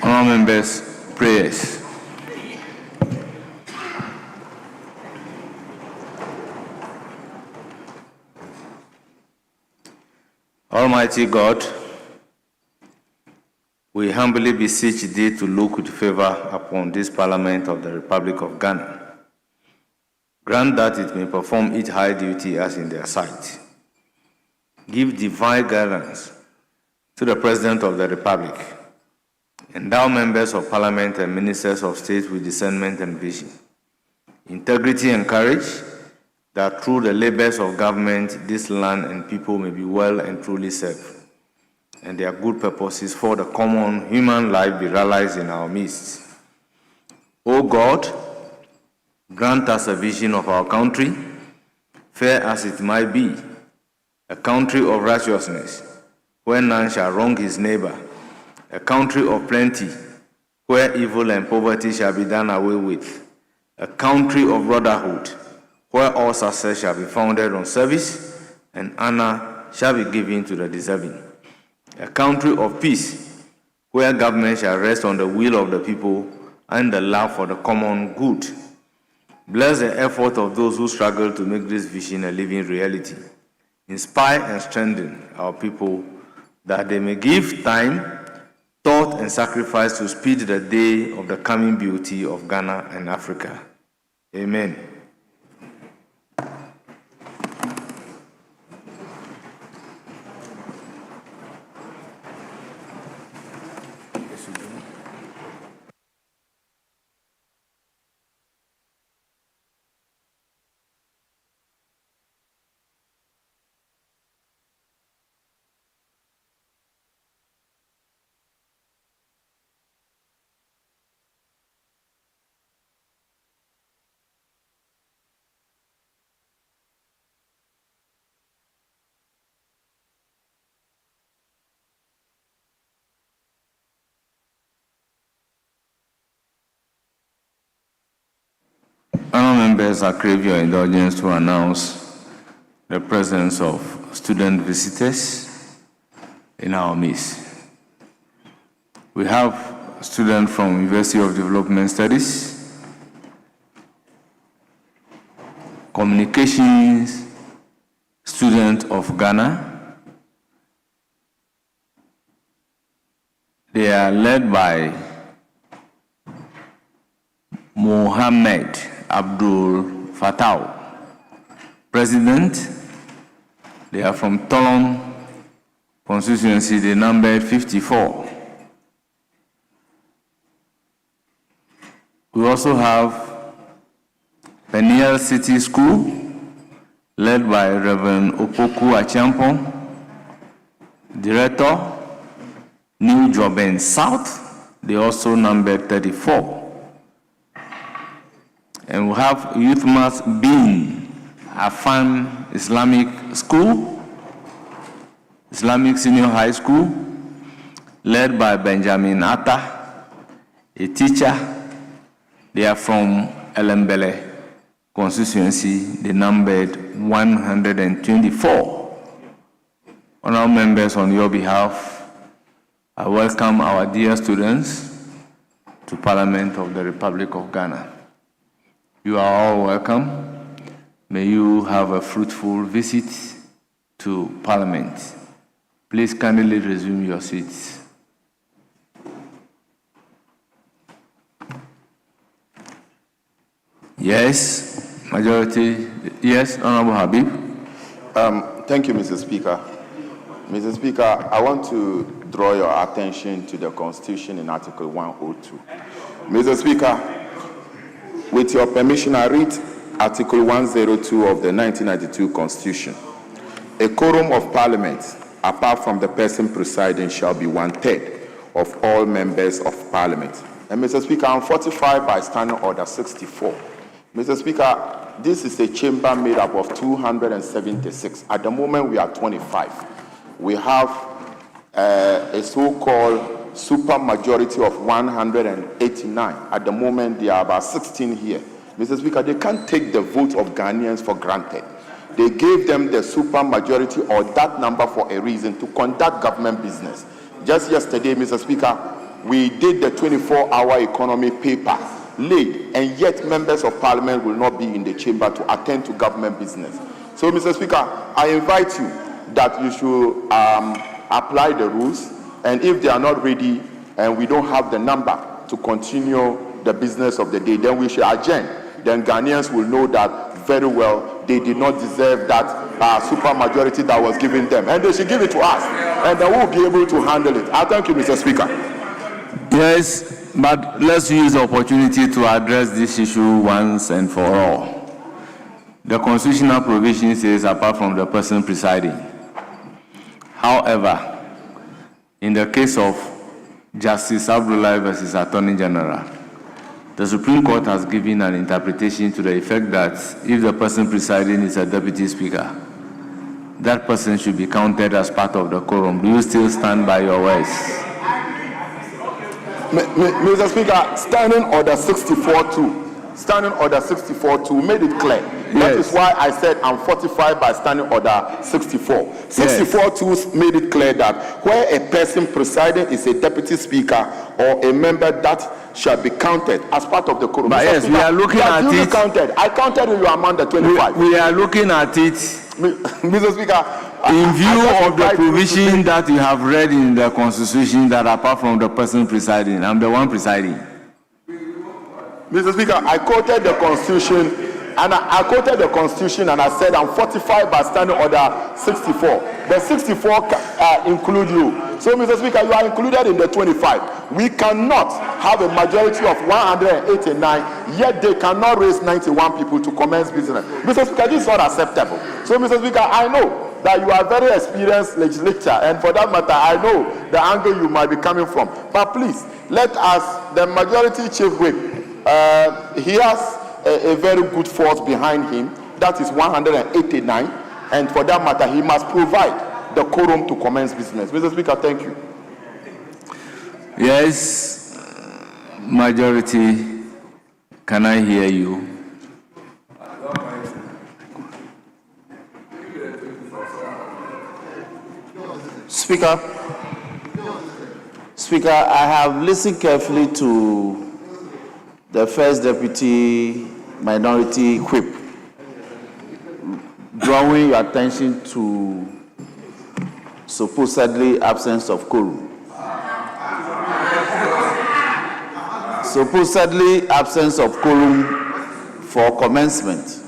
Honourable members, prayers. Almighty God, we humbly beseech thee to look with favor upon this Parliament of the Republic of Ghana. Grant that it may perform its high duty as in their sight. Give divine guidance to the President of the Republic. Endow members of Parliament and ministers of state with discernment and vision, integrity and courage, that through the labors of government, this land and people may be well and truly served, and their good purposes for the common human life be realized in our midst. O God, grant us a vision of our country, fair as it might be, a country of righteousness, where none shall wrong his neighbor, a country of plenty, where evil and poverty shall be done away with, a country of brotherhood, where all success shall be founded on service and honor shall be given to the deserving, a country of peace, where government shall rest on the will of the people and the love for the common good. Bless the effort of those who struggle to make this vision a living reality. Inspire and strengthen our people that they may give time, thought, and sacrifice to speed the day of the coming beauty of Ghana and Africa. Amen. Honourable members, I crave your indulgence to announce the presence of student visitors in our midst. We have a student from University of Development Studies, Communications student of Ghana. They are led by Mohammed Abdul Fattah, President. They are from Tolon constituency, they numbered 54. We also have Peniel City School, led by Reverend Opoku Achampong, Director, New Joben South, they also numbered 34. And we have Youth Mass Bin Afan Islamic School, Islamic Senior High School, led by Benjamin Atta, a teacher. They are from Elembele constituency, they numbered 124. Honourable members, on your behalf, I welcome our dear students to Parliament of the Republic of Ghana. You are all welcome. May you have a fruitful visit to Parliament. Please kindly resume your seats. Yes, majority. Yes, Honourable Habib. Thank you, Mr. Speaker. Mr. Speaker, I want to draw your attention to the Constitution in Article 102. Mr. Speaker, with your permission, I read Article 102 of the 1992 Constitution. A quorum of Parliament, apart from the person presiding, shall be 1/3 of all members of Parliament. And Mr. Speaker, I'm fortified by Standing Order 64. Mr. Speaker, this is a chamber made up of 276. At the moment, we are 25. We have a so-called super majority of 189. At the moment, there are about 16 here. Mr. Speaker, they can't take the vote of Ghanaians for granted. They gave them the super majority or that number for a reason, to conduct government business. Just yesterday, Mr. Speaker, we did the 24-hour economy paper late, and yet members of parliament will not be in the chamber to attend to government business. So, Mr. Speaker, I invite you that you should apply the rules, and if they are not ready and we don't have the number to continue the business of the day, then we should adjourn. Then Ghanaians will know that very well they did not deserve that super majority that was given them, and they should give it to us, and then we'll be able to handle it. I thank you, Mr. Speaker. Yes, but let's use the opportunity to address this issue once and for all. The constitutional provision says apart from the person presiding. However, in the case of Justice Abdullahi versus Attorney General, the Supreme Court has given an interpretation to the effect that if the person presiding is a deputy speaker, that person should be counted as part of the quorum. Do you still stand by your words? Mr. Speaker, Standing Order 64-2 made it clear. Yes. That is why I said I'm fortified by Standing Order 64. 64-2 made it clear that where a person presiding is a deputy speaker or a member, that shall be counted as part of the quorum. But yes, Speaker, we are looking at it. Counted. I counted you among the 25. We are looking at it. Mr. Speaker, in view of the provision that you have read in the Constitution that apart from the person presiding, I'm the one presiding. Mr. Speaker, I quoted the Constitution, and I said I'm fortified by Standing Order 64. The 64 include you. So, Mr. Speaker, you are included in the 25. We cannot have a majority of 189, yet they cannot raise 91 people to commence business. Mr. Speaker, this is not acceptable. So, Mr. Speaker, I know that you are a very experienced legislator, and for that matter, I know the angle you might be coming from. But please, let us, the majority chief whip, he has a very good force behind him. That is 189, and for that matter, he must provide the quorum to commence business. Mr. Speaker, thank you. Yes, majority, can I hear you? Speaker, I have listened carefully to the First Deputy Minority Whip, drawing your attention to supposedly absence of quorum. Supposedly absence of quorum for commencement.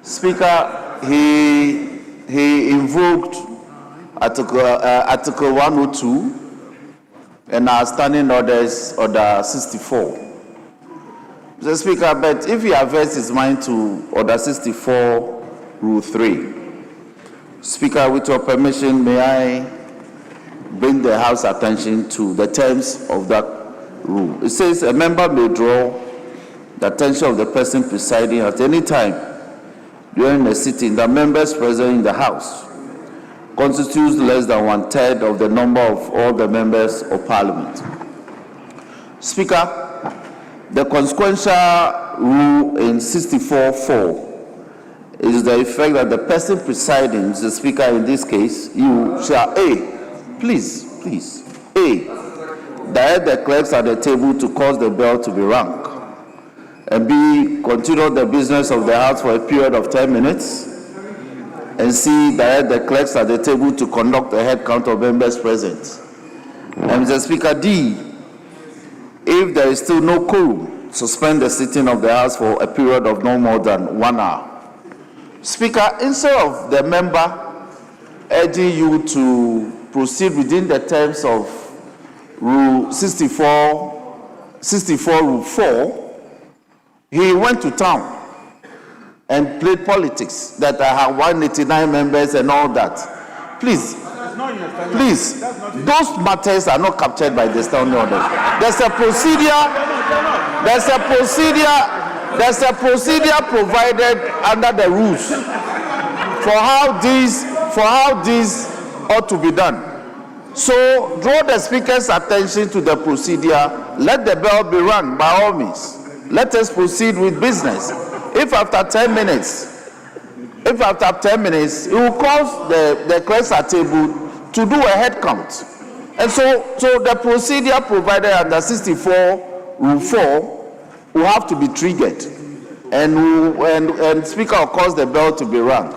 Speaker, he invoked Article 102 and our standing orders, Order 64. Mr. Speaker, but if he averts his mind to Order 64, Rule 3, Speaker, with your permission, may I bring the House attention to the terms of that rule. It says a member may draw the attention of the person presiding at any time during a sitting. The members present in the House constitutes less than 1/3 of the number of all the members of Parliament. Speaker, the consequential rule in 64(4) is the effect that the person presiding, the Speaker in this case, you shall please, direct the clerks at the table to cause the bell to be rung, and continue the business of the House for a period of 10 minutes, and direct the clerks at the table to conduct a head count of members present. And Mr. Speaker, D, if there is still no quorum, suspend the sitting of the House for a period of no more than 1 hour. Speaker, instead of the member urging you to proceed within the terms of Rule 64, Rule 4, he went to town and played politics that I have 189 members and all that. Please, those matters are not captured by the standing order. There's a procedure provided under the rules for how this ought to be done. So draw the Speaker's attention to the procedure. Let the bell be rung by all means. Let us proceed with business. If after 10 minutes, it will cause the clerks at table to do a head count And so the procedure provided under 64 Rule 4 will have to be triggered, and Speaker will cause the bell to be rung.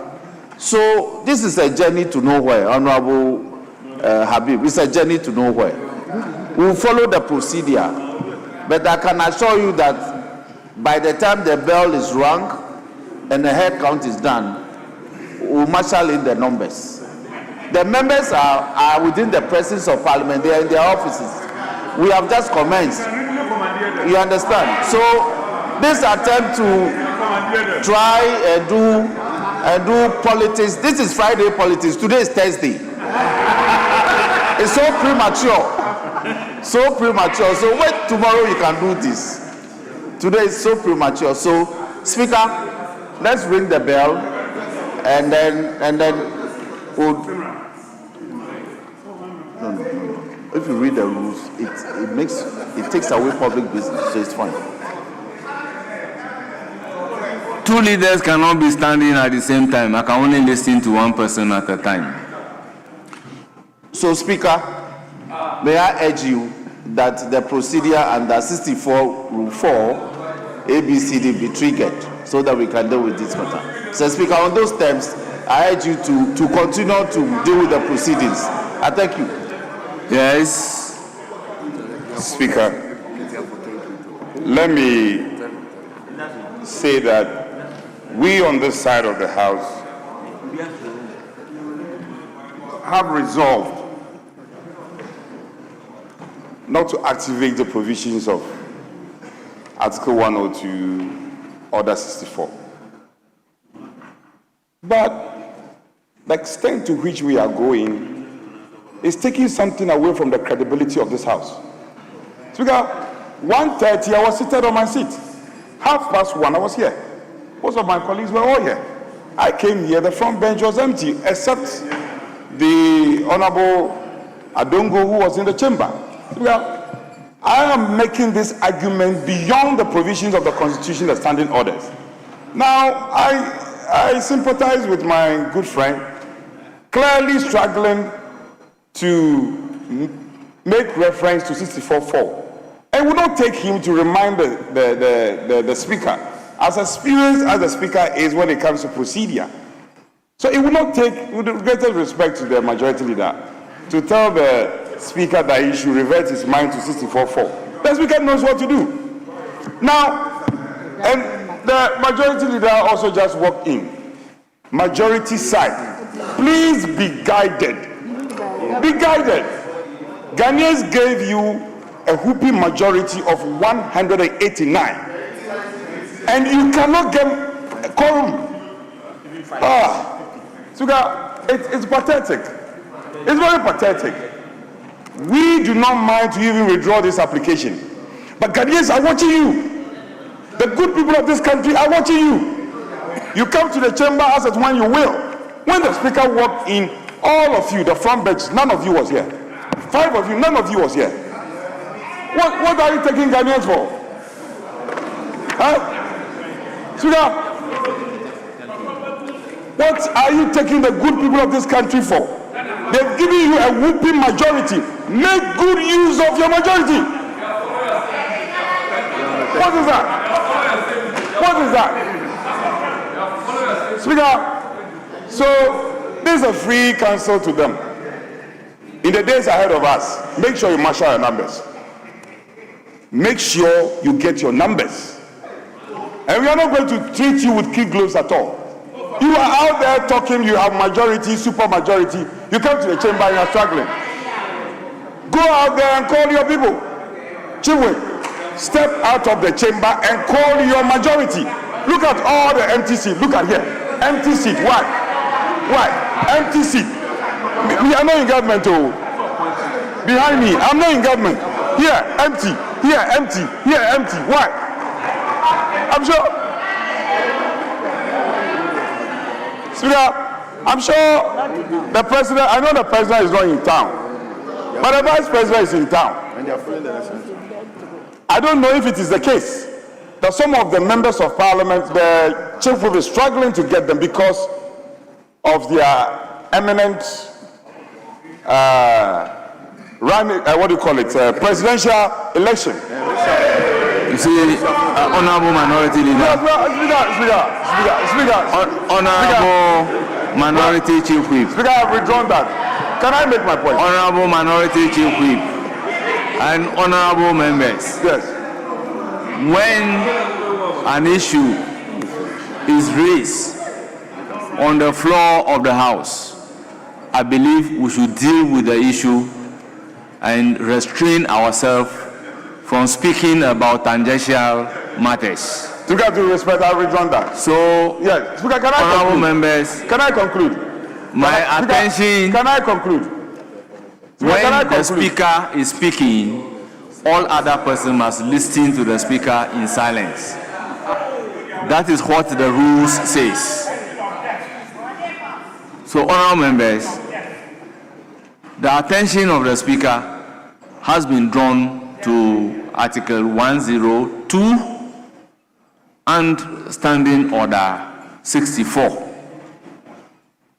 So this is a journey to nowhere, Honorable Habib. It's a journey to nowhere. We'll follow the procedure, but I can assure you that by the time the bell is rung and the head count is done, we'll marshal in the numbers. The members are within the presence of Parliament. They are in their offices. We have just commenced. You understand? So this attempt to try and do politics. This is Friday politics. Today is Thursday. It's so premature. So premature. So wait, tomorrow you can do this. Today is so premature. So, Speaker, let's ring the bell, and then we'll. No. If you read the rules, it takes away public business, so it's fine. Two leaders cannot be standing at the same time. I can only listen to one person at a time. So, Speaker, may I urge you that the procedure under 64 Rule 4 ABCD be triggered so that we can deal with this matter. So, Speaker, on those terms, I urge you to continue to deal with the proceedings. I thank you. Yes. Speaker, let me say that we on this side of the House have resolved not to activate the provisions of Article 102, Order 64. But the extent to which we are going is taking something away from the credibility of this House. Speaker, 1:30 I was seated on my seat. 1:30 I was here. Most of my colleagues were all here. I came here, the front bench was empty, except the Honorable Adongo, who was in the chamber. Speaker, I am making this argument beyond the provisions of the Constitution, the standing orders. Now, I sympathize with my good friend, clearly struggling to make reference to 64-4. It would not take him to remind the Speaker, as experienced as the Speaker is when it comes to procedure. So it would not take, with the greatest respect to the Majority Leader, to tell the Speaker that he should revert his mind to 64-4. The Speaker knows what to do. Now, and the Majority Leader also just walked in. Majority side, please be guided. Be guided. Ghanaians gave you a whooping majority of 189, and you cannot get a quorum. Sugar, it's pathetic. It's very pathetic. We do not mind to even withdraw this application, but Ghanaians are watching you. The good people of this country are watching you. You come to the chamber as at when you will. When the Speaker walked in, all of you, the front bench, none of you was here. 5 of you, none of you was here. What are you taking Ghanaians for? Huh? Speaker, what are you taking the good people of this country for? They've given you a whooping majority. Make good use of your majority. What is that? What is that? Speaker, so this is a free counsel to them. In the days ahead of us, make sure you marshal your numbers. Make sure you get your numbers. And we are not going to treat you with kid gloves at all. You are out there talking, you have majority, super majority. You come to the chamber and you are struggling. Go out there and call your people. Chiwe, step out of the chamber and call your majority. Look at all the empty seats. Look at here. Empty seat. Why? Why? Empty seat. We are not in government. Oh. Behind me, I'm not in government. Here, empty. Here, empty. Here, empty. Why? I'm sure. Speaker, I'm sure the president, I know the president is not in town, but the vice president is in town. I don't know if it is the case that some of the members of parliament, the chief will be struggling to get them because of their eminent what do you call it? Presidential election. You see, Honorable Minority Leader. Honorable Minority Chief Whip. Speaker, I have withdrawn that. Can I make my point? Honorable Minority Chief Whip and honorable members. Yes. When an issue is raised on the floor of the House, I believe we should deal with the issue and restrain ourselves from speaking about tangential matters. Speaker, to respect, I have withdrawn that. So, yes. Speaker, can I honorable conclude? members, Can I conclude? my attention. Can I conclude? Speaker, When can I the conclude? speaker is speaking, all other persons must listen to the speaker in silence. That is what the rules says. So, honorable members, the attention of the speaker has been drawn to Article 102 and Standing Order 64.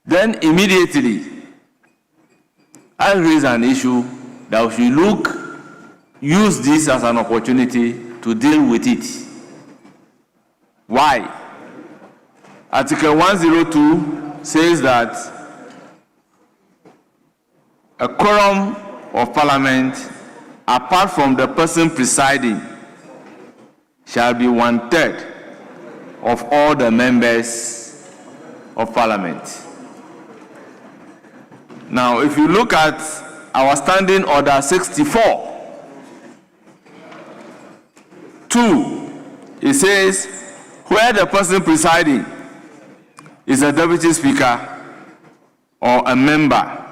Then immediately, I raise an issue that we should use this as an opportunity to deal with it. Why? Article 102 says that a quorum of Parliament, apart from the person presiding, shall be 1/3 of all the members of Parliament. Now, if you look at our Standing Order 64, 2, it says, where the person presiding is a deputy speaker or a member,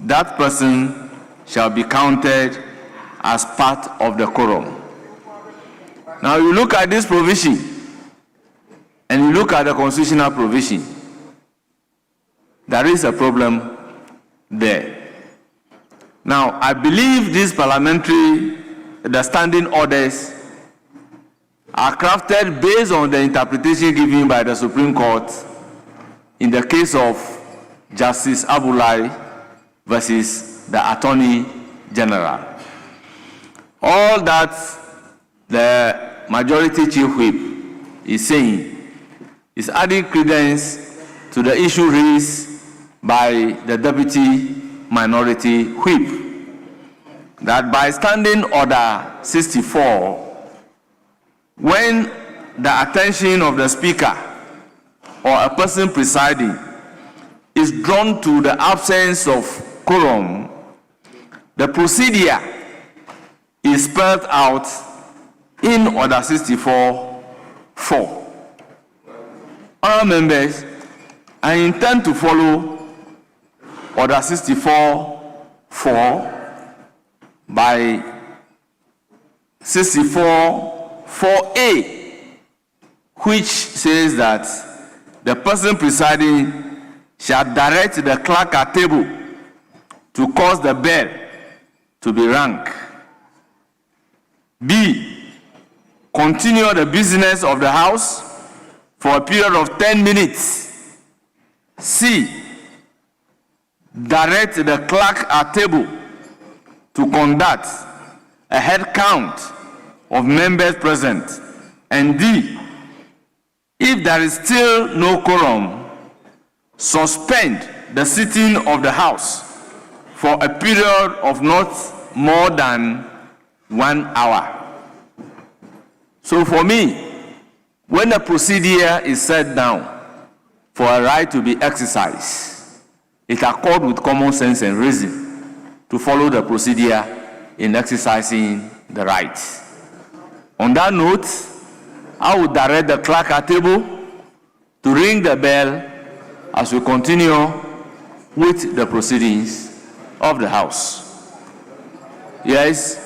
that person shall be counted as part of the quorum. Now you look at this provision and you look at the constitutional provision, there is a problem there. Now I believe these the standing orders are crafted based on the interpretation given by the Supreme Court in the case of Justice Abulai versus the Attorney General. All that the Majority Chief Whip is saying is adding credence to the issue raised by the Deputy Minority Whip, that by Standing Order 64, when the attention of the Speaker or a person presiding is drawn to the absence of quorum, the procedure is spelled out in Order 64(4). Honourable members, I intend to follow Order 64(4) by 64(4)(a), which says that the person presiding shall direct the clerk at table to cause the bell to be rung. B, continue the business of the House for a period of 10 minutes. C, direct the clerk at table to conduct a head count of members present. And D, if there is still no quorum, suspend the sitting of the House for a period of not more than 1 hour. So for me, when the procedure is set down for a right to be exercised, it accords with common sense and reason to follow the procedure in exercising the rights. On that note, I will direct the clerk at table to ring the bell as we continue with the proceedings of the House. Yes?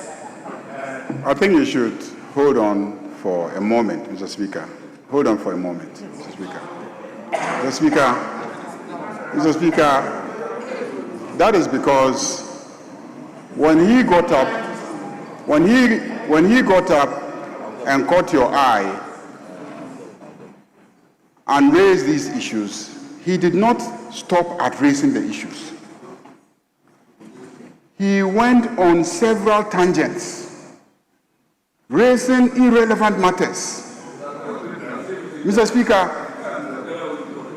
I think you should hold on for a moment, Mr. Speaker. Hold on for a moment, Mr. Speaker. Mr. Speaker, that is because when he got up and caught your eye and raised these issues, he did not stop at raising the issues. he went on several tangents, raising irrelevant matters. Mr. Speaker,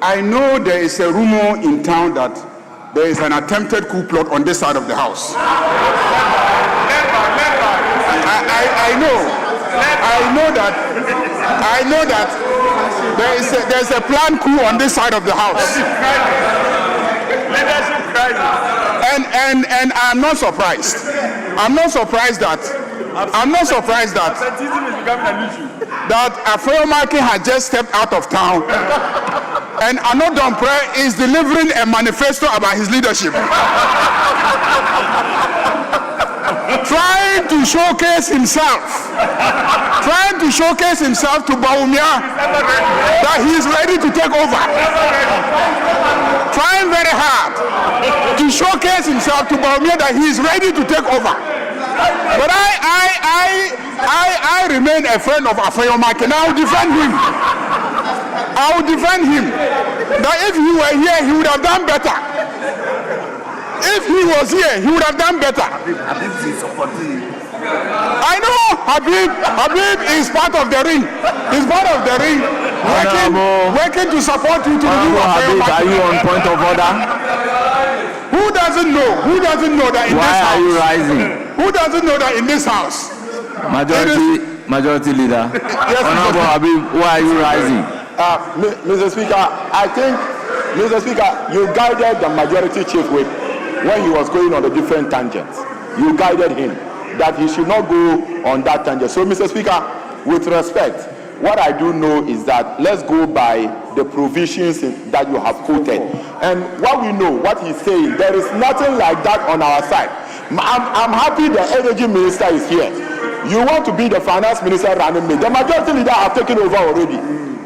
I know there is a rumor in town that there is an attempted coup plot on this side of the house. I know that there's a planned coup on this side of the house. And I'm not surprised. I'm not surprised that Afeomake has just stepped out of town and Anodompre is delivering a manifesto about his leadership. Trying to showcase himself to Baumia that he is ready to take over. Trying very hard to showcase himself to Baumia that he is ready to take over. But I remain a friend of Afeomake and I will defend him. That if he were here, he would have done better. If he was here, he would have done better. I know Habib is part of the ring. He's part of the ring, working to support you to do Habib, are you on point of order? Who doesn't know that in Why this house? Are you rising? Who doesn't know that in this house? Majority leader. Yes, Honorable Habib, why are you rising? Mr. Speaker, I think, Mr. Speaker, you guided the majority chief whip when he was going on the different tangents. You guided him that he should not go on that tangent. So, Mr. Speaker, with respect, what I do know is that let's go by the provisions that you have quoted. And what we know, what he's saying, there is nothing like that on our side. I'm happy the energy minister is here. You want to be the finance minister running me. The majority leader have taken over already.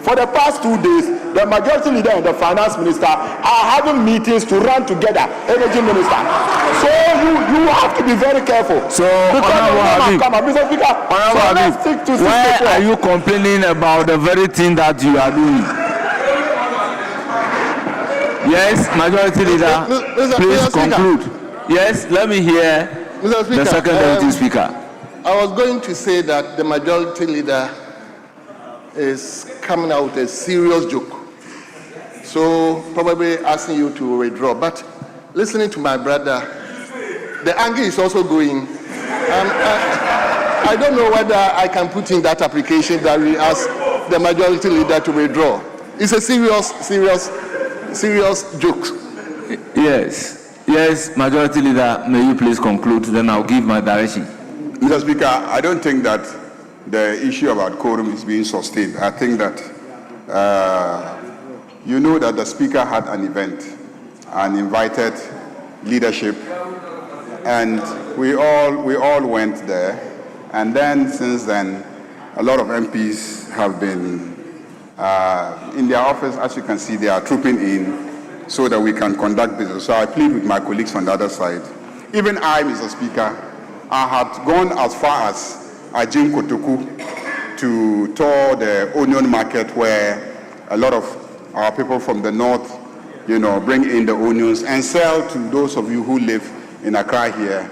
For the past 2 days, the majority leader and the finance minister are having meetings to run together, energy minister. So you have to be very careful. So, Mr. Speaker, let's stick to why are you complaining about the very thing that you are doing? Yes, majority leader, please conclude. Yes, let me hear the second deputy speaker. I was going to say that the majority leader is coming out with a serious joke. So probably asking you to withdraw. But listening to my brother, the anger is also going. I don't know whether I can put in that application that we ask the majority leader to withdraw. It's a serious joke. Yes, majority leader, may you please conclude, then I'll give my direction. Mr. Speaker, I don't think that the issue about quorum is being sustained. I think that you know that the speaker had an event and invited leadership, and we all went there. And then since then, a lot of MPs have been in their office. As you can see, they are trooping in so that we can conduct business. So I plead with my colleagues on the other side. Even I, Mr. Speaker, I had gone as far as Ajin Kotoku to tour the onion market where a lot of our people from the north, bring in the onions and sell to those of you who live in Accra here.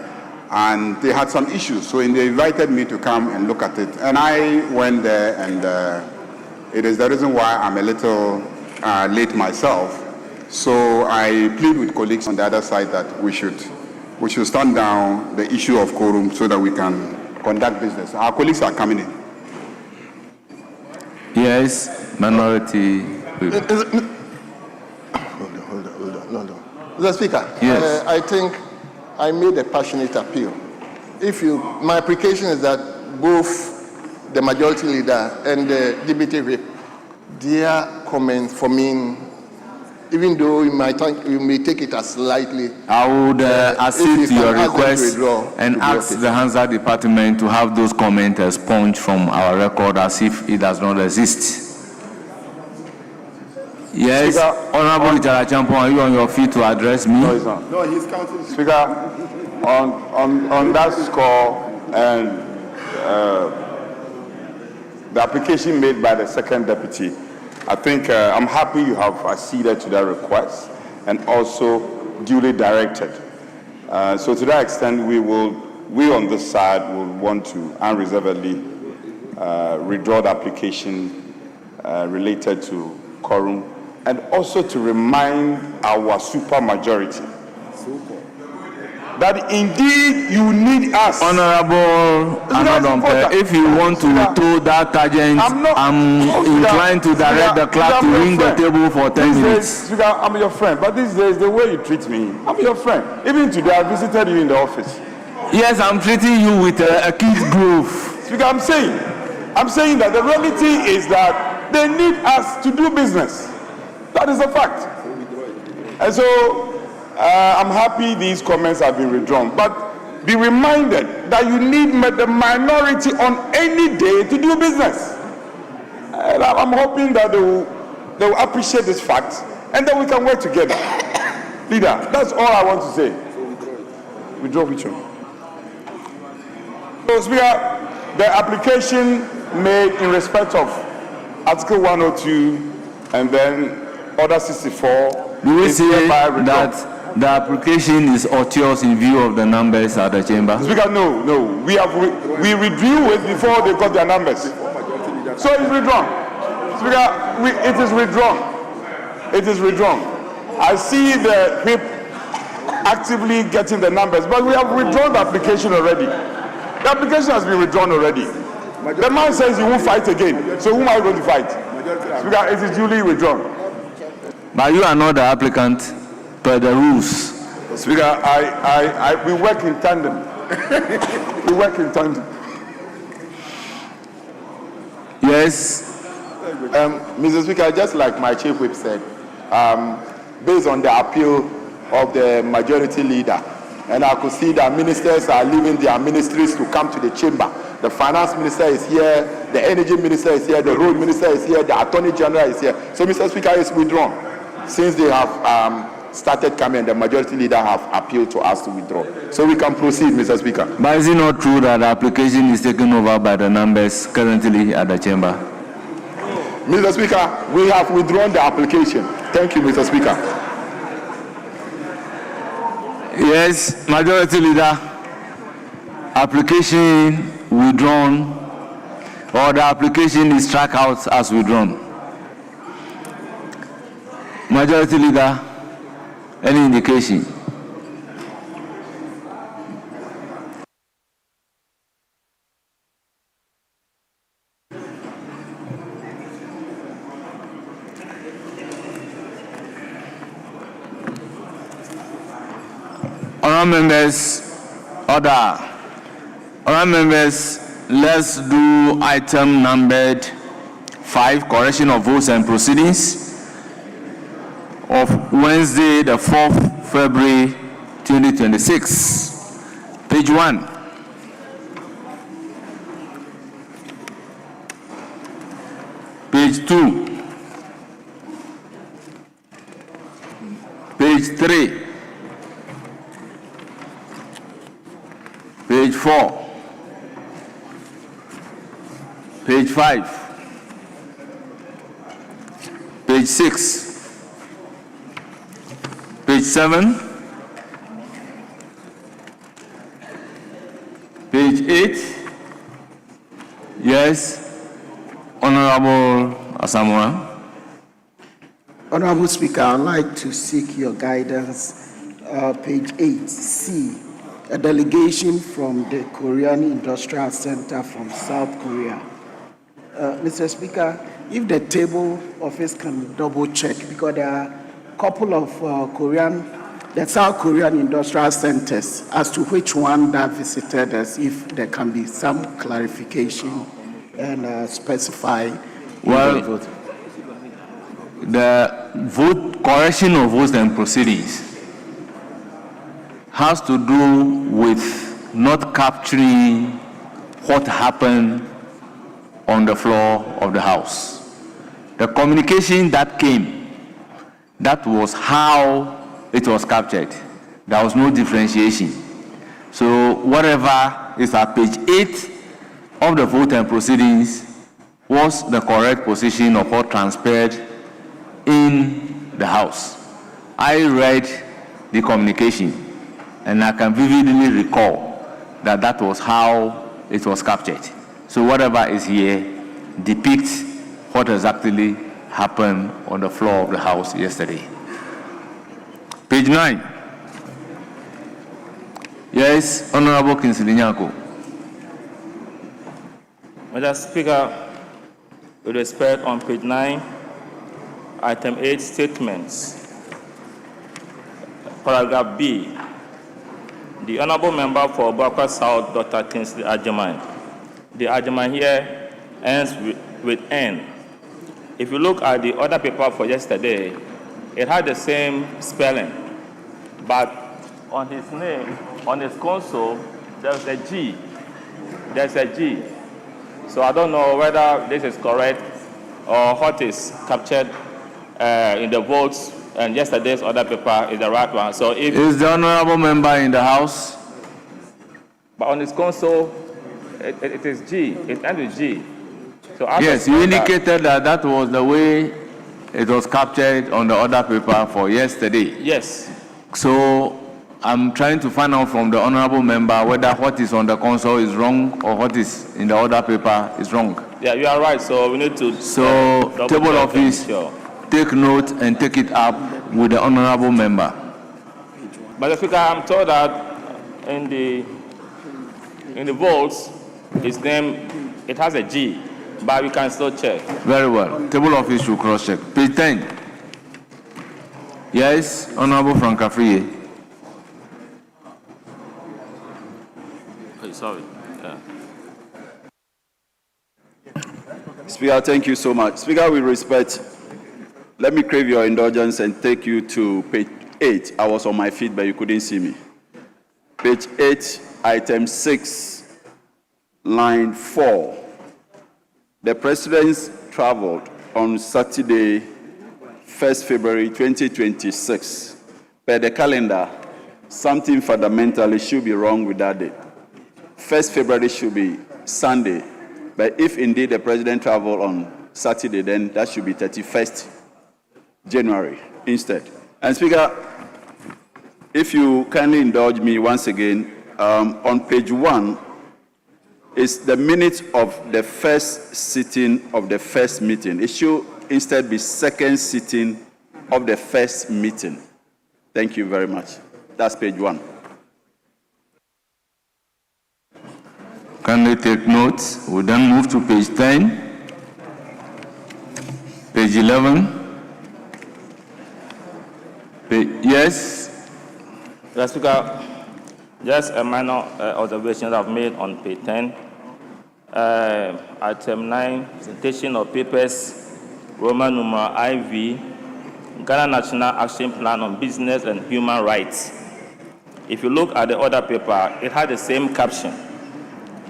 And they had some issues, so they invited me to come and look at it. And I went there, and it is the reason why I'm a little late myself. So I plead with colleagues on the other side that we should stand down the issue of quorum so that we can conduct business. Our colleagues are coming in. Yes, minority. Hold on. Mr. Speaker, yes. I think I made a passionate appeal. My application is that both the majority leader and the deputy whip, their comments for me, even though you may take it as lightly, I would accede to your request and ask the Hansa department to have those comments expunged from our record as if it does not exist. Yes, Speaker, Honorable Richard Achampong, are you on your feet to address me? No, he's not. No, he's counting. Speaker, on that score and the application made by the second deputy, I think I'm happy you have acceded to that request and also duly directed So to that extent, we on this side will want to unreservedly withdraw the application related to quorum, and also to remind our supermajority that indeed you need us. Honorable Anodonpe, if you want to tow that tangent, I'm inclined to direct the clerk to ring the table for 10 minutes. Days, I'm your friend, but these days, the way you treat me, I'm your friend. Even today, I visited you in the office. Yes, I'm treating you with a kid's groove. Speaker, I'm saying that the reality is that they need us to do business. That is a fact. And so, I'm happy these comments have been withdrawn, but be reminded that you need the minority on any day to do business. And I'm hoping that they will appreciate this fact, and then we can work together. Leader, that's all I want to say. Withdraw which one? So, Speaker, the application made in respect of Article 102 and then Order 64. Do we say that the application is odious in view of the numbers at the chamber? Speaker, no. We withdrew it before they got their numbers. So it's withdrawn. Speaker, it is withdrawn. It is withdrawn. I see the whip actively getting the numbers, but we have withdrawn the application already. The application has been withdrawn already. The man says he won't fight again. So who am I going to fight? Speaker, it is duly withdrawn. But you are not the applicant per the rules. Speaker, we work in tandem. We work in tandem. Yes. Mr. Speaker, just like my chief whip said, based on the appeal of the majority leader, and I could see that ministers are leaving their ministries to come to the chamber. The finance minister is here, the energy minister is here, the road minister is here, the attorney general is here. So Mr. Speaker is withdrawn. Since they have started coming, the majority leader have appealed to us to withdraw. So we can proceed, Mr. Speaker. But is it not true that the application is taken over by the numbers currently at the chamber? Mr. Speaker, we have withdrawn the application. Thank you, Mr. Speaker. Yes, majority leader, application withdrawn, or the application is struck out as withdrawn. Majority leader, any indication? Honourable members, order. Honourable members, let's do item numbered 5, correction of votes and proceedings of Wednesday, the 4th February 2026. Page 1. Page 2. Page 3. Page 4. Page 5. Page 6. Page 7. Page 8. Yes, Honorable Asamoah. Honorable Speaker, I'd like to seek your guidance. Page 8, C, a delegation from the Korean Industrial Center from South Korea. Mr. Speaker, if the table office can double check, because there are a couple of the South Korean industrial centers, as to which one that visited us, if there can be some clarification and specify. Well, the vote, correction of votes and proceedings has to do with not capturing what happened on the floor of the House. The communication that came, that was how it was captured. There was no differentiation. So whatever is at page 8 of the vote and proceedings was the correct position of what transpired in the House. I read the communication. and I can vividly recall that that was how it was captured. So whatever is here depicts what exactly happened on the floor of the House yesterday. Page 9. Yes, Honorable Kinsley Nyako. Mr. Speaker, with respect on page 9, item 8, statements, paragraph B, the Honorable Member for Obaka South, Dr. Kinsley Ajaman. The Ajaman here ends with N. If you look at the other paper for yesterday, it had the same spelling, but on his name, on his console, there's a G. There's a G. So I don't know whether this is correct or what is captured in the votes and yesterday's other paper is the right one. So if Is the Honorable Member in the House? but on his console, it is G. It ends with G. So I Yes, you suspect that- indicated that that was the way it was captured on the other paper for yesterday. Yes. So I'm trying to find out from the Honorable Member whether what is on the console is wrong or what is in the other paper is wrong. Yeah, you are right. So we need to. So double table check office, and sure. take note and take it up with the Honorable Member. Mr. Speaker, I'm told that in the votes, his name it has a G, but we can still check. Very well. Table office should cross-check. Page 10. Yes, Honorable Frank Afriye. Sorry. Yeah. Speaker, thank you so much. Speaker, with respect, let me crave your indulgence and take you to page 8. I was on my feet, but you couldn't see me. Page 8, item 6, line 4. The President traveled on Saturday, 1st February 2026. Per the calendar, something fundamentally should be wrong with that date. 1st February should be Sunday, but if indeed the President traveled on Saturday, then that should be 31st January instead. And Speaker, if you kindly indulge me once again, on page 1 is the minutes of the first sitting of the first meeting. It should instead be second sitting of the first meeting. Thank you very much. That's page 1. Kindly take notes. We then move to page 10, page 11. Yes, Mr. Speaker, just a minor observation I've made on page 10. Item 9, presentation of papers, Roman numeral IV, Ghana National Action Plan on Business and Human Rights. If you look at the other paper, it had the same caption,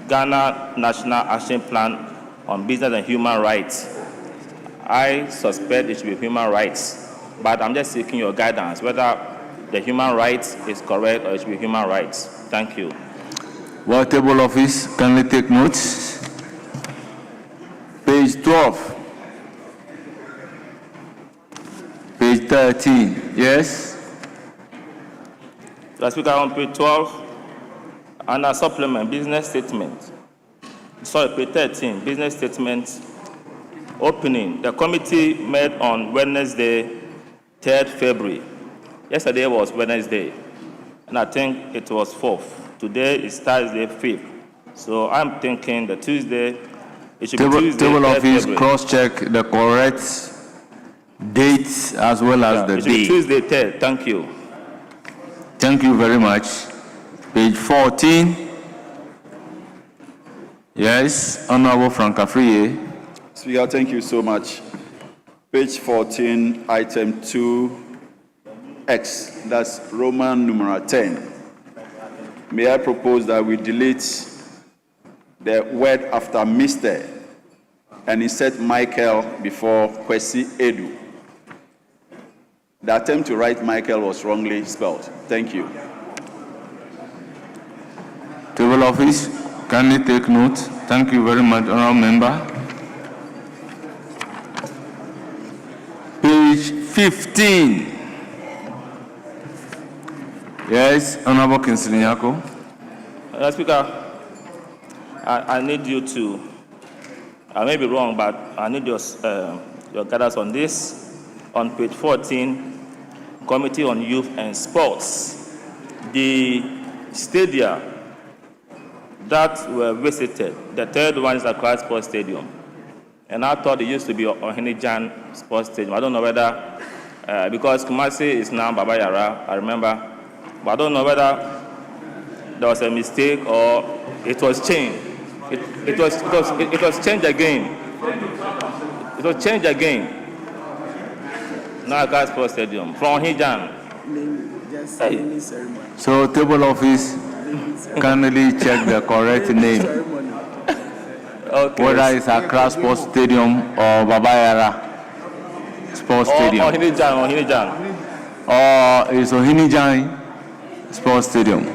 Ghana National Action Plan on Business and Human Rights. I suspect it should be human rights, but I'm just seeking your guidance, whether the human rights is correct or it should be human rights. Thank you. well, table office, kindly take notes. Page 12, page 13. Yes, Mr. Speaker, on page 12, under supplement, business statement. Sorry, page 13, business statement. Opening. The committee met on Wednesday, 3rd February. Yesterday was Wednesday, and I think it was 4th. Today is Thursday, 5th. So I'm thinking the Tuesday, it should be Tuesday, table 3rd office, February. cross-check the correct dates as well as the It should be date. Tuesday, 3rd. Thank you. Thank you very much. Page 14. Yes, Honorable Frank Afriye. Speaker, thank you so much. Page 14, item 2X, that's Roman numeral 10. May I propose that we delete the word after Mr. and insert Michael before Kwesi Edu. The attempt to write Michael was wrongly spelled. Thank you. Table office, kindly take note. Thank you very much, Honorable Member. Page 15. Yes, Honorable Kingsley Nyako. Speaker, I need you to, I may be wrong, but I need your guidance on this. On page 14, Committee on Youth and Sports, the stadia that were visited, the third one is Accra Sports Stadium. And I thought it used to be Ohenijan Sports Stadium. I don't know whether, because Kumasi is now Baba Yara, I remember, but I don't know whether there was a mistake or it was changed. It was changed again. It was changed again. Now Accra Sports Stadium from Ohenijan. Hey. So table office kindly check the correct name. Okay. Whether it's Accra Sports Stadium or Baba Yara Sports Stadium. Or Ohenijan. Or it's Ohenijan Sports Stadium.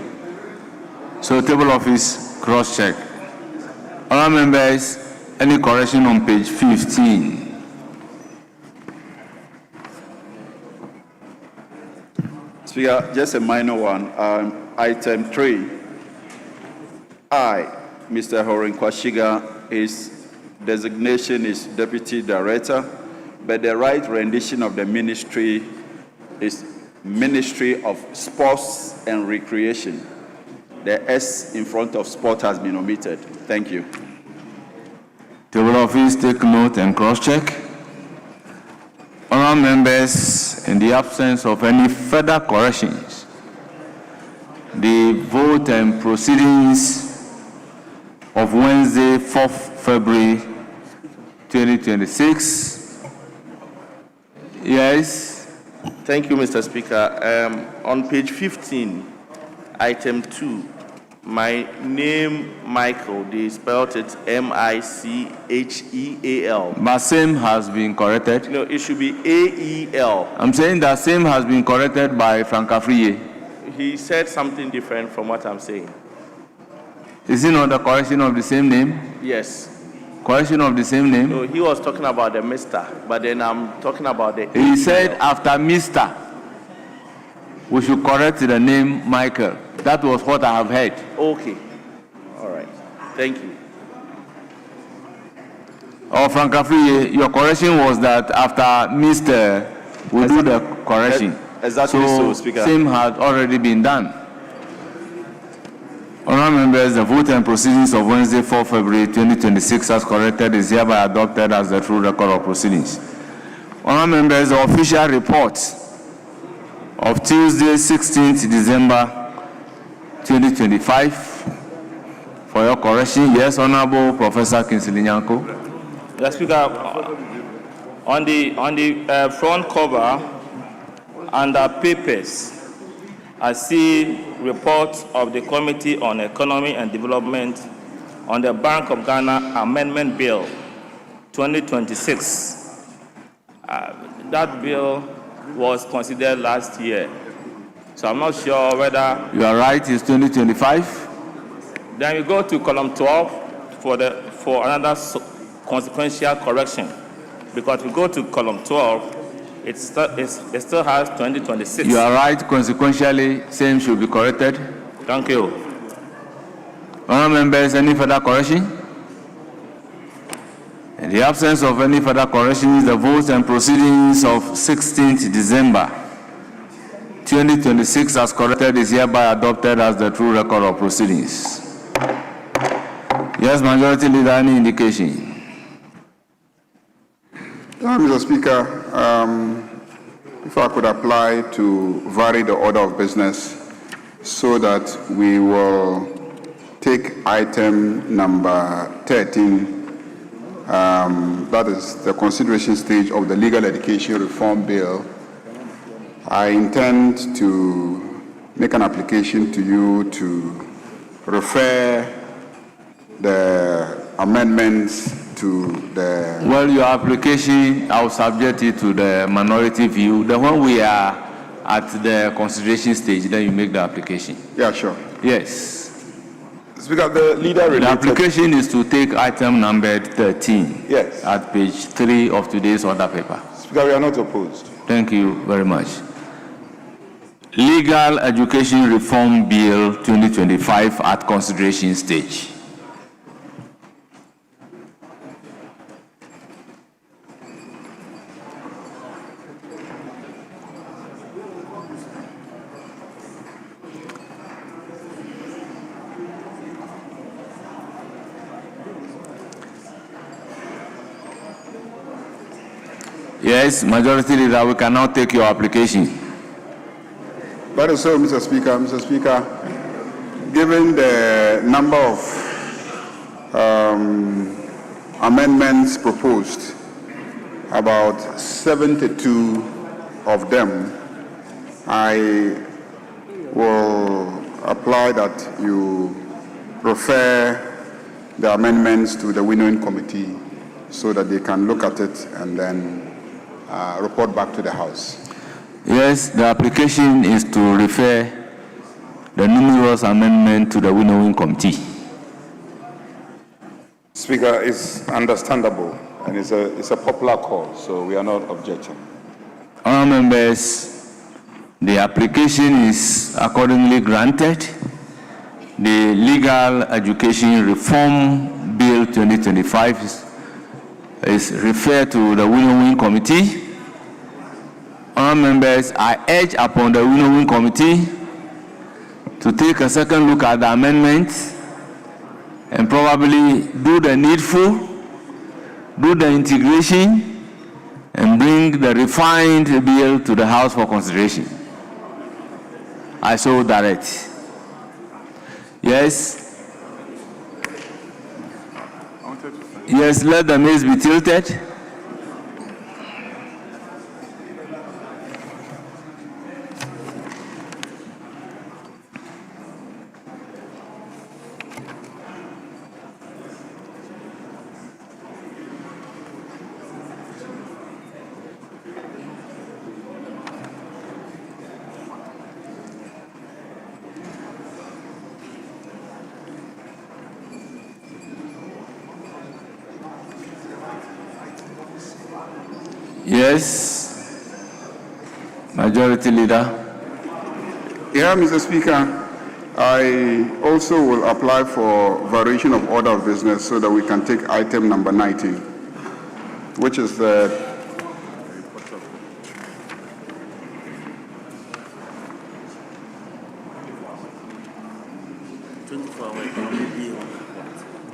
So table office cross check. Other members, any correction on page 15? Speaker, just a minor one. Item 3. Mr. Horin Kwashiga, his designation is Deputy Director, but the right rendition of the ministry is Ministry of Sports and Recreation. The S in front of sport has been omitted. Thank you. Table office take note and cross-check. Honourable members, in the absence of any further corrections, the vote and proceedings of Wednesday, 4th February 2026. Yes. Thank you, Mr. Speaker. On page 15, item 2, my name, Michael, they spelled it M-I-C-H-E-A-L. But same has been corrected. No, it should be A-E-L. I'm saying that same has been corrected by Frank Afriye. He said something different from what I'm saying. Is it not the correction of the same name? Yes. Correction of the same name? No, he was talking about the Mr., but then I'm talking about the He A-E-L. said after Mr., we should correct the name Michael. That was what I have heard. Okay. All right. Thank you. Oh, Frank Afriye, your correction was that after Mr., we do the correction. Exactly so, Speaker. Same had already been done. Honourable members, the vote and proceedings of Wednesday, 4 February 2026 as corrected is hereby adopted as the true record of proceedings. Honourable members, the official report of Tuesday, 16th December 2025. For your correction, yes, Honourable Professor Kingsley Nyako. Yes, Speaker, on the front cover, under papers, I see report of the Committee on Economy and Development on the Bank of Ghana Amendment Bill 2026. That bill was considered last year, so I'm not sure whether... You are right, it's 2025. Then we go to column 12 for another consequential correction, because we go to column 12, it still has 2026. You are right, consequentially, same should be corrected. Thank you. Honourable members, any further correction? In the absence of any further corrections, the votes and proceedings of 16th December 2026 as corrected is hereby adopted as the true record of proceedings. Yes, Majority Leader, any indication? Mr. Speaker, if I could apply to vary the order of business so that we will take item number 13, that is the consideration stage of the Legal Education Reform Bill. I intend to make an application to you to refer the amendments to the... Well, your application, I will subject it to the minority view. Then when we are at the consideration stage, then you make the application. Yeah, sure. Yes. Speaker, the leader The application is to take item number 13. Yes. At page 3 of today's order paper. Speaker, we are not opposed. Thank you very much. Legal Education Reform Bill 2025 at consideration stage. Yes, Majority Leader, we can now take your application. That is so, Mr. Speaker. Mr. Speaker, given the number of amendments proposed, about 72 of them, I will apply that you refer the amendments to the winnowing committee so that they can look at it and then report back to the House. Yes, the application is to refer the numerous amendment to the winnowing committee. Speaker, it's understandable and it's a popular call, so we are not objecting. Honourable members, the application is accordingly granted. The Legal Education Reform Bill 2025 is referred to the winnowing committee. Honourable members, I urge upon the winnowing committee to take a second look at the amendments and probably do the needful, do the integration, and bring the refined bill to the House for consideration. I so direct. Yes. Yes, let the maize be tilted. Yes, Majority Leader. Yeah, Mr. Speaker, I also will apply for variation of order of business so that we can take item number 19, which is the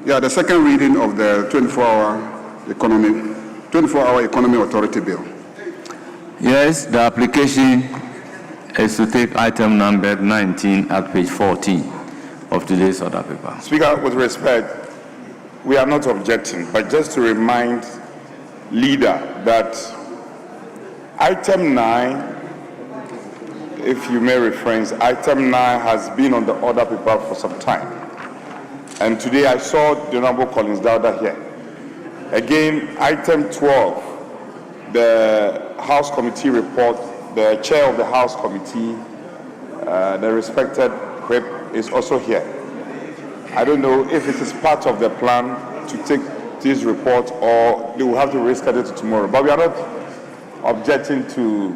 the second reading of the 24-hour economy authority bill. Yes, the application is to take item number 19 at page 14 of today's order paper. Speaker, with respect, we are not objecting, but just to remind Leader that item 9, if you may reference, item 9 has been on the order paper for some time. And today I saw the Honorable Collins Dowda here. Again, item 12, the House Committee report, the chair of the House Committee, the respected Whip, is also here. I don't know if it is part of the plan to take this report or they will have to reschedule it tomorrow. But we are not objecting to,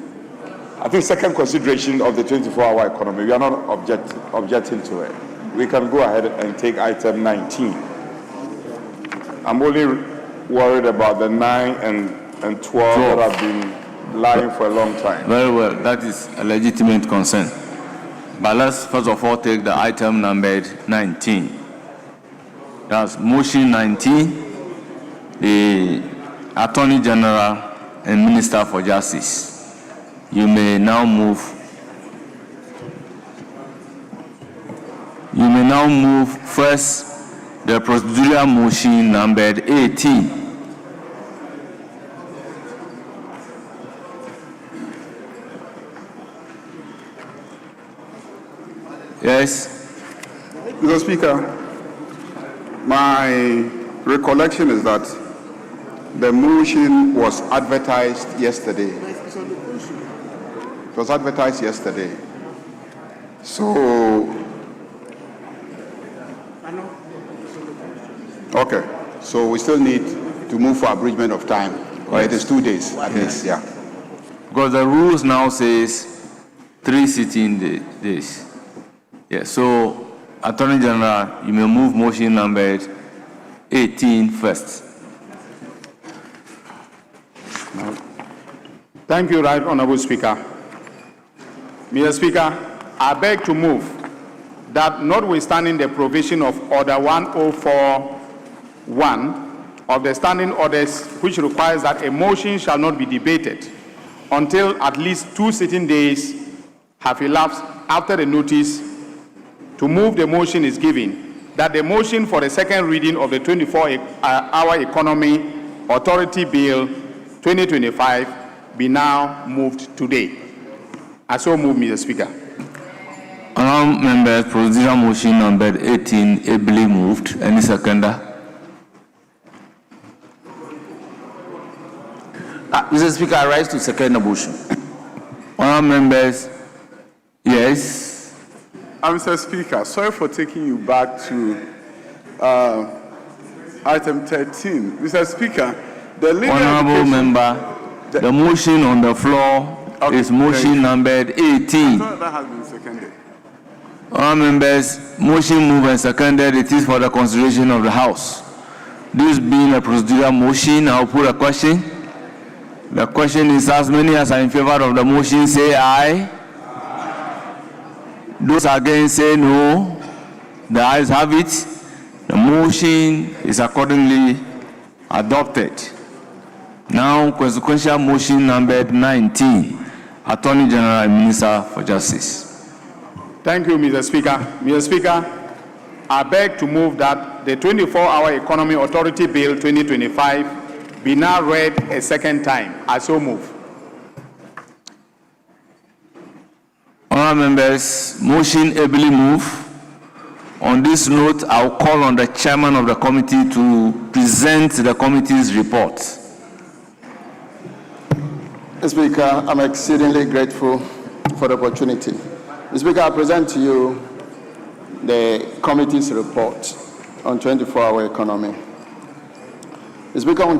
I think, second consideration of the 24-hour economy. We are not objecting to it. We can go ahead and take item 19. I'm only worried about the 9 and 12 that have been lying for a long time. Very well, that is a legitimate concern. But let's first of all take the item numbered 19. That's motion 19, the Attorney General and Minister for Justice. You may now move. You may now move first the procedural motion numbered 18. Yes. Mr. Speaker, my recollection is that the motion was advertised yesterday. It was advertised yesterday. So, okay. So we still need to move for abridgment of time. Yes. It is 2 days at least, yeah. Because the rules now says 3 sitting days. Yes, so Attorney General, you may move motion number 18 first. Thank you, Right Honorable Speaker. Mr. Speaker, I beg to move that notwithstanding the provision of Order 104.1 of the Standing Orders, which requires that a motion shall not be debated until at least 2 sitting days have elapsed after the notice to move the motion is given, that the motion for the second reading of the 24-hour Economy Authority Bill 2025 be now moved today. I so move, Mr. Speaker. Honourable members, procedural motion number 18 ably moved. Any seconder? Mr. Speaker, I rise to second the motion. Honourable members, yes. Mr. Speaker, sorry for taking you back to item 13. Mr. Speaker, the legal Honourable member, the motion on the floor is motion number 18. I thought that has been seconded. Honourable members, motion moved and seconded. It is for the consideration of the House. This being a procedural motion, I will put a question. The question is, as many as are in favor of the motion say aye. Those against say no. The ayes have it. The motion is accordingly adopted. Now, consequential motion number 19, Attorney General and Minister for Justice. Thank you, Mr. Speaker. Mr. Speaker, I beg to move that the 24-hour Economy Authority Bill 2025 be now read a second time. I so move. Honourable members, motion ably moved. On this note, I will call on the chairman of the committee to present the committee's report. Mr. Speaker, I'm exceedingly grateful for the opportunity. Mr. Speaker, I present to you the committee's report on 24-hour economy. Mr. Speaker, on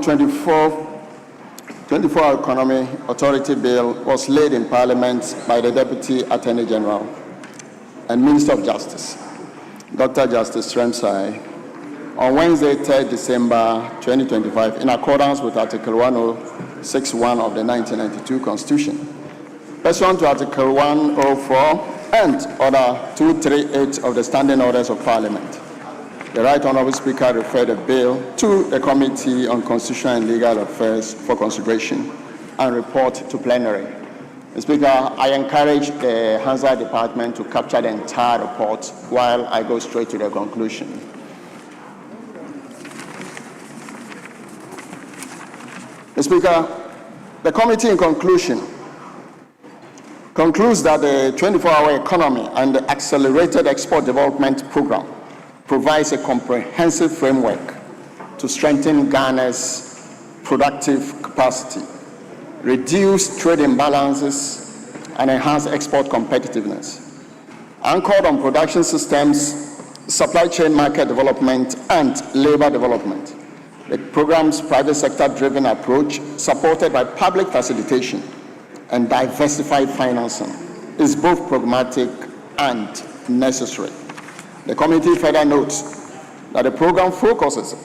24-hour economy authority bill was laid in Parliament by the Deputy Attorney General and Minister of Justice, Dr. Justice Remsai, on Wednesday, 3rd December 2025, in accordance with Article 1061 of the 1992 Constitution. Pursuant to Article 104 and Order 238 of the Standing Orders of Parliament, the Right Honourable Speaker referred the bill to the Committee on Constitutional and Legal Affairs for consideration and report to plenary. Mr. Speaker, I encourage the Hansard Department to capture the entire report while I go straight to the conclusion. Mr. Speaker, the committee in conclusion concludes that the 24-hour economy and the accelerated export development program provides a comprehensive framework to strengthen Ghana's productive capacity, reduce trade imbalances, and enhance export competitiveness. Anchored on production systems, supply chain market development, and labor development, the program's private sector-driven approach, supported by public facilitation and diversified financing, is both pragmatic and necessary. The committee further notes that the program focuses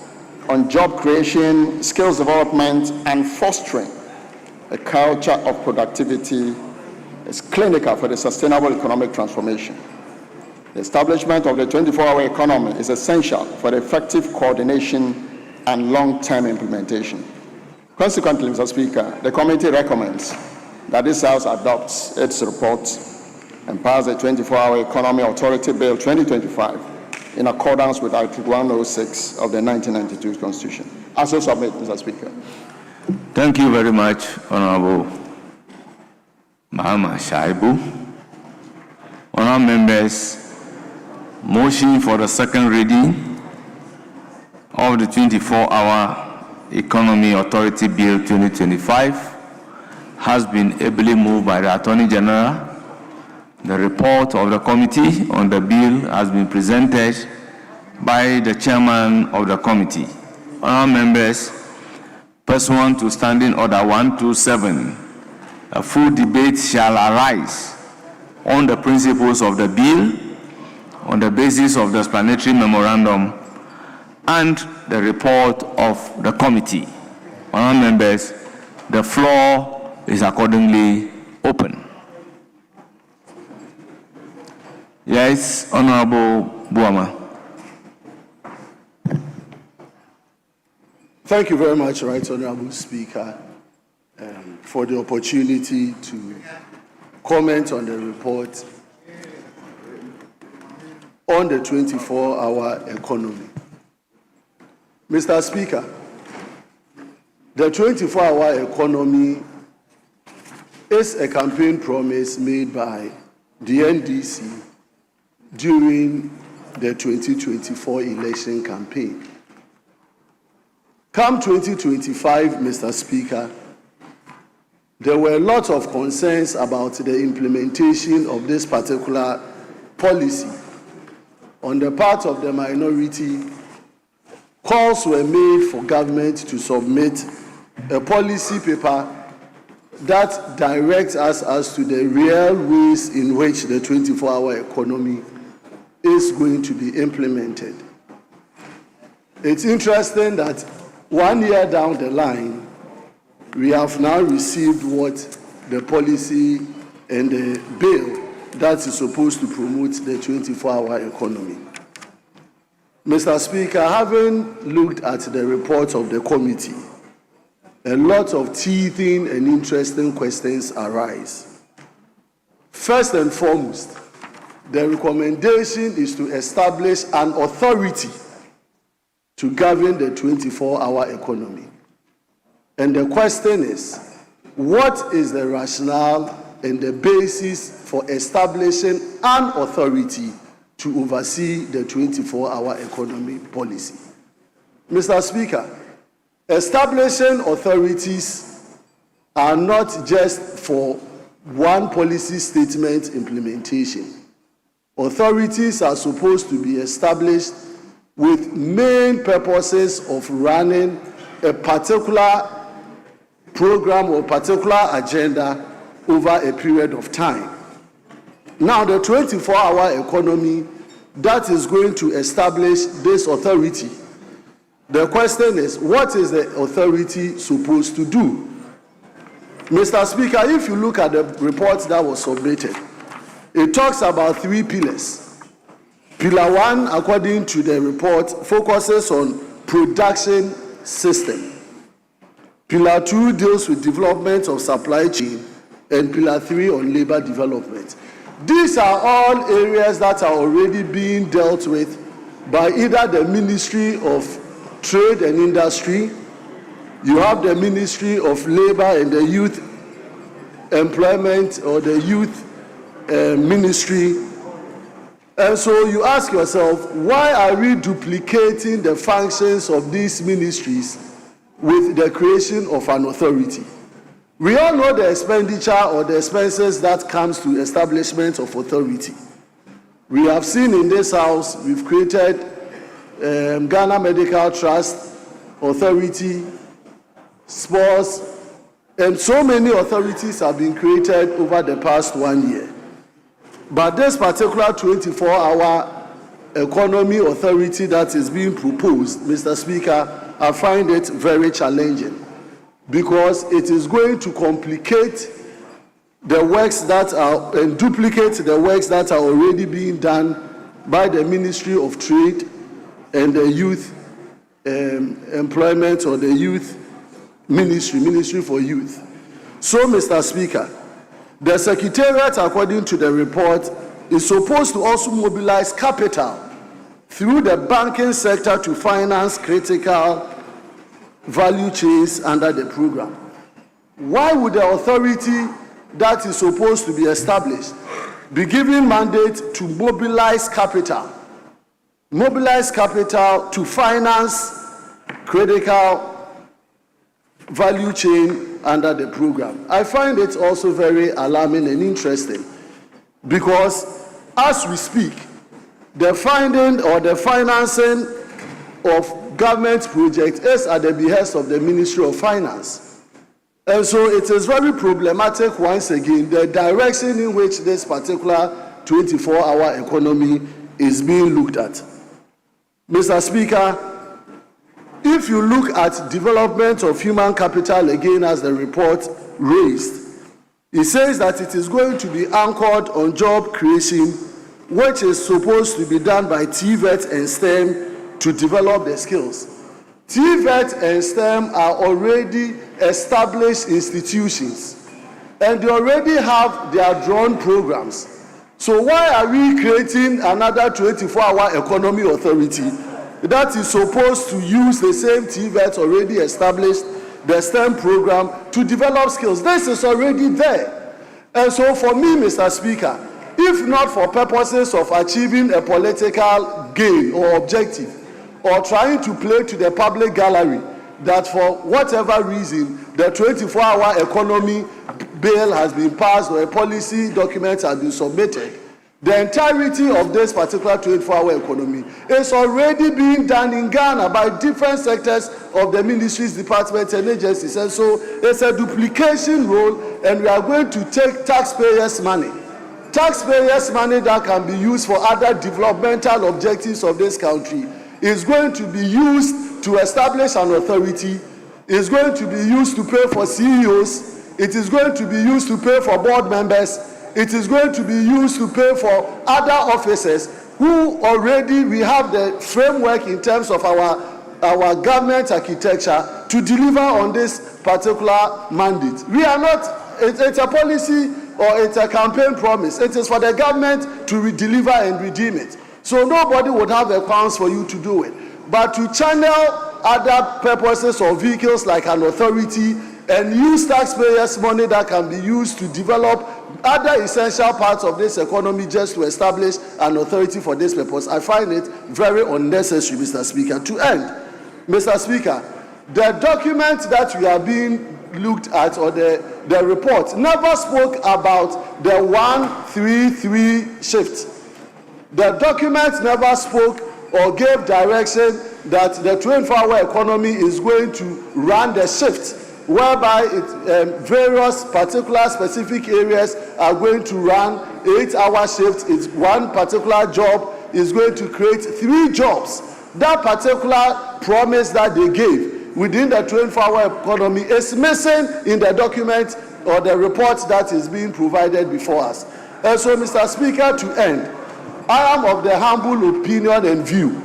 on job creation, skills development, and fostering a culture of productivity is clinical for the sustainable economic transformation. The establishment of the 24-hour economy is essential for the effective coordination and long-term implementation. Consequently, Mr. Speaker, the committee recommends that this House adopts its report and pass the 24-hour Economy Authority Bill 2025 in accordance with Article 106 of the 1992 Constitution. I so submit, Mr. Speaker. Thank you very much, Honourable Mahama Shaibu. Honourable members, motion for the second reading of the 24-hour Economy Authority Bill 2025 has been ably moved by the Attorney General. The report of the committee on the bill has been presented by the chairman of the committee. Honourable members, pursuant to Standing Order 127, a full debate shall arise on the principles of the bill, on the basis of the explanatory memorandum, and the report of the committee. Honourable members, the floor is accordingly open. Yes, Honourable Buama. Thank you very much, Right Honourable Speaker, for the opportunity to comment on the report on the 24-hour economy. Mr. Speaker, the 24-hour economy is a campaign promise made by the NDC during the 2024 election campaign. Come 2025, Mr. Speaker, there were a lot of concerns about the implementation of this particular policy. On the part of the minority, calls were made for government to submit a policy paper that directs us as to the real ways in which the 24-hour economy is going to be implemented. It's interesting that 1 year down the line, we have now received what the policy and the bill that is supposed to promote the 24-hour economy. Mr. Speaker, having looked at the report of the committee, a lot of teething and interesting questions arise. First and foremost, the recommendation is to establish an authority to govern the 24-hour economy. And the question is, what is the rationale and the basis for establishing an authority to oversee the 24-hour economy policy? Mr. Speaker, establishing authorities are not just for one policy statement implementation. Authorities are supposed to be established with main purposes of running a particular program or particular agenda over a period of time. Now, the 24-hour economy that is going to establish this authority, the question is, what is the authority supposed to do? Mr. Speaker, if you look at the report that was submitted, it talks about 3 pillars. Pillar 1, according to the report, focuses on production system. Pillar 2 deals with development of supply chain, and Pillar 3 on labor development. These are all areas that are already being dealt with by either the Ministry of Trade and Industry, you have the Ministry of Labor and the Youth Employment, or the Youth Ministry. And so you ask yourself, why are we duplicating the functions of these ministries with the creation of an authority? We all know the expenditure or the expenses that comes to establishment of authority. We have seen in this house, we've created Ghana Medical Trust Authority, sports, and so many authorities have been created over the past 1 year. But this particular 24-hour economy authority that is being proposed, Mr. Speaker, I find it very challenging because it is going to complicate the works that are and duplicate the works that are already being done by the Ministry of Trade and the Youth Employment, or the Youth Ministry for Youth. So, Mr. Speaker, the Secretariat, according to the report, is supposed to also mobilize capital through the banking sector to finance critical value chains under the program. Why would the authority that is supposed to be established be given mandate to mobilize capital to finance critical value chain under the program? I find it also very alarming and interesting because as we speak, the funding or the financing of government projects is at the behest of the Ministry of Finance. And so it is very problematic once again, the direction in which this particular 24-hour economy is being looked at. Mr. Speaker, if you look at development of human capital again as the report raised, it says that it is going to be anchored on job creation, which is supposed to be done by TVET and STEM to develop the skills. TVET and STEM are already established institutions, and they already have their drawn programs. So why are we creating another 24-hour economy authority that is supposed to use the same TVET already established, the STEM program, to develop skills? This is already there. And so for me, Mr. Speaker, if not for purposes of achieving a political gain or objective, or trying to play to the public gallery, that for whatever reason, the 24-hour economy bill has been passed or a policy document has been submitted, the entirety of this particular 24-hour economy is already being done in Ghana by different sectors of the ministries, departments, and agencies. And so it's a duplication role, and we are going to take taxpayers' money that can be used for other developmental objectives of this country, is going to be used to establish an authority, is going to be used to pay for CEOs, it is going to be used to pay for board members, it is going to be used to pay for other officers who already we have the framework in terms of our government architecture to deliver on this particular mandate. We are not, it's a policy or it's a campaign promise. It is for the government to deliver and redeem it. So nobody would have the grounds for you to do it. But to channel other purposes or vehicles like an authority and use taxpayers' money that can be used to develop other essential parts of this economy just to establish an authority for this purpose, I find it very unnecessary, Mr. Speaker. To end, Mr. Speaker, the document that we are being looked at, or the report, never spoke about the 1-3-3 shift. The document never spoke or gave direction that the 24-hour economy is going to run the shift, whereby various particular specific areas are going to run 8-hour shifts. It's one particular job is going to create 3 jobs. That particular promise that they gave within the 24-hour economy is missing in the document or the report that is being provided before us. And so, Mr. Speaker, to end, I am of the humble opinion and view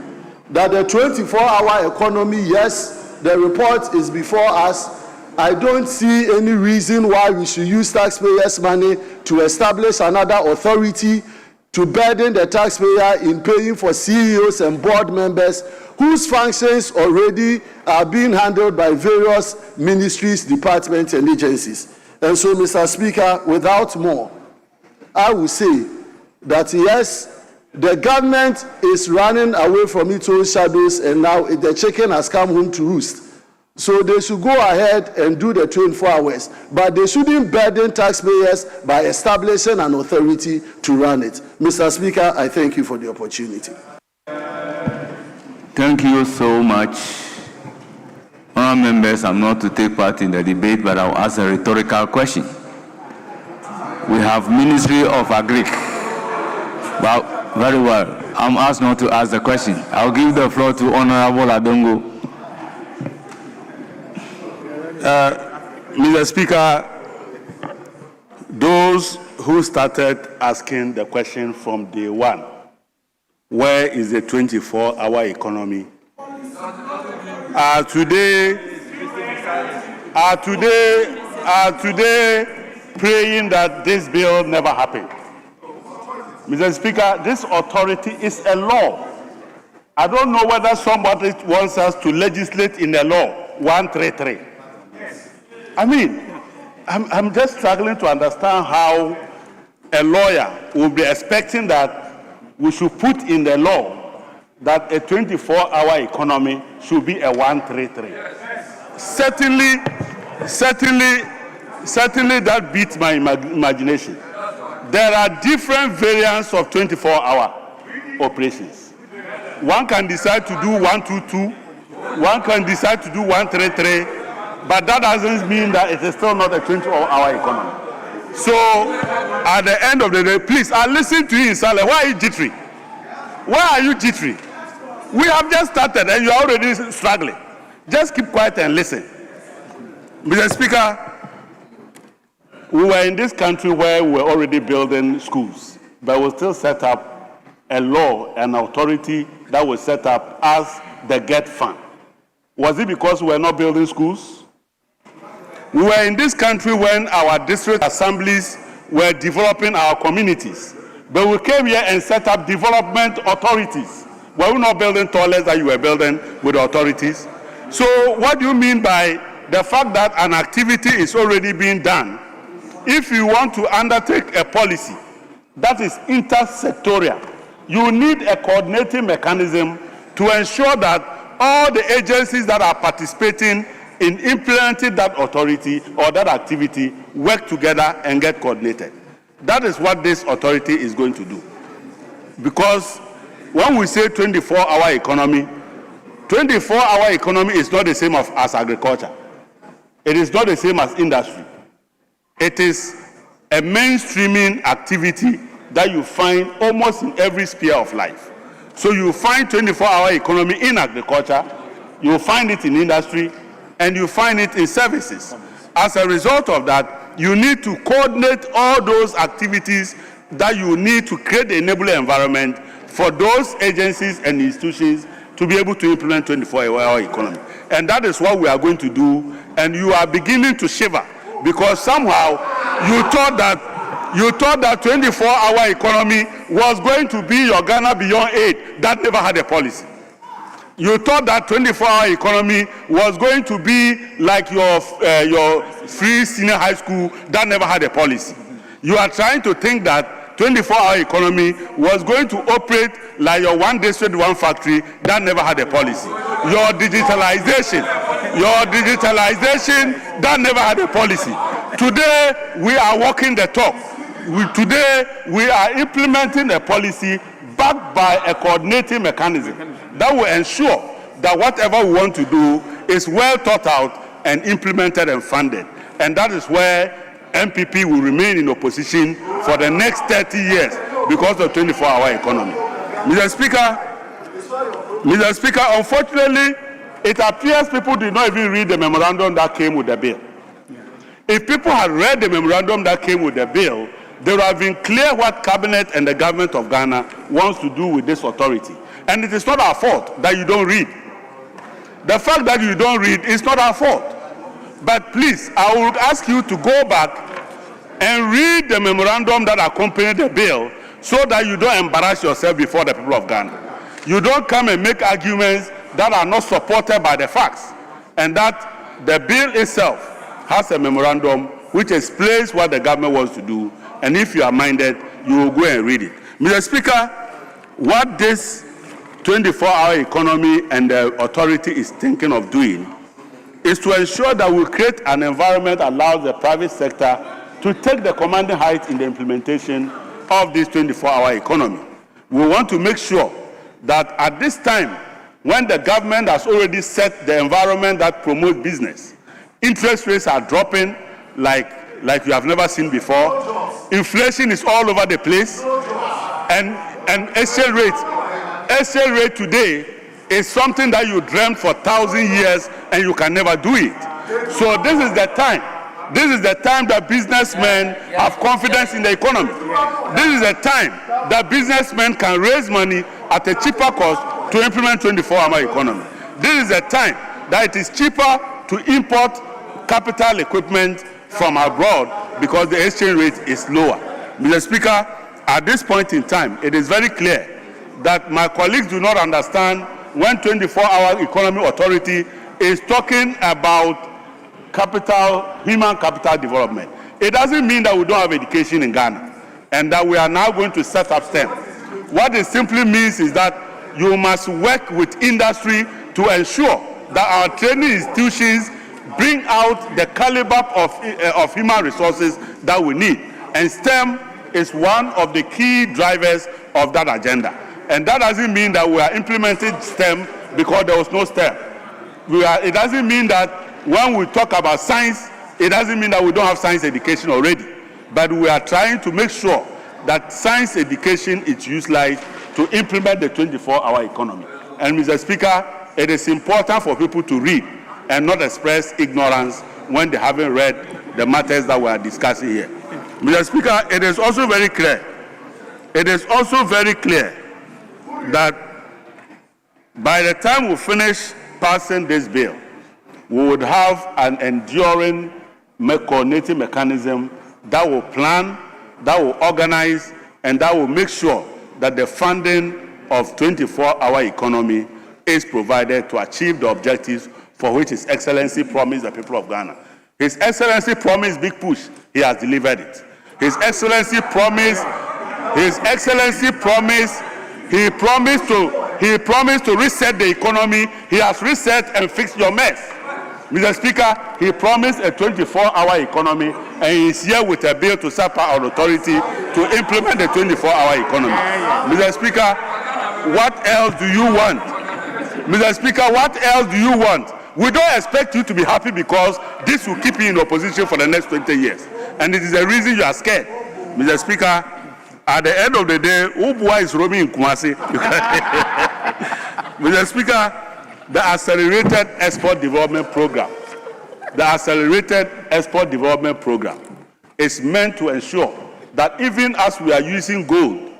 that the 24-hour economy, yes, the report is before us. I don't see any reason why we should use taxpayers' money to establish another authority to burden the taxpayer in paying for CEOs and board members whose functions already are being handled by various ministries, departments, and agencies. And so, Mr. Speaker, without more, I will say that yes, the government is running away from its own shadows, and now the chicken has come home to roost. So they should go ahead and do the 24 hours, but they shouldn't burden taxpayers by establishing an authority to run it. Mr. Speaker, I thank you for the opportunity. Thank you so much. Honourable members, I'm not to take part in the debate, but I'll ask a rhetorical question. We have Ministry of Agric. Well, very well. I'm asked not to ask the question. I'll give the floor to Honourable Adongo. Mr. Speaker, those who started asking the question from day one, where is the 24-hour economy, are today praying that this bill never happened. Mr. Speaker, this authority is a law. I don't know whether somebody wants us to legislate in the law 133. I mean, I'm just struggling to understand how a lawyer will be expecting that we should put in the law that a 24-hour economy should be a 133. Certainly that beats my imagination. There are different variants of 24-hour operations. One can decide to do 122, one can decide to do 133. but that doesn't mean that it is still not a 24-hour economy. So, at the end of the day, please, I listen to you in silence. Why are you jittery? Why are you jittery? We have just started and you are already struggling. Just keep quiet and listen. Mr. Speaker, we were in this country where we were already building schools, but we still set up a law, an authority that was set up as the GET Fund. Was it because we were not building schools? We were in this country when our district assemblies were developing our communities, but we came here and set up development authorities. Were we not building toilets that you were building with the authorities? So what do you mean by the fact that an activity is already being done? If you want to undertake a policy that is intersectorial, you need a coordinating mechanism to ensure that all the agencies that are participating in implementing that authority or that activity work together and get coordinated. That is what this authority is going to do. Because when we say 24-hour economy, 24-hour economy is not the same as agriculture. It is not the same as industry. It is a mainstreaming activity that you find almost in every sphere of life. So you find 24-hour economy in agriculture, you find it in industry, and you find it in services. As a result of that, you need to coordinate all those activities that you need to create the enabling environment for those agencies and institutions to be able to implement 24-hour economy. And that is what we are going to do, and you are beginning to shiver because somehow you thought that 24-hour economy was going to be your Ghana Beyond Aid that never had a policy. You thought that 24-hour economy was going to be like your free senior high school that never had a policy. You are trying to think that 24-hour economy was going to operate like your one district, one factory that never had a policy. Your digitalization that never had a policy. Today, we are walking the talk. Today, we are implementing a policy backed by a coordinating mechanism that will ensure that whatever we want to do is well thought out and implemented and funded. And that is where MPP will remain in opposition for the next 30 years because of 24-hour economy. Mr. Speaker, unfortunately, it appears people did not even read the memorandum that came with the bill. If people had read the memorandum that came with the bill, they would have been clear what Cabinet and the government of Ghana wants to do with this authority. And it is not our fault that you don't read. The fact that you don't read is not our fault. But please, I would ask you to go back and read the memorandum that accompanied the bill so that you don't embarrass yourself before the people of Ghana. You don't come and make arguments that are not supported by the facts. And that the bill itself has a memorandum which explains what the government wants to do. And if you are minded, you will go and read it. Mr. Speaker, what this 24-hour economy and the authority is thinking of doing is to ensure that we create an environment that allows the private sector to take the commanding height in the implementation of this 24-hour economy. We want to make sure that at this time, when the government has already set the environment that promotes business, interest rates are dropping like you have never seen before, inflation is all over the place, and exchange rate today is something that you dreamt for 1,000 years and you can never do it. So this is the time. This is the time that businessmen have confidence in the economy. This is the time that businessmen can raise money at a cheaper cost to implement 24-hour economy. This is the time that it is cheaper to import capital equipment from abroad because the exchange rate is lower. Mr. Speaker, at this point in time, it is very clear that my colleagues do not understand when 24-hour economy authority is talking about human capital development. It doesn't mean that we don't have education in Ghana and that we are now going to set up STEM. What it simply means is that you must work with industry to ensure that our training institutions bring out the caliber of human resources that we need. And STEM is one of the key drivers of that agenda. And that doesn't mean that we are implementing STEM because there was no STEM. It doesn't mean that when we talk about science, it doesn't mean that we don't have science education already, but we are trying to make sure that science education is utilized to implement the 24-hour economy. And Mr. Speaker, it is important for people to read and not express ignorance when they haven't read the matters that we are discussing here. Mr. Speaker, it is also very clear. It is also very clear that by the time we finish passing this bill, we would have an enduring coordinating mechanism that will plan, that will organize, and that will make sure that the funding of 24-hour economy is provided to achieve the objectives for which His Excellency promised the people of Ghana. His Excellency promised big push. He has delivered it. His Excellency promised. He promised to reset the economy. He has reset and fixed your mess. Mr. Speaker, he promised a 24-hour economy, and he is here with a bill to set our authority to implement the 24-hour economy. Mr. Speaker, what else do you want? Mr. Speaker, what else do you want? We don't expect you to be happy because this will keep you in opposition for the next 20 years. And it is the reason you are scared. Mr. Speaker, at the end of the day, Ubwa is roaming in Kumasi. Mr. Speaker, the Accelerated Export Development Program, is meant to ensure that even as we are using gold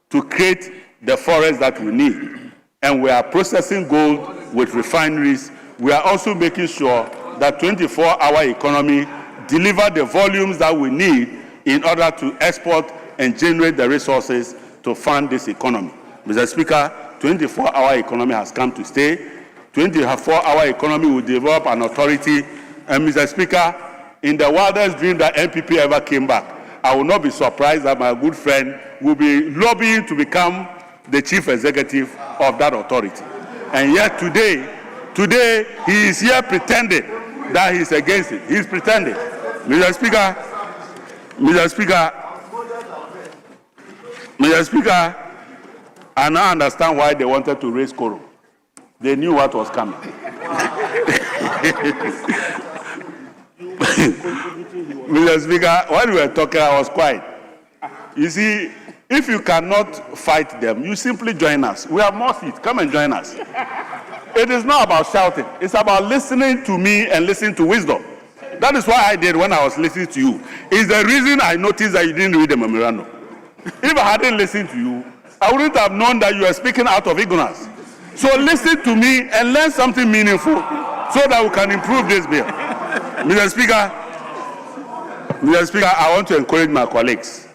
to create the forest that we need, and we are processing gold with refineries, we are also making sure that 24-hour economy deliver the volumes that we need in order to export and generate the resources to fund this economy. Mr. Speaker, 24-hour economy has come to stay. 24-hour economy will develop an authority. And Mr. Speaker, in the wildest dream that NPP ever came back, I will not be surprised that my good friend will be lobbying to become the chief executive of that authority. And yet today he is here pretending that he's against it. He's pretending. Mr. Speaker, I now understand why they wanted to raise quorum. They knew what was coming. Mr. Speaker, when we were talking, I was quiet. You see, if you cannot fight them, you simply join us. We have more seats. Come and join us. It is not about shouting. It's about listening to me and listening to wisdom. That is what I did when I was listening to you. It's the reason I noticed that you didn't read the memorandum. If I hadn't listened to you, I wouldn't have known that you were speaking out of ignorance. So listen to me and learn something meaningful so that we can improve this bill. Mr. Speaker, I want to encourage my colleagues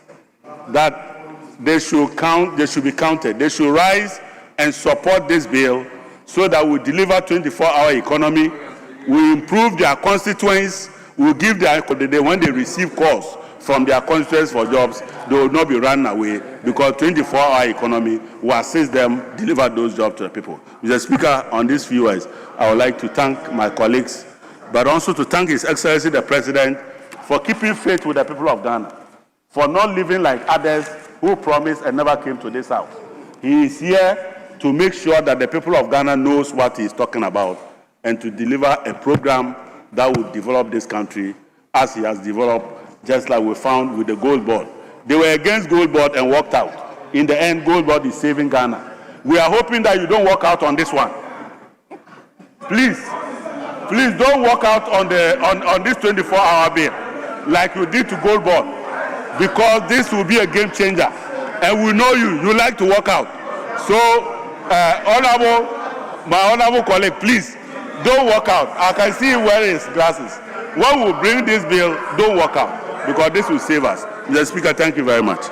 that they should be counted. They should rise and support this bill so that we deliver 24-hour economy. We improve their constituents. We give their, when they receive calls from their constituents for jobs, they will not be run away because 24-hour economy will assist them deliver those jobs to the people. Mr. Speaker, on these few words, I would like to thank my colleagues, but also to thank His Excellency the President for keeping faith with the people of Ghana, for not living like others who promised and never came to this house. He is here to make sure that the people of Ghana knows what he is talking about and to deliver a program that will develop this country as he has developed, just like we found with the gold board. They were against gold board and walked out. In the end, gold board is saving Ghana. We are hoping that you don't walk out on this one. Please don't walk out on this 24-hour bill like you did to gold board, because this will be a game changer. And we know you like to walk out. So, my honorable colleague, please don't walk out. I can see him wearing his glasses. When we bring this bill, don't walk out, because this will save us. Mr. Speaker, thank you very much.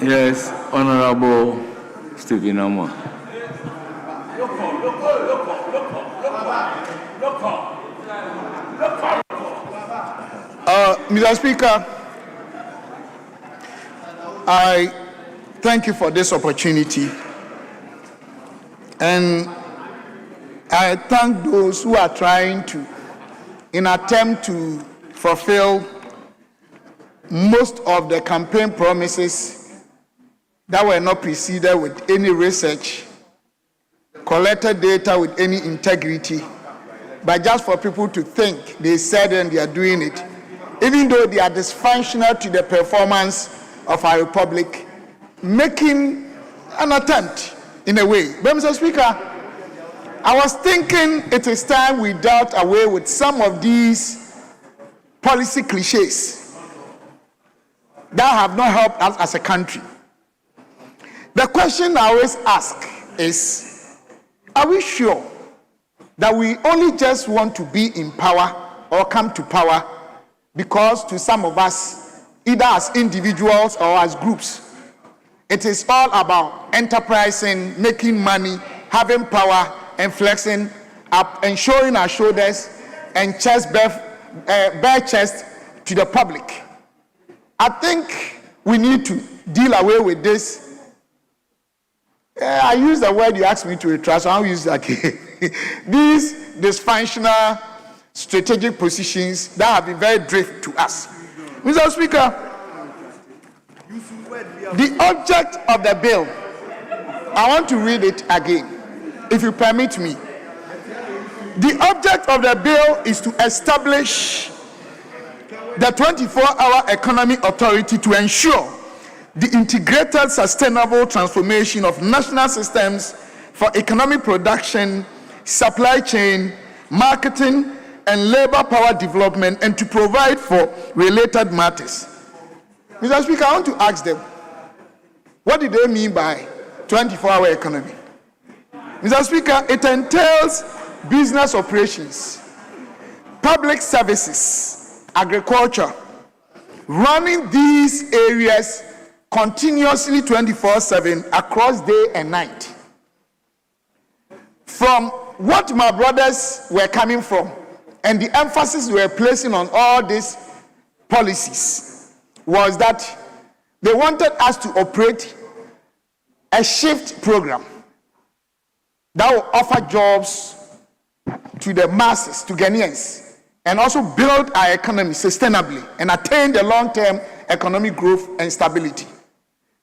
Yes, Honorable Stephen Omo. Mr. Speaker, I thank you for this opportunity, and I thank those who are trying to, in attempt to fulfill most of the campaign promises that were not preceded with any research collected data with any integrity, but just for people to think they said and they are doing it, even though they are dysfunctional to the performance of our republic, making an attempt in a way. But Mr. Speaker, I was thinking it is time we dealt away with some of these policy cliches that have not helped us as a country. The question I always ask is, are we sure that we only just want to be in power or come to power because to some of us, either as individuals or as groups, it is all about enterprising, making money, having power, and flexing up and showing our shoulders and bare chest to the public. I think we need to deal away with this. I use the word you asked me to retract, so I'll use it again. These dysfunctional strategic positions that have been very drift to us. Mr. Speaker, the object of the bill, I want to read it again, if you permit me. The object of the bill is to establish the 24-hour economy authority to ensure the integrated sustainable transformation of national systems for economic production, supply chain, marketing, and labor power development, and to provide for related matters. Mr. Speaker, I want to ask them, what do they mean by 24-hour economy? Mr. Speaker, it entails business operations, public services, agriculture, running these areas continuously 24/7 across day and night. From what my brothers were coming from and the emphasis we were placing on all these policies was that they wanted us to operate a shift program that will offer jobs to the masses, to Ghanaians, and also build our economy sustainably and attain the long-term economic growth and stability.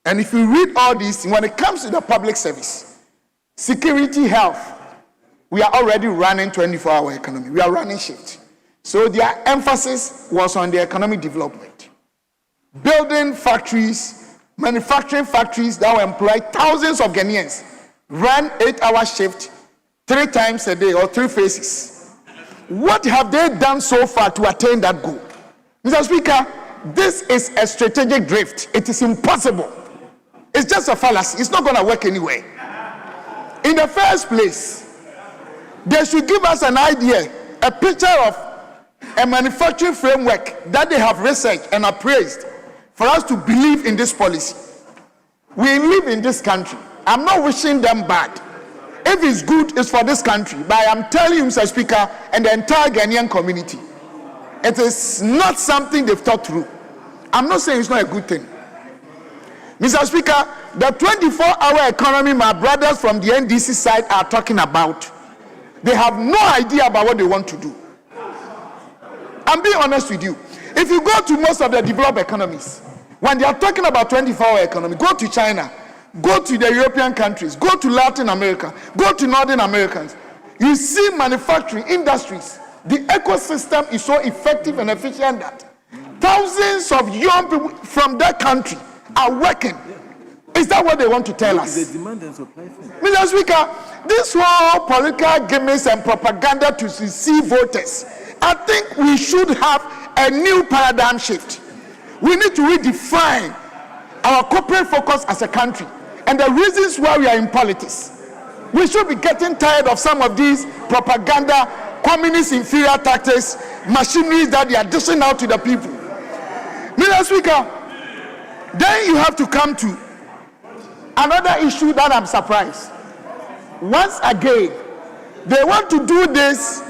And if you read all these, when it comes to the public service, security, health, we are already running 24-hour economy. We are running shift. So their emphasis was on the economic development. Building factories, manufacturing factories that will employ thousands of Ghanaians, run 8-hour shift 3 times a day or 3 phases. What have they done so far to attain that goal? Mr. Speaker, this is a strategic drift. It is impossible. It's just a fallacy. It's not going to work anyway. In the first place, they should give us an idea, a picture of a manufacturing framework that they have researched and appraised for us to believe in this policy. We live in this country. I'm not wishing them bad. If it's good, it's for this country. But I am telling you, Mr. Speaker, and the entire Ghanaian community, it is not something they've thought through. I'm not saying it's not a good thing. Mr. Speaker, the 24-hour economy my brothers from the NDC side are talking about, they have no idea about what they want to do. I'm being honest with you. If you go to most of the developed economies, when they are talking about 24-hour economy, go to China, go to the European countries, go to Latin America, go to Northern Americans, you see manufacturing industries. The ecosystem is so effective and efficient that thousands of young people from that country are working. Is that what they want to tell us? Mr. Speaker, this whole political gimmicks and propaganda to deceive voters, I think we should have a new paradigm shift. We need to redefine our corporate focus as a country and the reasons why we are in politics. We should be getting tired of some of these propaganda, communist inferior tactics, machineries that they are dishing out to the people. Mr. Speaker, then you have to come to another issue that I'm surprised. Once again, they want to do this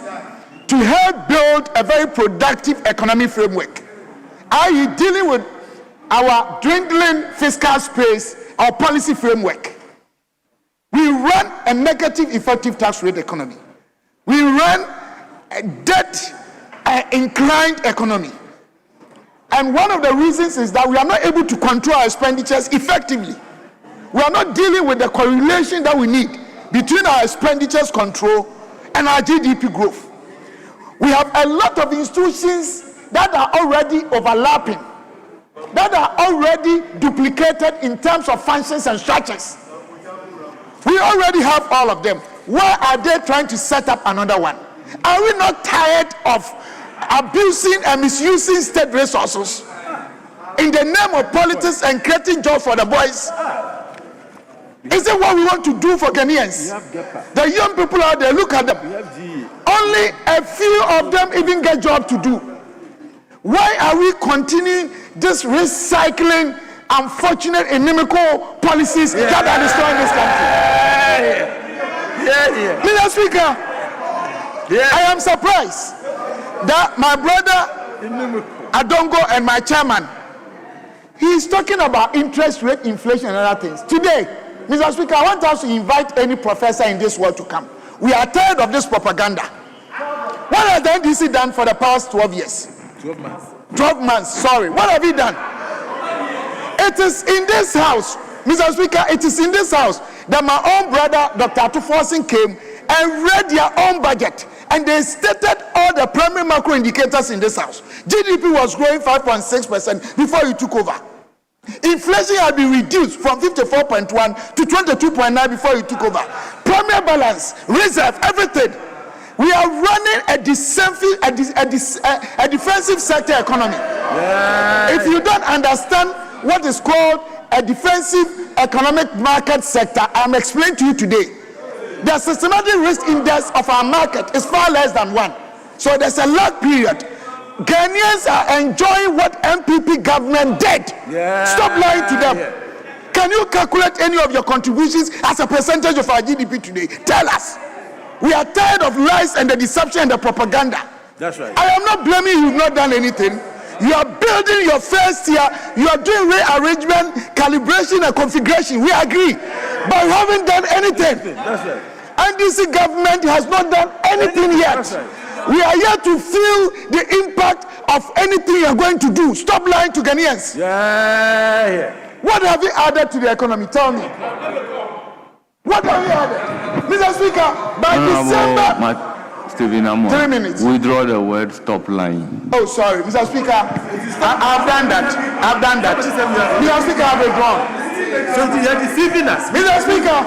to help build a very productive economic framework, i.e. dealing with our dwindling fiscal space, our policy framework. We run a negative effective tax rate economy. We run a debt inclined economy. And one of the reasons is that we are not able to control our expenditures effectively. We are not dealing with the correlation that we need between our expenditures control and our GDP growth. We have a lot of institutions that are already overlapping, that are already duplicated in terms of functions and structures. We already have all of them. Why are they trying to set up another one? Are we not tired of abusing and misusing state resources in the name of politics and creating jobs for the boys? Is it what we want to do for Ghanaians? The young people out there, look at them. Only a few of them even get job to do. Why are we continuing this recycling unfortunate inimical policies that are destroying this country? Mr. Speaker, I am surprised that my brother Adongo and my chairman, he is talking about interest rate, inflation, and other things. Today, Mr. Speaker, I want us to invite any professor in this world to come. We are tired of this propaganda. What has the NDC done for the past 12 years? 12 months. 12 months, sorry. What have we done? It is in this house, Mr. Speaker, it is in this house that my own brother, Dr. Atuforsin, came and read their own budget. And they stated all the primary macro indicators in this house. GDP was growing 5.6% before you took over. Inflation had been reduced from 54.1 to 22.9 before you took over. Primary balance, reserve, everything. We are running a defensive sector economy. If you don't understand what is called a defensive economic market sector, I'm explaining to you today. The systematic risk index of our market is far less than 1. So there's a lag period. Ghanaians are enjoying what MPP government did. Stop lying to them. Can you calculate any of your contributions as a percentage of our GDP today? Tell us. We are tired of lies and the deception and the propaganda. That's right. I am not blaming you, you've not done anything. You are building your first year, you are doing rearrangement, calibration, and configuration. We agree. But you haven't done anything. That's right. NDC government has not done anything yet. Right. We are yet to feel the impact of anything you are going to do. Stop lying to Ghanaians. What have you added to the economy? Tell me. What have you added? Mr. Speaker, by December... Stephen Amo, 3 minutes. Withdraw the word stop lying. Oh, sorry, Mr. Speaker. I've done that. Mr. Speaker, I've withdrawn. So you are deceiving us. Mr. Speaker,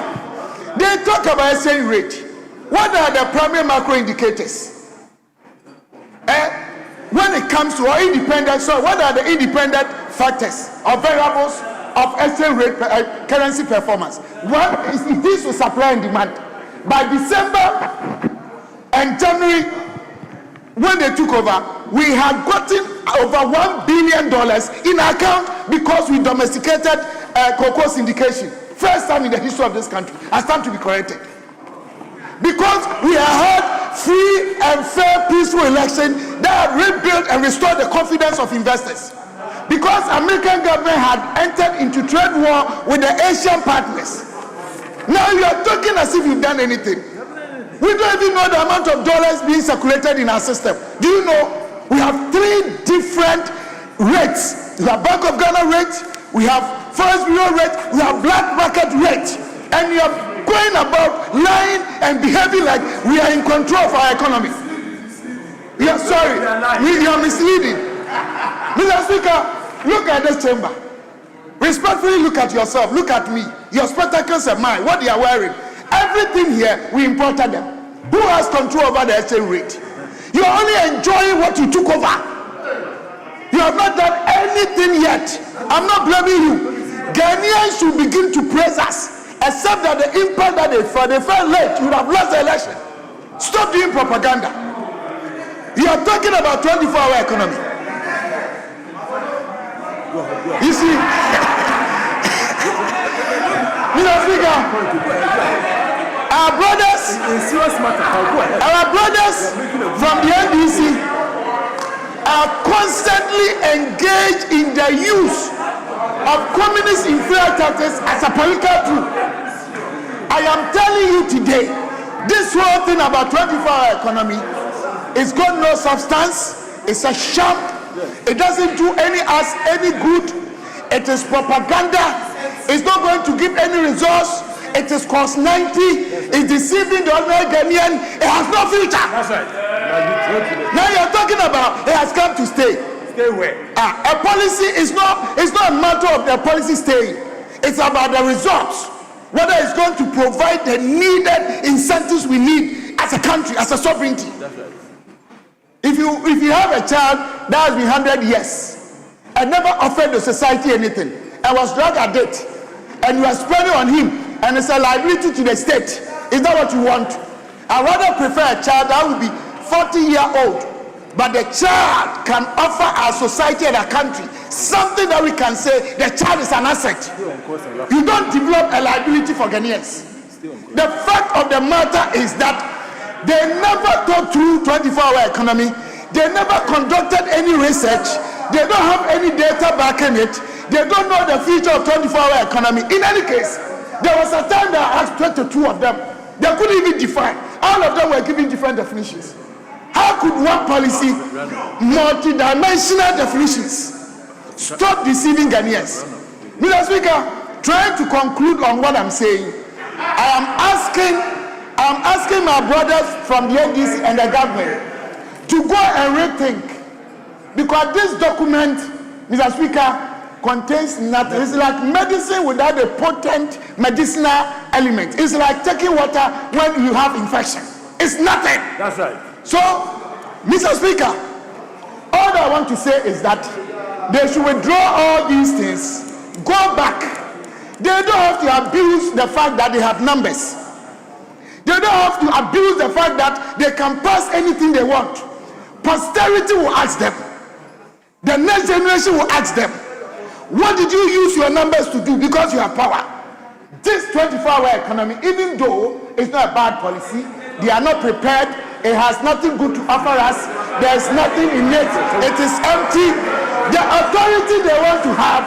they talk about exchange rate. What are the primary macro indicators? When it comes to our independent, so what are the independent factors or variables of exchange rate currency performance? One is this to supply and demand. By December and January, when they took over, we had gotten over $1 billion in account because we domesticated cocoa syndication. First time in the history of this country. I stand to be corrected. Because we have had free and fair, peaceful election that rebuilt and restored the confidence of investors. Because American government had entered into trade war with the Asian partners. Now you are talking as if you've done anything. We don't even know the amount of dollars being circulated in our system. Do you know we have 3 different rates? We have Bank of Ghana rate, we have Forex Bureau rate, we have black market rate. And you are going about lying and behaving like we are in control of our economy. You are sorry, you are misleading. Mr. Speaker, look at this chamber. Respectfully look at yourself, look at me. Your spectacles are mine, what they are wearing. Everything here, we imported them. Who has control over the exchange rate? You are only enjoying what you took over. You have not done anything yet. I'm not blaming you. Ghanaians should begin to praise us, except that the impact that they felt late. You would have lost the election. Stop doing propaganda. You are talking about 24-hour economy. You see, Mr. Speaker, our brothers from the NDC are constantly engaged in the use of communist inferior tactics as a political tool. I am telling you today, this whole thing about 24-hour economy is got no substance. It's a sham. It doesn't do any good. It is propaganda. It's not going to give any resource. it is cost 90, it's deceiving the ordinary Ghanaian, it has no future. That's right. Now you're talking about it has come to stay. Stay where? A policy is not a matter of the policy staying. It's about the results. Whether it's going to provide the needed incentives we need as a country, as a sovereignty. That's right. If you have a child that has been 100 years and never offered the society anything and was drug addict and you are spending on him and it's a liability to the state, is that what you want? I rather prefer a child that will be 40-year-old, but the child can offer our society and our country something that we can say the child is an asset. You don't develop a liability for Ghanaians. The fact of the matter is that they never thought through 24-hour economy. They never conducted any research. They don't have any data backing it. They don't know the future of 24-hour economy. In any case, there was a time that I asked 22 of them. They couldn't even define. All of them were giving different definitions. How could one policy, multi-dimensional definitions, stop deceiving Ghanaians? Mr. Speaker, trying to conclude on what I'm saying, I'm asking my brothers from the NDC and the government to go and rethink, because this document, Mr. Speaker, contains nothing. It's like medicine without a potent medicinal element. It's like taking water when you have infection. It's nothing. That's right. So, Mr. Speaker, all that I want to say is that they should withdraw all these things, go back. They don't have to abuse the fact that they have numbers. They don't have to abuse the fact that they can pass anything they want. Posterity will ask them. The next generation will ask them, what did you use your numbers to do because you have power? This 24-hour economy, even though it's not a bad policy, they are not prepared. It has nothing good to offer us. There is nothing in it. It is empty. The authority they want to have,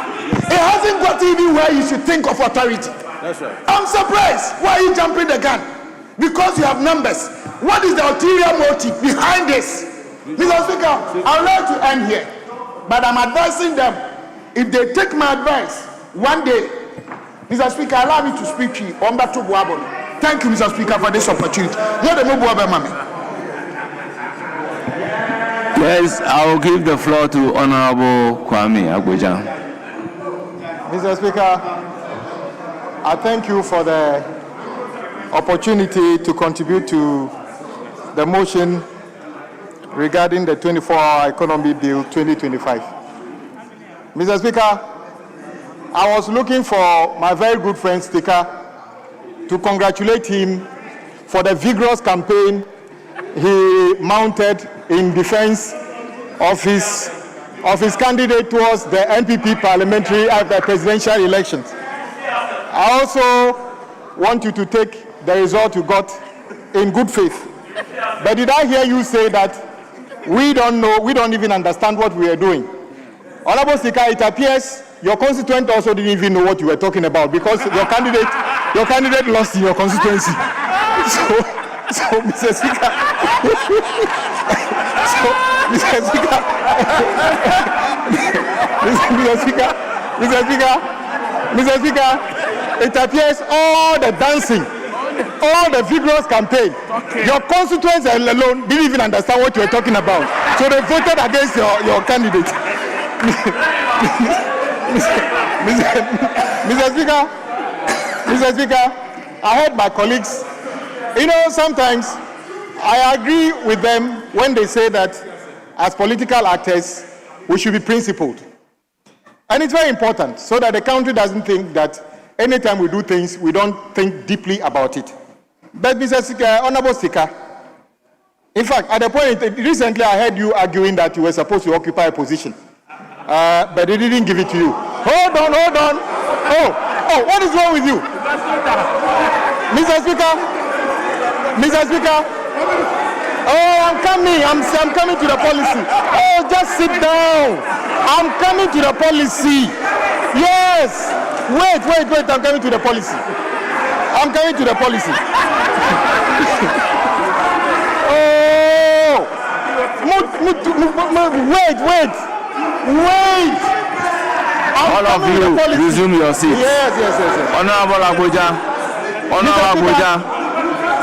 it hasn't got even where you should think of authority. That's right. I'm surprised. Why are you jumping the gun? Because you have numbers. What is the ulterior motive behind this? Mr. Speaker, I would like to end here, but I'm advising them, if they take my advice, one day, Mr. Speaker, allow me to speak to you. Thank you, Mr. Speaker, for this opportunity. Yes, I will give the floor to Honorable Kwame Agboja. Mr. Speaker, I thank you for the opportunity to contribute to the motion regarding the 24-hour economy bill 2025. Mr. Speaker, I was looking for my very good friend Sticker to congratulate him for the vigorous campaign he mounted in defense of his candidate towards the NPP parliamentary presidential elections. I also want you to take the result you got in good faith. But did I hear you say that we don't even understand what we are doing? Honorable Speaker, it appears your constituent also didn't even know what you were talking about, because your candidate lost in your constituency. So Mr. Speaker, Mr. Speaker, it appears all the dancing, all the vigorous campaign, your constituents alone didn't even understand what you were talking about. So they voted against your candidate. Mr. Speaker, I heard my colleagues. Sometimes I agree with them when they say that as political actors, we should be principled. And it's very important so that the country doesn't think that anytime we do things, we don't think deeply about it. But Mr. Speaker, Honorable Speaker, in fact, at the point, recently I heard you arguing that you were supposed to occupy a position. But they didn't give it to you. Hold on. Oh, what is wrong with you? Mr. Speaker. Oh, I'm coming to the policy. Oh, just sit down. I'm coming to the policy. Yes. Wait, I'm coming to the policy. Oh. Wait. All of you, resume your seats. Yes. Honorable Agboja, Honorable Abuja,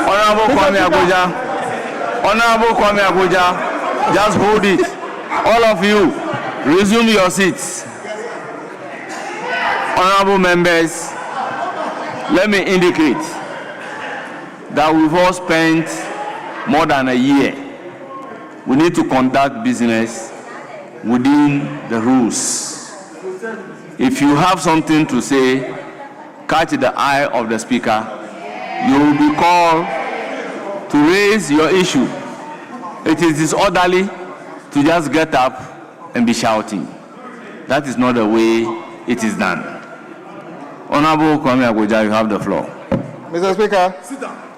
Honorable Kwame Abuja, Honorable Kwame Abuja, just hold it. All of you, resume your seats. Honorable members, let me indicate that we've all spent more than a year. We need to conduct business within the rules. If you have something to say, catch the eye of the speaker. You will be called to raise your issue. It is disorderly to just get up and be shouting. That is not the way it is done. Honorable Kwame Abuja, you have the floor. Mr. Speaker,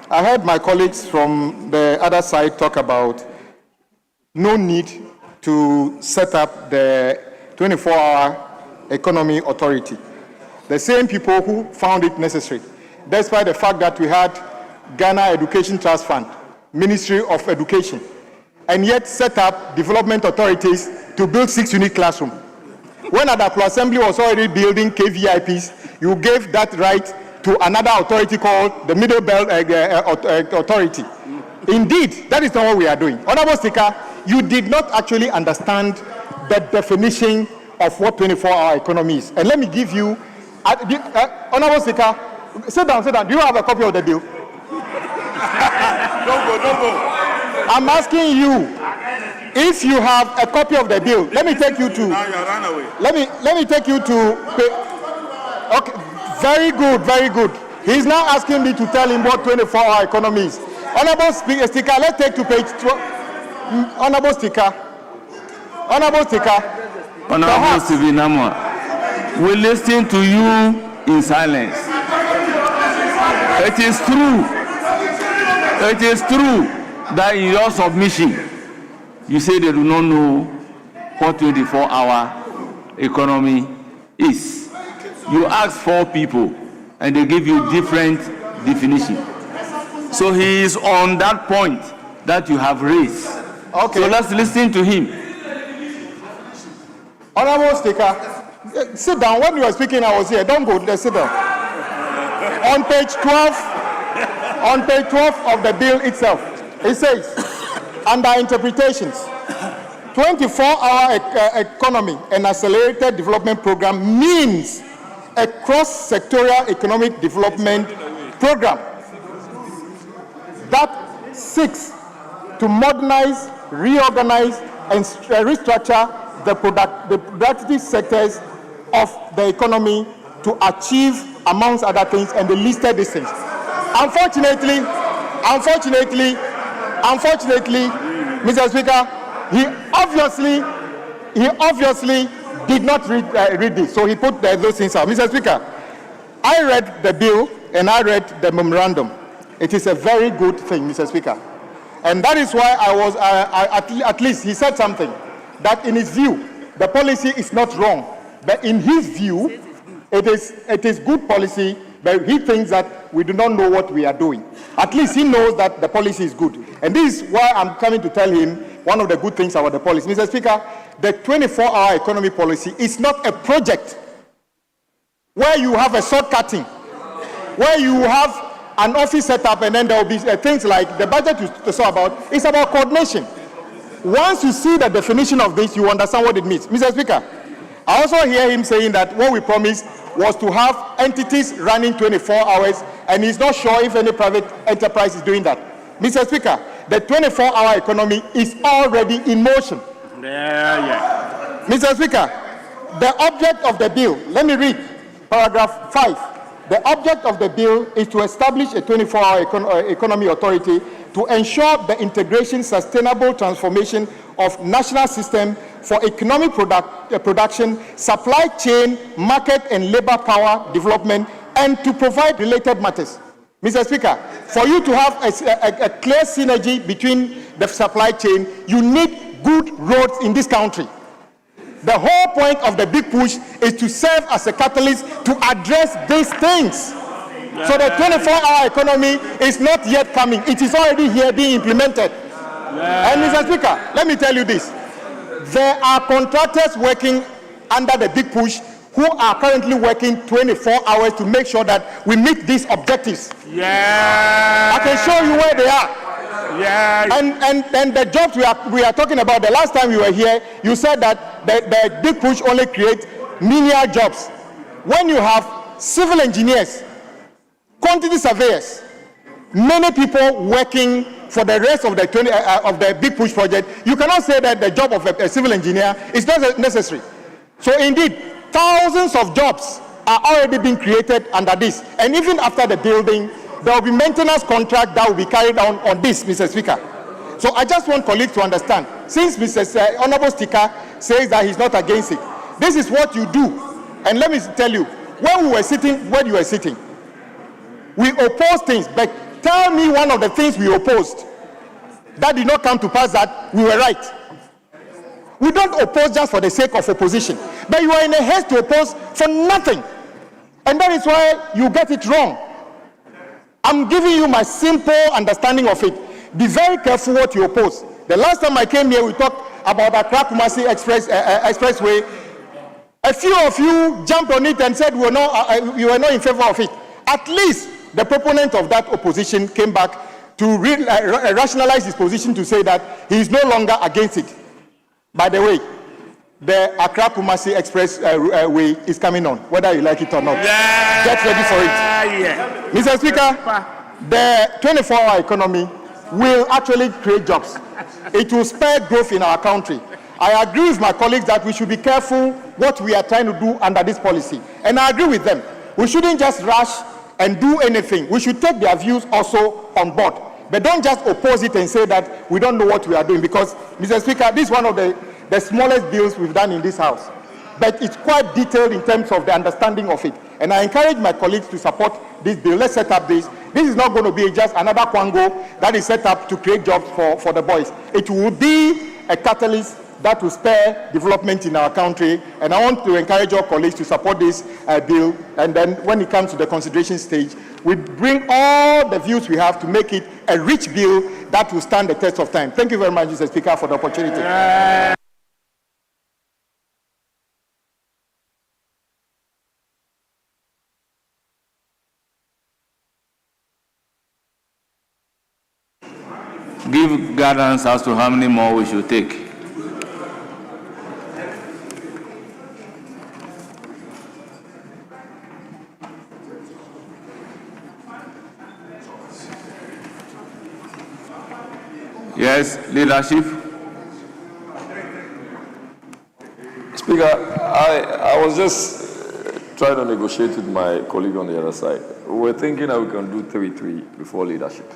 I heard my colleagues from the other side talk about no need to set up the 24-hour economy authority. The same people who found it necessary, despite the fact that we had Ghana Education Trust Fund, Ministry of Education, and yet set up development authorities to build 6 unit classrooms. When Adaklo Assembly was already building KVIPs, you gave that right to another authority called the Middle Belt Authority. Indeed, that is not what we are doing. Honorable Speaker, you did not actually understand the definition of what 24-hour economy is. And let me give you, Honorable Speaker, sit down. Do you have a copy of the bill? Don't go. I'm asking you, if you have a copy of the bill, let me take you to. Now you run away. Let me take you to. Okay, very good. He's now asking me to tell him what 24-hour economy is. Honorable Speaker, let's take to page 12. Honorable Speaker. Honorable Stephen Namwa, we listen to you in silence. It is true that in your submission, you say they do not know what 24-hour economy is. You ask 4 people, and they give you different definition. So he is on that point that you have raised. Okay. So let's listen to him. Honorable Speaker, sit down. When you were speaking, I was here. Don't go there. Sit down. On page 12 of the bill itself, it says, under interpretations, 24-hour economy and accelerated development program means a cross-sectorial economic development program that seeks to modernize, reorganize, and restructure the productive sectors of the economy to achieve, amongst other things, and they listed these things. Unfortunately, Mr. Speaker, he obviously did not read this, so he put those things out. Mr. Speaker, I read the bill and I read the memorandum. It is a very good thing, Mr. Speaker, and that is why I was at least he said something that in his view the policy is not wrong, but in his view it is good policy, but he thinks that we do not know what we are doing. At least he knows that the policy is good, and this is why I'm coming to tell him one of the good things about the policy. Mr. Speaker, the 24-hour economy policy is not a project where you have a shortcutting, where you have an office set up and then there will be things like the budget you saw about. It's about coordination. Once you see the definition of this, you understand what it means. Mr. Speaker, I also hear him saying that what we promised was to have entities running 24 hours, and he's not sure if any private enterprise is doing that. Mr. Speaker, the 24-hour economy is already in motion. Yeah. Mr. Speaker, the object of the bill, let me read paragraph 5. The object of the bill is to establish a 24-hour economy authority to ensure the integration, sustainable transformation of national system for economic production, supply chain, market and labor power development, and to provide related matters. Mr. Speaker, for you to have a clear synergy between the supply chain, you need good roads in this country. The whole point of the big push is to serve as a catalyst to address these things. So the 24-hour economy is not yet coming. It is already here being implemented. And Mr. Speaker, let me tell you this. There are contractors working under the big push who are currently working 24 hours to make sure that we meet these objectives. Yeah. I can show you where they are. Yeah. And the jobs we are talking about, the last time we were here, you said that the big push only creates menial jobs. When you have civil engineers, quantity surveyors, many people working for the rest of the big push project, you cannot say that the job of a civil engineer is not necessary. So indeed, thousands of jobs are already being created under this. And even after the building, there will be maintenance contract that will be carried on this, Mr. Speaker. So I just want colleagues to understand, since Mr. Honorable Speaker says that he's not against it, this is what you do. And let me tell you, when we were sitting, where you were sitting, we opposed things, but tell me one of the things we opposed that did not come to pass that we were right. We don't oppose just for the sake of opposition, but you are in a haste to oppose for nothing. And that is why you get it wrong. I'm giving you my simple understanding of it. Be very careful what you oppose. The last time I came here, we talked about the Accra-Kumasi Expressway. A few of you jumped on it and said you were not in favor of it. At least the proponent of that opposition came back to rationalize his position to say that he is no longer against it. By the way, the Accra-Kumasi Expressway is coming on, whether you like it or not. Yeah. Get ready for it. Yeah. Mr. Speaker, the 24-hour economy will actually create jobs. It will spur growth in our country. I agree with my colleagues that we should be careful what we are trying to do under this policy. And I agree with them. We shouldn't just rush and do anything. We should take their views also on board. But don't just oppose it and say that we don't know what we are doing. Because, Mr. Speaker, this is one of the smallest bills we've done in this House. But it's quite detailed in terms of the understanding of it. And I encourage my colleagues to support this bill. Let's set up this. This is not going to be just another Kwango that is set up to create jobs for the boys. It will be a catalyst that will spur development in our country. And I want to encourage our colleagues to support this bill. And then when it comes to the consideration stage, we bring all the views we have to make it a rich bill that will stand the test of time. Thank you very much, Mr. Speaker, for the opportunity. Give guidance as to how many more we should take. Yes, leadership. Speaker, I was just trying to negotiate with my colleague on the other side. We were thinking that we can do 3-3 before leadership.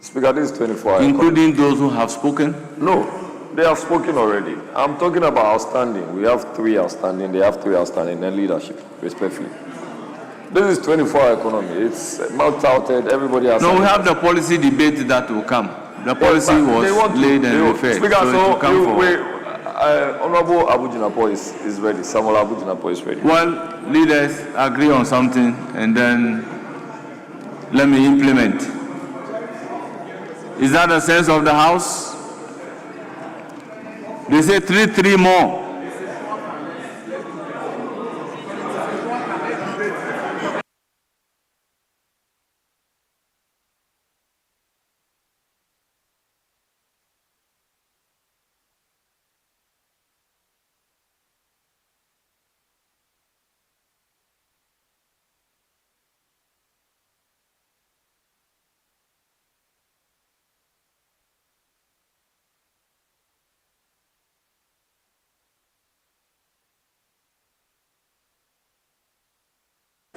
Speaker, this is 24 hours. Including those who have spoken? No, they have spoken already. I'm talking about outstanding. We have 3 outstanding, they have 3 outstanding, then leadership, respectfully. This is 24-hour economy. It's multi-touted, everybody has... No, we have the policy debate that will come. The policy was laid and referred. Speaker, so Honorable Abu Jinapo is ready. Samuel Abu Jinapo is ready. Well, leaders agree on something and then let me implement. Is that the sense of the House? They say 3 more.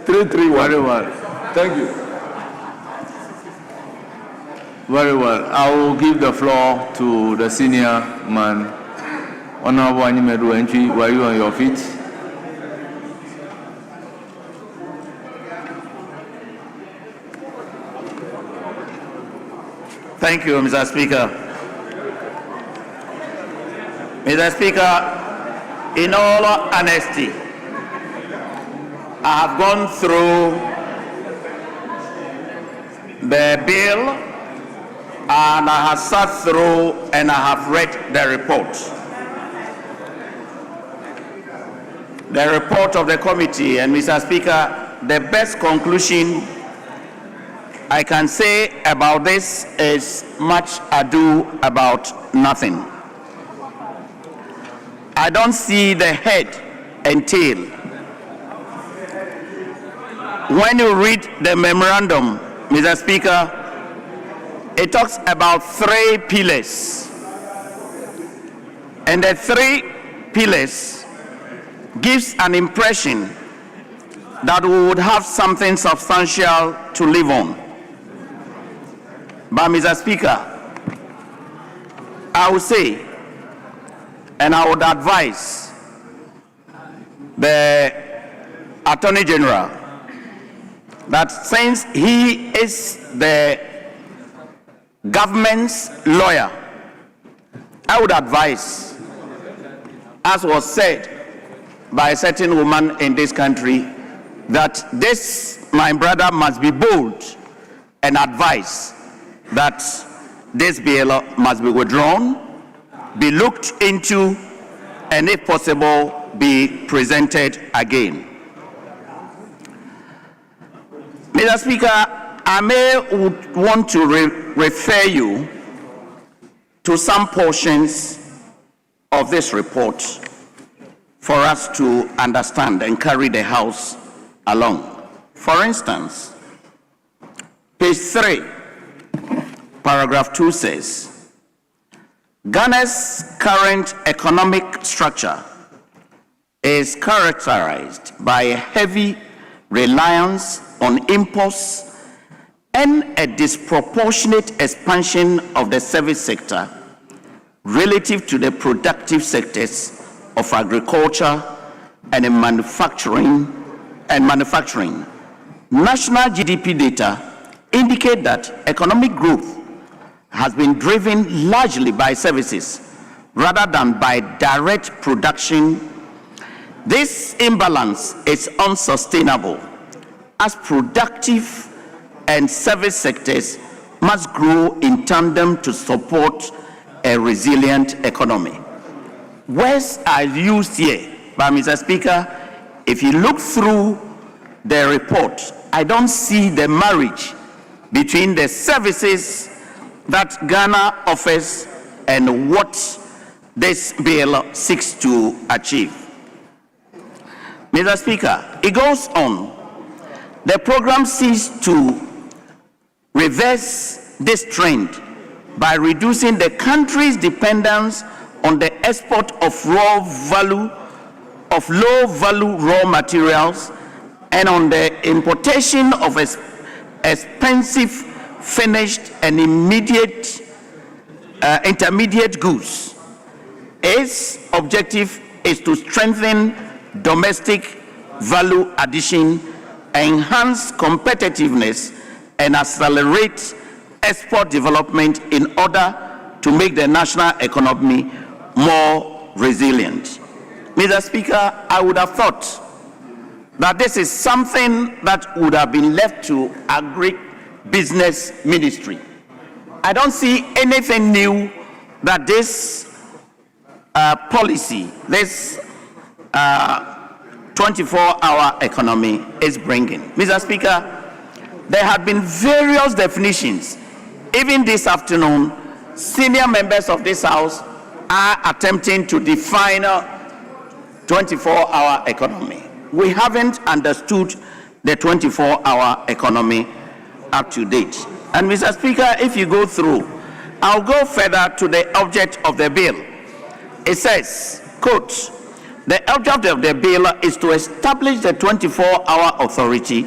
Very well. Thank you. Very well. I will give the floor to the senior man. Honorable Animedu Entry, were you on your feet? Thank you, Mr. Speaker. Mr. Speaker, in all honesty, I have gone through the bill and I have sat through and I have read the report. the report of the committee, and Mr. Speaker, the best conclusion I can say about this is much ado about nothing. I don't see the head and tail. When you read the memorandum, Mr. Speaker, it talks about 3 pillars. And the 3 pillars gives an impression that we would have something substantial to live on. But Mr. Speaker, I would say, and I would advise the Attorney General that since he is the government's lawyer, I would advise, as was said by a certain woman in this country, that this, my brother, must be bold and advise that this bill must be withdrawn, be looked into, and if possible, be presented again. Mr. Speaker, I may want to refer you to some portions of this report for us to understand and carry the House along. For instance, page 3, paragraph 2 says, Ghana's current economic structure is characterized by a heavy reliance on imports and a disproportionate expansion of the service sector relative to the productive sectors of agriculture and manufacturing. National GDP data indicate that economic growth has been driven largely by services rather than by direct production. This imbalance is unsustainable, as productive and service sectors must grow in tandem to support a resilient economy. Words are used here, but Mr. Speaker, if you look through the report, I don't see the marriage between the services that Ghana offers and what this bill seeks to achieve. Mr. Speaker, it goes on. The program seeks to reverse this trend by reducing the country's dependence on the export of low-value raw materials and on the importation of expensive, finished, and intermediate goods. Its objective is to strengthen domestic value addition, enhance competitiveness, and accelerate export development in order to make the national economy more resilient. Mr. Speaker, I would have that this is something that would have been left to Agribusiness Ministry. I don't see anything new that this policy, this 24-hour economy is bringing. Mr. Speaker, there have been various definitions. Even this afternoon, senior members of this House are attempting to define a 24-hour economy. We haven't understood the 24-hour economy up to date. And Mr. Speaker, if you go through, I'll go further to the object of the bill. It says, quote, the object of the bill is to establish the 24-hour authority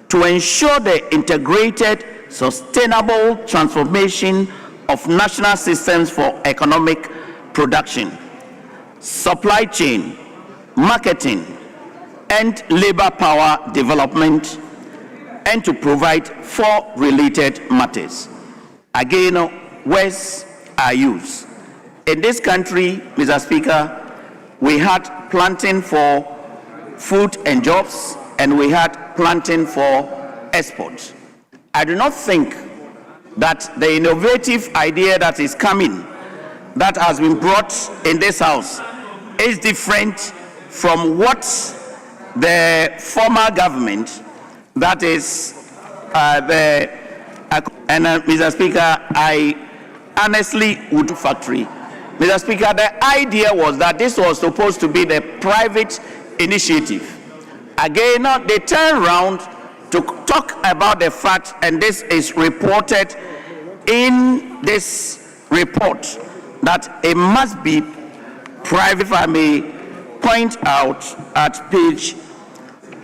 to ensure the integrated, sustainable transformation of national systems for economic production, supply chain, marketing, and labor power development, and to provide for related matters. Again, words are used. In this country, Mr. Speaker, we had planting for food and jobs, and we had planting for export. I do not think that the innovative idea that is coming, that has been brought in this House, is different from what the former government, that is Mr. Speaker, I honestly would do factory. Mr. Speaker, the idea was that this was supposed to be the private initiative. Again, they turn around to talk about the fact, and this is reported in this report, that it must be private. If I may point out at page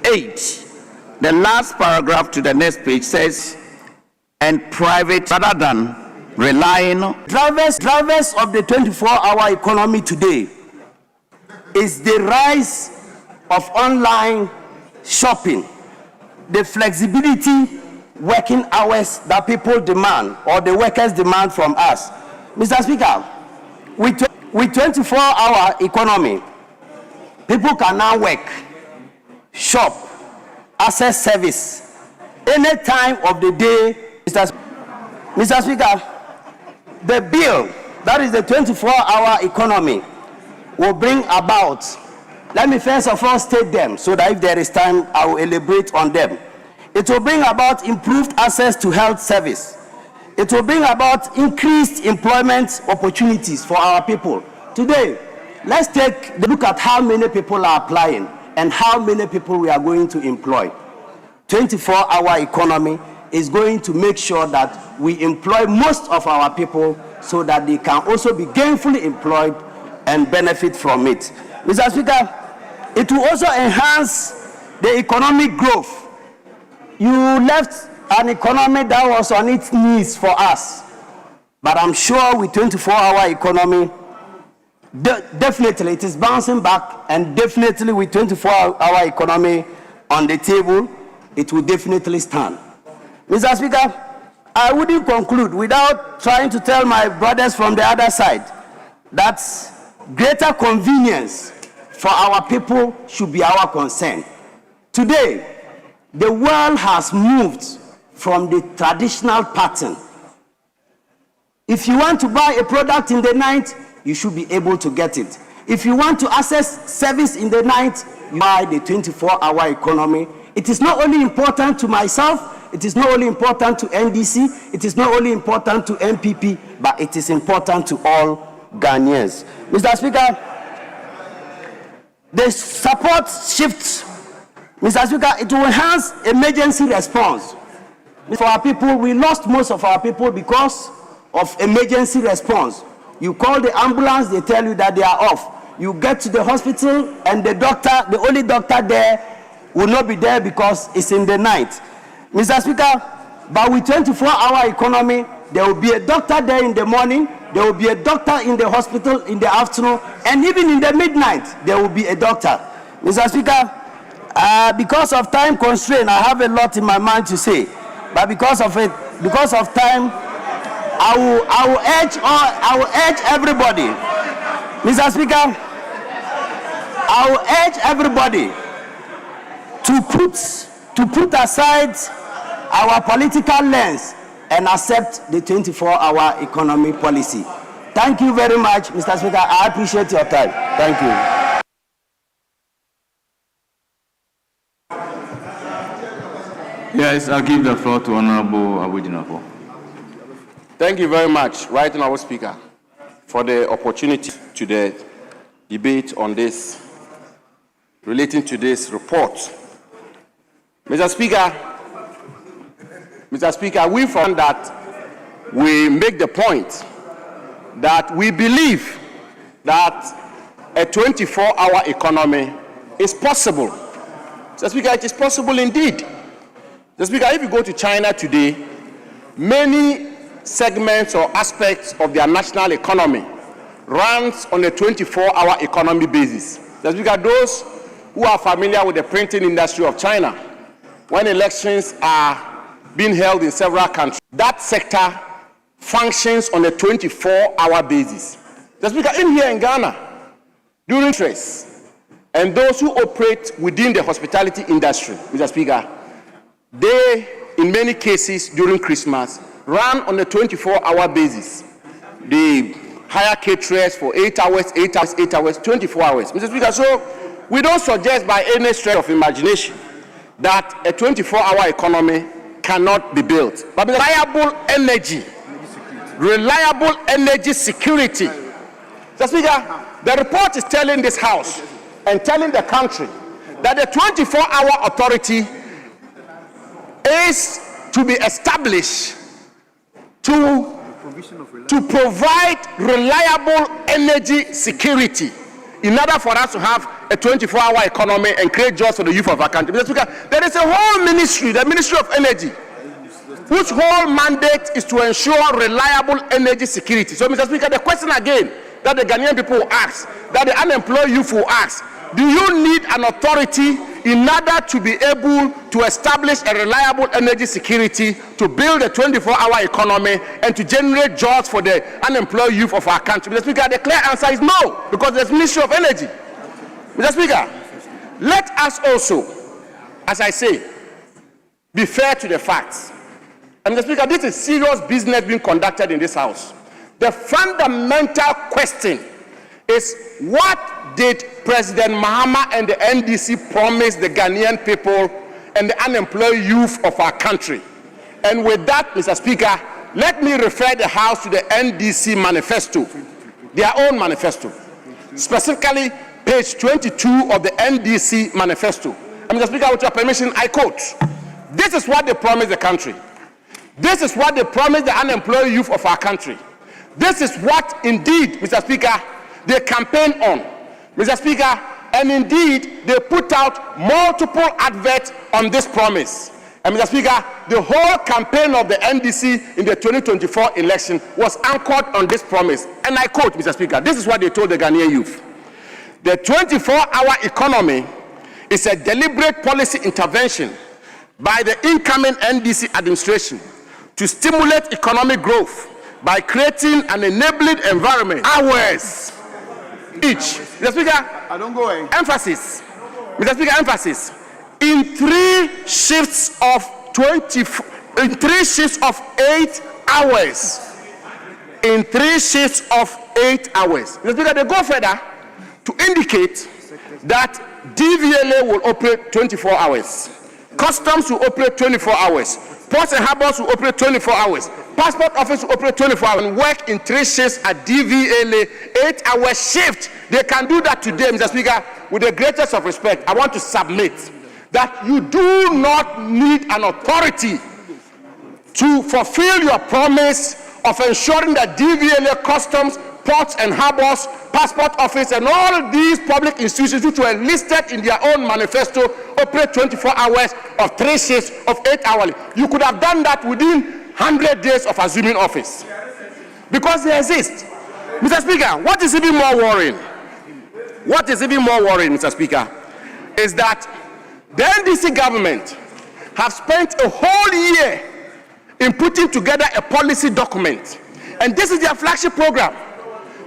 8, the last paragraph to the next page says, and private, rather than relying on drivers of the 24-hour economy today is the rise of online shopping, the flexibility working hours that people demand or the workers demand from us. Mr. Speaker, with 24-hour economy, people can now work, shop, access service any time of the day. Mr. Speaker, the bill, that is the 24-hour economy, will bring about, let me first of all state them so that if there is time, I will elaborate on them. It will bring about improved access to health service. It will bring about increased employment opportunities for our people. Today, let's take a look at how many people are applying and how many people we are going to employ. 24-hour economy is going to make sure that we employ most of our people so that they can also be gainfully employed and benefit from it. Mr. Speaker, it will also enhance the economic growth. You left an economy that was on its knees for us, but I'm sure with 24-hour economy, definitely it is bouncing back, and definitely with 24-hour economy on the table, it will definitely stand. Mr. Speaker, I wouldn't conclude without trying to tell my brothers from the other side that greater convenience for our people should be our concern. Today, the world has moved from the traditional pattern. If you want to buy a product in the night, you should be able to get it. If you want to access service in the night, you buy the 24-hour economy. It is not only important to myself, it is not only important to NDC, it is not only important to MPP, but it is important to all Ghanaians. Mr. Speaker, the support shifts. Mr. Speaker, it will enhance emergency response. For our people, we lost most of our people because of emergency response. You call the ambulance, they tell you that they are off. You get to the hospital and the doctor, the only doctor there, will not be there because it's in the night. Mr. Speaker, but with 24-hour economy, there will be a doctor there in the morning, there will be a doctor in the hospital in the afternoon, and even in the midnight, there will be a doctor. Mr. Speaker, because of time constraint, I have a lot in my mind to say, but because of time, I will urge everybody. Mr. Speaker, I will urge everybody to put aside our political lens and accept the 24-hour economy policy. Thank you very much, Mr. Speaker. I appreciate your time. Thank you. Yes, I'll give the floor to Honorable Awujinapo. Thank you very much, Right Honorable Speaker, for the opportunity to the debate on this, relating to this report. Mr. Speaker, we found that we make the point that we believe that a 24-hour economy is possible. Mr. Speaker, it is possible indeed. Mr. Speaker, if you go to China today, many segments or aspects of their national economy runs on a 24-hour economy basis. Mr. Speaker, those who are familiar with the printing industry of China, when elections are being held in several countries, that sector functions on a 24-hour basis. Mr. Speaker, in here in Ghana, during stress, and those who operate within the hospitality industry, Mr. Speaker, they, in many cases during Christmas, run on a 24-hour basis. They hire caterers for 8 hours, 8 hours, 8 hours, 24 hours. Mr. Speaker, so we don't suggest by any stretch of imagination that a 24-hour economy cannot be built. But reliable energy security. Mr. Speaker, the report is telling this House and telling the country that the 24-hour authority is to be established to provide reliable energy security in order for us to have a 24-hour economy and create jobs for the youth of our country. Mr. Speaker, there is a whole ministry, the Ministry of Energy, whose whole mandate is to ensure reliable energy security. So, Mr. Speaker, the question again that the Ghanaian people will ask, that the unemployed youth will ask, do you need an authority in order to be able to establish a reliable energy security, to build a 24-hour economy, and to generate jobs for the unemployed youth of our country? Mr. Speaker, the clear answer is no, because there's Ministry of Energy. Mr. Speaker, let us also, as I say, be fair to the facts. And Mr. Speaker, this is serious business being conducted in this House. The fundamental question is, what did President Mahama and the NDC promise the Ghanaian people and the unemployed youth of our country? And with that, Mr. Speaker, let me refer the House to the NDC manifesto, their own manifesto, specifically page 22 of the NDC manifesto. And Mr. Speaker, with your permission, I quote, this is what they promised the country. This is what they promised the unemployed youth of our country. This is what, indeed, Mr. Speaker, they campaign on. Mr. Speaker, and indeed, they put out multiple adverts on this promise. And Mr. Speaker, the whole campaign of the NDC in the 2024 election was anchored on this promise. And I quote, Mr. Speaker, this is what they told the Ghanaian youth. The 24-hour economy is a deliberate policy intervention by the incoming NDC administration to stimulate economic growth by creating an enabling environment. Hours each. Mr. Speaker, I don't go in. Emphasis. Mr. Speaker, emphasis. In 3 shifts of 8 hours. In 3 shifts of 8 hours. Mr. Speaker, they go further to indicate that DVLA will operate 24 hours. Customs will operate 24 hours. Ports and harbors will operate 24 hours. Passport office will operate 24 hours and work in 3 shifts at DVLA, 8-hour shift. They can do that today, Mr. Speaker. With the greatest of respect, I want to submit that you do not need an authority to fulfill your promise of ensuring that DVLA, customs, ports and harbors, passport office, and all these public institutions which were listed in their own manifesto operate 24 hours of 3 shifts of 8 hourly. You could have done that within 100 days of assuming office, because they exist. Mr. Speaker, what is even more worrying? What is even more worrying, Mr. Speaker, is that the NDC government have spent a whole year in putting together a policy document, and this is their flagship program.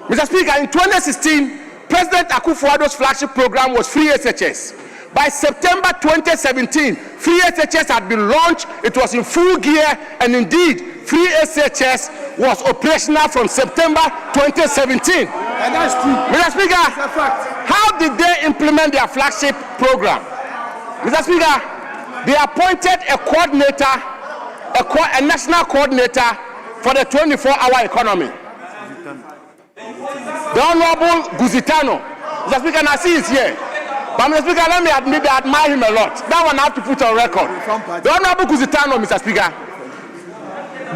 Mr. Speaker, in 2016, President Akufo-Addo's flagship program was Free SHS. By September 2017, Free SHS had been launched, it was in full gear, and indeed, Free SHS was operational from September 2017. And that's true. Mr. Speaker, how did they implement their flagship program? Mr. Speaker, they appointed a coordinator, a national coordinator for the 24-hour economy. The Honorable Guzitano. Mr. Speaker, and I see he's here. But Mr. Speaker, let me admit that I admire him a lot. That one I have to put on record. The Honorable Guzitano, Mr. Speaker,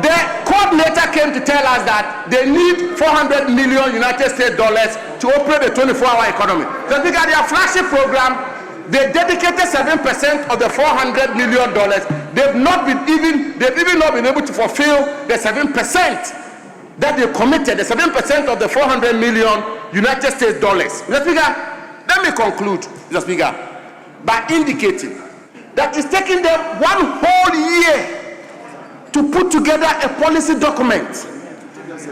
the coordinator came to tell us that they need $400 million United States dollars to operate the 24-hour economy. Mr. Speaker, their flagship program, they dedicated 7% of the $400 million. They've even not been able to fulfill the 7% that they committed, the 7% of the $400 million United States dollars. Mr. Speaker, let me conclude, Mr. Speaker, by indicating that it's taking them 1 whole year to put together a policy document.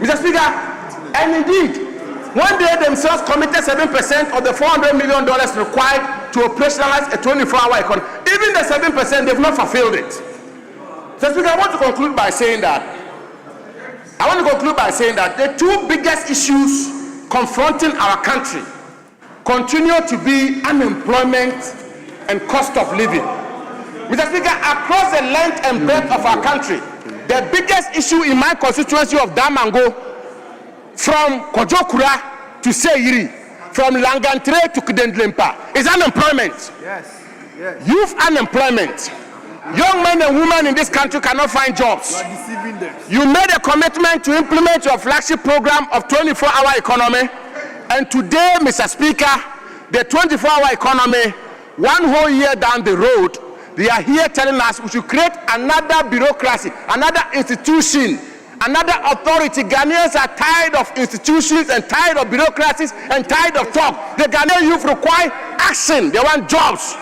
Mr. Speaker, and indeed, when they themselves committed 7% of the $400 million required to operationalize a 24-hour economy, even the 7%, they've not fulfilled it. Mr. Speaker, I want to conclude by saying that the 2 biggest issues confronting our country continue to be unemployment and cost of living. Mr. Speaker, across the length and breadth of our country, the biggest issue in my constituency of Damango, from Kojokura to Seyiri, from Langantre to Kidendlempa, is unemployment. Yes. Youth unemployment. Young men and women in this country cannot find jobs. You made a commitment to implement your flagship program of 24-hour economy, and today, Mr. Speaker, the 24-hour economy, one whole year down the road, they are here telling us we should create another bureaucracy, another institution, another authority. Ghanaians are tired of institutions and tired of bureaucracies and tired of talk. The Ghanaian youth require action. They want jobs.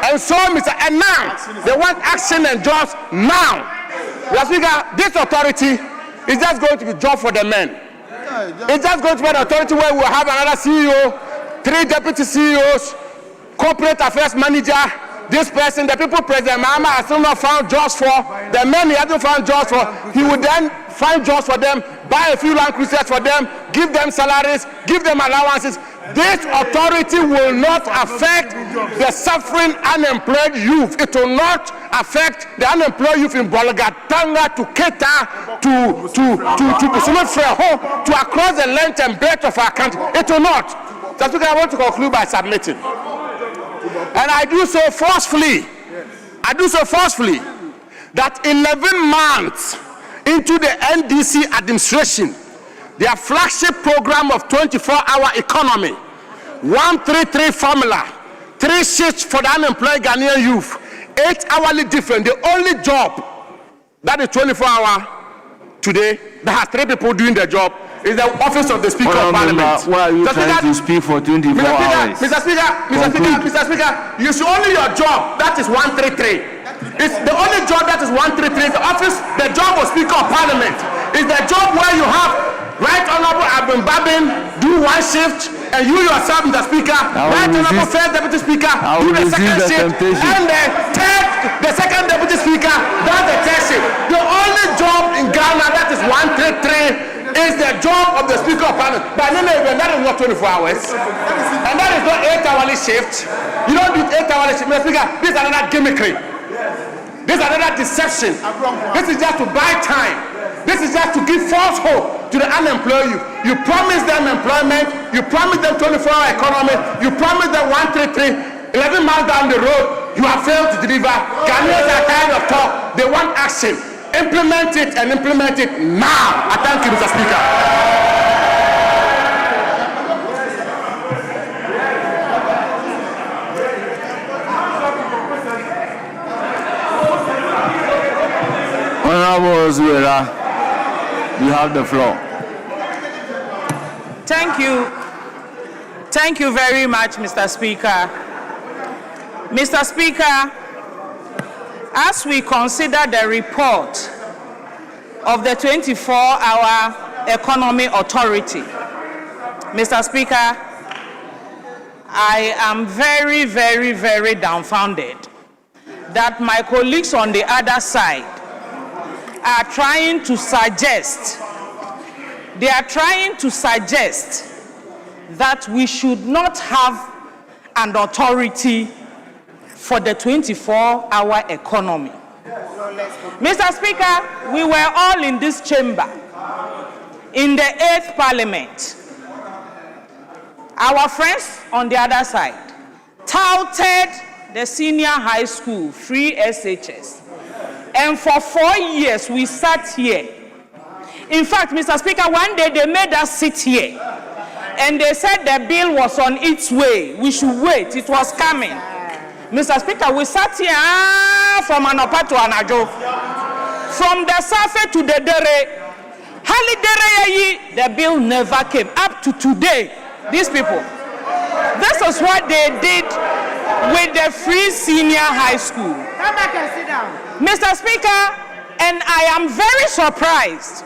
And so, and now, they want action and jobs now. Mr. Speaker, this authority is just going to be job for the men. It's just going to be an authority where we'll have another CEO, 3 deputy CEOs, corporate affairs manager, this person, the people President Mahama has still not found jobs for, the men he hasn't found jobs for, he would then find jobs for them, buy a few land cruisers for them, give them salaries, give them allowances. This authority will not affect the suffering unemployed youth. It will not affect the unemployed youth in Bolagatanga, to Keta, to Busumefreho, to across the length and breadth of our country. It will not. So I want to conclude by submitting. And I do so forcefully. That 11 months into the NDC administration, their flagship program of 24-hour economy, 133 formula, 3 shifts for the unemployed Ghanaian youth, 8 hourly different. The only job that is 24-hour today that has 3 people doing the job is the office of the Speaker of Parliament. Why are you trying to speak for 24 hours? Mr. Speaker, you should only your job, that is 133. It's the only job that is 133 is the office, the job of Speaker of Parliament. Is the job where you have Right Honorable Abin Babin do 1 shift, and you yourself, Mr. Speaker, Right Honorable First Deputy Speaker, do the 2nd shift, and the 2nd Deputy Speaker does the 3rd shift. The only job in Ghana that is 133 is the job of the Speaker of Parliament. But no, that is not 24 hours. And that is not 8-hourly shift. You don't do 8-hourly shift. Mr. Speaker, this is another gimmickry. This is another deception. This is just to buy time. This is just to give false hope to the unemployed youth. You promise them employment, you promise them 24-hour economy, you promise them 133, 11 months down the road, you have failed to deliver. Ghanaians are tired of talk. They want action. Implement it and implement it now. I thank you, Mr. Speaker. Honorable Zuera, you have the floor. Thank you. Thank you very much, Mr. Speaker. Mr. Speaker, as we consider the report of the 24-hour Economy Authority, Mr. Speaker, I am very, very, very dumbfounded that my colleagues on the other side are trying to suggest, that we should not have an authority for the 24-hour economy. Mr. Speaker, we were all in this chamber in the 8th Parliament. Our friends on the other side touted the senior high school free SHS. And for 4 years, we sat here. In fact, Mr. Speaker, one day they made us sit here. And they said the bill was on its way. We should wait. It was coming. Mr. Speaker, we sat here from Anopa to Anajo. From the Safe to the Dere. Halidere, the bill never came. Up to today, these people. This is what they did with the free senior high school. Come back and sit down. Mr. Speaker, and I am very surprised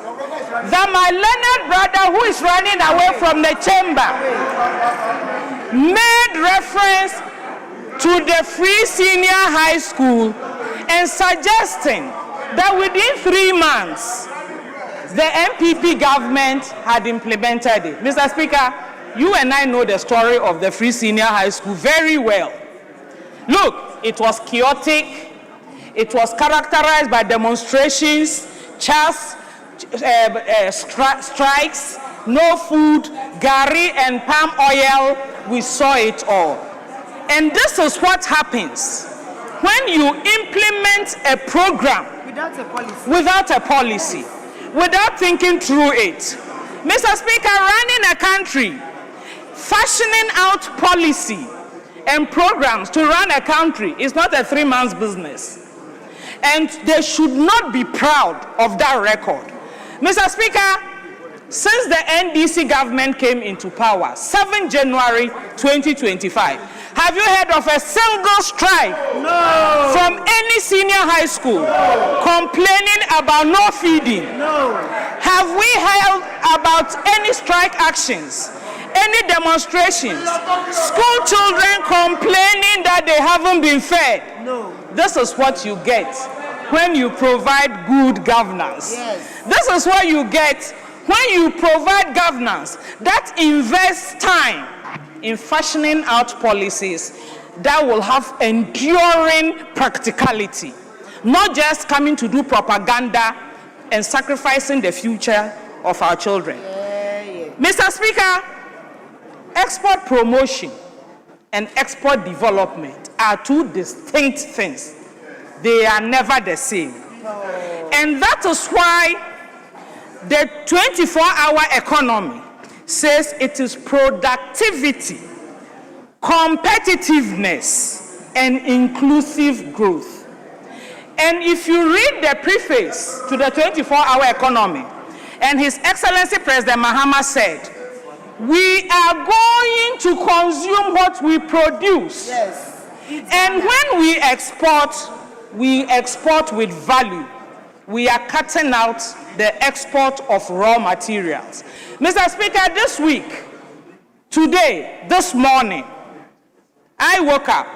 that my learned brother who is running away from the chamber made reference to the free senior high school and suggesting that within 3 months, the MPP government had implemented it. Mr. Speaker, you and I know the story of the Free Senior High School very well. Look, it was chaotic. It was characterized by demonstrations, strikes, no food, gari and palm oil. We saw it all. And this is what happens when you implement a program without a policy, without thinking through it. Mr. Speaker, running a country, fashioning out policy and programs to run a country is not a 3-month business. And they should not be proud of that record. Mr. Speaker, since the NDC government came into power, 7 January 2025, have you heard of a single strike from any senior high school complaining about no feeding? Have we heard about any strike actions, any demonstrations, school children complaining that they haven't been fed? This is what you get when you provide good governance. This is what you get when you provide governance that invests time in fashioning out policies that will have enduring practicality, not just coming to do propaganda and sacrificing the future of our children. Mr. Speaker, export promotion and export development are two distinct things. They are never the same. And that is why the 24-hour economy says it is productivity, competitiveness, and inclusive growth. And if you read the preface to the 24-hour economy, and His Excellency President Mahama said, we are going to consume what we produce. And when we export with value. We are cutting out the export of raw materials. Mr. Speaker, this week, today, this morning, I woke up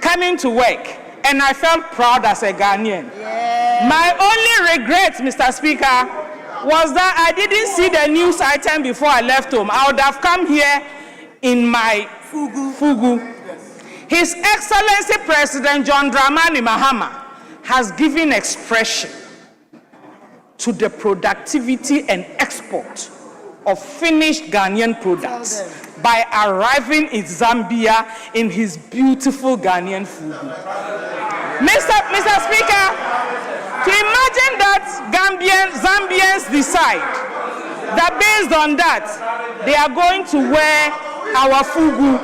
coming to work and I felt proud as a Ghanaian. My only regret, Mr. Speaker, was that I didn't see the news item before I left home. I would have come here in my fugu. His Excellency President John Dramani Mahama has given expression to the productivity and export of finished Ghanaian products by arriving in Zambia in his beautiful Ghanaian fugu. Mr. Speaker, to imagine that Zambians decide that based on that, they are going to wear our fugu.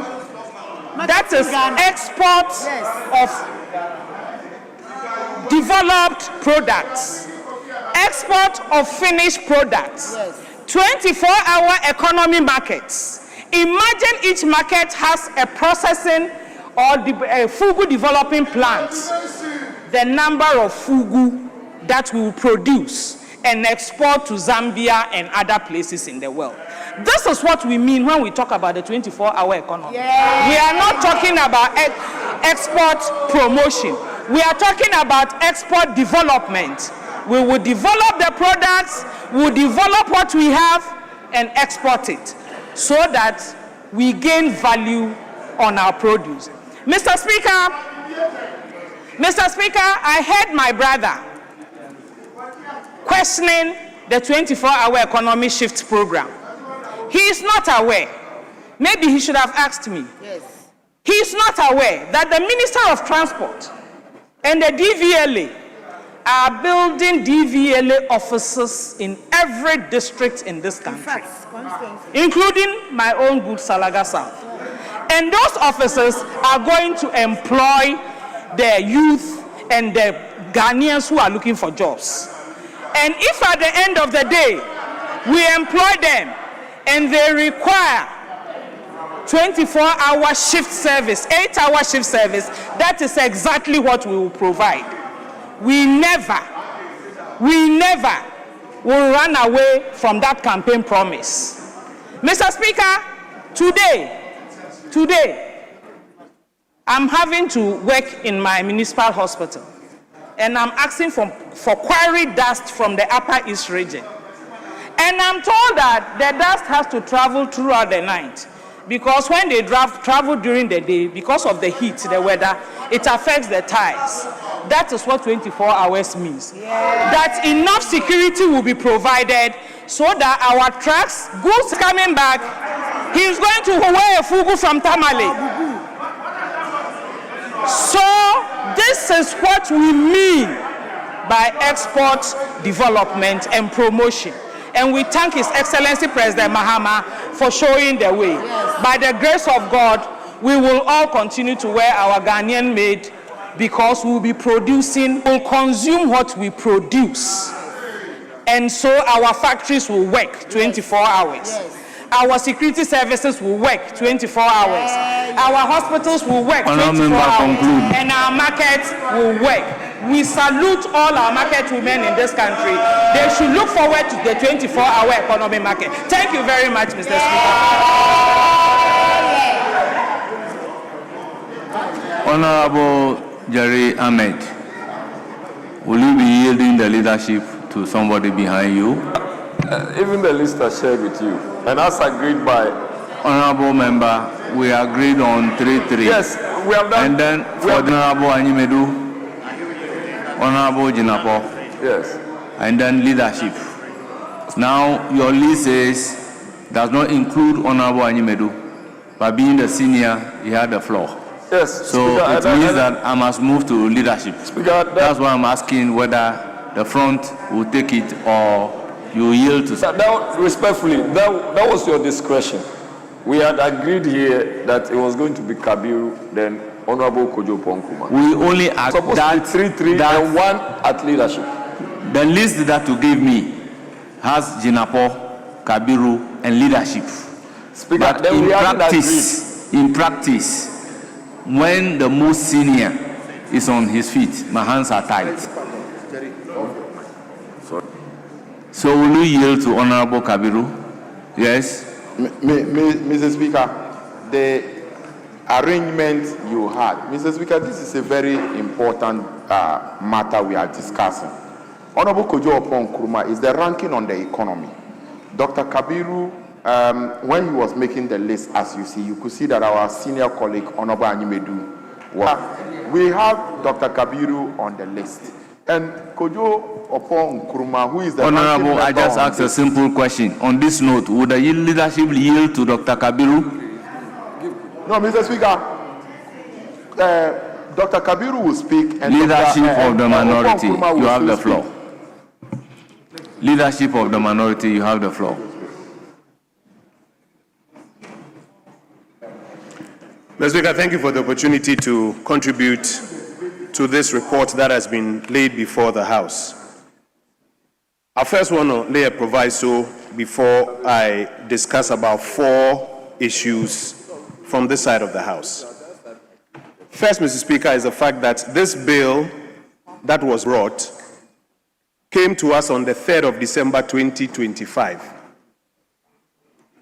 That is export of developed products, export of finished products, 24-hour economy markets. Imagine each market has a processing or a fugu developing plant. The number of fugu that we will produce and export to Zambia and other places in the world. This is what we mean when we talk about the 24-hour economy. We are not talking about export promotion. We are talking about export development. We will develop the products, we will develop what we have and export it so that we gain value on our produce. Mr. Speaker, I heard my brother questioning the 24-hour economy shift program. He is not aware. Maybe he should have asked me. He is not aware that the Minister of Transport and the DVLA are building DVLA offices in every district in this country, including my own good Salaga South. And those officers are going to employ the youth and the Ghanaians who are looking for jobs. And if at the end of the day, we employ them and they require 24-hour shift service, 8-hour shift service, that is exactly what we will provide. We never will run away from that campaign promise. Mr. Speaker, today, I'm having to work in my municipal hospital, and I'm asking for quarry dust from the Upper East region. And I'm told that the dust has to travel throughout the night, because when they travel during the day, because of the heat, the weather, it affects the tires. That is what 24 hours means. That enough security will be provided so that our trucks, goods coming back, he's going to wear a fugu from Tamale. So this is what we mean by export development and promotion. And we thank His Excellency President Mahama for showing the way. Yes. By the grace of God, we will all continue to wear our Ghanaian made, because we will be producing, we'll consume what we produce. And so our factories will work 24 hours. Yes. Our security services will work 24 hours. Our hospitals will work 24 hours. And our markets will work. We salute all our market women in this country. They should look forward to the 24-hour economic market. Thank you very much, Mr. Speaker. Honorable Jerry Ahmed, will you be yielding the leadership to somebody behind you? Even the list I shared with you, and as agreed by... Honorable member, we agreed on 3-3. Yes, we have done. And then for Honorable Anyimedu, Honorable Jinapo. Yes. And then leadership. Now, your list does not include Honorable Anyimedu, but being the senior, he had the floor. Yes. So Speaker, it means that I must move to leadership. Speaker, that's why I'm asking whether the front will take it or you yield to... Respectfully, that was your discretion. We had agreed here that it was going to be Kabiru, then Honorable Kojo Ponkumah. We only agreed that 3-3 and 1 at leadership. The list that you gave me has Jinapo, Kabiru, and leadership. Speaker, but in practice, when the most senior is on his feet, my hands are tied. So will you yield to Honorable Kabiru? Yes? Mr. Speaker, the arrangement you had, Mr. Speaker, this is a very important matter we are discussing. Honorable Kojo Nkrumah is the ranking on the economy. Dr. Kabiru, when he was making the list, as you see, you could see that our senior colleague, Honorable Anyimedu, we have Dr. Kabiru on the list. And Kojo Nkrumah, who is the Honorable, I just asked a simple question. On this note, would the leadership yield to Dr. Kabiru? No, Mr. Speaker. Dr. Kabiru will speak. And leadership of the minority, you have the floor. Leadership of the minority, you have the floor. Mr. Speaker, thank you for the opportunity to contribute to this report that has been laid before the House. I first want to lay a proviso before I discuss about 4 issues from this side of the House. First, Mr. Speaker, is the fact that this bill that was brought came to us on the 3rd of December 2025.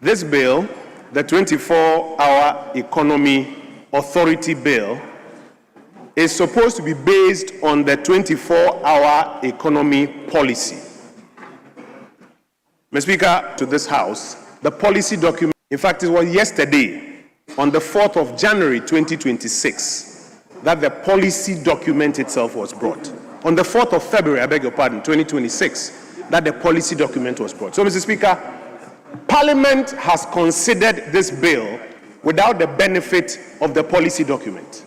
This bill, the 24-hour Economy Authority Bill, is supposed to be based on the 24-hour economy policy. Mr. Speaker, to this House, the policy document, in fact, it was yesterday, on the 4th of January 2026, that the policy document itself was brought. On the 4th of February, I beg your pardon, 2026, that the policy document was brought. So, Mr. Speaker, Parliament has considered this bill without the benefit of the policy document.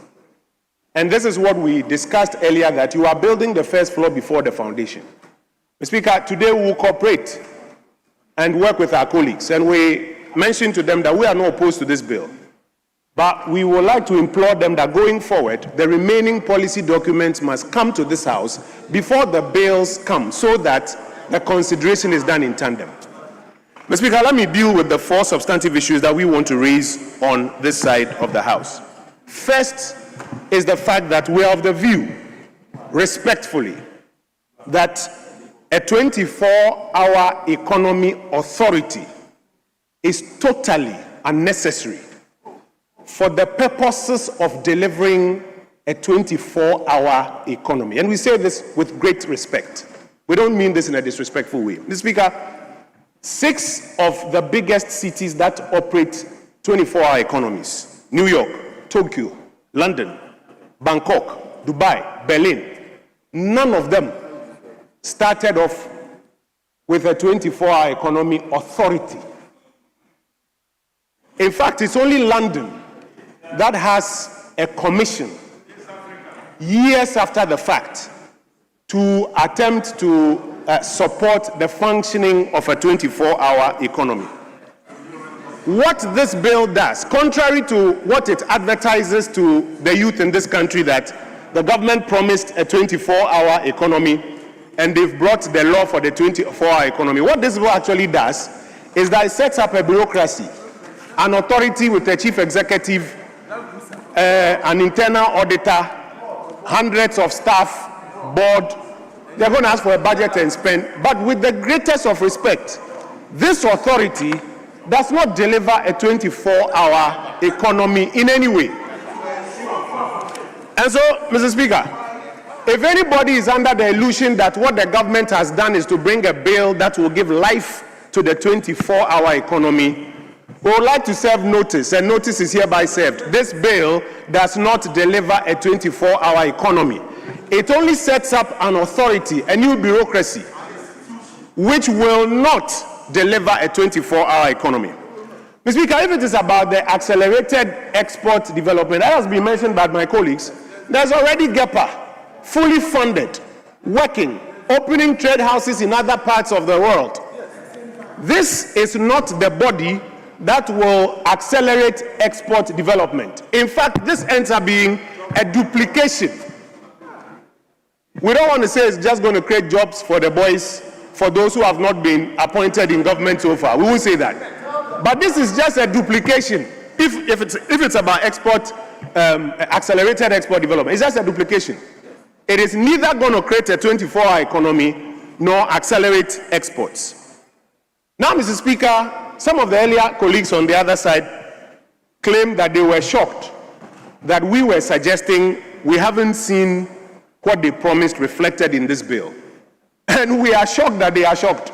And this is what we discussed earlier, that you are building the first floor before the foundation. Mr. Speaker, today we will cooperate and work with our colleagues. And we mentioned to them that we are not opposed to this bill. But we would like to implore them that going forward, the remaining policy documents must come to this House before the bills come, so that the consideration is done in tandem. Mr. Speaker, let me deal with the 4 substantive issues that we want to raise on this side of the House. First is the fact that we are of the view, respectfully, that a 24-hour economy authority is totally unnecessary for the purposes of delivering a 24-hour economy. And we say this with great respect. We don't mean this in a disrespectful way. Mr. Speaker, 6 of the biggest cities that operate 24-hour economies: New York, Tokyo, London, Bangkok, Dubai, Berlin. None of them started off with a 24-hour economy authority. In fact, it's only London that has a commission years after the fact to attempt to support the functioning of a 24-hour economy. What this bill does, contrary to what it advertises to the youth in this country, that the government promised a 24-hour economy and they've brought the law for the 24-hour economy. What this bill actually does is that it sets up a bureaucracy, an authority with a chief executive, an internal auditor, hundreds of staff, board. They're going to ask for a budget and spend. But with the greatest of respect, this authority does not deliver a 24-hour economy in any way. And so, Mr. Speaker, if anybody is under the illusion that what the government has done is to bring a bill that will give life to the 24-hour economy, we would like to serve notice, and notice is hereby served. This bill does not deliver a 24-hour economy. It only sets up an authority, a new bureaucracy, which will not deliver a 24-hour economy. Mr. Speaker, if it is about the accelerated export development, that has been mentioned by my colleagues, there's already GEPA, fully funded, working, opening trade houses in other parts of the world. This is not the body that will accelerate export development. In fact, this ends up being a duplication. We don't want to say it's just going to create jobs for the boys, for those who have not been appointed in government so far. We won't say that. But this is just a duplication. If it's about export, accelerated export development, it's just a duplication. It is neither going to create a 24-hour economy nor accelerate exports. Now, Mr. Speaker, some of the earlier colleagues on the other side claim that they were shocked that we were suggesting we haven't seen what they promised reflected in this bill. And we are shocked that they are shocked.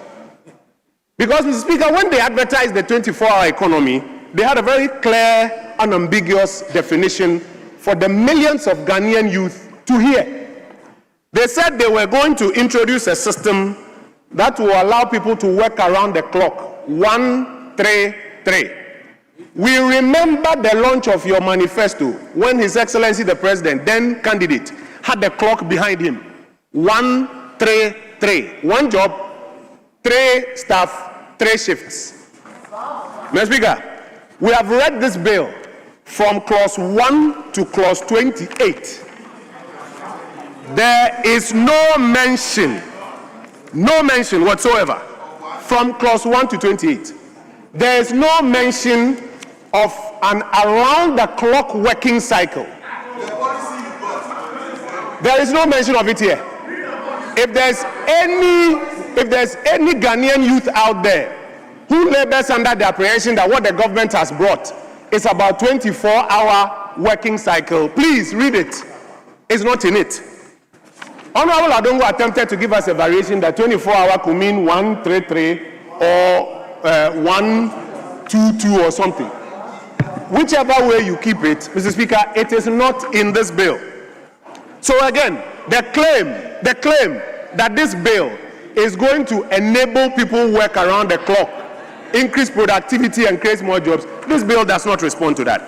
Because, Mr. Speaker, when they advertised the 24-hour economy, they had a very clear, unambiguous definition for the millions of Ghanaian youth to hear. They said they were going to introduce a system that will allow people to work around the clock. 133. We remember the launch of your manifesto when His Excellency the President, then candidate, had the clock behind him. 133. One job, 3 staff, 3 shifts. Mr. Speaker, we have read this bill from clause 1 to clause 28. There is no mention whatsoever from clause 1 to 28. There is no mention of an around-the-clock working cycle. There is no mention of it here. If there's any Ghanaian youth out there who labors under the apprehension that what the government has brought is about 24-hour working cycle, please read it. It's not in it. Honorable Adongo attempted to give us a variation that 24-hour could mean 133 or 122 or something. Whichever way you keep it, Mr. Speaker, it is not in this bill. So again, the claim that this bill is going to enable people work around the clock, increase productivity and create more jobs, this bill does not respond to that.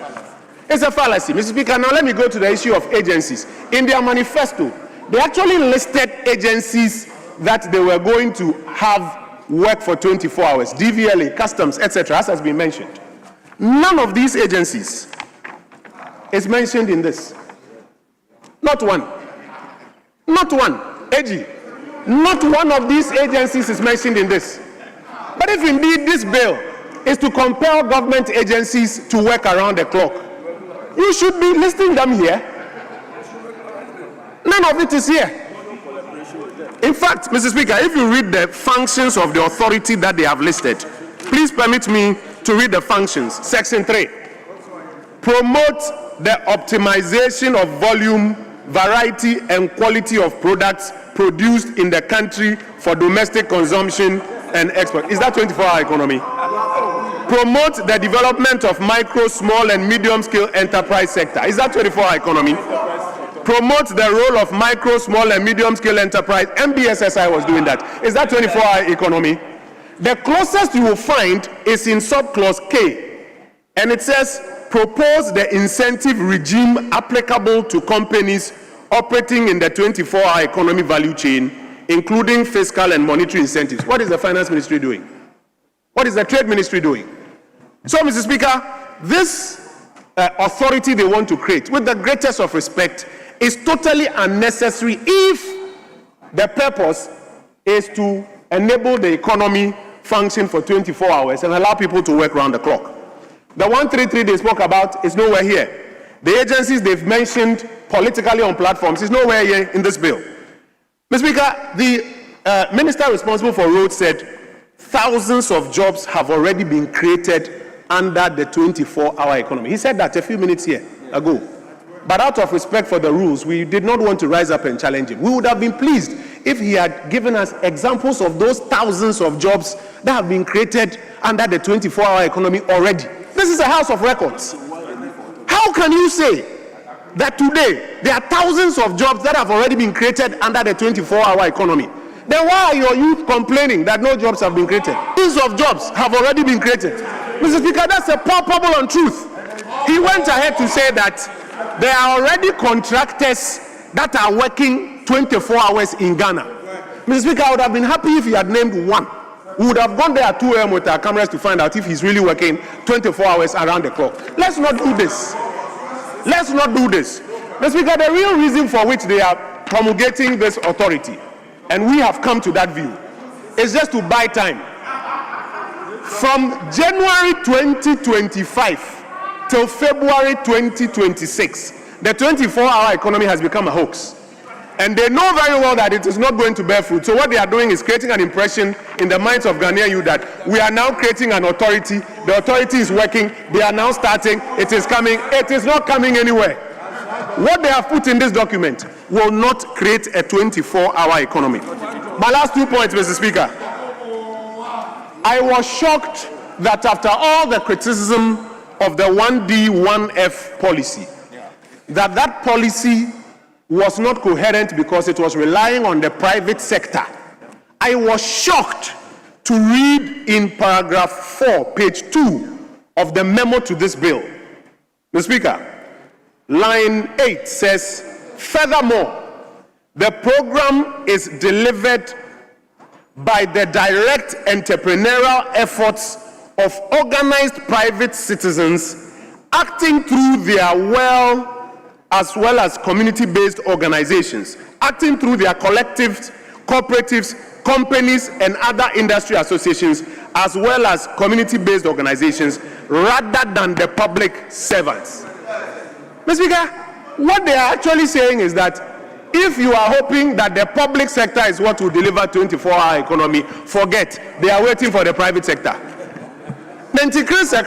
It's a fallacy. Mr. Speaker, now let me go to the issue of agencies. In their manifesto, they actually listed agencies that they were going to have work for 24 hours, DVLA, customs, etc., as has been mentioned. None of these agencies is mentioned in this. Not one. Not one. AG. Not one of these agencies is mentioned in this. But if indeed this bill is to compel government agencies to work around the clock, you should be listing them here. None of it is here. In fact, Mr. Speaker, if you read the functions of the authority that they have listed, please permit me to read the functions. Section 3. Promote the optimization of volume, variety, and quality of products produced in the country for domestic consumption and export. Is that 24-hour economy? Promote the development of micro, small, and medium-scale enterprise sector. Is that 24-hour economy? Promote the role of micro, small, and medium-scale enterprise. MBSSI was doing that. Is that 24-hour economy? The closest you will find is in subclause K, and it says, propose the incentive regime applicable to companies operating in the 24-hour economy value chain, including fiscal and monetary incentives. What is the Finance Ministry doing? What is the Trade Ministry doing? So, Mr. Speaker, this authority they want to create, with the greatest of respect, is totally unnecessary if the purpose is to enable the economy function for 24 hours and allow people to work round the clock. The 133 they spoke about is nowhere here. The agencies they've mentioned politically on platforms is nowhere here in this bill. Mr. Speaker, the minister responsible for roads said thousands of jobs have already been created under the 24-hour economy. He said that a few minutes here ago. But out of respect for the rules, we did not want to rise up and challenge him. We would have been pleased if he had given us examples of those thousands of jobs that have been created under the 24-hour economy already. This is a house of records. How can you say that today there are thousands of jobs that have already been created under the 24-hour economy? Then why are your youth complaining that no jobs have been created? Thousands of jobs have already been created. Mr. Speaker, that's a palpable untruth. He went ahead to say that there are already contractors that are working 24 hours in Ghana. Mr. Speaker, I would have been happy if he had named one. We would have gone there at 2 a.m. with our cameras to find out if he's really working 24 hours around the clock. Let's not do this. Let's not do this. Mr. Speaker, the real reason for which they are promulgating this authority, and we have come to that view, is just to buy time. From January 2025 till February 2026, the 24-hour economy has become a hoax. And they know very well that it is not going to bear fruit. So what they are doing is creating an impression in the minds of Ghanaian youth that we are now creating an authority. The authority is working. They are now starting. It is coming. It is not coming anywhere. What they have put in this document will not create a 24-hour economy. My last 2 points, Mr. Speaker. I was shocked that after all the criticism of the 1D, 1F policy, that policy was not coherent because it was relying on the private sector. I was shocked to read in paragraph 4, page 2 of the memo to this bill. Mr. Speaker, line 8 says, furthermore, the program is delivered by the direct entrepreneurial efforts of organized private citizens acting through their as well as community-based organizations, acting through their collectives, cooperatives, companies, and other industry associations, as well as community-based organizations, rather than the public servants. Mr. Speaker, what they are actually saying is that if you are hoping that the public sector is what will deliver 24-hour economy, forget. They are waiting for the private sector. Because the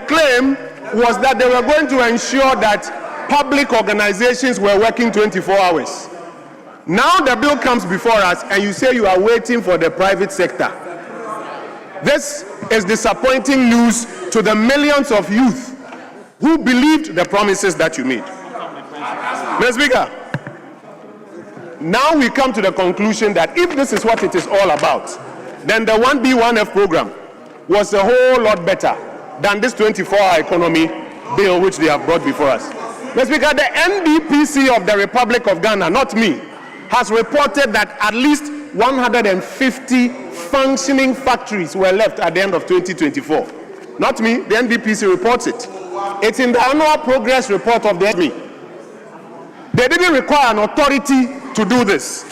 claim was that they were going to ensure that public organizations were working 24 hours. Now the bill comes before us and you say you are waiting for the private sector. This is disappointing news to the millions of youth who believed the promises that you made. Mr. Speaker, now we come to the conclusion that if this is what it is all about, then the 1B, 1F program was a whole lot better than this 24-hour economy bill which they have brought before us. Mr. Speaker, the NDPC of the Republic of Ghana, not me, has reported that at least 150 functioning factories were left at the end of 2024. Not me, the NDPC reports it. It's in the annual progress report of the NDPC. They didn't require an authority to do this.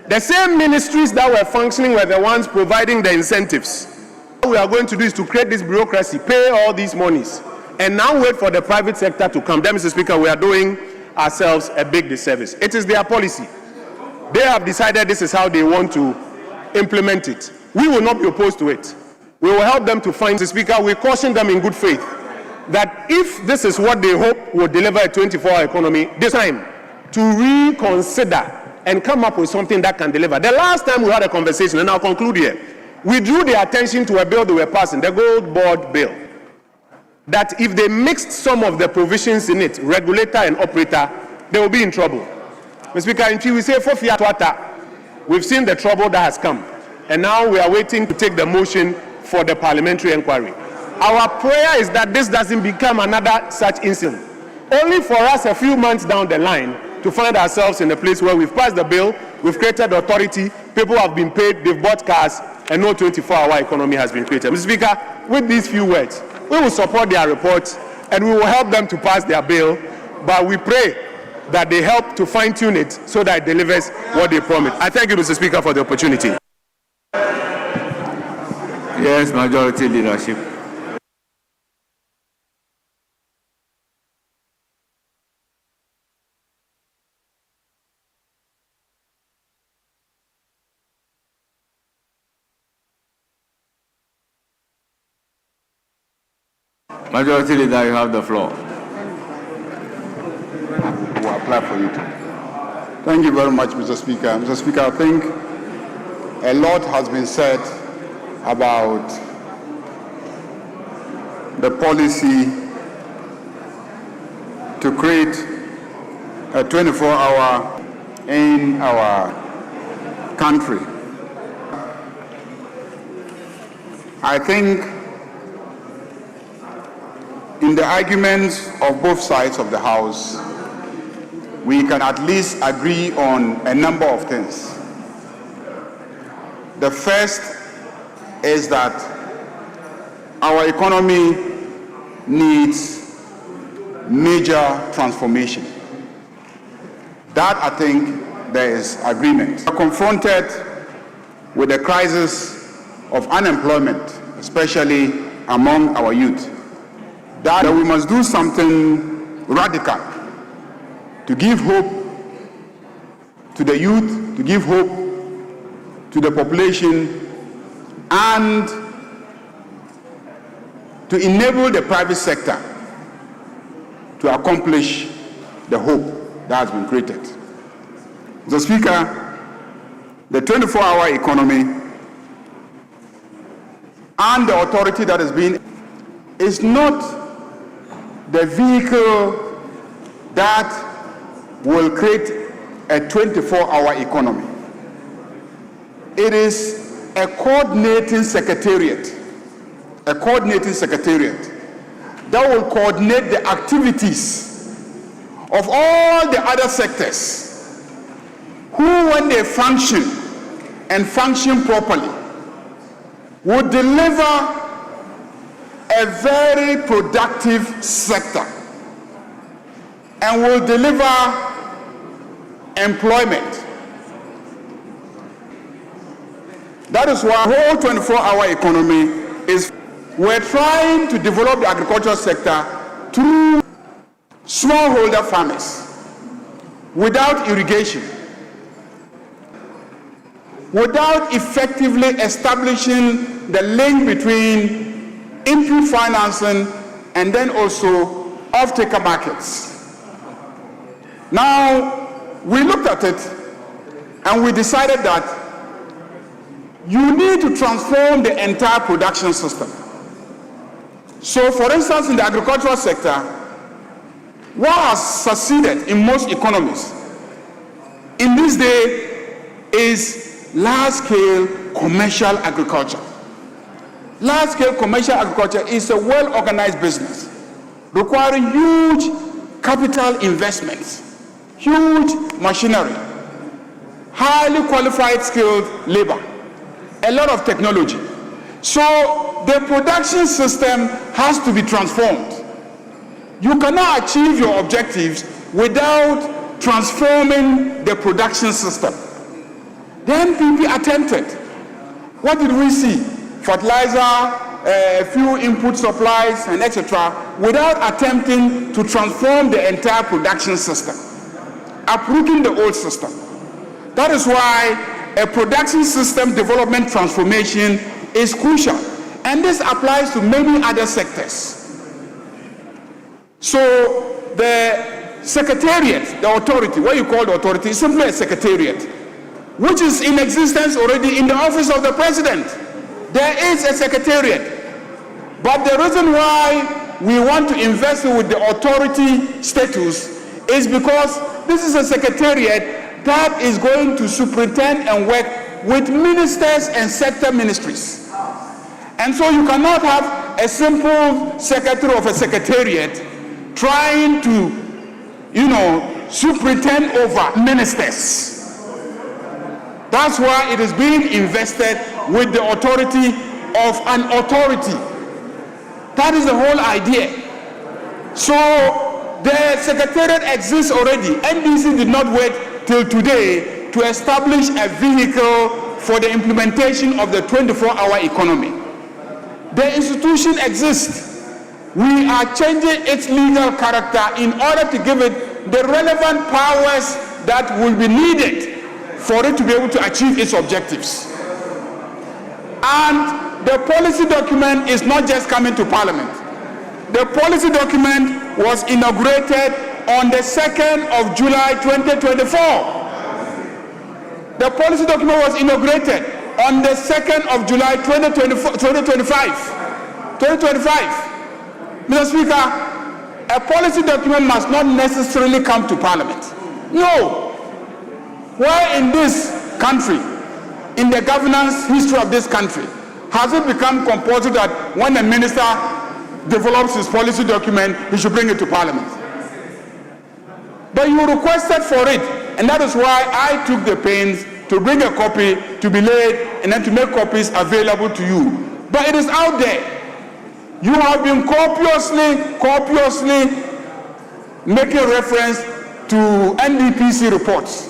The same ministries that were functioning were the ones providing the incentives. What we are going to do is to create this bureaucracy, pay all these monies, and now wait for the private sector to come. Then, Mr. Speaker, we are doing ourselves a big disservice. It is their policy. They have decided this is how they want to implement it. We will not be opposed to it. We will help them to find the Speaker. We caution them in good faith that if this is what they hope will deliver a 24-hour economy, this time to reconsider and come up with something that can deliver. The last time we had a conversation, and I'll conclude here, we drew their attention to a bill they were passing, the Gold Board Bill, that if they mixed some of the provisions in it, regulator and operator, they will be in trouble. Mr. Speaker, we say for Fiat, we've seen the trouble that has come, and now we are waiting to take the motion for the parliamentary inquiry. Our prayer is that this doesn't become another such incident, only for us a few months down the line to find ourselves in a place where we've passed the bill, we've created authority, people have been paid, they've bought cars, and no 24-hour economy has been created. Mr. Speaker, with these few words, we will support their report and we will help them to pass their bill, but we pray that they help to fine-tune it so that it delivers what they promised. I thank you, Mr. Speaker, for the opportunity. Yes, Majority Leadership. Majority Leader, you have the floor. Will apply for you too. Thank you very much, Mr. Speaker. Mr. Speaker, I think a lot has been said about the policy to create a 24-hour in our country. I think in the arguments of both sides of the House, we can at least agree on a number of things. The first is that our economy needs major transformation. That, I think, there is agreement. We are confronted with the crisis of unemployment, especially among our youth. That we must do something radical to give hope to the youth, to give hope to the population, and to enable the private sector to accomplish the hope that has been created. Mr. Speaker, the 24-hour economy and the authority that is being is not the vehicle that will create a 24-hour economy. It is a coordinating secretariat that will coordinate the activities of all the other sectors who, when they function and function properly, would deliver a very productive sector and will deliver employment. That is why the whole 24-hour economy is, we're trying to develop the agricultural sector through smallholder farmers without irrigation, without effectively establishing the link between input financing and then also off-taker markets. Now, we looked at it and we decided that you need to transform the entire production system. So, for instance, in the agricultural sector, what has succeeded in most economies in this day is large-scale commercial agriculture. Large-scale commercial agriculture is a well-organized business requiring huge capital investments, huge machinery, highly qualified skilled labor, a lot of technology. So the production system has to be transformed. You cannot achieve your objectives without transforming the production system. The NPP attempted. What did we see? Fertilizer, a few input supplies, and etc., without attempting to transform the entire production system, uprooting the old system. That is why a production system development transformation is crucial, and this applies to many other sectors. So the secretariat, the authority, what you call the authority, is simply a secretariat, which is in existence already in the office of the president. There is a secretariat. But the reason why we want to invest with the authority status is because this is a secretariat that is going to superintend and work with ministers and sector ministries. And so you cannot have a simple secretary of a secretariat trying to, superintend over ministers. That's why it is being invested with the authority of an authority. That is the whole idea. So the secretariat exists already. NDC did not wait till today to establish a vehicle for the implementation of the 24-hour economy. The institution exists. We are changing its legal character in order to give it the relevant powers that will be needed for it to be able to achieve its objectives. And the policy document is not just coming to Parliament. The policy document was inaugurated on the 2nd of July 2024. The policy document was inaugurated on the 2nd of July 2025. Mr. Speaker, a policy document must not necessarily come to Parliament. No. Where in this country, in the governance history of this country, has it become compulsory that when a minister develops his policy document, he should bring it to Parliament? But you requested for it, and that is why I took the pains to bring a copy to be laid and then to make copies available to you. But it is out there. You have been copiously making reference to NDPC reports.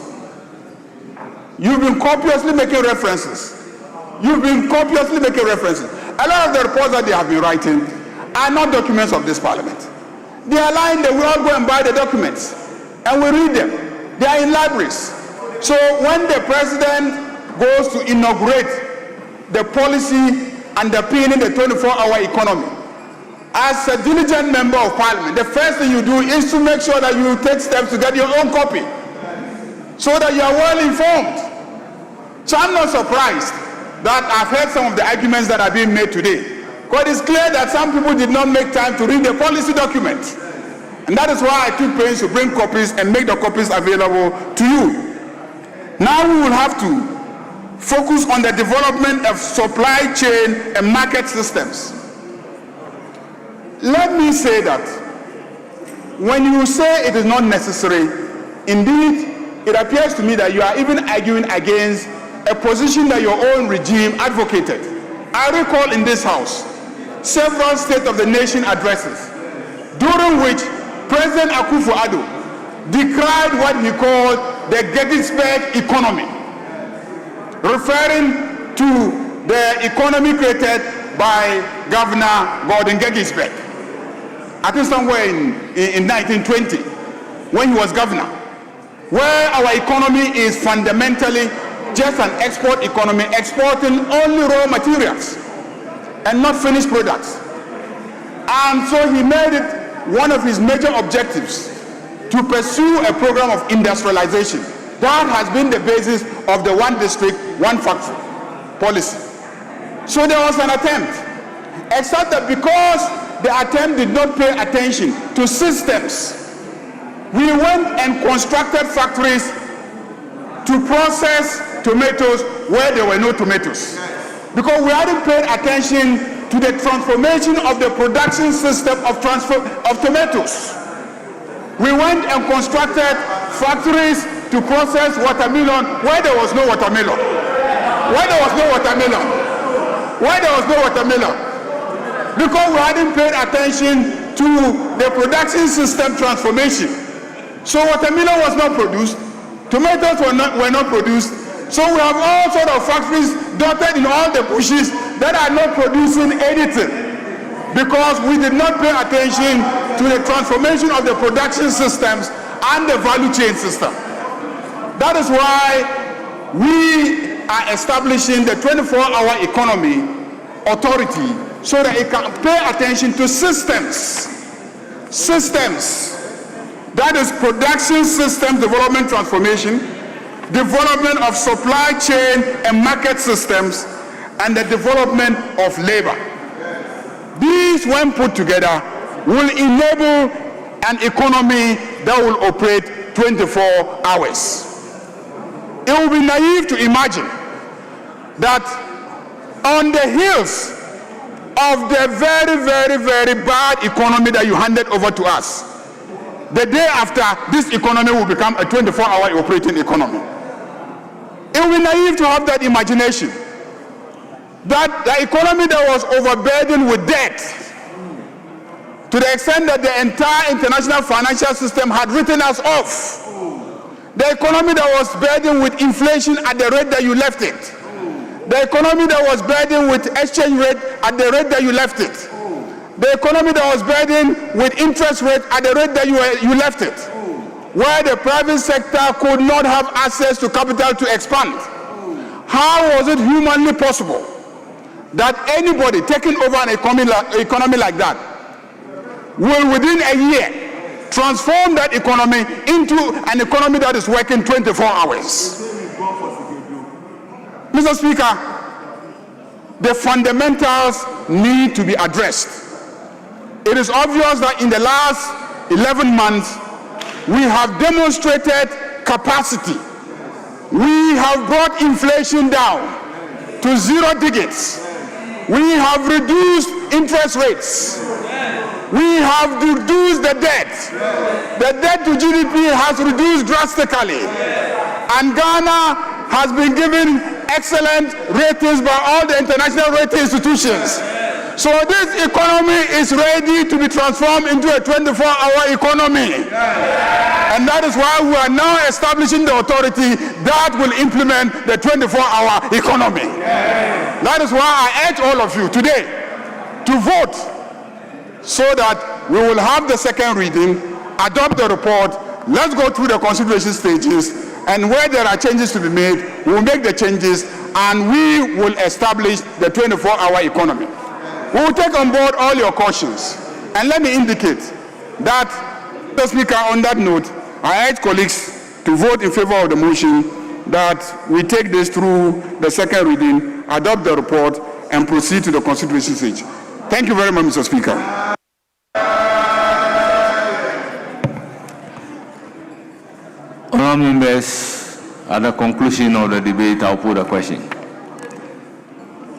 You've been copiously making references. A lot of the reports that they have been writing are not documents of this Parliament. They are lying there. We all go and buy the documents and we read them. They are in libraries. So when the president goes to inaugurate the policy underpinning the 24-hour economy, as a diligent member of Parliament, the first thing you do is to make sure that you take steps to get your own copy so that you are well informed. So I'm not surprised that I've heard some of the arguments that are being made today. Because it's clear that some people did not make time to read the policy document. And that is why I took pains to bring copies and make the copies available to you. Now we will have to focus on the development of supply chain and market systems. Let me say that when you say it is not necessary, indeed, it appears to me that you are even arguing against a position that your own regime advocated. I recall in this House several State of the Nation addresses, during which President Akufo-Addo decried what he called the Gettysburg economy, referring to the economy created by Governor Gordon Gettysburg, I think somewhere in 1920, when he was governor, where our economy is fundamentally just an export economy, exporting only raw materials and not finished products. And so he made it one of his major objectives to pursue a program of industrialization. That has been the basis of the one district, one factory policy. So there was an attempt, except that because the attempt did not pay attention to systems, we went and constructed factories to process tomatoes where there were no tomatoes, because we hadn't paid attention to the transformation of the production system of tomatoes. We went and constructed factories to process watermelon where there was no watermelon. Because we hadn't paid attention to the production system transformation. So watermelon was not produced, tomatoes were not produced. So we have all sorts of factories dotted in all the bushes that are not producing anything, because we did not pay attention to the transformation of the production systems and the value chain system. That is why we are establishing the 24-hour economy authority, so that it can pay attention to systems systems, that is production system development transformation, development of supply chain and market systems, and the development of labor. These, when put together, will enable an economy that will operate 24 hours. It will be naive to imagine that on the heels of the very, very, very bad economy that you handed over to us, the day after, this economy will become a 24-hour operating economy. It will be naive to have that imagination that the economy that was overburdened with debt, to the extent that the entire international financial system had written us off, the economy that was burdened with inflation at the rate that you left it, the economy that was burdened with exchange rate at the rate that you left it, the economy that was burdened with interest rate at the rate that you left it, where the private sector could not have access to capital to expand. How was it humanly possible that anybody taking over an economy like that will within a year transform that economy into an economy that is working 24 hours? Mr. Speaker, the fundamentals need to be addressed. It is obvious that in the last 11 months, we have demonstrated capacity. We have brought inflation down to 0 digits. We have reduced interest rates. We have reduced the debt. The debt to GDP has reduced drastically. And Ghana has been given excellent ratings by all the international rating institutions. So this economy is ready to be transformed into a 24-hour economy. And that is why we are now establishing the authority that will implement the 24-hour economy. That is why I urge all of you today to vote so that we will have the second reading, adopt the report, let's go through the consideration stages, and where there are changes to be made, we will make the changes and we will establish the 24-hour economy. We will take on board all your cautions. And let me indicate that, Mr. Speaker, on that note, I urge colleagues to vote in favor of the motion that we take this through the second reading, adopt the report, and proceed to the consideration stage. Thank you very much, Mr. Speaker. Honourable members, at the conclusion of the debate, I'll put a question.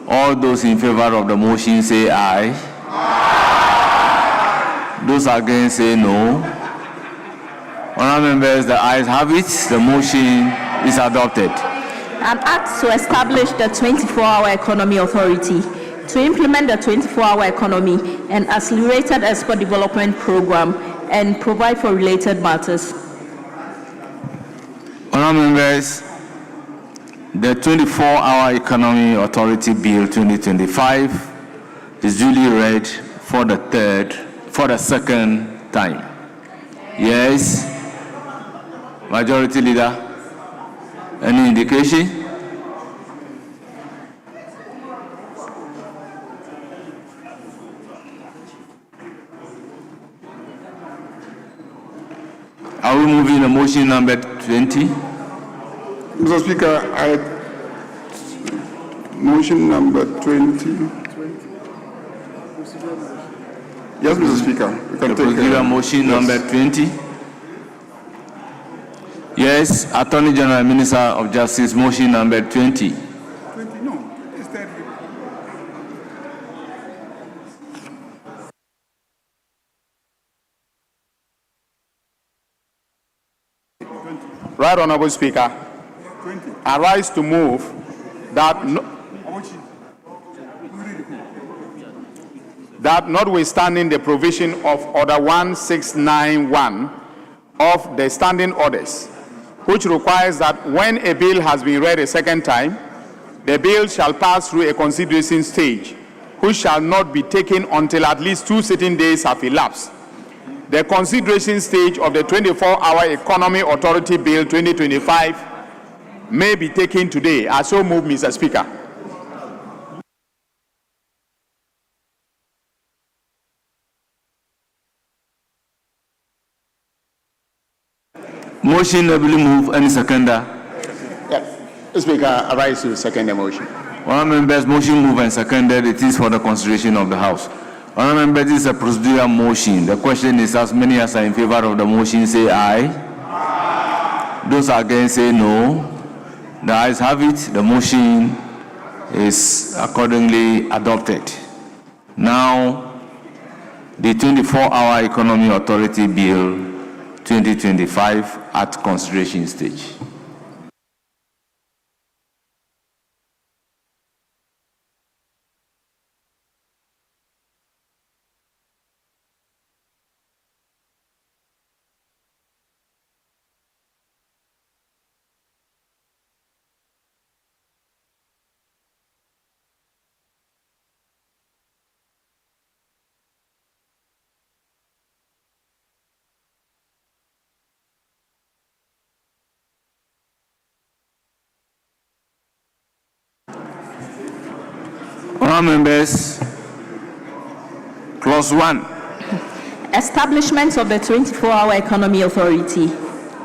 All those in favor of the motion say aye. Aye. Those against say no. Honourable members, the ayes have it. The motion is adopted. An act to establish the 24-hour economy authority to implement the 24-hour economy and accelerated export development program and provide for related matters. Honourable members, the 24-hour economy authority bill 2025 is duly read for the second time. Yes, Majority Leader, any indication? Are we moving the motion number 20? Mr. Speaker, motion number 20. Yes, Mr. Speaker. We can take motion number 20. Yes, Attorney General and Minister of Justice, motion number 20. Right, Honourable Speaker, I rise to move that notwithstanding the provision of Order 1691 of the Standing Orders, which requires that when a bill has been read a second time, the bill shall pass through a consideration stage, which shall not be taken until at least 2 sitting days have elapsed. The consideration stage of the 24-hour Economy Authority Bill 2025 may be taken today. I so move, Mr. Speaker. Motion ably moved. Any seconder? Yeah. Speaker, I rise to second the motion. Honourable members, motion moved and seconded. It is for the consideration of the House. Honourable members, this is a procedural motion. The question is, as many as are in favour of the motion say aye. Aye. Those against say no. The ayes have it. The motion is accordingly adopted. Now, the 24-hour Economy Authority Bill 2025 at consideration stage. Honourable members, clause 1. Establishment of the 24-hour Economy Authority.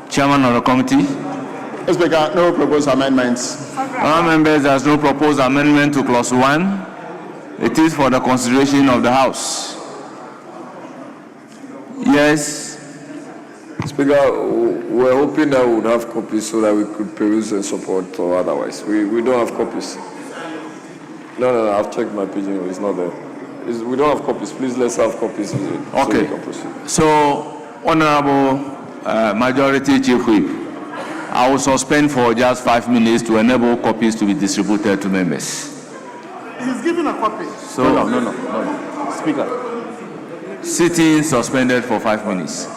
Chairman of the committee. Speaker, no proposed amendments. Honourable members, there is no proposed amendment to clause 1. It is for the consideration of the House. Yes. Speaker, we're hoping that we would have copies so that we could peruse and support, or otherwise. We don't have copies. No, I've checked my pigeon. It's not there. We don't have copies. Please, let's have copies. So Okay. we can proceed. So, Honourable Majority Chief Whip, I will suspend for just 5 minutes to enable copies to be distributed to members. He's giving a copy. So, No. Speaker. sitting suspended for 5 minutes.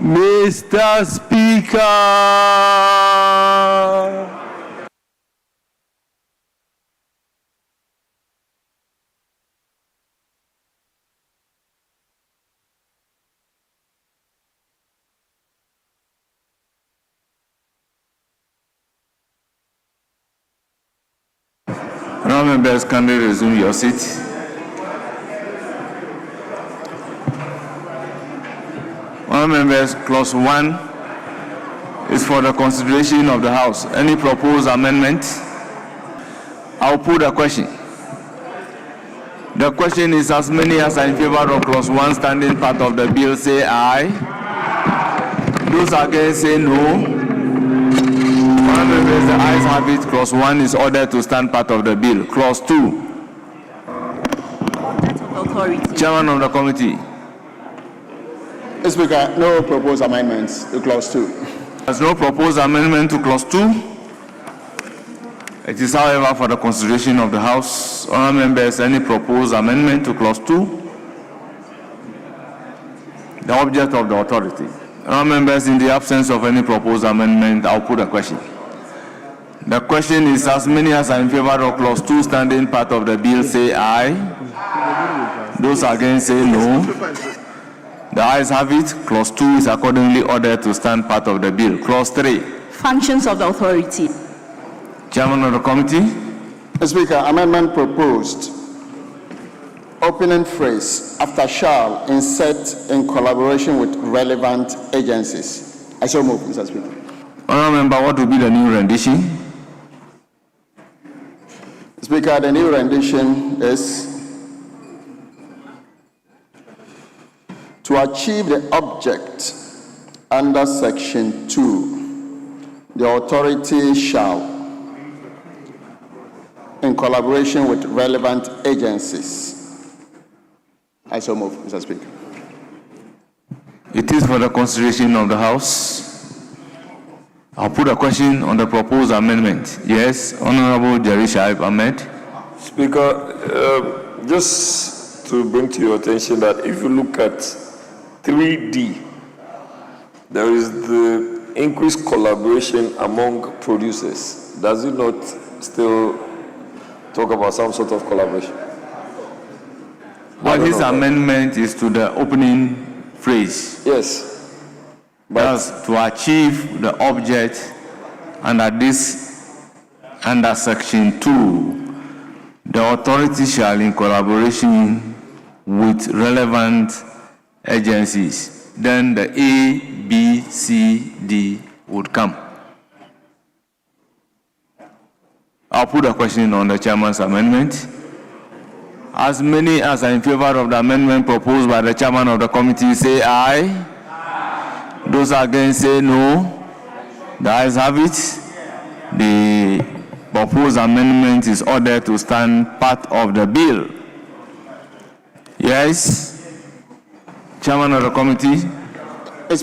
Mr. Speaker. Honourable members, kindly resume your seat. Honourable members, clause 1 is for the consideration of the House. Any proposed amendment? I'll put a question. The question is, as many as are in favor of clause 1 standing part of the bill say aye. Those against say no. Honourable members, the ayes have it. Clause 1 is ordered to stand part of the bill. Clause 2. Chairman of the committee. Mr. Speaker, no proposed amendments to clause 2. There's no proposed amendment to clause 2. It is, however, for the consideration of the House. Honourable members, any proposed amendment to clause 2? The object of the authority. Honourable members, in the absence of any proposed amendment, I'll put a question. The question is, as many as are in favor of clause 2 standing part of the bill say aye. Those against say no. The ayes have it. Clause 2 is accordingly ordered to stand part of the bill. Clause 3. Functions of the authority. Chairman of the committee. Mr. Speaker, amendment proposed. Opening phrase, after shall, insert in collaboration with relevant agencies. I so move, Mr. Speaker. Honourable member, what will be the new rendition? Speaker, the new rendition is to achieve the object under section 2, the authority shall, in collaboration with relevant agencies. I so move, Mr. Speaker. It is for the consideration of the House. I'll put a question on the proposed amendment. Yes, Honourable Jerry Shaib Ahmed. Speaker, just to bring to your attention that if you look at 3D, there is the increased collaboration among producers. Does it not still talk about some sort of collaboration? Well, his amendment is to the opening phrase. Yes. That's to achieve the object under section 2. The authority shall, in collaboration with relevant agencies. Then the A, B, C, D would come. I'll put a question on the chairman's amendment. As many as are in favor of the amendment proposed by the chairman of the committee say aye. Those against say no. The ayes have it. The proposed amendment is ordered to stand part of the bill. Yes. Chairman of the committee,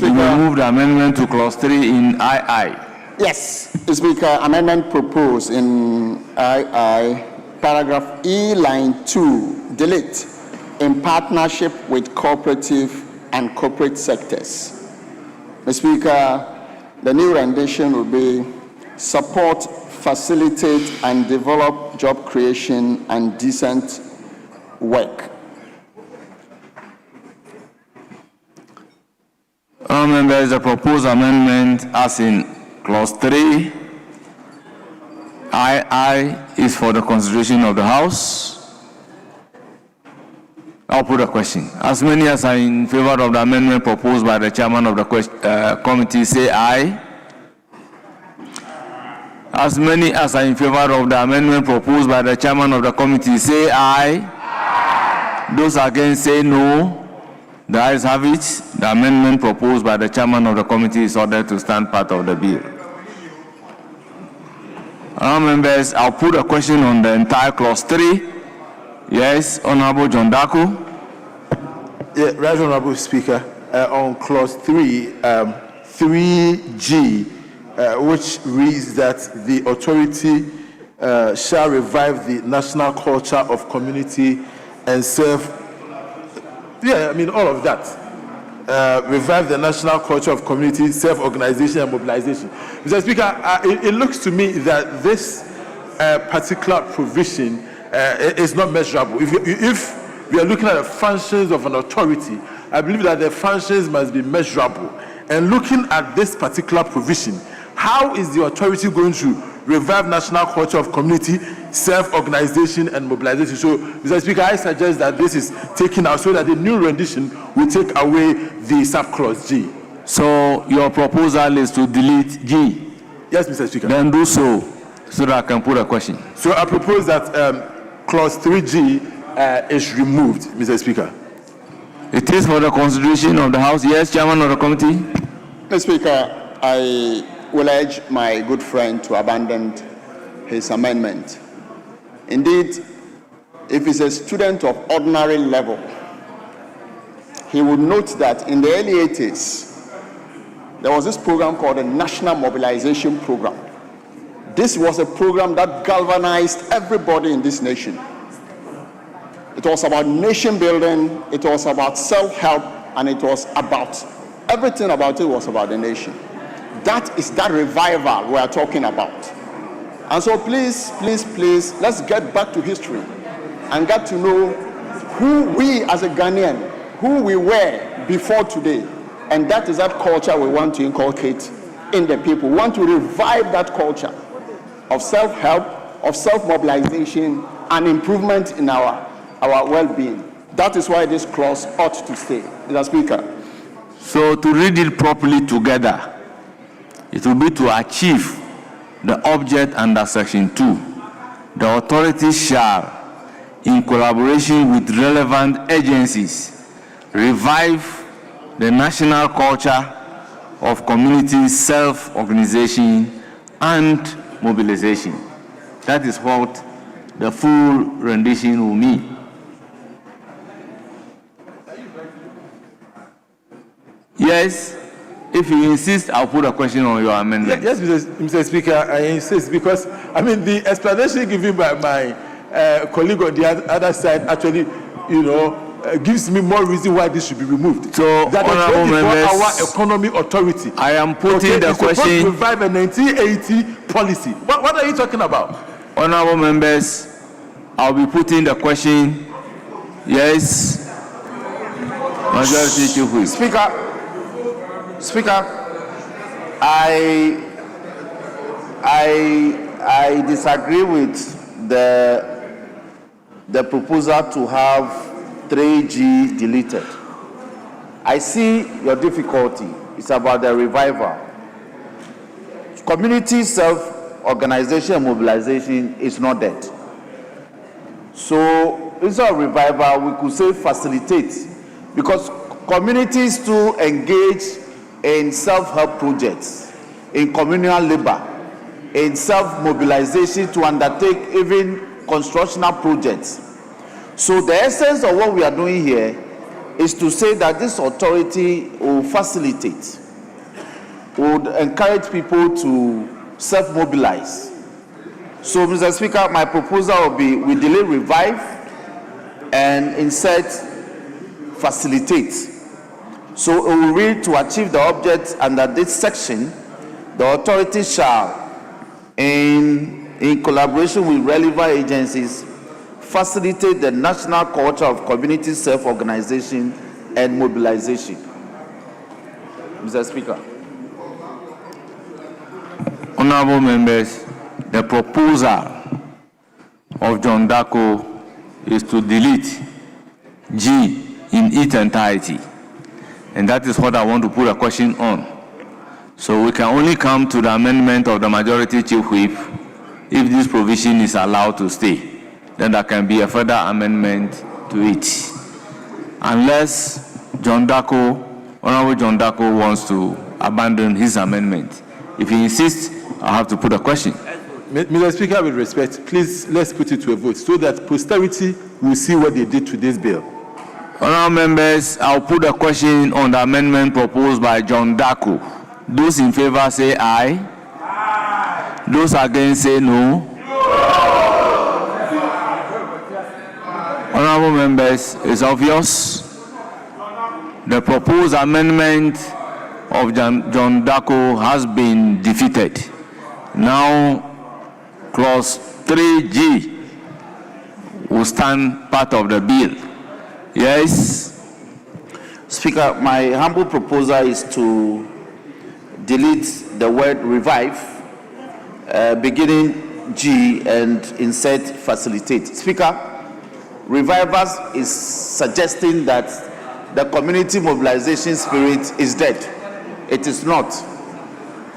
you will move the amendment to clause 3 in II. Yes, Mr. Speaker, amendment proposed in II, paragraph E, line 2, delete, in partnership with cooperative and corporate sectors. Mr. Speaker, the new rendition will be support, facilitate, and develop job creation and decent work. Members, the proposed amendment as in clause 3, II is for the consideration of the House. I'll put a question. As many as are in favor of the amendment proposed by the chairman of the committee say aye. As many as are in favor of the amendment proposed by the chairman of the committee say aye. Those against say no. The ayes have it. The amendment proposed by the chairman of the committee is ordered to stand part of the bill. Members, I'll put a question on the entire clause 3. Yes, Honourable John Darko. Yeah, Right Honourable Speaker, on clause 3, 3G, which reads that the authority shall revive the national culture of community and serve. Yeah, I mean all of that. revive the national culture of community, self-organization, and mobilization. Mr. Speaker, it looks to me that this particular provision is not measurable. If we are looking at the functions of an authority, I believe that the functions must be measurable. And looking at this particular provision, how is the authority going to revive national culture of community, self-organization, and mobilization? So, Mr. Speaker, I suggest that this is taken out so that the new rendition will take away the subclause G. So, your proposal is to delete G? Yes, Mr. Speaker. Then do so that I can put a question. So, I propose that clause 3G is removed, Mr. Speaker. It is for the consideration of the House. Yes, Chairman of the committee. Mr. Speaker, I will urge my good friend to abandon his amendment. Indeed, if he's a student of ordinary level, he would note that in the early 80s, there was this program called the National Mobilization Program. This was a program that galvanized everybody in this nation. It was about nation building, it was about self-help, and it was about, everything about it was about the nation. That is that revival we are talking about. And so please, let's get back to history and get to know who we as a Ghanaian, who we were before today. And that is that culture we want to inculcate in the people. We want to revive that culture of self-help, of self-mobilization, and improvement in our well-being. That is why this clause ought to stay. Mr. Speaker. So to read it properly together, it will be to achieve the object under section 2. The authority shall, in collaboration with relevant agencies, revive the national culture of community self-organization and mobilization. That is what the full rendition will mean. Yes, if you insist, I'll put a question on your amendment. Yes, Mr. Speaker, I insist because, I mean, the explanation given by my colleague on the other side actually, gives me more reason why this should be removed. So, that honorable members, 24-hour economy authority. I am putting the question. Supposed to revive a 1980 policy. What are you talking about? Honorable members, I'll be putting the question. Yes. Majority Chief Whip. Speaker, I disagree with the proposal to have 3G deleted. I see your difficulty. It's about the revival. Community self-organization and mobilization is not dead. So instead of revival, we could say facilitate, because communities to engage in self-help projects, in communal labor, in self-mobilization to undertake even constructional projects. So the essence of what we are doing here is to say that this authority will facilitate, would encourage people to self-mobilize. So, Mr. Speaker, my proposal will be we delete revive and insert facilitate. So it will read, to achieve the object under this section, the authority shall, in collaboration with relevant agencies, facilitate the national culture of community self-organization and mobilization. Mr. Speaker. Honorable members, the proposal of John Dako is to delete G in its entirety. And that is what I want to put a question on. So we can only come to the amendment of the Majority Chief Whip if this provision is allowed to stay. Then there can be a further amendment to it. Unless Honorable John Dako wants to abandon his amendment. If he insists, I'll have to put a question. Mr. Speaker, with respect, please let's put it to a vote so that posterity will see what they did to this bill. Honourable members, I'll put a question on the amendment proposed by John Dako. Those in favor say aye. Aye. Those against say no. Honourable members, it's obvious. The proposed amendment of John Dako has been defeated. Now, clause 3G will stand part of the bill. Yes? Speaker, my humble proposal is to delete the word revive, beginning G, and insert facilitate. Speaker, revivers is suggesting that the community mobilization spirit is dead. It is not.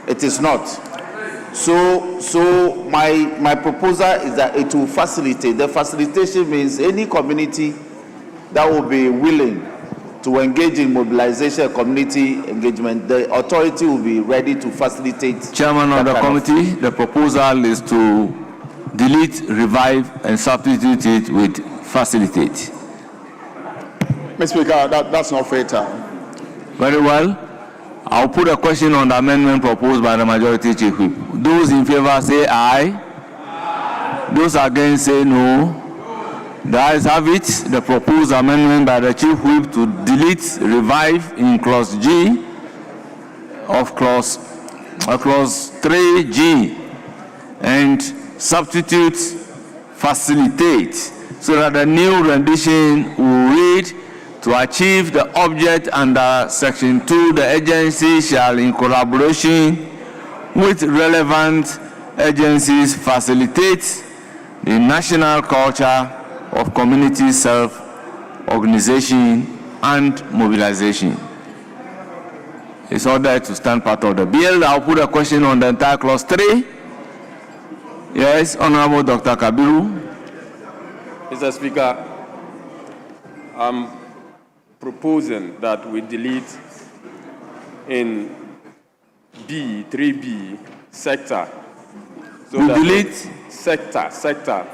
It is not. So my proposal is that it will facilitate. The facilitation means any community that will be willing to engage in mobilization, community engagement, the authority will be ready to facilitate. Chairman of the committee, the proposal is to delete revive and substitute it with facilitate. Mr. Speaker, that's not fatal. Very well. I'll put a question on the amendment proposed by the majority chief whip. Those in favor say aye. Those against say no. The ayes have it. The proposed amendment by the chief whip to delete revive in clause G of clause 3G and substitute facilitate so that the new rendition will read, to achieve the object under section 2, the agency shall in collaboration with relevant agencies facilitate the national culture of community self-organization and mobilization. It's ordered to stand part of the bill. I'll put a question on the entire clause 3. Yes, Honorable Dr. Kabiru. Mr. Speaker, I'm proposing that we delete in B, 3B, sector. So we delete sector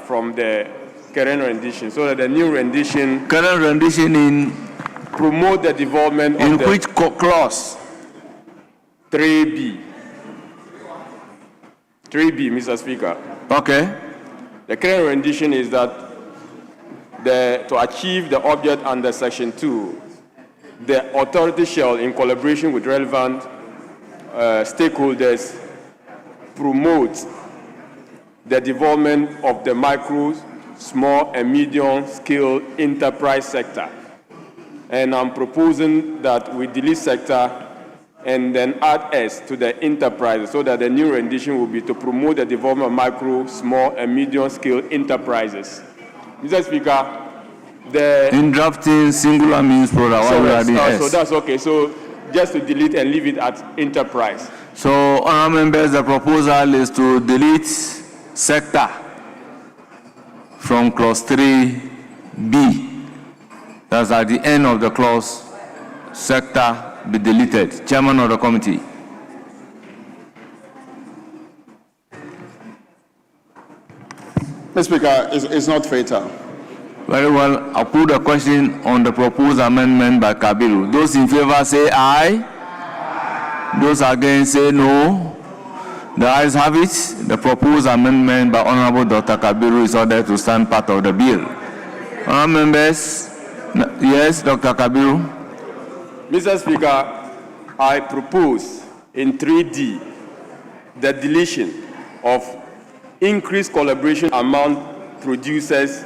from the current rendition, so that the new rendition. Current rendition in. Promote the development in of the. In which clause? 3B. 3B, Mr. Speaker. Okay. The current rendition is that to achieve the object under section 2, the authority shall, in collaboration with relevant stakeholders, promote the development of the micro, small, and medium-scale enterprise sector. And I'm proposing that we delete sector and then add S to the enterprise, so that the new rendition will be to promote the development of micro, small, and medium-scale enterprises. Mr. Speaker, in drafting singular means plural, so that's okay. So just to delete and leave it at enterprise. So, honourable members, the proposal is to delete sector from clause 3B. That's at the end of the clause, sector be deleted. Chairman of the committee. Mr. Speaker, it's not fatal. Very well. I'll put a question on the proposed amendment by Kabiru. Those in favor say aye. Those against say no. The ayes have it. The proposed amendment by Honorable Dr. Kabiru is ordered to stand part of the bill. Honorable members, yes, Dr. Kabiru. Mr. Speaker, I propose in 3D the deletion of increased collaboration among producers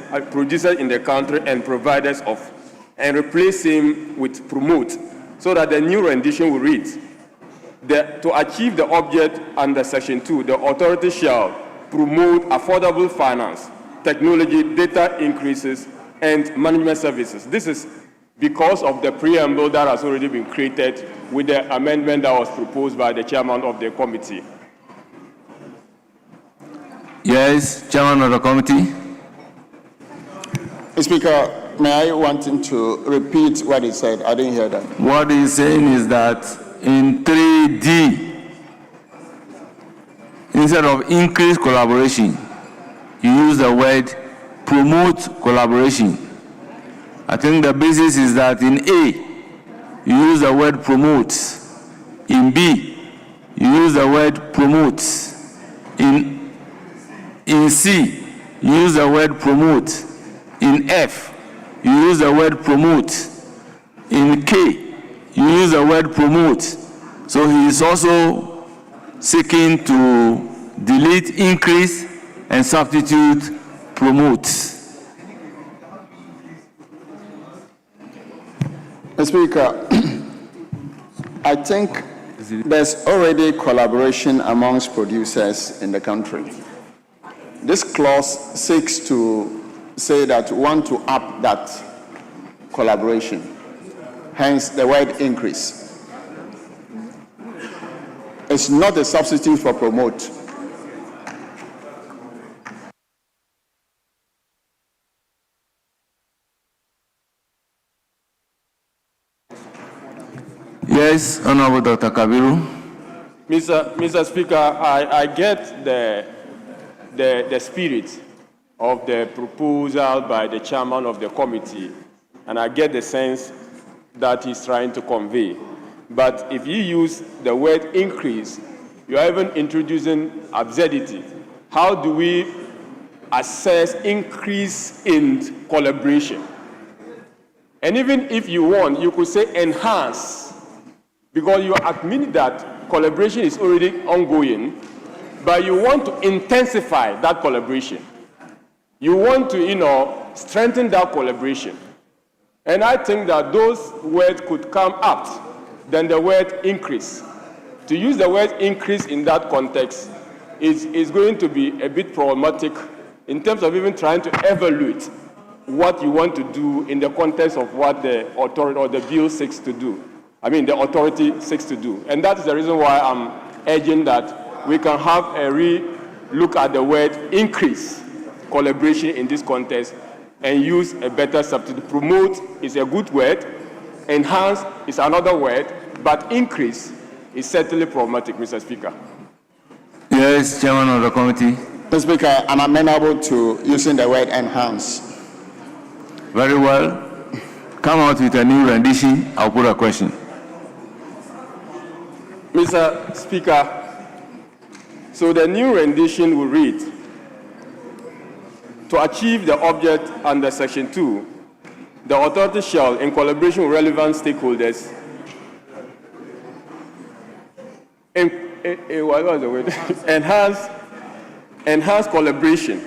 in the country and providers of, and replace him with promote, so that the new rendition will read, to achieve the object under section 2, the authority shall promote affordable finance, technology, data increases, and management services. This is because of the preamble that has already been created with the amendment that was proposed by the chairman of the committee. Yes, chairman of the committee. Speaker, may I want him to repeat what he said? I didn't hear that. What he's saying is that in 3D, instead of increased collaboration, you use the word promote collaboration. I think the basis is that in A, you use the word promote. In B, you use the word promote. In C, you use the word promote. In F, you use the word promote. In K, you use the word promote. So he is also seeking to delete increase and substitute promote. Mr. Speaker, I think there's already collaboration amongst producers in the country. This clause seeks to say that we want to up that collaboration, hence the word increase. It's not a substitute for promote. Yes, Honorable Dr. Kabiru. Mr. Speaker, I get the spirit of the proposal by the chairman of the committee, and I get the sense that he's trying to convey. But if you use the word increase, you are even introducing absurdity. How do we assess increase in collaboration? And even if you want, you could say enhance, because you admit that collaboration is already ongoing, but you want to intensify that collaboration. You want to, strengthen that collaboration. And I think that those words could come out than the word increase. To use the word increase in that context is going to be a bit problematic in terms of even trying to evaluate what you want to do in the context of what the authority or the bill seeks to do. The authority seeks to do. And that's the reason why I'm urging that we can have a re-look at the word increase collaboration in this context and use a better substitute. Promote is a good word, enhance is another word, but increase is certainly problematic, Mr. Speaker. Yes, Chairman of the committee. Mr. Speaker, I'm amenable to using the word enhance. Very well. Come out with a new rendition. I'll put a question. Mr. Speaker, so the new rendition will read, to achieve the object under Section 2, the authority shall, in collaboration with relevant stakeholders, what was the word? enhance collaboration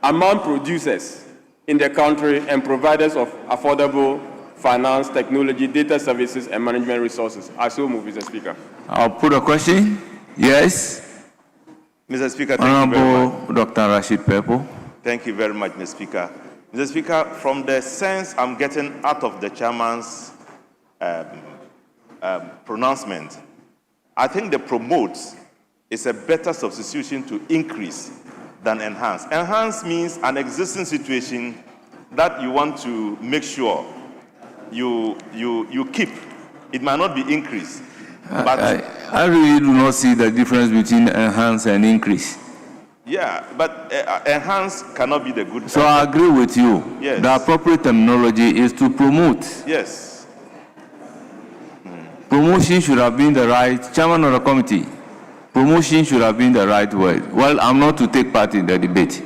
among producers in the country and providers of affordable finance, technology, data services, and management resources. I so move, Mr. Speaker. I'll put a question. Yes. Mr. Speaker, thank you very much. Honorable Dr. Rashid Purple. Thank you very much, Mr. Speaker. Mr. Speaker, from the sense I'm getting out of the chairman's pronouncement, I think the promote is a better substitution to increase than enhance. Enhance means an existing situation that you want to make sure you keep. It might not be increased. But I really do not see the difference between enhance and increase. Yeah, but enhance cannot be the good. So I agree with you. Yes. The appropriate terminology is to promote. Yes. Promotion should have been the right, Chairman of the committee, promotion should have been the right word. Well, I'm not to take part in the debate.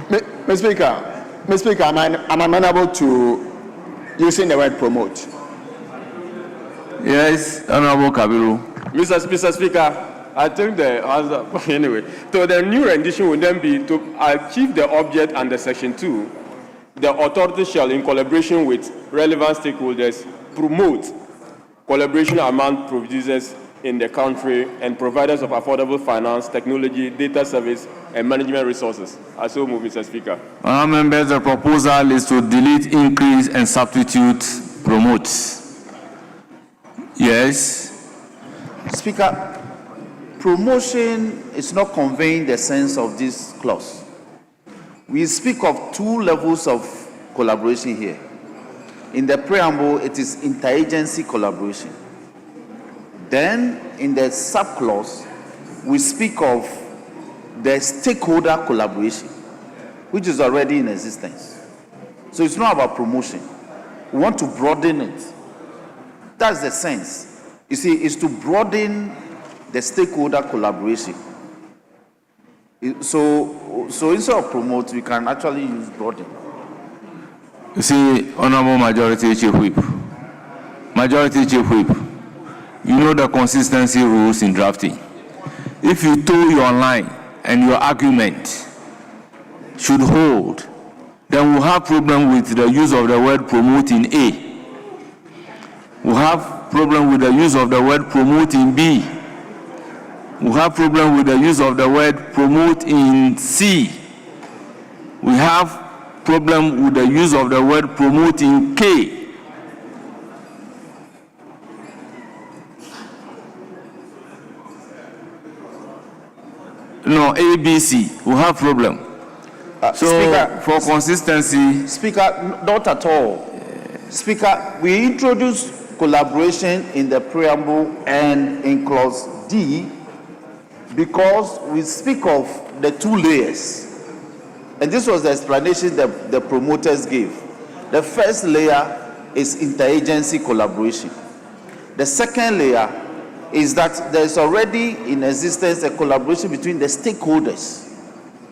Mr. Speaker, I'm amenable to using the word promote. Yes, Honorable Kabiru. Mr. Speaker, I think the answer, anyway, so the new rendition will then be to achieve the object under Section 2, the authority shall, in collaboration with relevant stakeholders, promote collaboration among producers in the country and providers of affordable finance, technology, data service, and management resources. I so move, Mr. Speaker. Members, the proposal is to delete increase and substitute promote. Yes. Speaker, promotion is not conveying the sense of this clause. We speak of two levels of collaboration here. In the preamble, it is interagency collaboration. Then, in the subclause, we speak of the stakeholder collaboration, which is already in existence. So it's not about promotion. We want to broaden it. That's the sense. You see, it's to broaden the stakeholder collaboration. So instead of promote, we can actually use broaden. You see, Honorable Majority Chief Whip, Majority Chief Whip, you know the consistency rules in drafting. If you toe your line and your argument should hold, then we'll have problem with the use of the word promote in A. We'll have problem with the use of the word promote in B. We'll have problem with the use of the word promote in C. We have problem with the use of the word promote in K. No, A, B, C. We'll have problem. So, Speaker, for consistency... Speaker, not at all. Speaker, we introduced collaboration in the preamble and in clause D because we speak of the two layers. And this was the explanation that the promoters gave. The first layer is interagency collaboration. The second layer is that there is already in existence a collaboration between the stakeholders,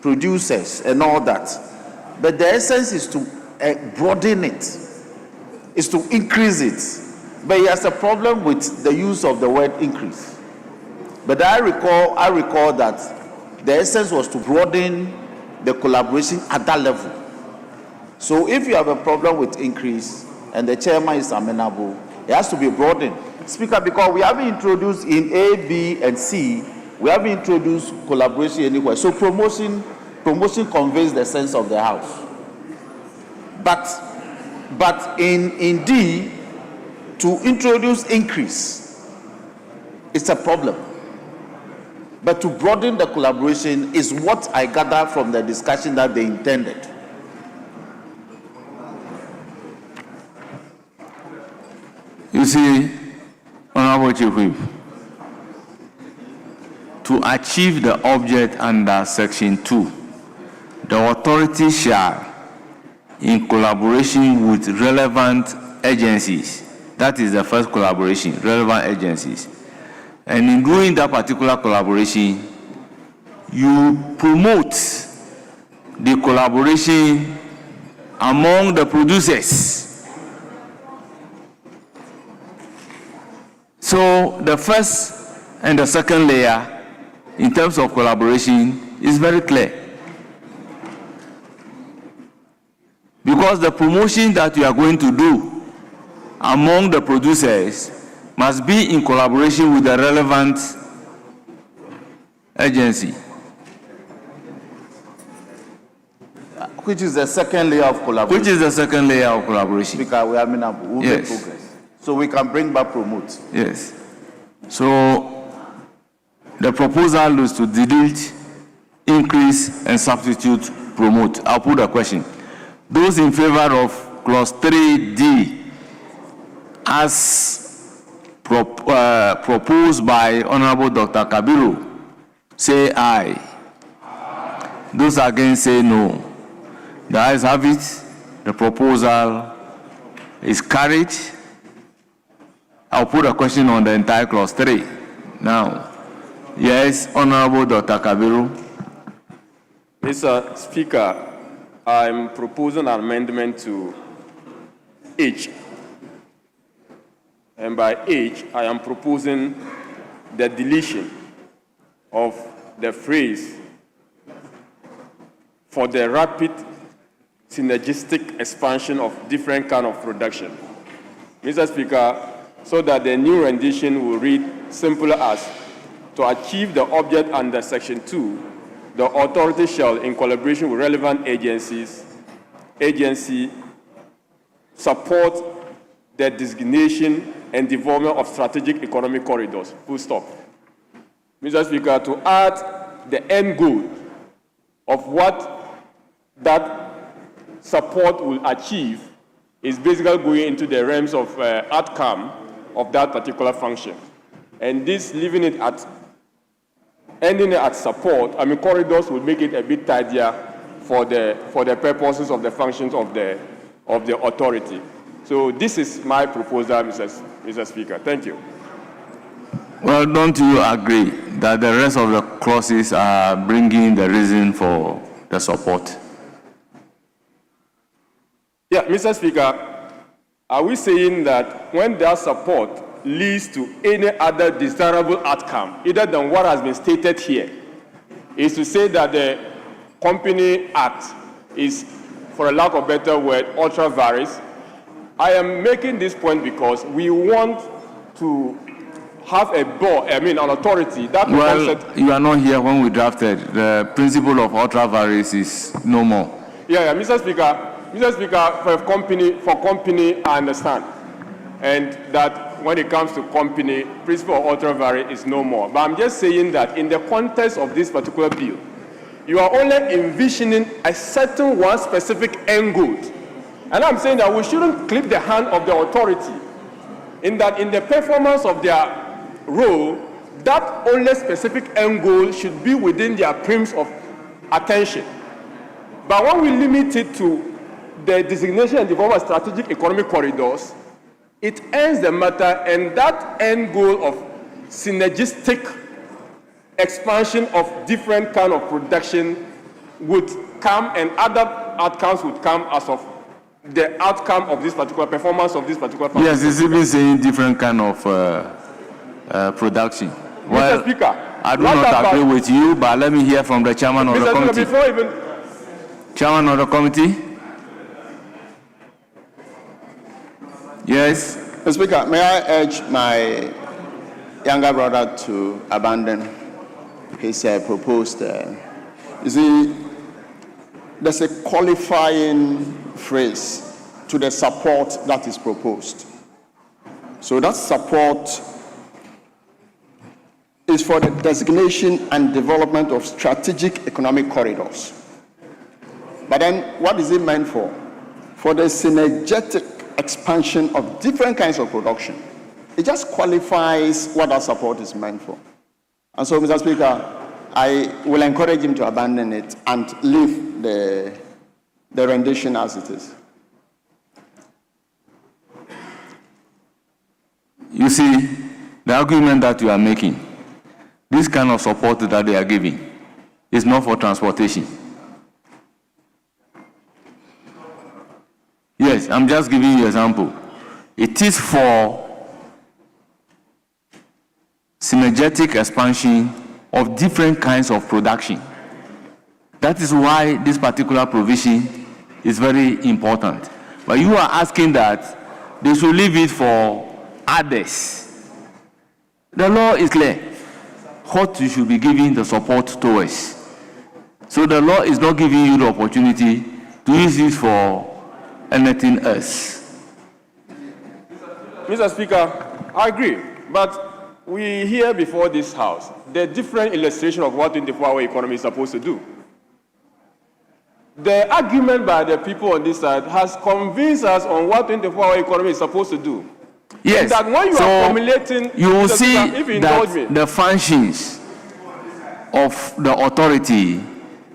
producers, and all that. But the essence is to broaden it, is to increase it. But he has a problem with the use of the word increase. But I recall that the essence was to broaden the collaboration at that level. So if you have a problem with increase and the chairman is amenable, it has to be broadened. Speaker, because we haven't introduced in A, B, and C, we haven't introduced collaboration anywhere. So promotion conveys the sense of the house. But in D, to introduce increase, it's a problem. But to broaden the collaboration is what I gather from the discussion that they intended. You see, Honorable Chief Whip, to achieve the object under Section 2, the authority shall, in collaboration with relevant agencies, that is the first collaboration, relevant agencies, and in doing that particular collaboration, you promote the collaboration among the producers. So the first and the second layer, in terms of collaboration, is very clear. Because the promotion that you are going to do among the producers must be in collaboration with the relevant agency. Which is the second layer of collaboration. Which is the second layer of collaboration. Because we are amenable, we'll make progress. So we can bring back promote. Yes. So the proposal is to delete, increase, and substitute promote. I'll put a question. Those in favor of clause 3D as proposed by Honorable Dr. Kabiru, say aye. Those against say no. The ayes have it. The proposal is carried. I'll put a question on the entire clause 3. Now, yes, Honorable Dr. Kabiru. Mr. Speaker, I'm proposing an amendment to H. And by H, I am proposing the deletion of the phrase for the rapid synergistic expansion of different kind of production. Mr. Speaker, so that the new rendition will read simpler as, to achieve the object under Section 2, the authority shall, in collaboration with relevant agency, support the designation and development of strategic economic corridors, full stop. Mr. Speaker, to add the end goal of what that support will achieve is basically going into the realms of outcome of that particular function. And this, leaving it at, ending it at support, corridors will make it a bit tidier for the purposes of the functions of the authority. So this is my proposal, Mr. Speaker. Thank you. Well, don't you agree that the rest of the clauses are bringing the reason for the support? Yeah, Mr. Speaker, are we saying that when that support leads to any other desirable outcome, other than what has been stated here, is to say that the Company Act is, for a lack of better word, ultra vires? I am making this point because we want to have a board, an authority that you are not here when we drafted. The principle of ultra vires is no more. Yeah, Mr. Speaker, for company, I understand. And that when it comes to company, principle of ultra vires is no more. But I'm just saying that in the context of this particular bill, you are only envisioning a certain one specific end goal. And I'm saying that we shouldn't clip the hand of the authority in that in the performance of their role, that only specific end goal should be within their prims of attention. But when we limit it to the designation and development of strategic economic corridors, it ends the matter, and that end goal of synergistic expansion of different kind of production would come, and other outcomes would come as of the outcome of this particular performance of this particular. Yes, it's even saying different kind of production. Well, Mr. Speaker, I do not agree with you, but let me hear from the chairman of the committee. Chairman of the committee. Yes. Mr. Speaker, may I urge my younger brother to abandon his proposed. You see, there's a qualifying phrase to the support that is proposed. So that support is for the designation and development of strategic economic corridors. But then what is it meant for? For the synergetic expansion of different kinds of production. It just qualifies what that support is meant for. And so, Mr. Speaker, I will encourage him to abandon it and leave the rendition as it is. You see, the argument that you are making, this kind of support that they are giving, is not for transportation. Yes, I'm just giving you an example. It is for synergetic expansion of different kinds of production. That is why this particular provision is very important. But you are asking that they should leave it for others. The law is clear what you should be giving the support towards. So the law is not giving you the opportunity to use it for anything else. Mr. Speaker, I agree, but we hear before this House the different illustration of what 24-hour economy is supposed to do. The argument by the people on this side has convinced us on what 24-hour economy is supposed to do. Yes, that when you are formulating, you will see that the functions of the authority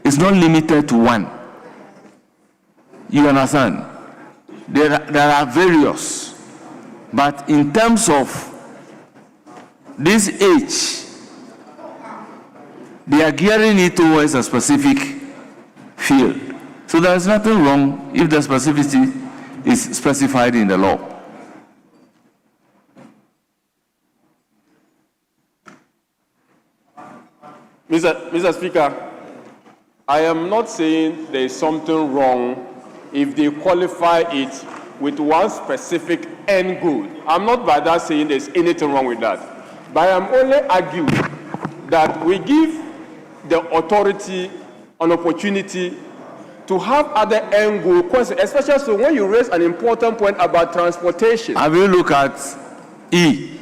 is not limited to one. You understand? There are various, but in terms of this age, they are gearing it towards a specific field. So there is nothing wrong if the specificity is specified in the law. Mr. Speaker, I am not saying there is something wrong if they qualify it with one specific end goal. I'm not by that saying there's anything wrong with that. But I am only arguing that we give the authority an opportunity to have other end goals, especially so when you raise an important point about transportation. Have you looked at E?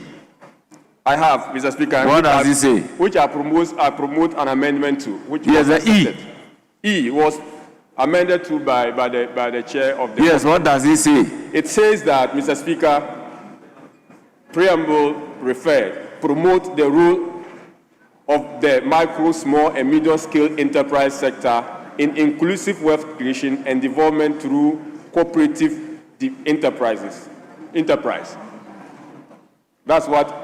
I have, Mr. Speaker. What does it say? Which I promote an amendment to. Which yes, the E. E was amended to by the chair of the. Yes, what does it say? It says that, Mr. Speaker, preamble referred, promote the role of the micro, small, and medium-scale enterprise sector in inclusive wealth creation and development through cooperative enterprise. That's what.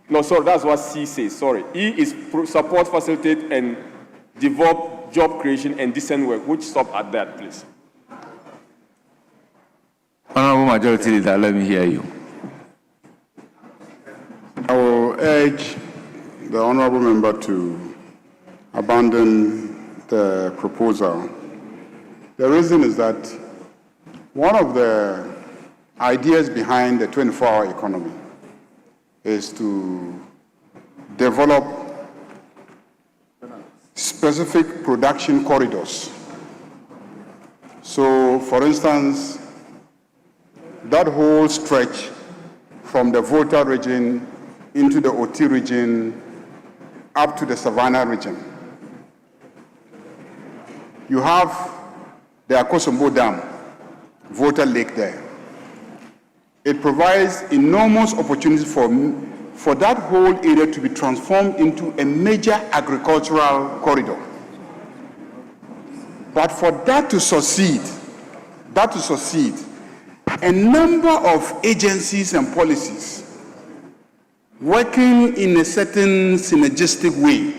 No, sorry, that's what C says. Sorry. E is support, facilitate, and develop job creation and decent work. Which stop at that, please. Honorable Majority Leader, let me hear you. I will urge the honorable member to abandon the proposal. The reason is that one of the ideas behind the 24-hour economy is to develop specific production corridors. So, for instance, that whole stretch from the Volta region into the Oti region up to the Savannah region. You have the Akosombo Dam, Volta Lake there. It provides enormous opportunities for that whole area to be transformed into a major agricultural corridor. But for that to succeed, a number of agencies and policies working in a certain synergistic way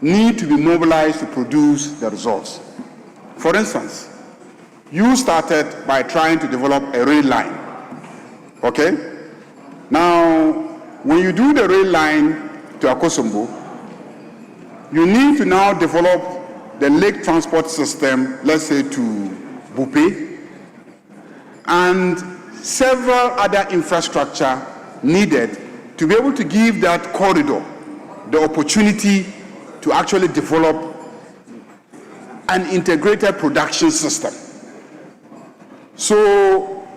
need to be mobilized to produce the results. For instance, you started by trying to develop a rail line, okay? Now, when you do the rail line to Akosombo, you need to now develop the lake transport system, let's say to Bupe, and several other infrastructure needed to be able to give that corridor the opportunity to actually develop an integrated production system. So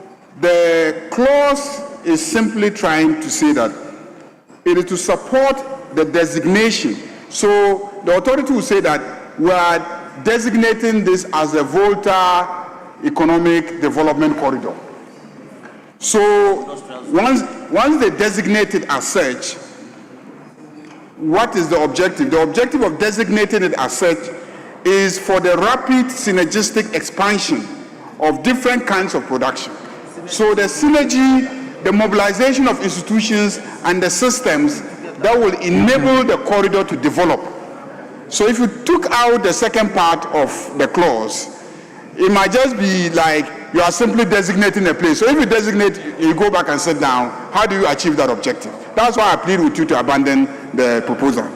the clause is simply trying to say that it is to support the designation. So the authority will say that we are designating this as a Volta Economic Development Corridor. So once they designate it as such, what is the objective? The objective of designating it as such is for the rapid synergistic expansion of different kinds of production. So the synergy, the mobilization of institutions and the systems that will enable the corridor to develop. So if you took out the second part of the clause, it might just be like you are simply designating a place. So if you designate, you go back and sit down, how do you achieve that objective? That's why I plead with you to abandon the proposal.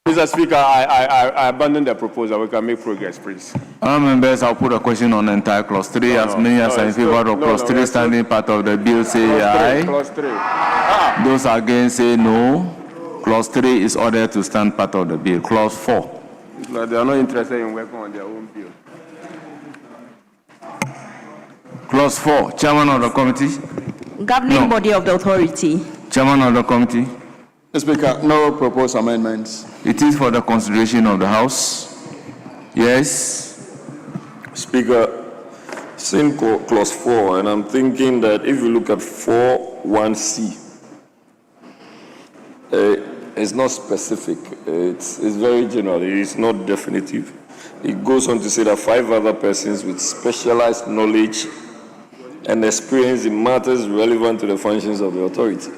Mr. Speaker, I abandon the proposal. We can make progress, please. Honourable members, I'll put a question on the entire clause 3. As many as are in favour of clause 3 standing part of the bill say aye. Clause 3. Those against say no. Clause 3 is ordered to stand part of the bill. Clause 4. They are not interested in working on their own bill. Clause 4. Chairman of the committee. Governing body of the authority. Chairman of the committee. Mr. Speaker, no proposed amendments. It is for the consideration of the House. Yes. Speaker, same clause 4, and I'm thinking that if you look at 4(1)(c), it's not specific. It's very general. It is not definitive. It goes on to say that 5 other persons with specialized knowledge and experience in matters relevant to the functions of the authority.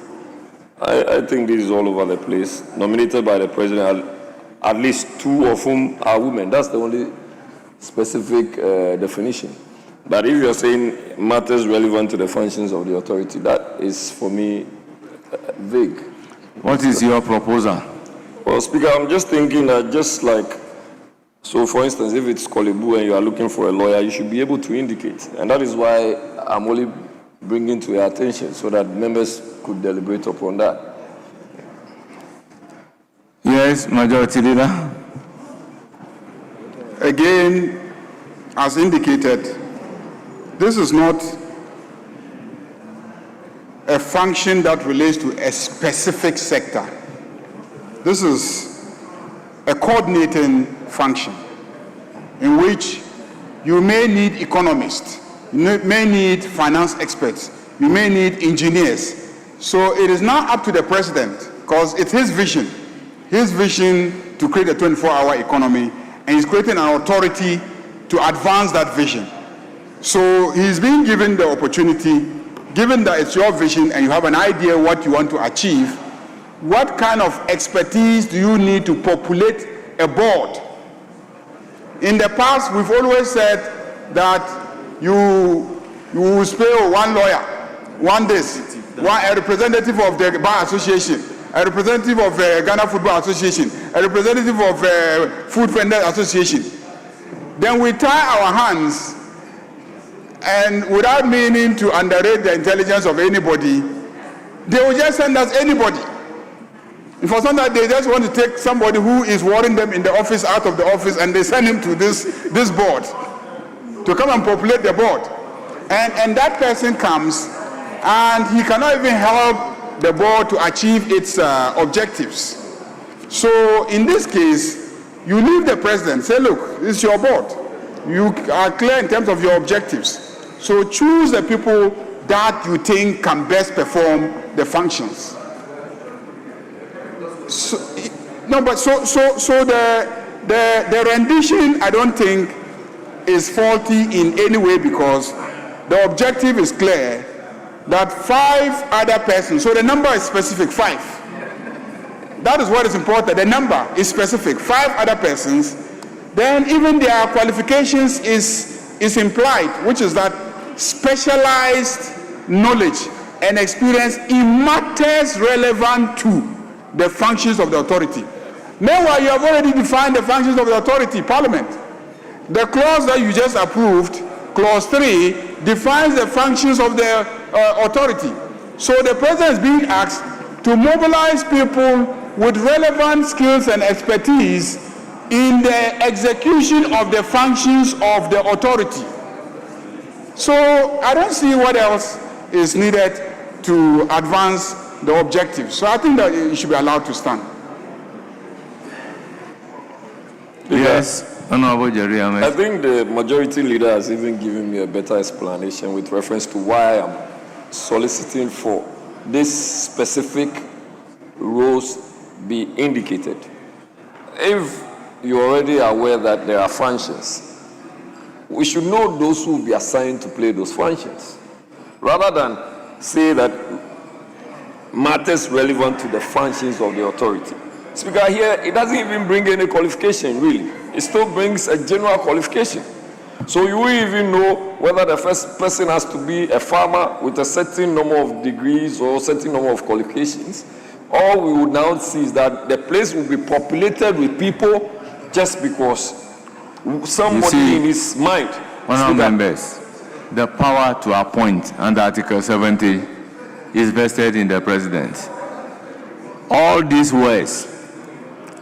I think this is all over the place. Nominated by the president, at least 2 of whom are women. That's the only specific definition. But if you're saying matters relevant to the functions of the authority, that is, for me, vague. What is your proposal? Well, Speaker, I'm just thinking that just like, so for instance, if it's Kolebu and you are looking for a lawyer, you should be able to indicate. And that is why I'm only bringing to your attention so that members could deliberate upon that. Yes, Majority Leader. Again, as indicated, this is not a function that relates to a specific sector. This is a coordinating function in which you may need economists, you may need finance experts, you may need engineers. So it is now up to the president, because it's his vision to create a 24-hour economy, and he's creating an authority to advance that vision. So he's being given the opportunity, given that it's your vision and you have an idea what you want to achieve, what kind of expertise do you need to populate a board? In the past, we've always said that you you will pay one lawyer, one this, a representative of the Bar Association, a representative of Ghana Football Association, a representative of Food Vendor Association. Then we tie our hands, and without meaning to underrate the intelligence of anybody, they will just send us anybody. And for some that they just want to take somebody who is worrying them in the office out of the office, and they send him to this board to come and populate the board. And that person comes, and he cannot even help the board to achieve its objectives. So in this case, you leave the president, say, look, this is your board. You are clear in terms of your objectives. So choose the people that you think can best perform the functions. So the rendition, I don't think, is faulty in any way, because the objective is clear that 5 other persons, so the number is specific, 5. That is what is important. The number is specific, 5 other persons. Then even their qualifications is implied, which is that specialized knowledge and experience in matters relevant to the functions of the authority. Meanwhile, you have already defined the functions of the authority, Parliament. The clause that you just approved, clause 3, defines the functions of the authority. So the president is being asked to mobilize people with relevant skills and expertise in the execution of the functions of the authority. So I don't see what else is needed to advance the objective. So I think that it should be allowed to stand. Yes. Honorable Jerry Ahmed. I think the majority leader has even given me a better explanation with reference to why I'm soliciting for this specific roles be indicated. If you're already aware that there are functions, we should know those who will be assigned to play those functions, rather than say that matters relevant to the functions of the authority. Speaker, here, it doesn't even bring any qualification, really. It still brings a general qualification. So you will even know whether the first person has to be a farmer with a certain number of degrees or a certain number of qualifications. All we would now see is that the place will be populated with people just because somebody in his mind. Honorable members, the power to appoint under Article 70 is vested in the president. All these words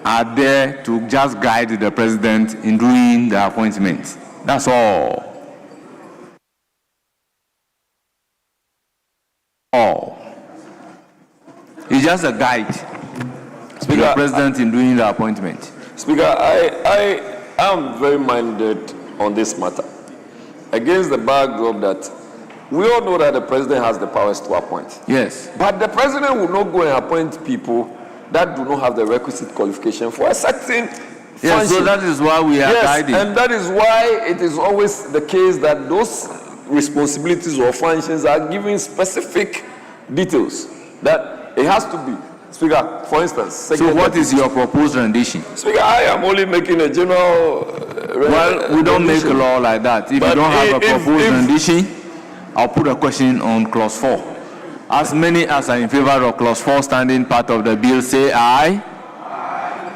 are there to just guide the president in doing the appointment. That's all. It's just a guide to the president in doing the appointment. Speaker, I am very minded on this matter, against the backdrop that we all know that the president has the powers to appoint. Yes. But the president will not go and appoint people that do not have the requisite qualification for a certain function. Yes, so that is why we are guiding. And that is why it is always the case that those responsibilities or functions are given specific details that it has to be. Speaker, for instance. So what is your proposed rendition? Speaker, I am only making a general... well, we don't make a law like that. If you don't have a proposed rendition, I'll put a question on clause 4. As many as are in favor of clause 4 standing part of the bill say aye.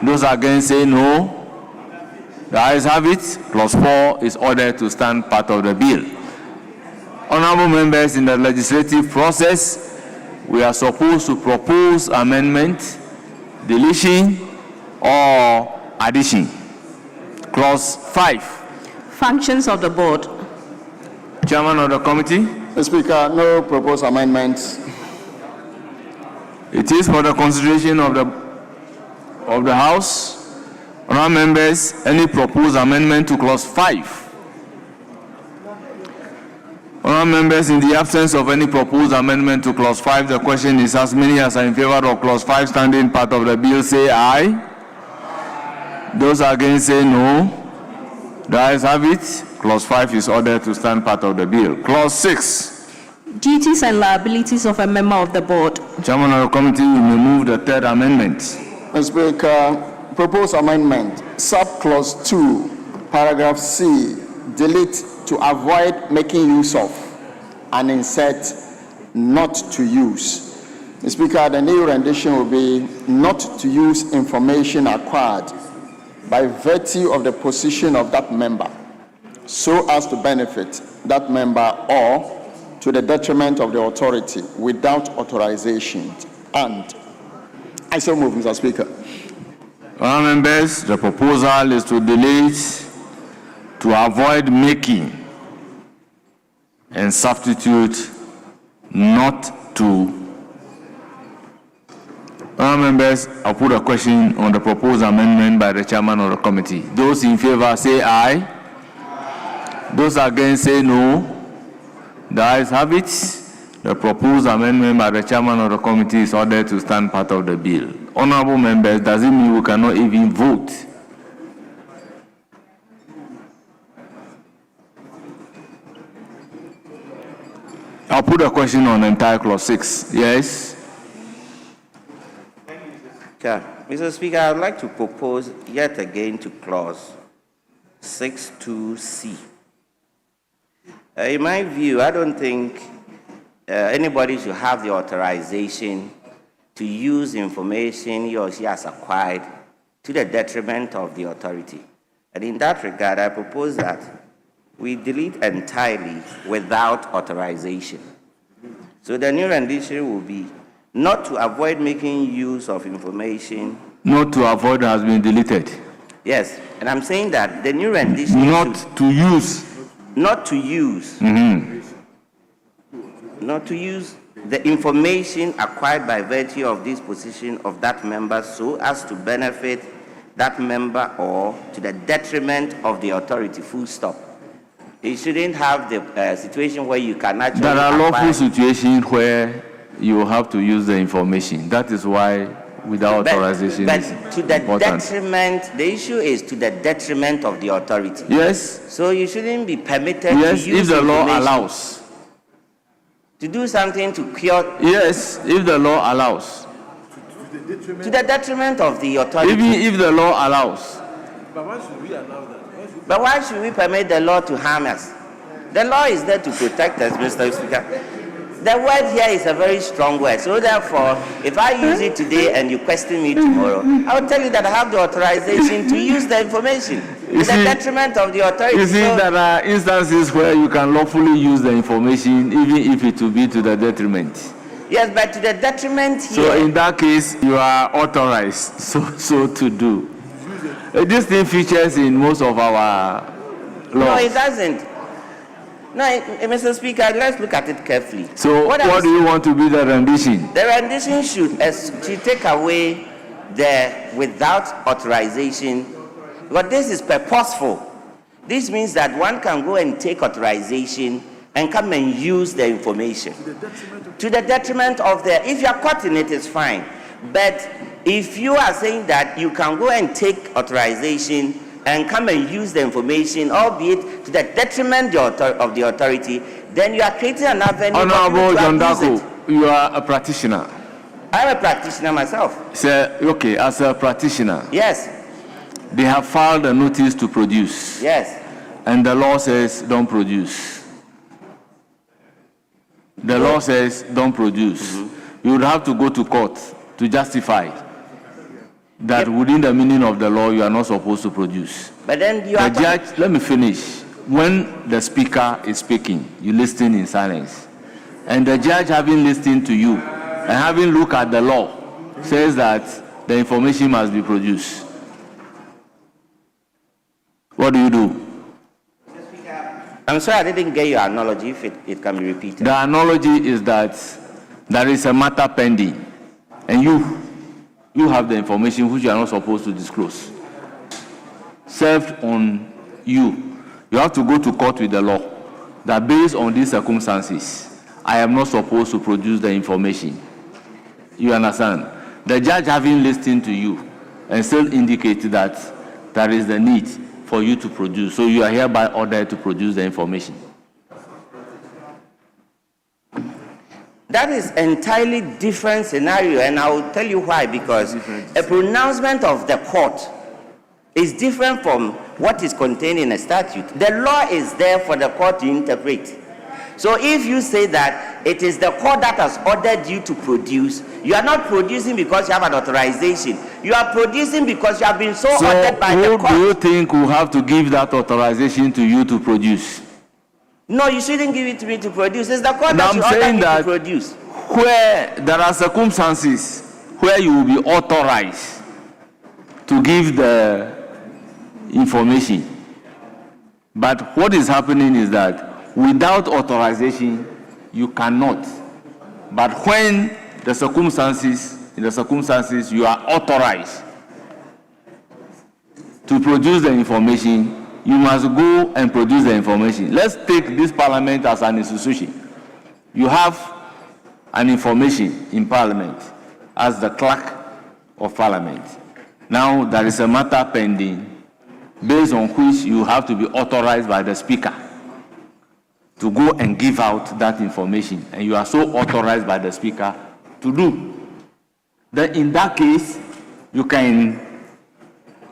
Those against say no. The ayes have it. Clause 4 is ordered to stand part of the bill. Honorable members, in the legislative process, we are supposed to propose amendment, deletion, or addition. Clause 5. Functions of the board. Chairman of the committee. Mr. Speaker, no proposed amendments. It is for the consideration of the House. Honourable members, any proposed amendment to clause 5? Honourable members, in the absence of any proposed amendment to clause 5, the question is as many as are in favor of clause 5 standing part of the bill say aye. Those against say no. The ayes have it. Clause 5 is ordered to stand part of the bill. Clause 6. Duties and liabilities of a member of the board. Chairman of the committee will move the third amendment. Mr. Speaker, proposed amendment, subclause 2, paragraph C, delete to avoid making use of. and insert not to use. Mr. Speaker, the new rendition will be not to use information acquired by virtue of the position of that member so as to benefit that member or to the detriment of the authority without authorization. And I so move, Mr. Speaker. Honourable members, the proposal is to delete to avoid making and substitute not to. Honourable members, I'll put a question on the proposed amendment by the chairman of the committee. Those in favour say aye. Those against say no. The ayes have it. The proposed amendment by the chairman of the committee is ordered to stand part of the bill. Honourable members, does it mean we cannot even vote? I'll put a question on entire clause 6. Yes? Mr. Speaker, I would like to propose yet again to clause 6(2)(c). In my view, I don't think anybody should have the authorization to use information he or she has acquired to the detriment of the authority. And in that regard, I propose that we delete entirely without authorization. So the new rendition will be not to avoid making use of information. Not to avoid has been deleted. Yes, and I'm saying that the new rendition not to use. Not to use. Not to use the information acquired by virtue of this position of that member so as to benefit that member or to the detriment of the authority, full stop. You shouldn't have the situation where you can actually There are lawful situations where you have to use the information. That is why without authorization but is to the important. detriment, the issue is to the detriment of the authority. Yes. So you shouldn't be permitted yes, to use if the law information allows. to do something to cure. Yes, if the law allows. To the detriment of the authority. Even if the law allows. But why should we allow that? But why should we permit the law to harm us? The law is there to protect us, Mr. Speaker. The word here is a very strong word. So therefore, if I use it today and you question me tomorrow, I will tell you that I have the authorization to use the information to the detriment of the authority. You see, there are instances where you can lawfully use the information even if it will be to the detriment. Yes, but to the detriment here. So in that case, you are authorized so to do. This thing features in most of our laws. No, it doesn't. No, Mr. Speaker, let's look at it carefully. So what do you want to be the rendition? The rendition should take away the without authorization, but this is purposeful. This means that one can go and take authorization and come and use the information. To the detriment of the, if you are caught in it, it's fine. But if you are saying that you can go and take authorization and come and use the information, albeit to the detriment of the authority, then you are creating an avenue. Honorable John Dako, you are a practitioner. I'm a practitioner myself. So, okay, as a practitioner. Yes. They have filed a notice to produce. Yes. And the law says don't produce. The law says don't produce. You would have to go to court to justify that within the meaning of the law you are not supposed to produce. But then you are the judge, let me finish. When the speaker is speaking, you listen in silence. And the judge, having listened to you and having looked at the law, says that the information must be produced. What do you do? I'm sorry, I didn't get your analogy, if it can be repeated. The analogy is that there is a matter pending, and you have the information which you are not supposed to disclose. Served on you. You have to go to court with the law that based on these circumstances, I am not supposed to produce the information. You understand? The judge, having listened to you and still indicated that there is the need for you to produce, so you are hereby ordered to produce the information. That is entirely different scenario, and I will tell you why. Because a pronouncement of the court is different from what is contained in a statute. The law is there for the court to interpret. So if you say that it is the court that has ordered you to produce, you are not producing because you have an authorization. You are producing because you have been so ordered by the court. So who do you think will have to give that authorization to you to produce? No, you shouldn't give it to me to produce. It's the court And that I'm should order saying me that to produce. where there are circumstances where you will be authorized to give the information. But what is happening is that without authorization, you cannot. But when in the circumstances you are authorized to produce the information, you must go and produce the information. Let's take this parliament as an institution. You have an information in parliament as the clerk of parliament. Now there is a matter pending based on which you have to be authorized by the speaker to go and give out that information, and you are so authorized by the speaker to do. Then in that case, you can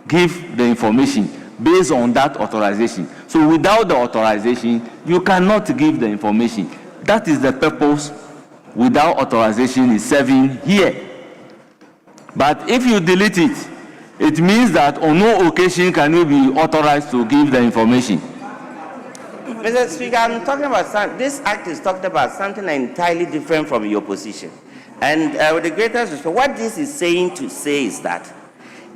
give the information based on that authorization. So without the authorization, you cannot give the information. That is the purpose without authorization is serving here. But if you delete it, it means that on no occasion can you be authorized to give the information. Mr. Speaker, I'm talking about this act is talking about something entirely different from your position. And with the greatest respect, what this is saying to say is that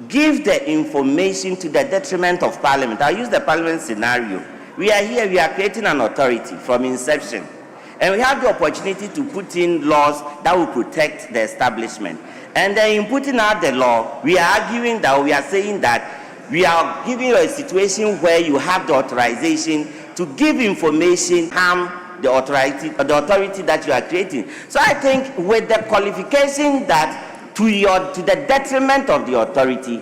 give the information to the detriment of Parliament. I'll use the Parliament scenario. We are here, we are creating an authority from inception. And we have the opportunity to put in laws that will protect the establishment. And then in putting out the law, we are arguing that we are saying that we are giving you a situation where you have the authorization to give information, harm the authority that you are creating. So I think with the qualification that to the detriment of the authority,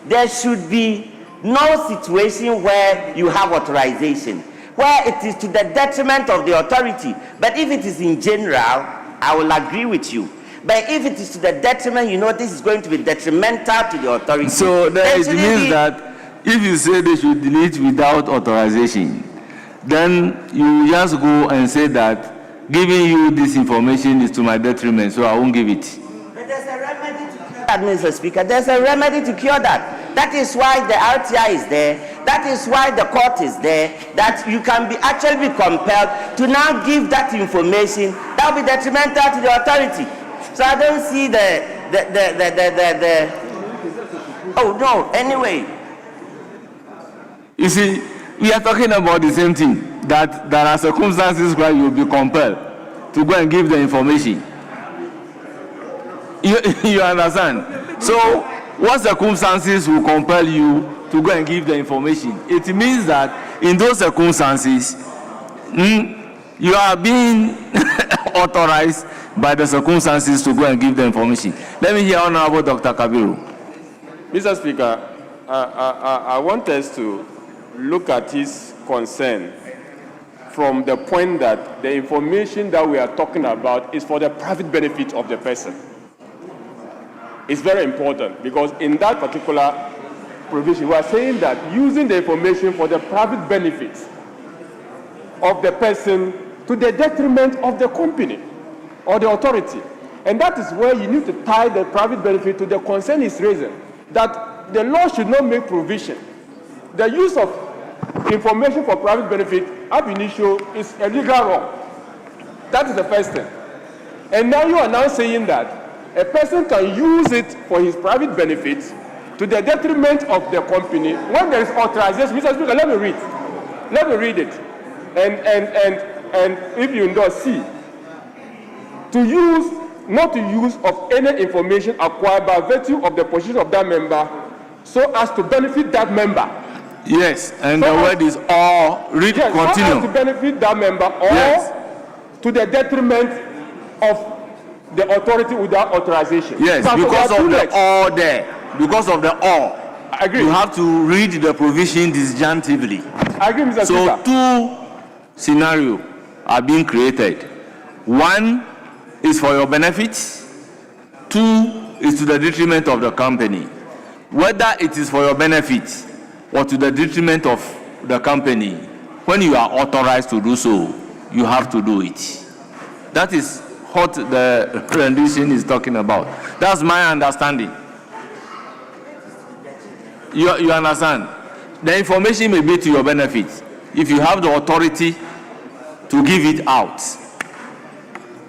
there should be no situation where you have authorization, where it is to the detriment of the authority. But if it is in general, I will agree with you. But if it is to the detriment, you know this is going to be detrimental to the authority. So then it means that if you say they should delete without authorization, then you just go and say that giving you this information is to my detriment, so I won't give it. But there's a remedy to cure that, Mr. Speaker. There's a remedy to cure that. That is why the RTI is there. That is why the court is there. That you can be actually be compelled to now give that information that will be detrimental to the authority. So I don't see the oh no, anyway. You see, we are talking about the same thing, that there are circumstances where you will be compelled to go and give the information. You understand? So what circumstances will compel you to go and give the information? It means that in those circumstances, you are being authorized by the circumstances to go and give the information. Let me hear Honorable Dr. Kabiru. Mr. Speaker, I want us to look at his concern from the point that the information that we are talking about is for the private benefit of the person. It's very important because in that particular provision, we are saying that using the information for the private benefits of the person to the detriment of the company or the authority. And that is where you need to tie the private benefit to the concern is raising, that the law should not make provision. The use of information for private benefit ab initio is a legal wrong. That is the first thing. And now you are now saying that a person can use it for his private benefit to the detriment of the company when there is authorization. Mr. Speaker, let me read. Let me read it. And if you endorse C, to use, not to use of any information acquired by virtue of the position of that member so as to benefit that member. Yes, and so the word is or. Read, yes, continue. So as to benefit that member or yes. To the detriment of the authority without authorization. Yes, so because of the or there. Because of the or. I agree. You have to read the provision disjunctively. I agree, Mr. So Speaker. two scenarios are being created. One is for your benefit. Two is to the detriment of the company. Whether it is for your benefit or to the detriment of the company, when you are authorized to do so, you have to do it. That is what the rendition is talking about. That's my understanding. You understand? The information may be to your benefit if you have the authority to give it out.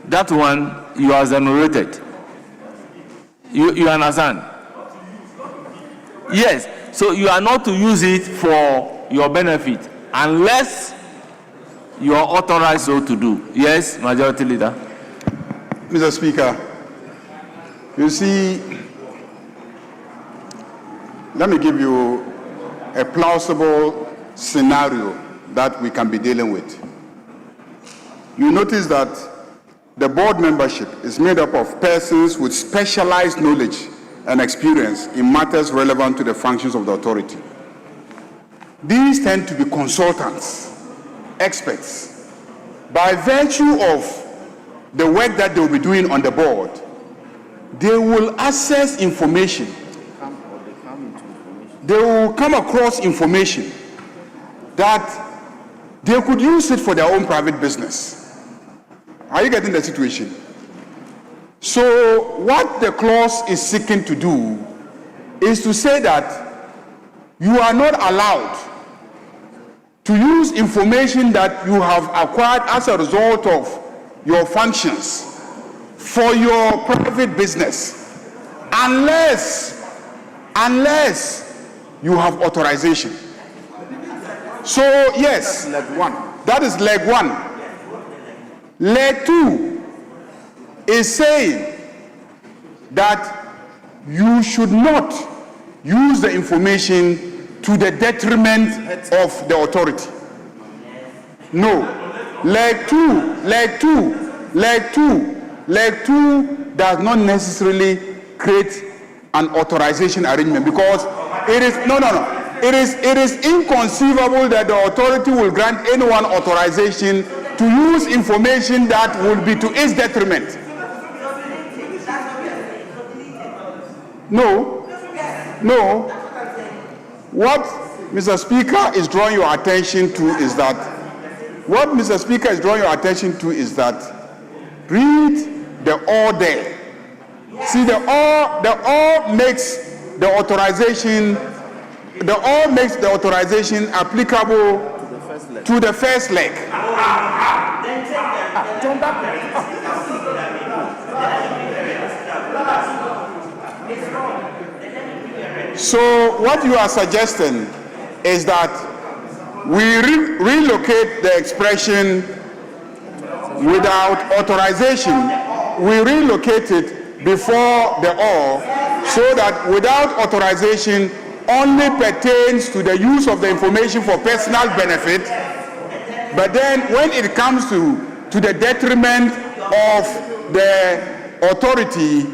That one, you are exonerated. You understand? Yes. So you are not to use it for your benefit unless you are authorized so to do. Yes, Majority Leader. Mr. Speaker, you see, let me give you a plausible scenario that we can be dealing with. You notice that the board membership is made up of persons with specialized knowledge and experience in matters relevant to the functions of the authority. These tend to be consultants, experts. By virtue of the work that they will be doing on the board, they will access information. They will come across information that they could use it for their own private business. Are you getting the situation? So what the clause is seeking to do is to say that you are not allowed to use information that you have acquired as a result of your functions for your private business unless you have authorization. So yes, that is leg one. Leg two is saying that you should not use the information to the detriment of the authority. No. Leg two does not necessarily create an authorization arrangement because it is It is inconceivable that the authority will grant anyone authorization to use information that will be to its detriment. No. What Mr. Speaker is drawing your attention to is that read the or there. See, the or makes the authorization applicable to the first leg. So what you are suggesting is that we relocate the expression without authorization. We relocate it before the or, so that without authorization only pertains to the use of the information for personal benefit, but then when it comes to the detriment of the authority,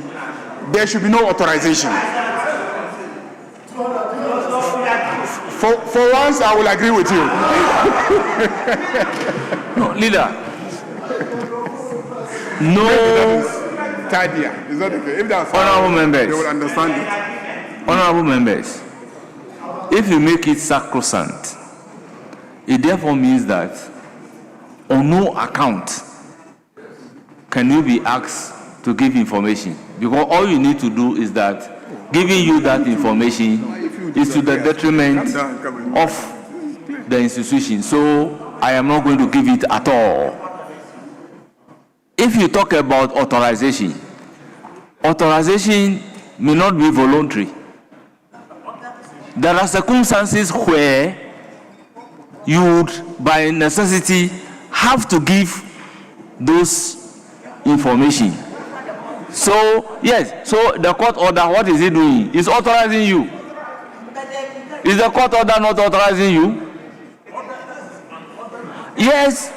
there should be no authorization. For once, I will agree with you. No, leader. No. Is that okay? If that's honorable members, they will understand it. Honorable members, if you make it sacrosanct, it therefore means that on no account can you be asked to give information, because all you need to do is that giving you that information is to the detriment of the institution. So I am not going to give it at all. If you talk about authorization may not be voluntary. There are circumstances where you would, by necessity, have to give those information. So, yes, so the court order, what is it doing? It's authorizing you. Is the court order not authorizing you? Yes.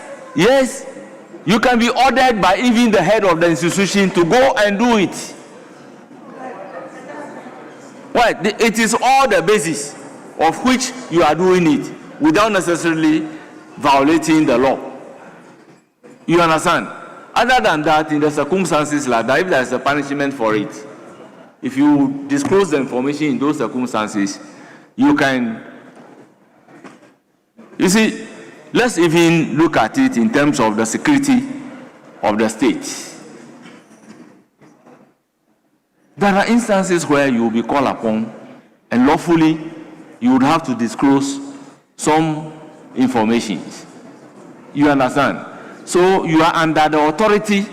You can be ordered by even the head of the institution to go and do it. Well, it is all the basis of which you are doing it without necessarily violating the law. You understand? Other than that, in the circumstances like that, if there is a punishment for it, if you disclose the information in those circumstances, you can. You see, Let's even look at it in terms of the security of the state. There are instances where you will be called upon and lawfully you would have to disclose some information. You understand? So you are under the authority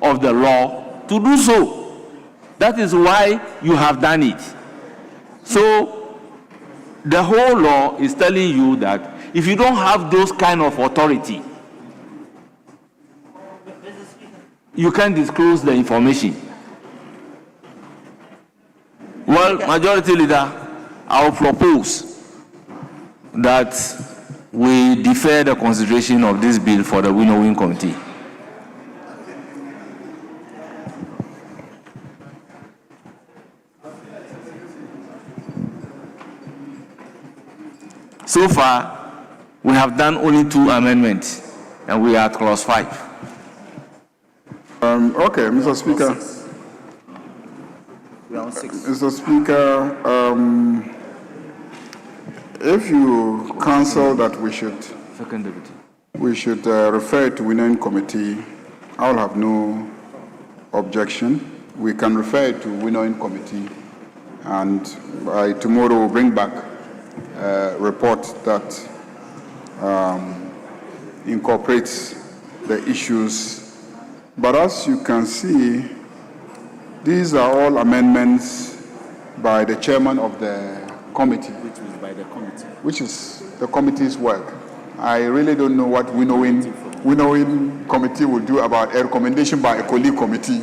of the law to do so. That is why you have done it. So the whole law is telling you that if you don't have those kind of authority, you can't disclose the information. Well, Majority Leader, I will propose that we defer the consideration of this bill for the Winnowing Committee. So far, we have done only 2 amendments, and we are at clause 5. Okay, Mr. Speaker. Mr. Speaker, if you counsel that we should refer it to Winnowing Committee, I will have no objection. We can refer it to Winnowing Committee, and by tomorrow we'll bring back a report that incorporates the issues. But as you can see, these are all amendments by the chairman of the committee. Which is the committee's work. I really don't know what Winnowing Committee will do about a recommendation by a colleague committee.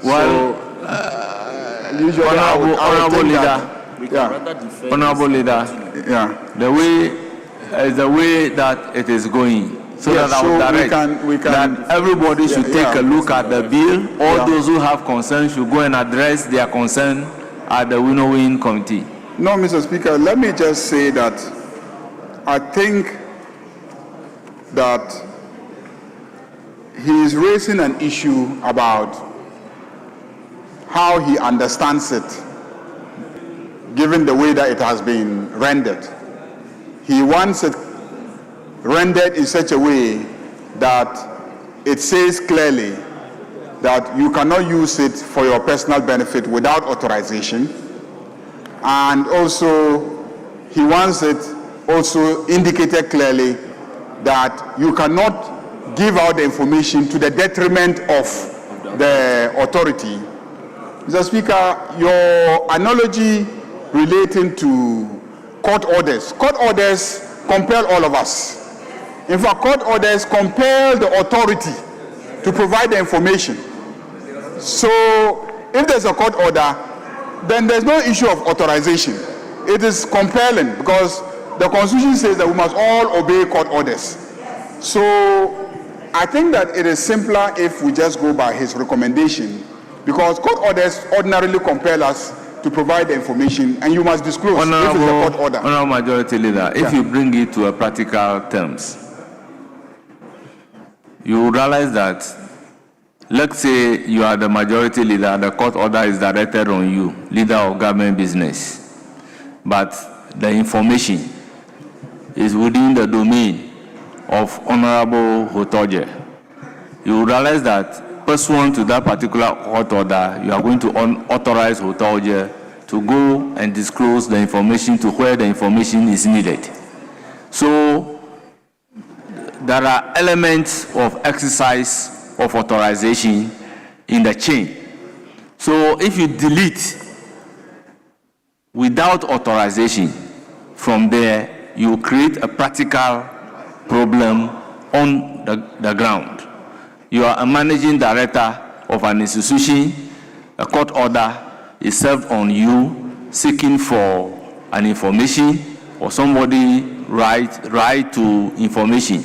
Well, usually Honorable Leader, the way that it is going. So yes, that I would direct that everybody should take a look at the bill. All those who have concerns should go and address their concern at the Winnowing Committee. No, Mr. Speaker, let me just say that I think that he is raising an issue about how he understands it, given the way that it has been rendered. He wants it rendered in such a way that it says clearly that you cannot use it for your personal benefit without authorization. And also, he wants it also indicated clearly that you cannot give out the information to the detriment of the authority. Mr. Speaker, your analogy relating to court orders compel all of us. In fact, court orders compel the authority to provide the information. So, if there's a court order, then there's no issue of authorization. It is compelling because the Constitution says that we must all obey court orders. So, I think that it is simpler if we just go by his recommendation, because court orders ordinarily compel us to provide the information, and you must disclose if it's a court order. Honorable Majority Leader, if you bring it to a practical terms, you will realize that, let's say you are the Majority Leader, the court order is directed on you, leader of government business, but the information is within the domain of Honorable Hotoje. You will realize that pursuant to that particular court order, you are going to authorize Hotoje to go and disclose the information to where the information is needed. So there are elements of exercise of authorization in the chain. So if you delete without authorization, from there you create a practical problem on the ground. You are a managing director of an institution, a court order is served on you seeking for an information or somebody right to information,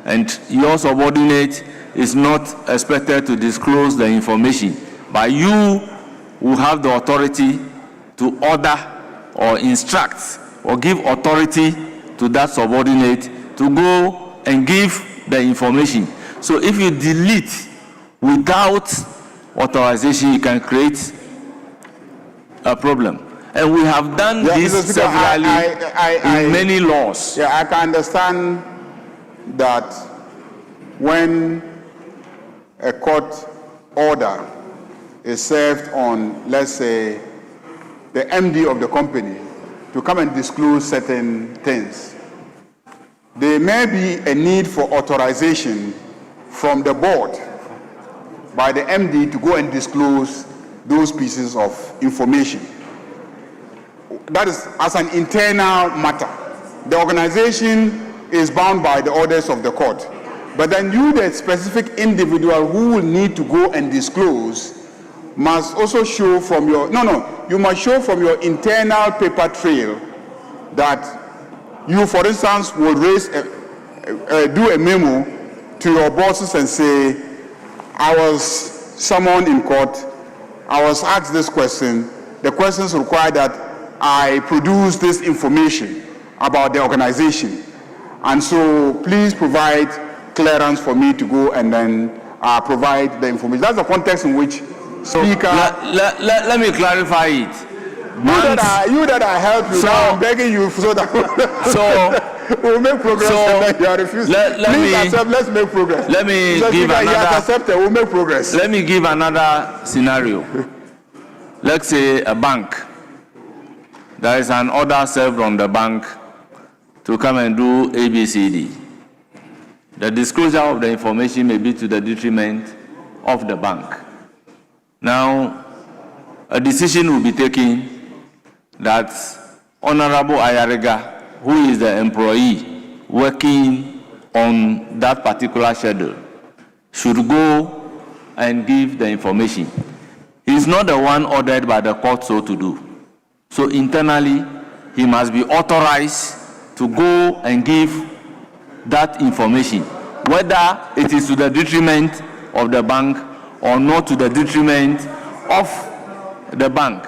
and your subordinate is not expected to disclose the information, but you will have the authority to order or instruct or give authority to that subordinate to go and give the information. So if you delete without authorization, you can create a problem. And we have done this Mr. Speaker, severally in many laws. Yeah, I can understand that when a court order is served on, let's say, the MD of the company to come and disclose certain things, there may be a need for authorization from the board by the MD to go and disclose those pieces of information. That is as an internal matter. The organization is bound by the orders of the court. But then you, the specific individual who will need to go and disclose, must also show from your, you must show from your internal paper trail that you, for instance, will do a memo to your bosses and say, I was summoned in court, I was asked this question, the questions require that I produce this information about the organization. And so please provide clearance for me to go and then provide the information. That's the context in which Speaker... Let me clarify it. You that I help you, now I'm begging you so that we'll make progress and then you are refusing. Let's make progress. Let me give another... He has accepted, we'll make progress. Let me give another scenario. Let's say a bank. There is an order served on the bank to come and do ABCD. The disclosure of the information may be to the detriment of the bank. Now, a decision will be taken that Honorable Ayarega, who is the employee working on that particular schedule, should go and give the information. He's not the one ordered by the court so to do. So internally, he must be authorized to go and give that information, whether it is to the detriment of the bank or not to the detriment of the bank.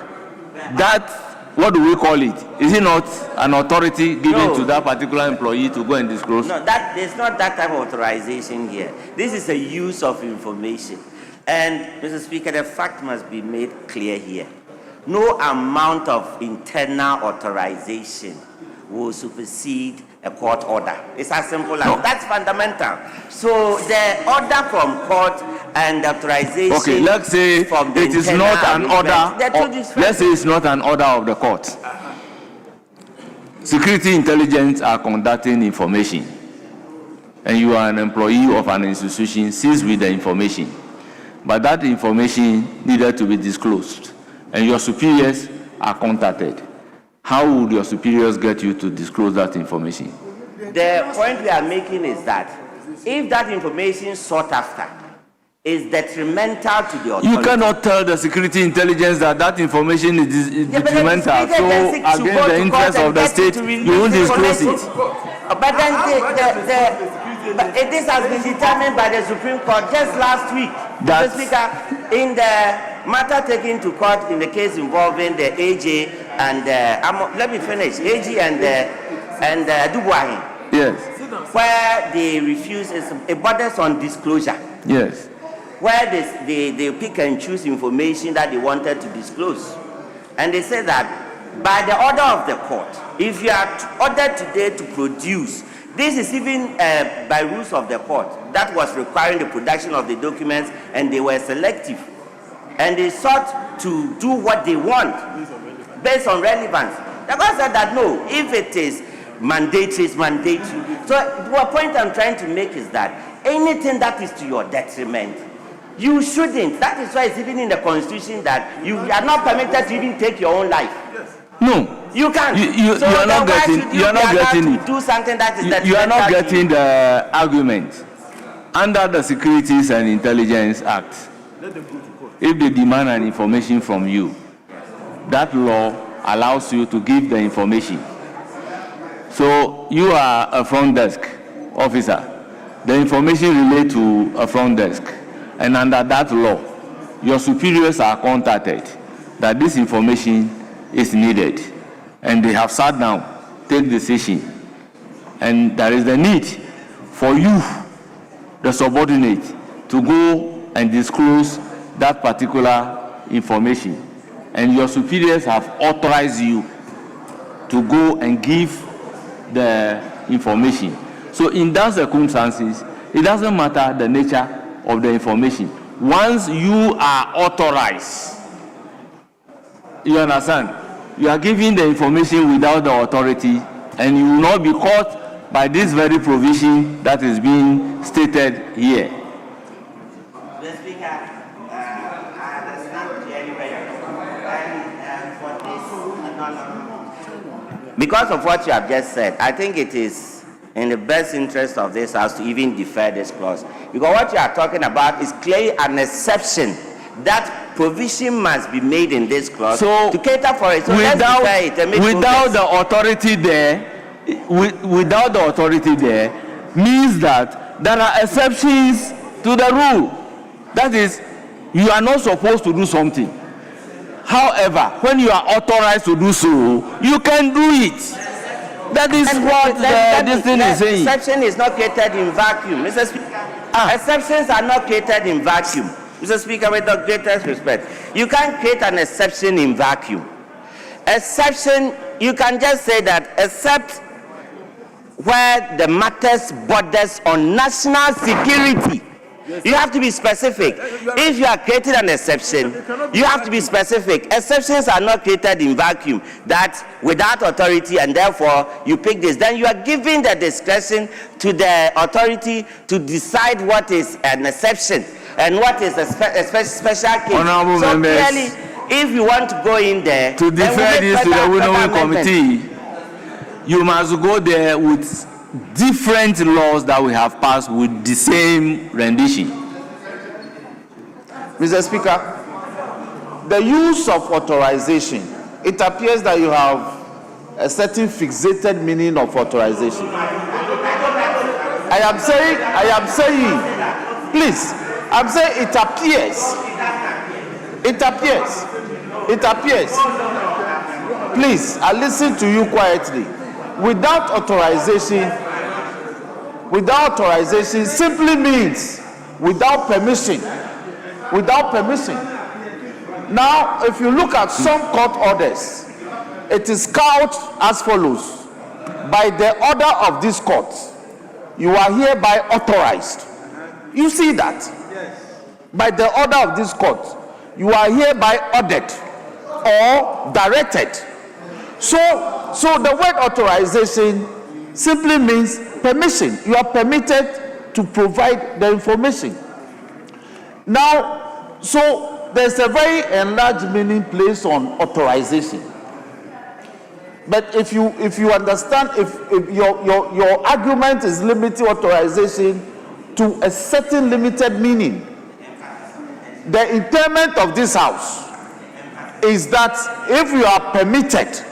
That, what do we call it? Is it not an authority given to that particular employee to go and disclose? No, there's not that type of authorization here. This is a use of information. And, Mr. Speaker, the fact must be made clear here. No amount of internal authorization will supersede a court order. It's as simple as that's fundamental. So the order from court and authorization. Okay, let's say it is not an order. Let's say it's not an order of the court. Security intelligence are conducting information, and you are an employee of an institution seized with the information, but that information needed to be disclosed, and your superiors are contacted. How would your superiors get you to disclose that information? The point we are making is that if that information sought after is detrimental to the authority... You cannot tell the security intelligence that that information is detrimental. So against the interest of the state, you won't disclose it. But then this has been determined by the Supreme Court just last week. Mr. Speaker, in the matter taken to court in the case involving the AJ and let me finish. AG and Dubois. Yes. Where they refuse a borders on disclosure. Yes. Where they pick and choose information that they wanted to disclose, and they say that by the order of the court, if you are ordered today to produce, this is even by rules of the court that was requiring the production of the documents, and they were selective. And they sought to do what they want based on relevance. The court said that no, if it is mandatory, it's mandatory. So the point I'm trying to make is that anything that is to your detriment, you shouldn't. That is why it's even in the Constitution that you are not permitted to even take your own life. No. You can't. You are not getting. You are not getting it. Do something that is detrimental. You are not getting the argument. Under the Securities and Intelligence Act, if they demand an information from you, that law allows you to give the information. So you are a front desk officer. The information relates to a front desk. And under that law, your superiors are contacted that this information is needed. And they have sat down, take decision. And there is the need for you, the subordinate, to go and disclose that particular information. and your superiors have authorized you to go and give the information. So in that circumstances, it doesn't matter the nature of the information. Once you are authorized, you understand, you are giving the information without the authority, and you will not be caught by this very provision that is being stated here. The Speaker, I understand very well. And because of what you have just said, I think it is in the best interest of this House to even defer this clause. Because what you are talking about is clearly an exception. That provision must be made in this clause to cater for it. So without, let's defer it and make without progress. the authority there, without the authority there, means that there are exceptions to the rule. That is, you are not supposed to do something. However, when you are authorized to do so, you can do it. That is what this thing is saying. Exception is not created in vacuum. Mr. Speaker, exceptions are not created in vacuum. Mr. Speaker, with the greatest respect, you can't create an exception in vacuum. Exception, you can just say that except where the matters borders on national security. You have to be specific. If you are creating an exception, you have to be specific. Exceptions are not created in vacuum, that without authority, and therefore you pick this. Then you are giving the discretion to the authority to decide what is an exception and what is a special case. Honorable so members, clearly, if you want to go in there, to defer this to the Winnowing Committee, you must go there with different laws that we have passed with the same rendition. Mr. Speaker, the use of authorization, it appears that you have a certain fixated meaning of authorization. I am saying, please, I'm saying it appears. It appears. Please, I listen to you quietly. Without authorization simply means without permission. Now, if you look at some court orders, it is couched as follows: by the order of this court, you are hereby authorized. You see that? By the order of this court, you are hereby ordered or directed. So the word authorization simply means permission. You are permitted to provide the information. Now, so there's a very enlarged meaning placed on authorization. But if you understand, if your argument is limiting authorization to a certain limited meaning, the intent of this House is that if you are permitted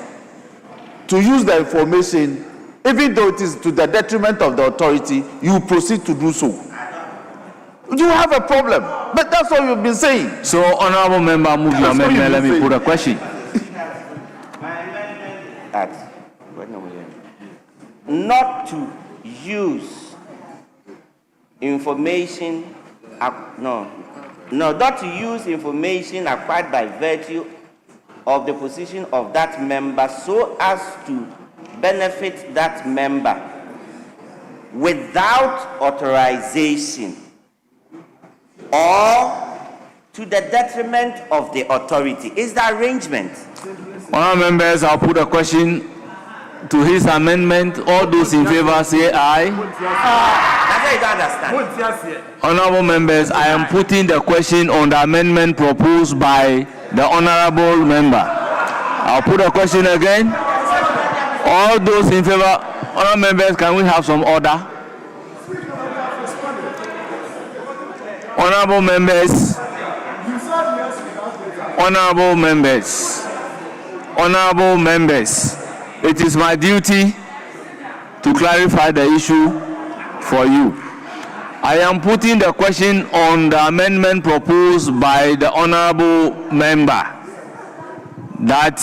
to use the information, even though it is to the detriment of the authority, you proceed to do so. You have a problem, but that's what you've been saying. So, honorable member, move your amendment. Let me put a question. Not to use information, not to use information acquired by virtue of the position of that member so as to benefit that member without authorization or to the detriment of the authority. Is the arrangement? Honourable members, I'll put a question to his amendment. All those in favor say aye. That's why you don't understand. Honourable members, I am putting the question on the amendment proposed by the honourable member. I'll put a question again. All those in favor, honourable members, can we have some order? Honourable members, honourable members, honourable members, it is my duty to clarify the issue for you. I am putting the question on the amendment proposed by the honourable member that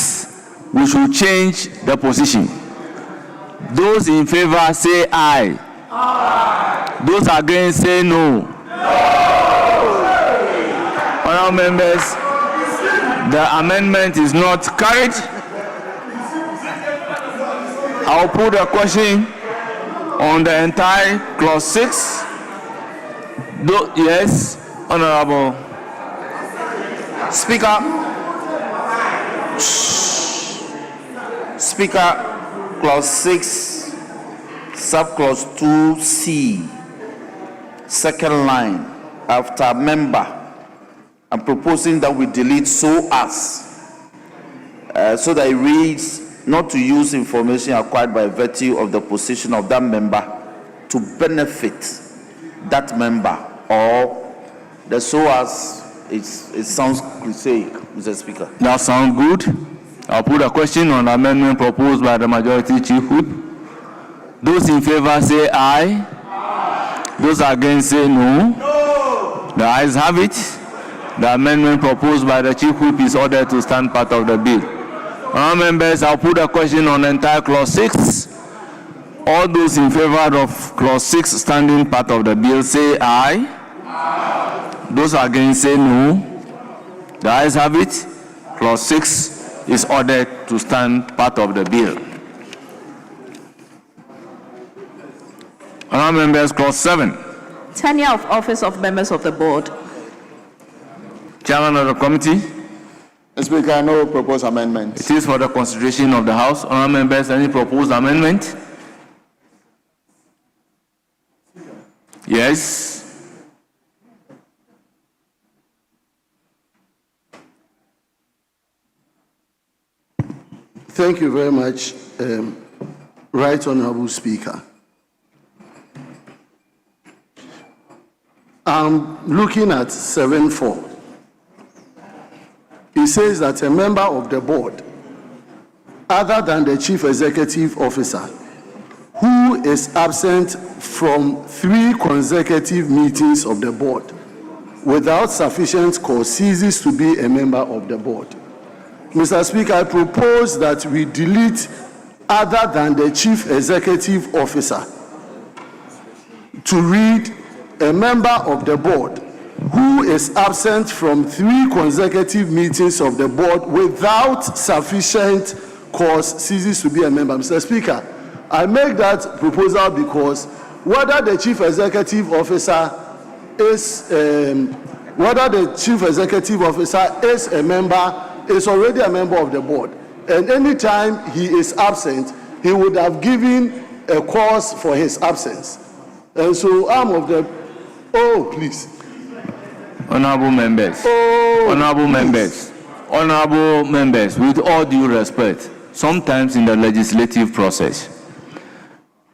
we should change the position. Those in favor say aye. Aye. Those against say no. Honourable members, The amendment is not carried. I'll put a question on the entire clause 6. Yes, Honorable Speaker, clause 6, subclause 2C, second line, after member, I'm proposing that we delete so as, so that it reads, not to use information acquired by virtue of the position of that member to benefit that member, or the so as, it sounds cliche, Mr. Speaker. That sounds good. I'll put a question on the amendment proposed by the majority chief whip. Those in favor say aye. Those against say no. The ayes have it. The amendment proposed by the chief whip is ordered to stand part of the bill. Honourable members, I'll put a question on the entire clause 6. All those in favor of clause 6 standing part of the bill say aye. Those against say no. The ayes have it. Clause 6 is ordered to stand part of the bill. Honourable members, clause 7. Tenure of office of members of the board. Chairman of the committee. Mr. Speaker, no proposed amendment. It is for the consideration of the House. Honourable members, any proposed amendment? Yes. Thank you very much, Right Honourable Speaker. I'm looking at 7.4. It says that a member of the board, other than the chief executive officer, who is absent from 3 consecutive meetings of the board without sufficient cause, ceases to be a member of the board. Mr. Speaker, I propose that we delete other than the chief executive officer to read a member of the board who is absent from 3 consecutive meetings of the board without sufficient cause, ceases to be a member. Mr. Speaker, I make that proposal because whether the chief executive officer is a member, is already a member of the board, and anytime he is absent, he would have given a cause for his absence. And so I'm of the, please. Honourable members, honourable members, with all due respect, sometimes in the legislative process,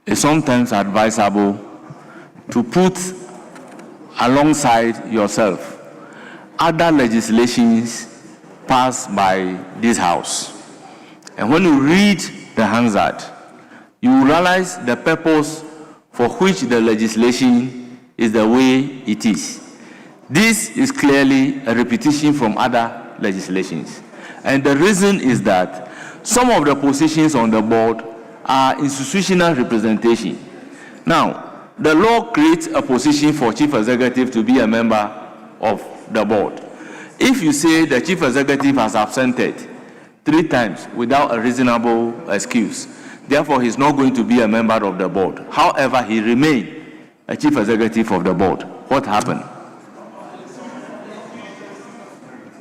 it's sometimes advisable to put alongside yourself other legislations passed by this House. And when you read the Hansard, you realize the purpose for which the legislation is the way it is. This is clearly a repetition from other legislations. And the reason is that some of the positions on the board are institutional representation. Now, the law creates a position for chief executive to be a member of the board. If you say the chief executive has absented 3 times without a reasonable excuse, therefore he's not going to be a member of the board. However, he remained a chief executive of the board. What happened?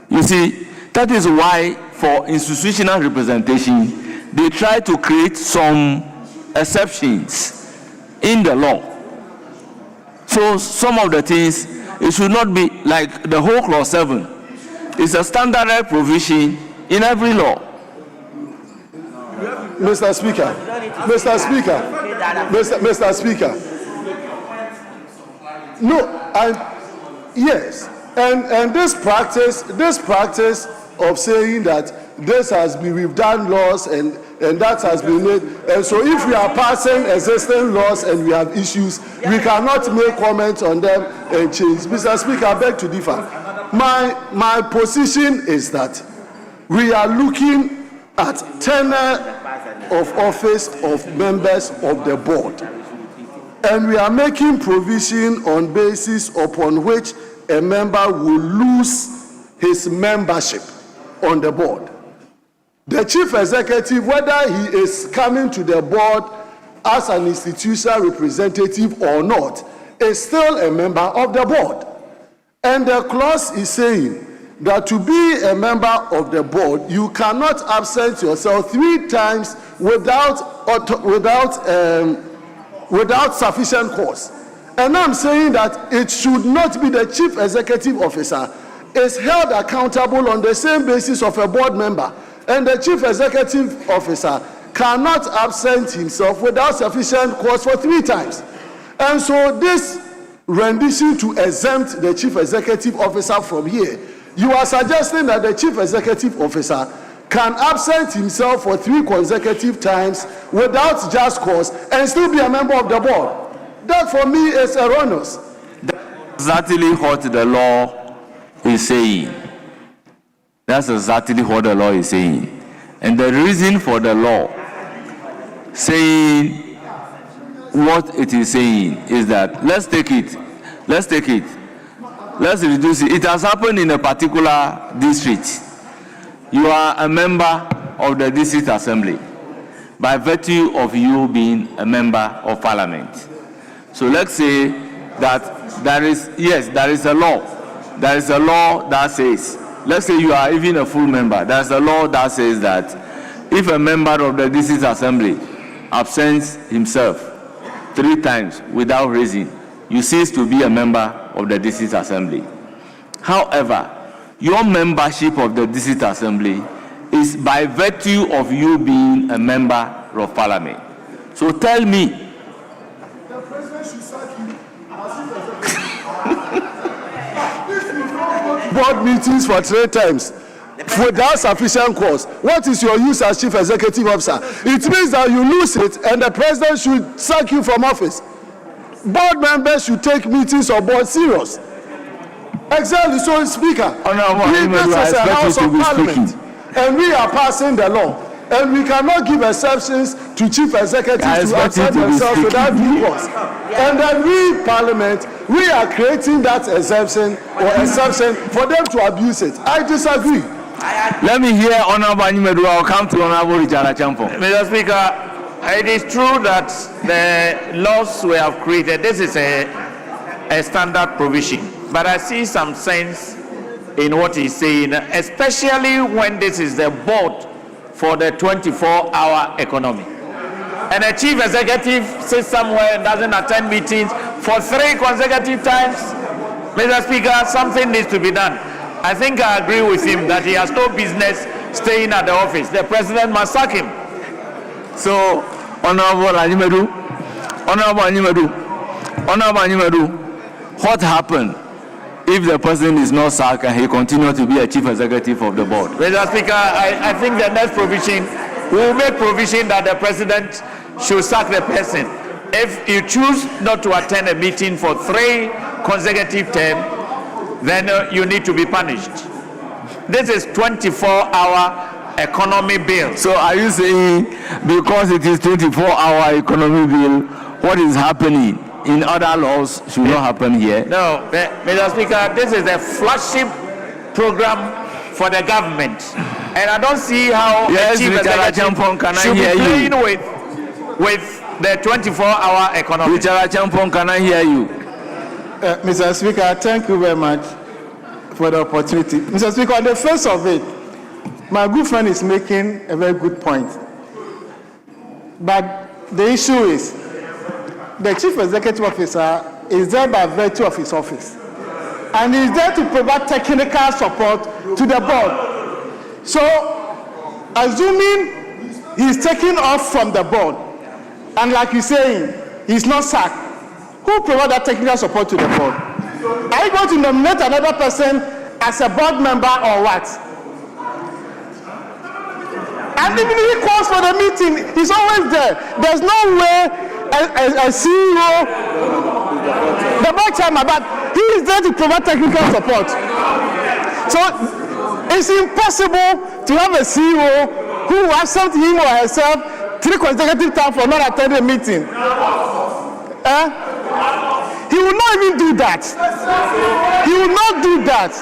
You see, that is why for institutional representation, they try to create some exceptions in the law. So some of the things, it should not be like the whole clause 7. It's a standard provision in every law. Mr. Speaker, no, yes, and this practice of saying that this has been, we've done laws and that has been made, and so if we are passing existing laws and we have issues, we cannot make comments on them and change. Mr. Speaker, I beg to differ. My position is that we are looking at tenure of office of members of the board, and we are making provision on basis upon which a member will lose his membership. on the board. The chief executive, whether he is coming to the board as an institutional representative or not, is still a member of the board. And the clause is saying that to be a member of the board, you cannot absent yourself 3 times without sufficient cause. And I'm saying that it should not be the chief executive officer is held accountable on the same basis of a board member. And the chief executive officer cannot absent himself without sufficient cause for 3 times. And so this rendition to exempt the chief executive officer from here, you are suggesting that the chief executive officer can absent himself for 3 consecutive times without just cause and still be a member of the board. That for me is erroneous. That's exactly what the law is saying. That's exactly what the law is saying. And the reason for the law saying what it is saying is that let's take it, let's reduce it. It has happened in a particular district. You are a member of the district assembly by virtue of you being a member of parliament. So let's say that there is a law. There is a law that says, let's say you are even a full member. There's a law that says that if a member of the district assembly absents himself 3 times without reason, you cease to be a member of the district assembly. However, your membership of the district assembly is by virtue of you being a member of parliament. So tell me, The president should sack you board meetings for 3 times without sufficient cause. What is your use as chief executive officer? It means that you lose it and the president should sack you from office. Board members should take meetings of board serious. Exactly. So, Speaker, this is a House of Parliament and we are passing the law. And we cannot give exceptions to chief executives to absent themselves without due cause. And then we, Parliament, we are creating that exemption for them to abuse it. I disagree. Let me hear Honorable Animedu. I'll come to Honorable Richard Achampong. Mr. Speaker, it is true that the laws we have created, this is a standard provision. But I see some sense in what he's saying, especially when this is the board for the 24-hour economy. And a chief executive sits somewhere and doesn't attend meetings for 3 consecutive times. Mr. Speaker, something needs to be done. I think I agree with him that he has no business staying at the office. The president must sack him. So, Honorable Animedu, what happened if the president is not sacked and he continues to be a chief executive of the board? Mr. Speaker, I think the next provision will make provision that the president should sack the person. If you choose not to attend a meeting for 3 consecutive terms, then you need to be punished. This is 24-hour economy bill. So are you saying because it is 24-hour economy bill, what is happening in other laws should not happen here? No, Mr. Speaker, this is a flagship program for the government. And I don't see how a chief executive should be playing with the 24-hour economy. Richard Achampong, can I hear you? Mr. Speaker, thank you very much for the opportunity. Mr. Speaker, on the face of it, my good friend is making a very good point. But the issue is, the chief executive officer is there by virtue of his office. And he's there to provide technical support to the board. So, assuming he's taken off from the board, and like you're saying, he's not sacked, who provide that technical support to the board? Are you going to nominate another person as a board member or what? And even if he calls for the meeting, he's always there. There's no way a CEO, the board chairman, but he is there to provide technical support. So it's impossible to have a CEO who will absent him or herself 3 consecutive times for not attending a meeting. He will not even do that. He will not do that.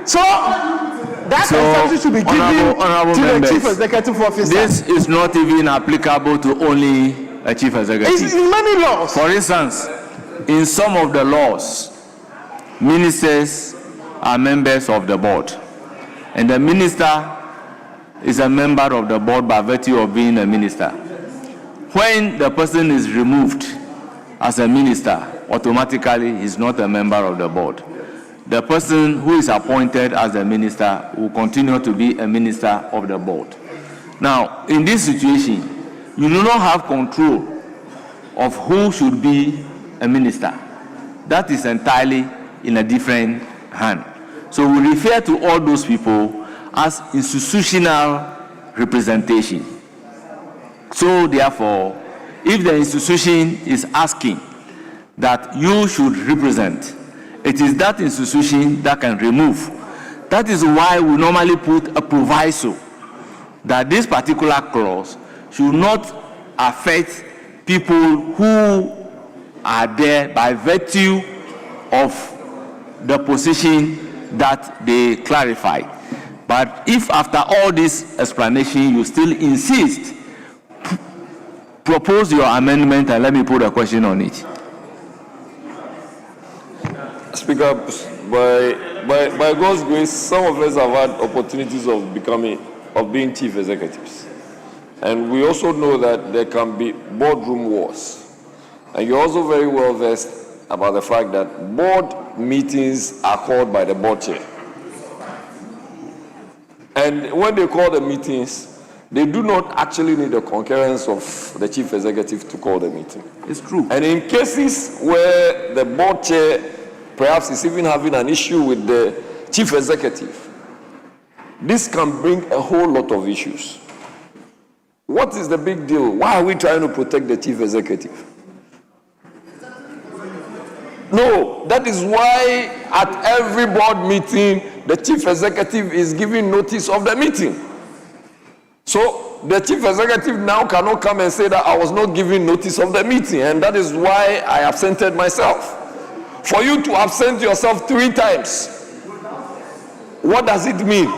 So That exemption should be given to the chief executive officer. This is not even applicable to only a chief executive. It's in many laws. For instance, in some of the laws, ministers are members of the board, and the minister is a member of the board by virtue of being a minister. When the person is removed as a minister, automatically he's not a member of the board. The person who is appointed as a minister will continue to be a minister of the board. Now, in this situation, you do not have control of who should be a minister. That is entirely in a different hand. So we refer to all those people as institutional representation. So therefore, if the institution is asking that you should represent, it is that institution that can remove. That is why we normally put a proviso that this particular clause should not affect people who are there by virtue of the position that they clarify. But if after all this explanation you still insist, propose your amendment and let me put a question on it. Speaker, by God's grace, some of us have had opportunities of being chief executives. And we also know that there can be boardroom wars. And you're also very well versed about the fact that board meetings are called by the board chair. And when they call the meetings, they do not actually need the concurrence of the chief executive to call the meeting. It's true. And in cases where the board chair perhaps is even having an issue with the chief executive, this can bring a whole lot of issues. What is the big deal? Why are we trying to protect the chief executive? No, that is why at every board meeting, the chief executive is giving notice of the meeting. So the chief executive now cannot come and say that I was not giving notice of the meeting, and that is why I absented myself. For you to absent yourself 3 times, what does it mean?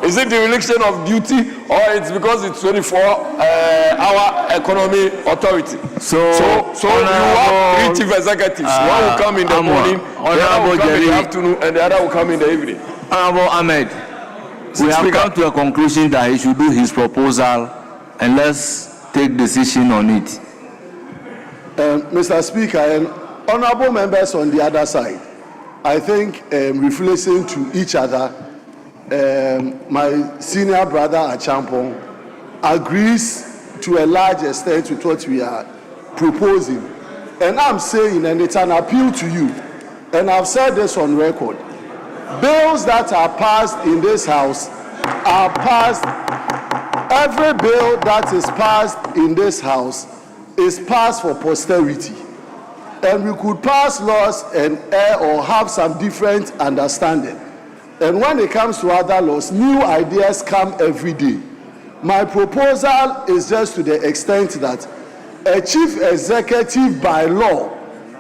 Is it the dereliction of duty, or it's because it's 24-hour economy authority? So you have 3 chief executives. One will come in the morning, the other will come in the afternoon, and the other will come in the evening. Honorable Ahmed, we have come to a conclusion that he should do his proposal, and let's take decision on it. Mr. Speaker, and honorable members on the other side, I think reflecting to each other, my senior brother Achampong agrees to a large extent with what we are proposing. And I'm saying, and it's an appeal to you, and I've said this on record, bills that are passed in this house are passed, every bill that is passed in this house is passed for posterity. And we could pass laws and err or have some different understanding. And when it comes to other laws, new ideas come every day. My proposal is just to the extent that a chief executive by law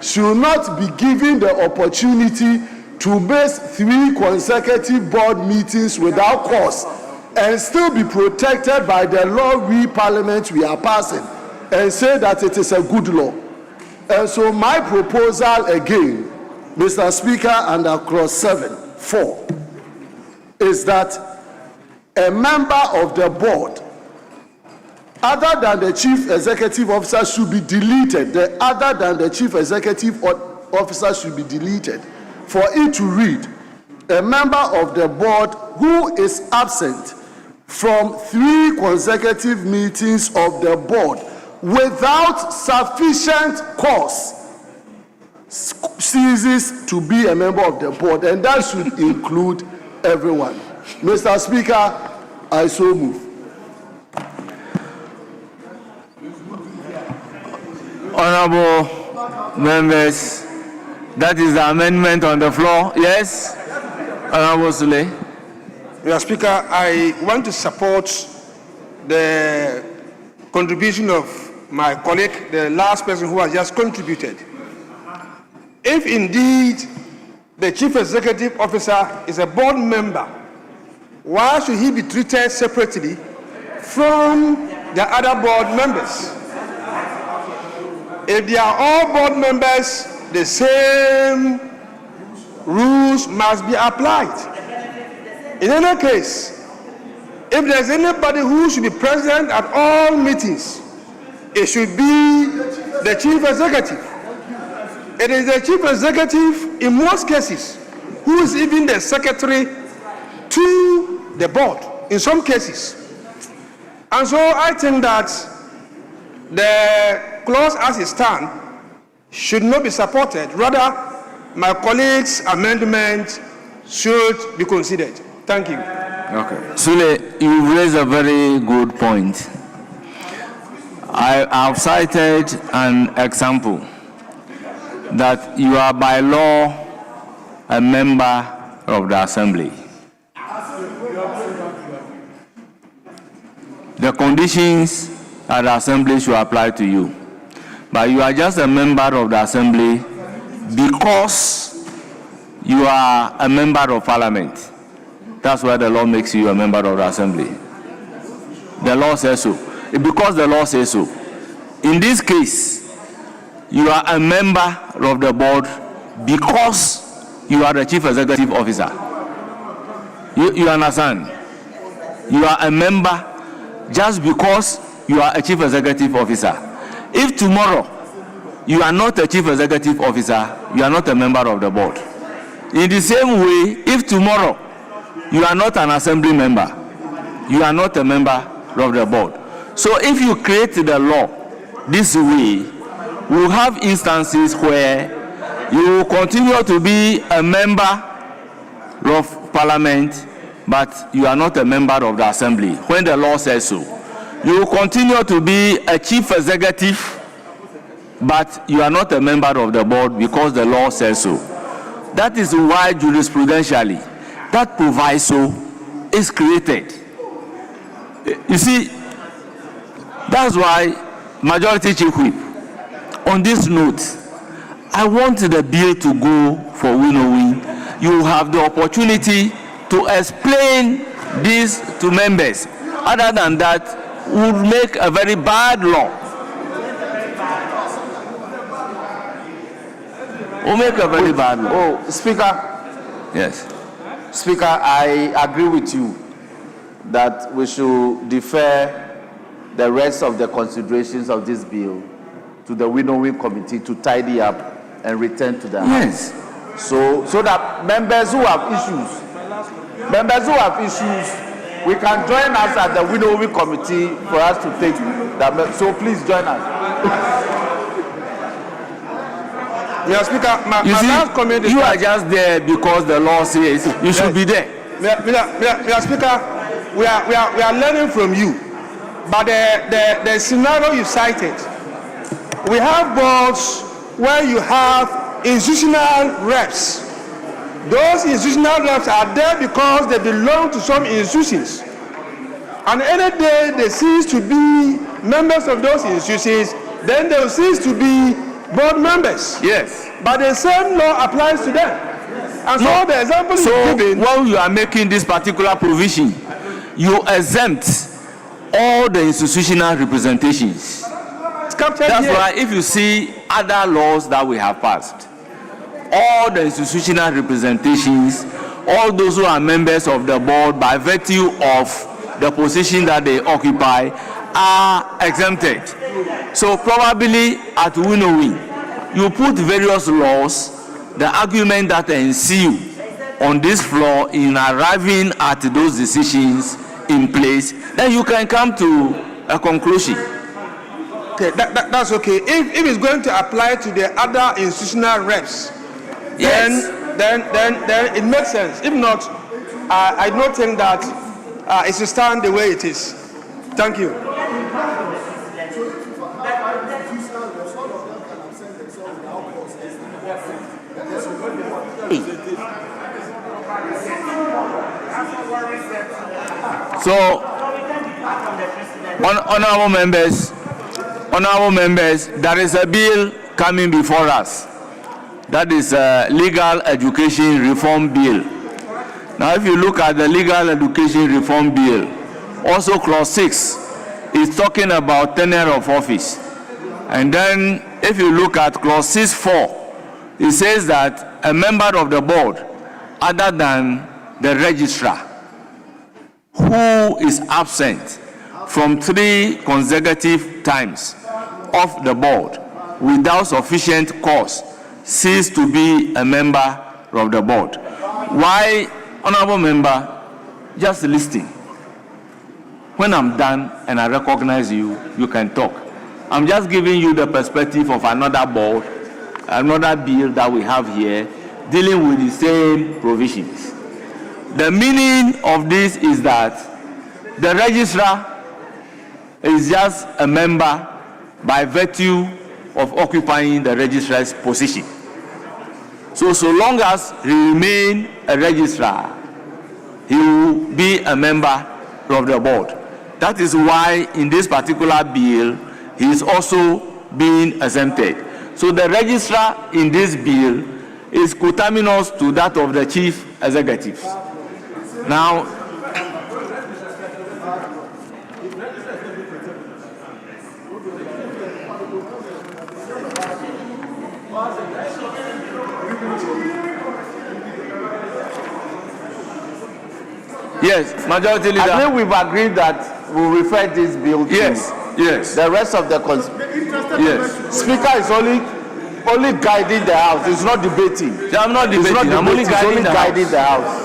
should not be given the opportunity to miss 3 consecutive board meetings without cause and still be protected by the law parliament we are passing and say that it is a good law. And so my proposal again, Mr. Speaker, under clause 7(4), is that a member of the board, other than the chief executive officer, should be deleted. The other than the chief executive officer should be deleted for it to read, a member of the board who is absent from 3 consecutive meetings of the board without sufficient cause ceases to be a member of the board, and that should include everyone. Mr. Speaker, I so move. Honorable members, that is the amendment on the floor. Yes? Honorable Sule. Mr. Speaker, I want to support the contribution of my colleague, the last person who has just contributed. If indeed the chief executive officer is a board member why should he be treated separately from the other board members? If they are all board members, the same rules must be applied. In any case, if there's anybody who should be present at all meetings, it should be the chief executive. It is the chief executive in most cases who is even the secretary to the board in some cases. And so I think that the clause as it stands should not be supported. Rather, my colleague's amendment should be considered. Thank you. Okay. Sule, you raised a very good point. I have cited an example that you are by law a member of the assembly. The conditions at the assembly should apply to you. But you are just a member of the assembly because you are a member of parliament. That's why the law makes you a member of the assembly. The law says so. Because the law says so. In this case, you are a member of the board because you are the chief executive officer. You understand? You are a member just because you are a chief executive officer. If tomorrow you are not a chief executive officer, you are not a member of the board. In the same way, if tomorrow you are not an assembly member, you are not a member of the board. So if you create the law this way, we'll have instances where you will continue to be a member of parliament, but you are not a member of the assembly when the law says so. You will continue to be a chief executive, but you are not a member of the board because the law says so. That is why jurisprudentially that proviso is created. You see, that's why Majority Chief Whip, on this note, I want the bill to go for winnowing. You have the opportunity to explain this to members. Other than that, would make a very bad law. Will make a very bad law. Oh, Speaker. Yes. Speaker, I agree with you that we should defer the rest of the considerations of this bill to the winnowing committee to tidy up and return to the House. So that members who have issues, we can join us at the winnowing committee for us to take that. So please join us. Mr. Speaker, my last comment is you are just there because the law says you should be there. Mr. Speaker, we are learning from you. But the scenario you cited, we have boards where you have institutional reps. Those institutional reps are there because they belong to some institutions. And any day they cease to be members of those institutions, then they will cease to be board members. Yes. But the same law applies to them. And so the example is given. When you are making this particular provision, you exempt all the institutional representations. That's why if you see other laws that we have passed, all the institutional representations, all those who are members of the board by virtue of the position that they occupy are exempted. So probably at winnowing, you put various laws, the argument that ensue on this floor in arriving at those decisions in place, then you can come to a conclusion. Okay, that's okay. If it's going to apply to the other institutional reps, yes, then it makes sense. If not, I don't think that it should stand the way it is. Thank you. So, honorable members, there is a bill coming before us. That is a legal education reform bill. Now, if you look at the Legal Education Reform Bill, also clause 6 is talking about tenure of office. And then if you look at clause 6.4, it says that a member of the board, other than the registrar, who is absent from 3 consecutive times of the board without sufficient cause, cease to be a member of the board. Why, honorable member, just listening. When I'm done and I recognize you, you can talk. I'm just giving you the perspective of another board, another bill that we have here, dealing with the same provisions. The meaning of this is that the registrar is just a member by virtue of occupying the registrar's position. So long as he remains a registrar, he will be a member of the board. That is why in this particular bill, he is also being exempted. So the registrar in this bill is coterminous to that of the chief executive. Now, yes, majority leader. I think we've agreed that we'll refer this bill to. Yes. The rest of the yes. Speaker is only guiding the house. It's not debating. I'm not debating. I'm only guiding the house.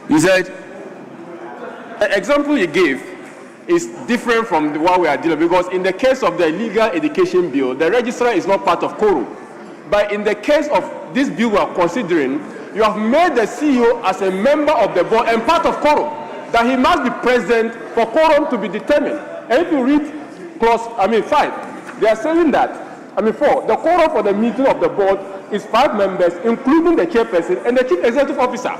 You said the example you gave is different from what we are dealing with, because in the case of the legal education bill, the registrar is not part of quorum. But in the case of this bill we are considering, you have made the CEO as a member of the board and part of quorum, that he must be present for quorum to be determined. And if you read clause 5, they are saying that, 4, the quorum for the meeting of the board is 5 members, including the chairperson and the chief executive officer.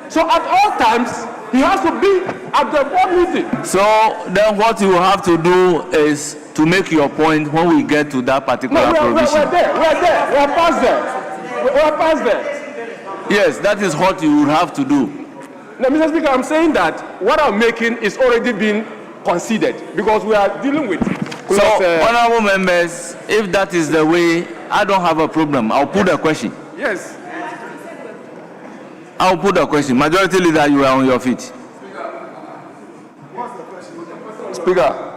So at all times, he has to be at the board meeting. So then what you have to do is to make your point when we get to that particular provision. We're past there. We're past there. Yes, that is what you would have to do. Now, Mr. Speaker, I'm saying that what I'm making is already being considered, because we are dealing with. So, honorable members, if that is the way, I don't have a problem. I'll put a question. Yes. I'll put a question. Majority leader, you are on your feet. Speaker.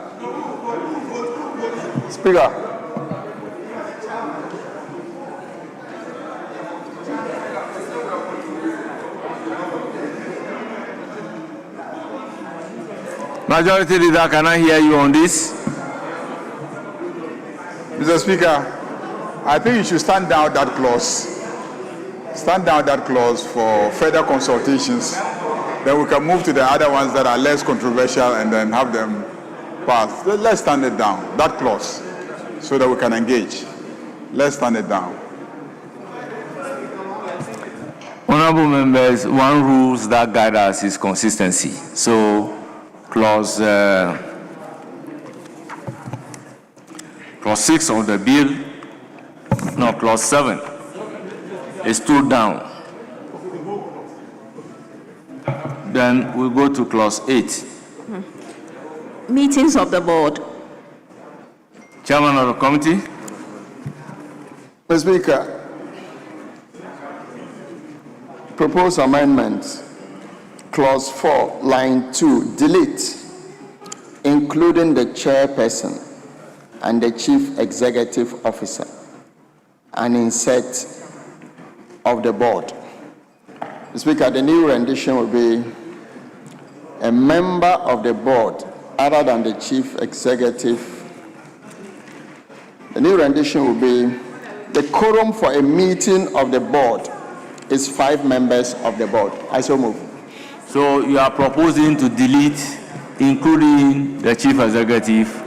Majority leader, can I hear you on this? Mr. Speaker, I think you should stand down that clause. Stand down that clause for further consultations. Then we can move to the other ones that are less controversial and then have them passed. Let's stand it down, that clause, so that we can engage. Let's stand it down. Honorable members, one rule that guide us is consistency. So, clause 6 of the bill, no, clause 7 is stood down. Then we go to clause 8. Meetings of the board. Chairman of the committee. Mr. Speaker, proposed amendment, clause 4, line 2, delete, including the chairperson and the chief executive officer, and insert of the board. Mr. Speaker, the new rendition will be a member of the board other than the chief executive. The new rendition will be the quorum for a meeting of the board is 5 members of the board. I so move. So you are proposing to delete, including the chief executive.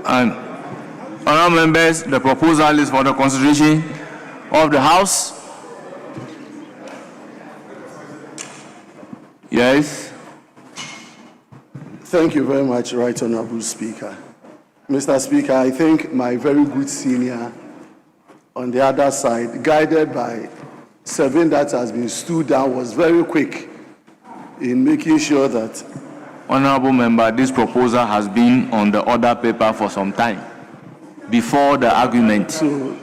And honourable members, the proposal is for the consideration of the House. Yes. Thank you very much, Right Honourable Speaker. Mr. Speaker, I think my very good senior on the other side, guided by 7 that has been stood down, was very quick in making sure that... Honorable member, this proposal has been on the order paper for some time, before the argument. So,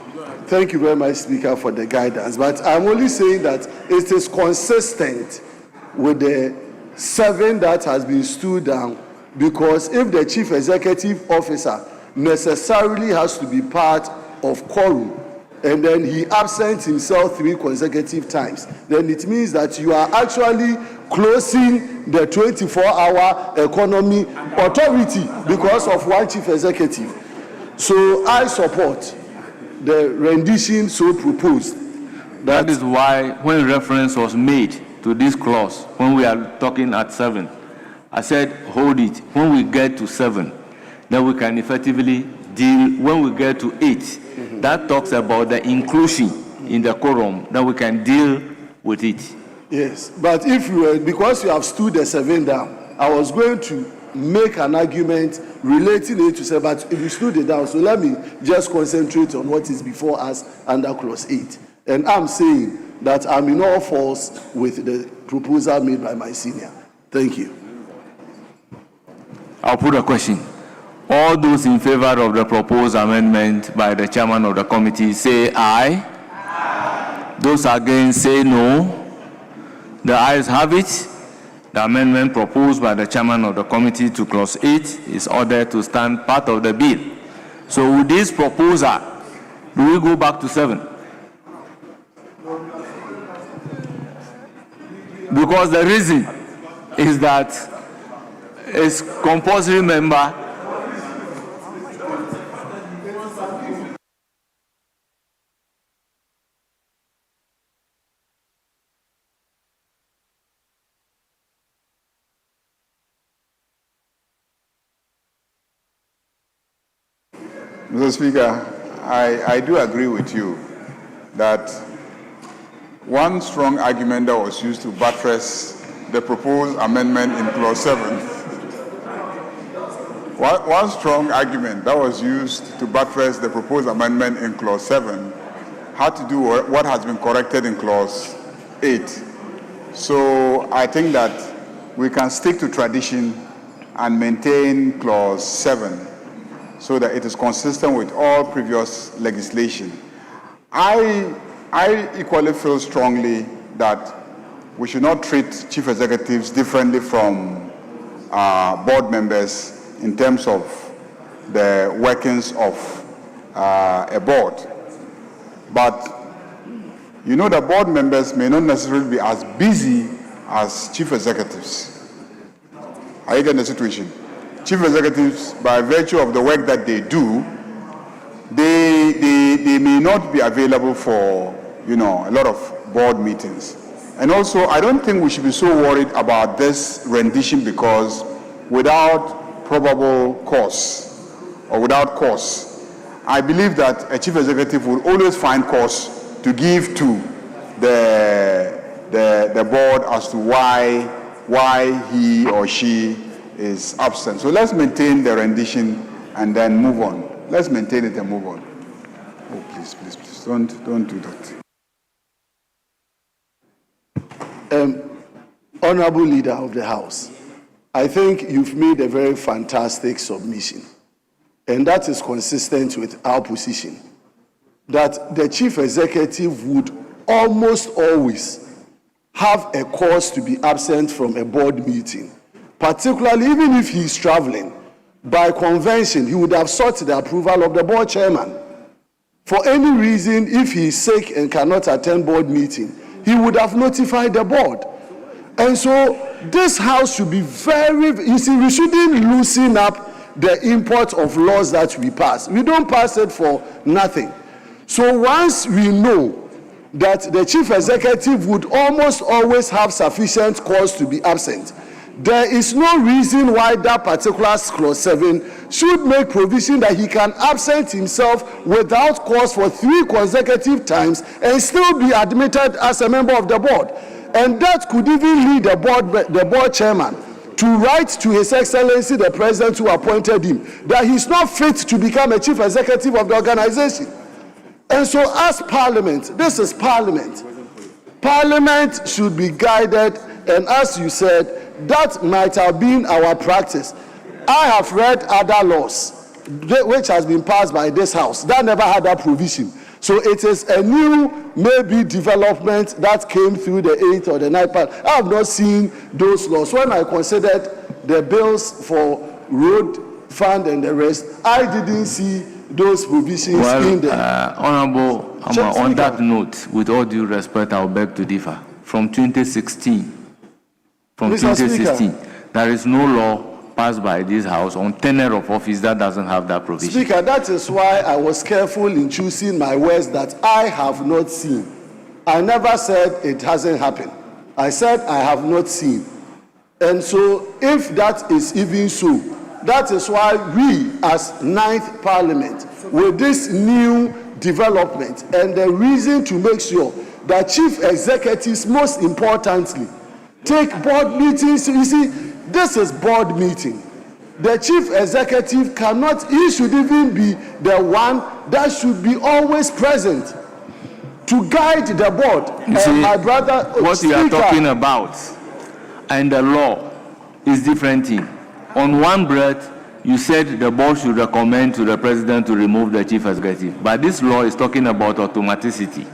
thank you very much, Speaker, for the guidance. But I'm only saying that it is consistent with the 7 that has been stood down, because if the Chief Executive Officer necessarily has to be part of quorum, and then he absents himself 3 consecutive times, then it means that you are actually closing the 24-hour economy authority because of one chief executive. So I support the rendition so proposed. That is why when reference was made to this clause, when we are talking at 7, I said, hold it. When we get to 7, then we can effectively deal. When we get to 8, that talks about the inclusion in the quorum, then we can deal with it. Yes, but if you were, because you have stood the 7 down, I was going to make an argument relating it to say, but if you stood it down, so let me just concentrate on what is before us under clause 8. And I'm saying that I'm in all falls with the proposal made by my senior. Thank you. I'll put a question. All those in favor of the proposed amendment by the chairman of the committee say aye. Aye. Those against say no. The ayes have it. The amendment proposed by the chairman of the committee to clause 8 is ordered to stand part of the bill. So with this proposal, do we go back to 7? Because the reason is that it's compulsory member. Mr. Speaker, I do agree with you that one strong argument that was used to buttress the proposed amendment in clause 7, one strong argument that was used to buttress the proposed amendment in clause 7 had to do with what has been corrected in clause 8. So I think that we can stick to tradition and maintain clause 7 so that it is consistent with all previous legislation. I equally feel strongly that we should not treat chief executives differently from board members in terms of the workings of a board. But you know that board members may not necessarily be as busy as chief executives. Are you getting the situation? Chief executives, by virtue of the work that they do, they may not be available for, a lot of board meetings. And also, I don't think we should be so worried about this rendition because without probable cause or without cause, I believe that a chief executive will always find cause to give to the board as to why he or she is absent. So let's maintain the rendition and then move on. Let's maintain it and move on. Oh, please, don't do that. Honorable Leader of the House, I think you've made a very fantastic submission, and that is consistent with our position, that the Chief Executive would almost always have a cause to be absent from a board meeting. Particularly, even if he's traveling, by convention, he would have sought the approval of the board chairman. For any reason, if he's sick and cannot attend board meeting, he would have notified the board. And so this house should be we shouldn't loosen up the import of laws that we pass. We don't pass it for nothing. So once we know that the chief executive would almost always have sufficient cause to be absent, there is no reason why that particular clause 7 should make provision that he can absent himself without cause for 3 consecutive times and still be admitted as a member of the board. And that could even lead the board chairman to write to His Excellency the President who appointed him that he's not fit to become a chief executive of the organization. And so as Parliament, this is Parliament. Parliament should be guided, and as you said, that might have been our practice. I have read other laws which has been passed by this House that never had that provision. So it is a new, maybe, development that came through the 8th or the 9th part. I have not seen those laws. When I considered the bills for road fund and the rest, I didn't see those provisions in there. Honorable, on that note, with all due respect, I will beg to differ. From 2016, there is no law passed by this House on tenure of office that doesn't have that provision. Speaker, that is why I was careful in choosing my words that I have not seen. I never said it hasn't happened. I said I have not seen. And so if that is even so, that is why we as 9th Parliament, with this new development and the reason to make sure that chief executives, most importantly, take board meetings. You see, this is board meeting. The chief executive cannot, he should even be the one that should be always present to guide the board. You see, my brother, what Speaker, you are talking about and the law is different thing. On one breath, you said the board should recommend to the president to remove the chief executive. But this law is talking about automaticity.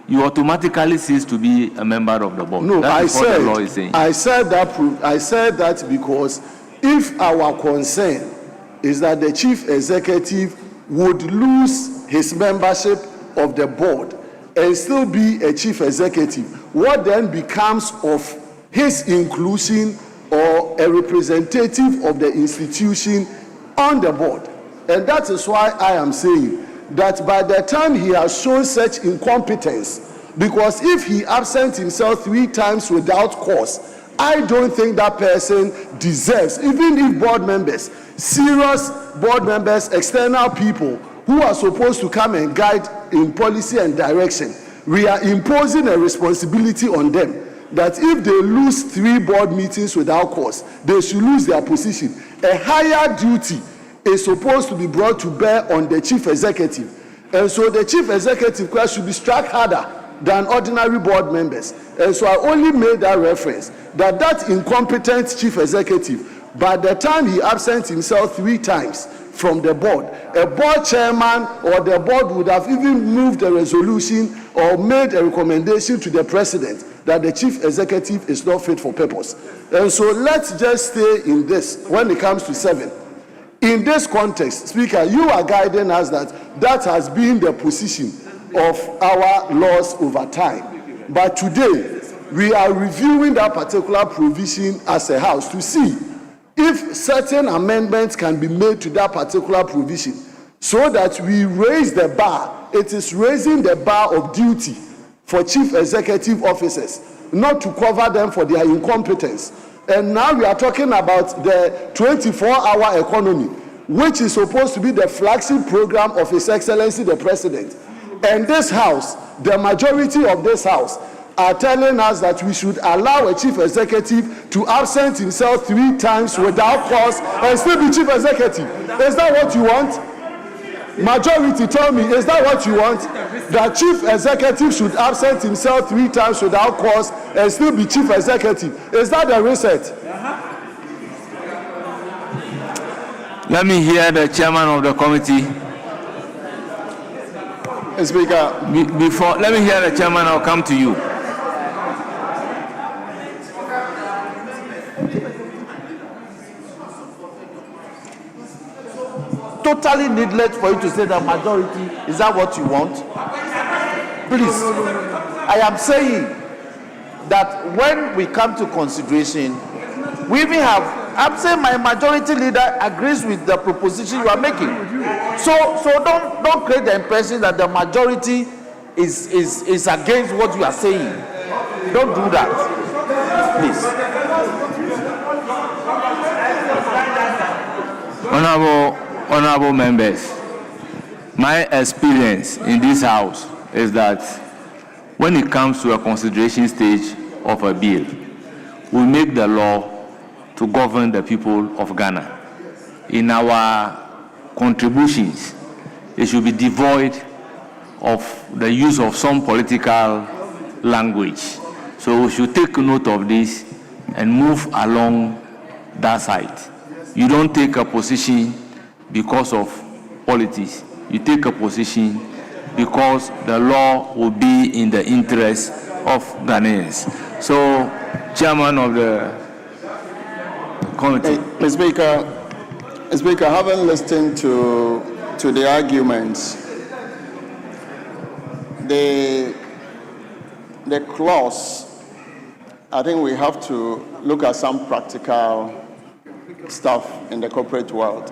You automatically cease to be a member of the board. No, that is what the law is saying. I said that because if our concern is that the chief executive would lose his membership of the board and still be a chief executive, what then becomes of his inclusion or a representative of the institution on the board? And that is why I am saying that by the time he has shown such incompetence, because if he absents himself 3 times without cause, I don't think that person deserves, even if board members, serious board members, external people who are supposed to come and guide in policy and direction, we are imposing a responsibility on them that if they lose 3 board meetings without cause, they should lose their position. A higher duty is supposed to be brought to bear on the chief executive. And so the chief executive class should be struck harder than ordinary board members. And so I only made that reference that that incompetent chief executive, by the time he absents himself 3 times from the board, a board chairman or the board would have even moved a resolution or made a recommendation to the president that the chief executive is not fit for purpose. And so let's just stay in this when it comes to 7. In this context, Speaker, you are guiding us that has been the position of our laws over time. But today, we are reviewing that particular provision as a House to see if certain amendments can be made to that particular provision so that we raise the bar. It is raising the bar of duty for chief executive officers, not to cover them for their incompetence. And now we are talking about the 24-hour economy, which is supposed to be the flagship program of His Excellency the President. And this House, the majority of this House, are telling us that we should allow a chief executive to absent himself 3 times without cause and still be chief executive. Is that what you want? Majority, tell me, is that what you want? That chief executive should absent himself 3 times without cause and still be chief executive. Is that the reset? Let me hear the chairman of the committee. Speaker, before, let me hear the chairman. I'll come to you. Totally needless for you to say that majority. Is that what you want? Please, I am saying that when we come to consideration, we even have, I'm saying my majority leader agrees with the proposition you are making. So don't create the impression that the majority is against what you are saying. Don't do that, please. Honorable members, my experience in this House is that when it comes to a consideration stage of a bill, we make the law to govern the people of Ghana. In our contributions, it should be devoid of the use of some political language. So we should take note of this and move along that side. You don't take a position because of politics. You take a position because the law will be in the interest of Ghanaians. So, Chairman of the committee. Mr. Speaker, having listened to the arguments, the clause, I think we have to look at some practical stuff in the corporate world.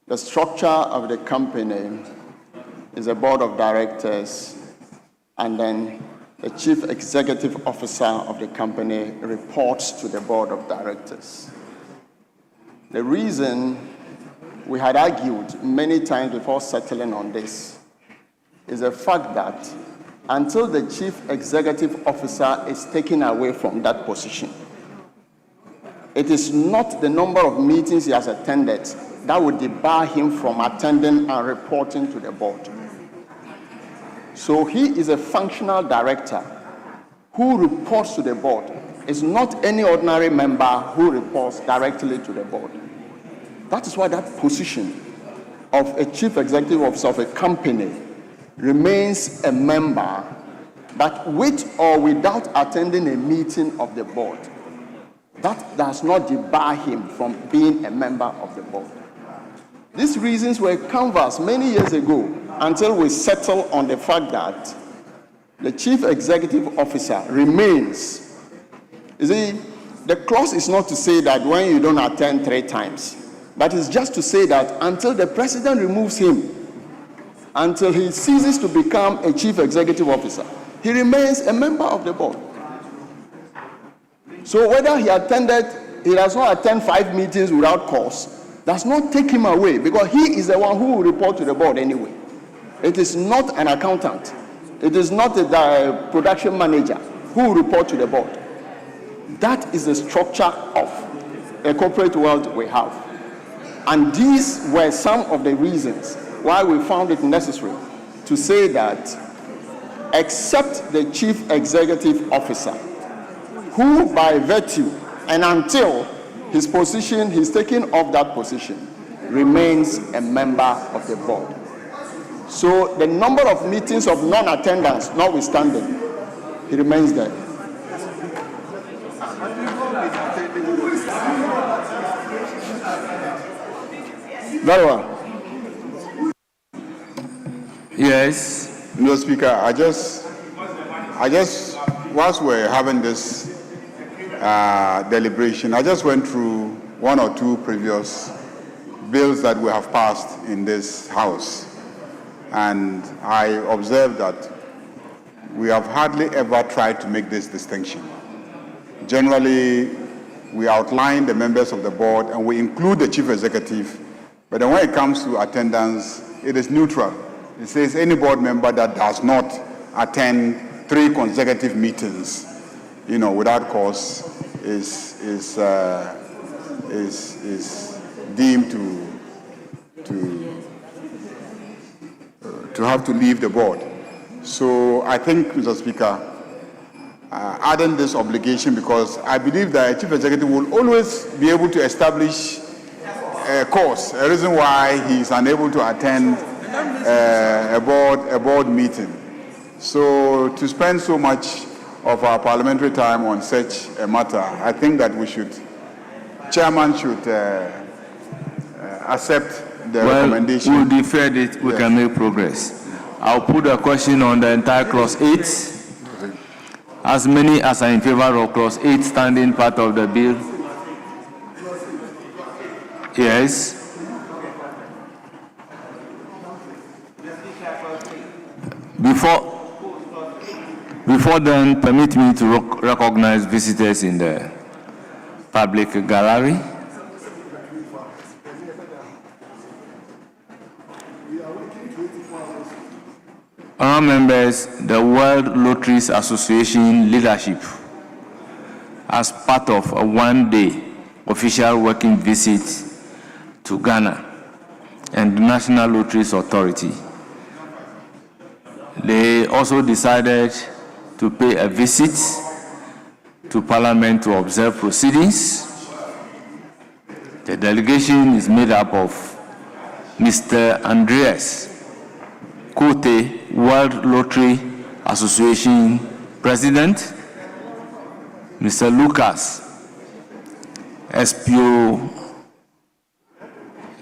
The structure of the company is a board of directors, and then the chief executive officer of the company reports to the board of directors. The reason we had argued many times before settling on this is the fact that until the chief executive officer is taken away from that position, it is not the number of meetings he has attended that would debar him from attending and reporting to the board. So he is a functional director who reports to the board. It's not any ordinary member who reports directly to the board. That is why that position of a chief executive officer of a company remains a member, but with or without attending a meeting of the board. That does not debar him from being a member of the board. These reasons were canvassed many years ago until we settled on the fact that the chief executive officer remains. You see, the clause is not to say that when you don't attend 3 times, but it's just to say that until the president removes him, until he ceases to become a chief executive officer, he remains a member of the board. So whether he does not attend 5 meetings without cause, does not take him away, because he is the one who will report to the board anyway. It is not an accountant. It is not a production manager who will report to the board. That is the structure of a corporate world we have. And these were some of the reasons why we found it necessary to say that except the chief executive officer, who by virtue and until his position, he's taken off that position, remains a member of the board. So the number of meetings of non-attendance notwithstanding, he remains there. Very well. Yes. No, Speaker, I just, whilst we're having this deliberation, I just went through 1 or 2 previous bills that we have passed in this House. And I observed that we have hardly ever tried to make this distinction. Generally, we outline the members of the board and we include the chief executive, but then when it comes to attendance, it is neutral. It says any board member that does not attend 3 consecutive meetings, without cause, is deemed to have to leave the board. So I think, Mr. Speaker, adding this obligation, because I believe that a chief executive will always be able to establish a cause, a reason why he is unable to attend a board meeting. So to spend so much of our parliamentary time on such a matter, I think that Chairman should accept the recommendation. We'll defer it, we can make progress. I'll put a question on the entire clause 8. As many as are in favor of clause 8 standing part of the bill. Yes. Before then, permit me to recognize visitors in the public gallery. Honourable members, the World Lotteries Association leadership, as part of a 1-day official working visit to Ghana and the National Lotteries Authority, They also decided to pay a visit to Parliament to observe proceedings. The delegation is made up of Mr. Andreas Kote, World Lottery Association President, Mr. Lucas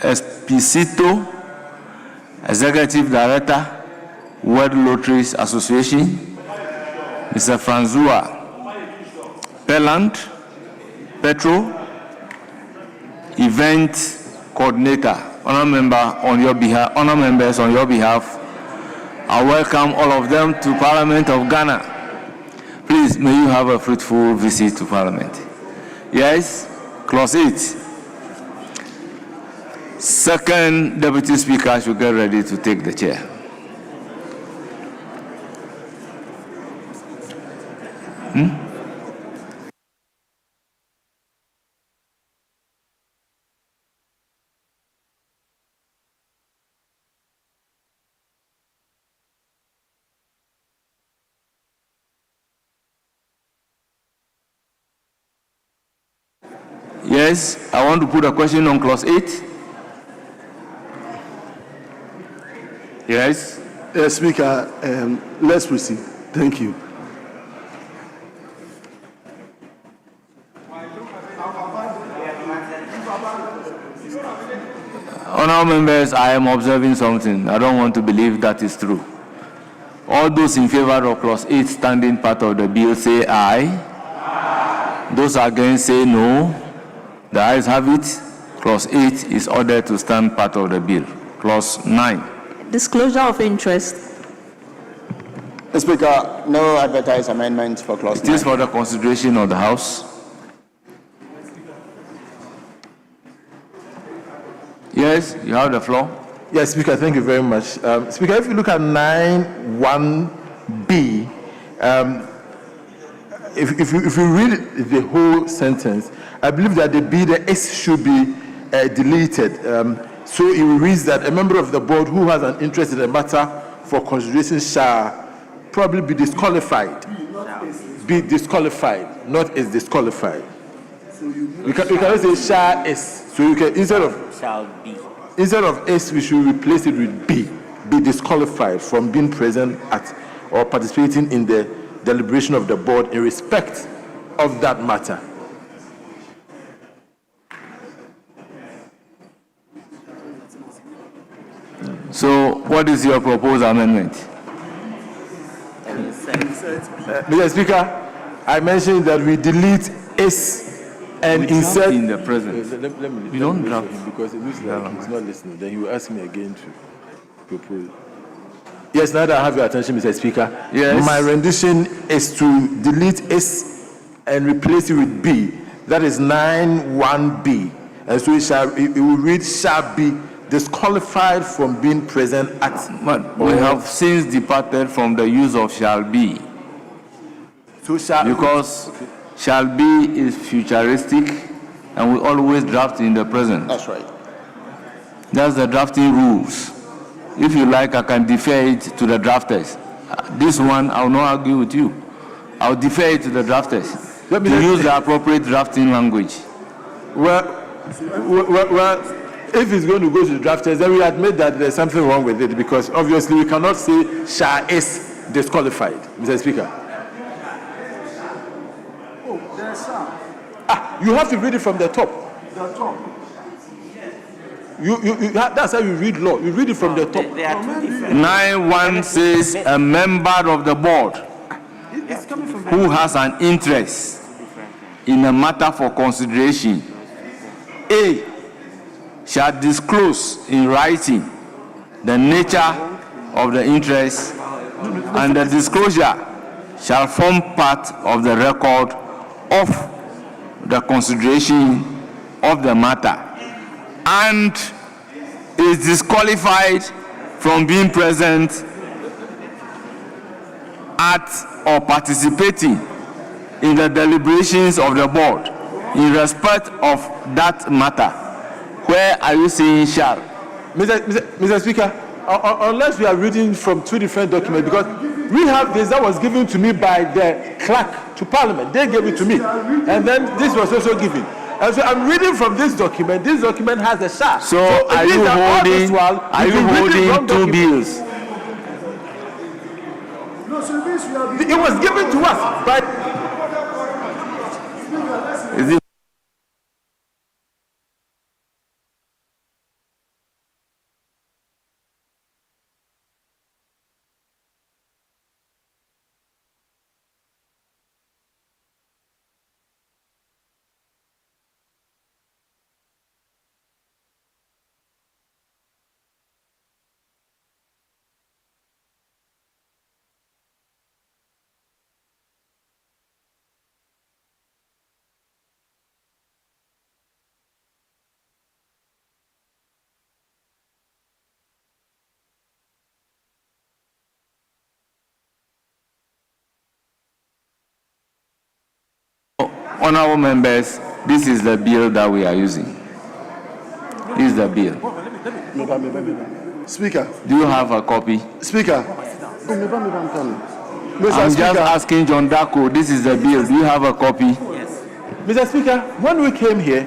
Espicito, Executive Director, World Lotteries Association, Mr. Francois Petro, Event Coordinator. Honor members on your behalf, I welcome all of them to Parliament of Ghana. Please, may you have a fruitful visit to Parliament. Yes, clause 8. Second Deputy Speaker should get ready to take the chair. Yes, I want to put a question on clause 8. Yes. Speaker, let's proceed. Thank you. Honourable members, I am observing something. I don't want to believe that is true. All those in favor of clause 8 standing part of the bill say aye. Those against say no. The ayes have it. Clause 8 is ordered to stand part of the bill. Clause 9. Disclosure of interest. Speaker, no advertised amendment for clause 9. It is for the consideration of the House. Yes, you have the floor. Yes, Speaker, thank you very much. Speaker, if you look at 9(1)(b), if you read the whole sentence, I believe that the S should be deleted. So it reads that a member of the board who has an interest in a matter for consideration shall probably be disqualified. Be disqualified, not is disqualified. We cannot say shall is. So you can instead of S, we should replace it with B. Be disqualified from being present at or participating in the deliberation of the board in respect of that matter. So, what is your proposed amendment? Mr. Speaker, I mentioned that we delete S and insert in the present. We don't draft because it looks like he's not listening. Then you ask me again to propose. Yes, now that I have your attention, Mr. Speaker. Yes. My rendition is to delete S and replace it with B. That is 9(1)(b), and so it will read shall be disqualified from being present at. But we have since departed from the use of shall be. So because shall be is futuristic, and we always draft in the present. That's right. That's the drafting rules. If you like, I can defer it to the drafters. This one, I will not argue with you. I will defer it to the drafters to use the appropriate drafting language. Well, if it's going to go to the drafters, then we admit that there's something wrong with it because obviously we cannot say shall is disqualified, Mr. Speaker. You have to read it from the top. That's how you read law. You read it from the top. 9(1) says a member of the board who has an interest in a matter for consideration, A, shall disclose in writing the nature of the interest, and the disclosure shall form part of the record of the consideration of the matter, and is disqualified from being present at or participating in the deliberations of the board in respect of that matter. Where are you saying shall? Mr. Speaker, unless we are reading from two different documents, because we have this that was given to me by the clerk to Parliament. They gave it to me, and then this was also given. And so I'm reading from this document. This document has a chart. So are you holding two bills? It was given to us by. Is it? Honorable members, this is the bill that we are using. This is the bill. Speaker. Do you have a copy? Speaker. I'm just asking John Dako, this is the bill. Do you have a copy? Yes. Mr. Speaker, when we came here,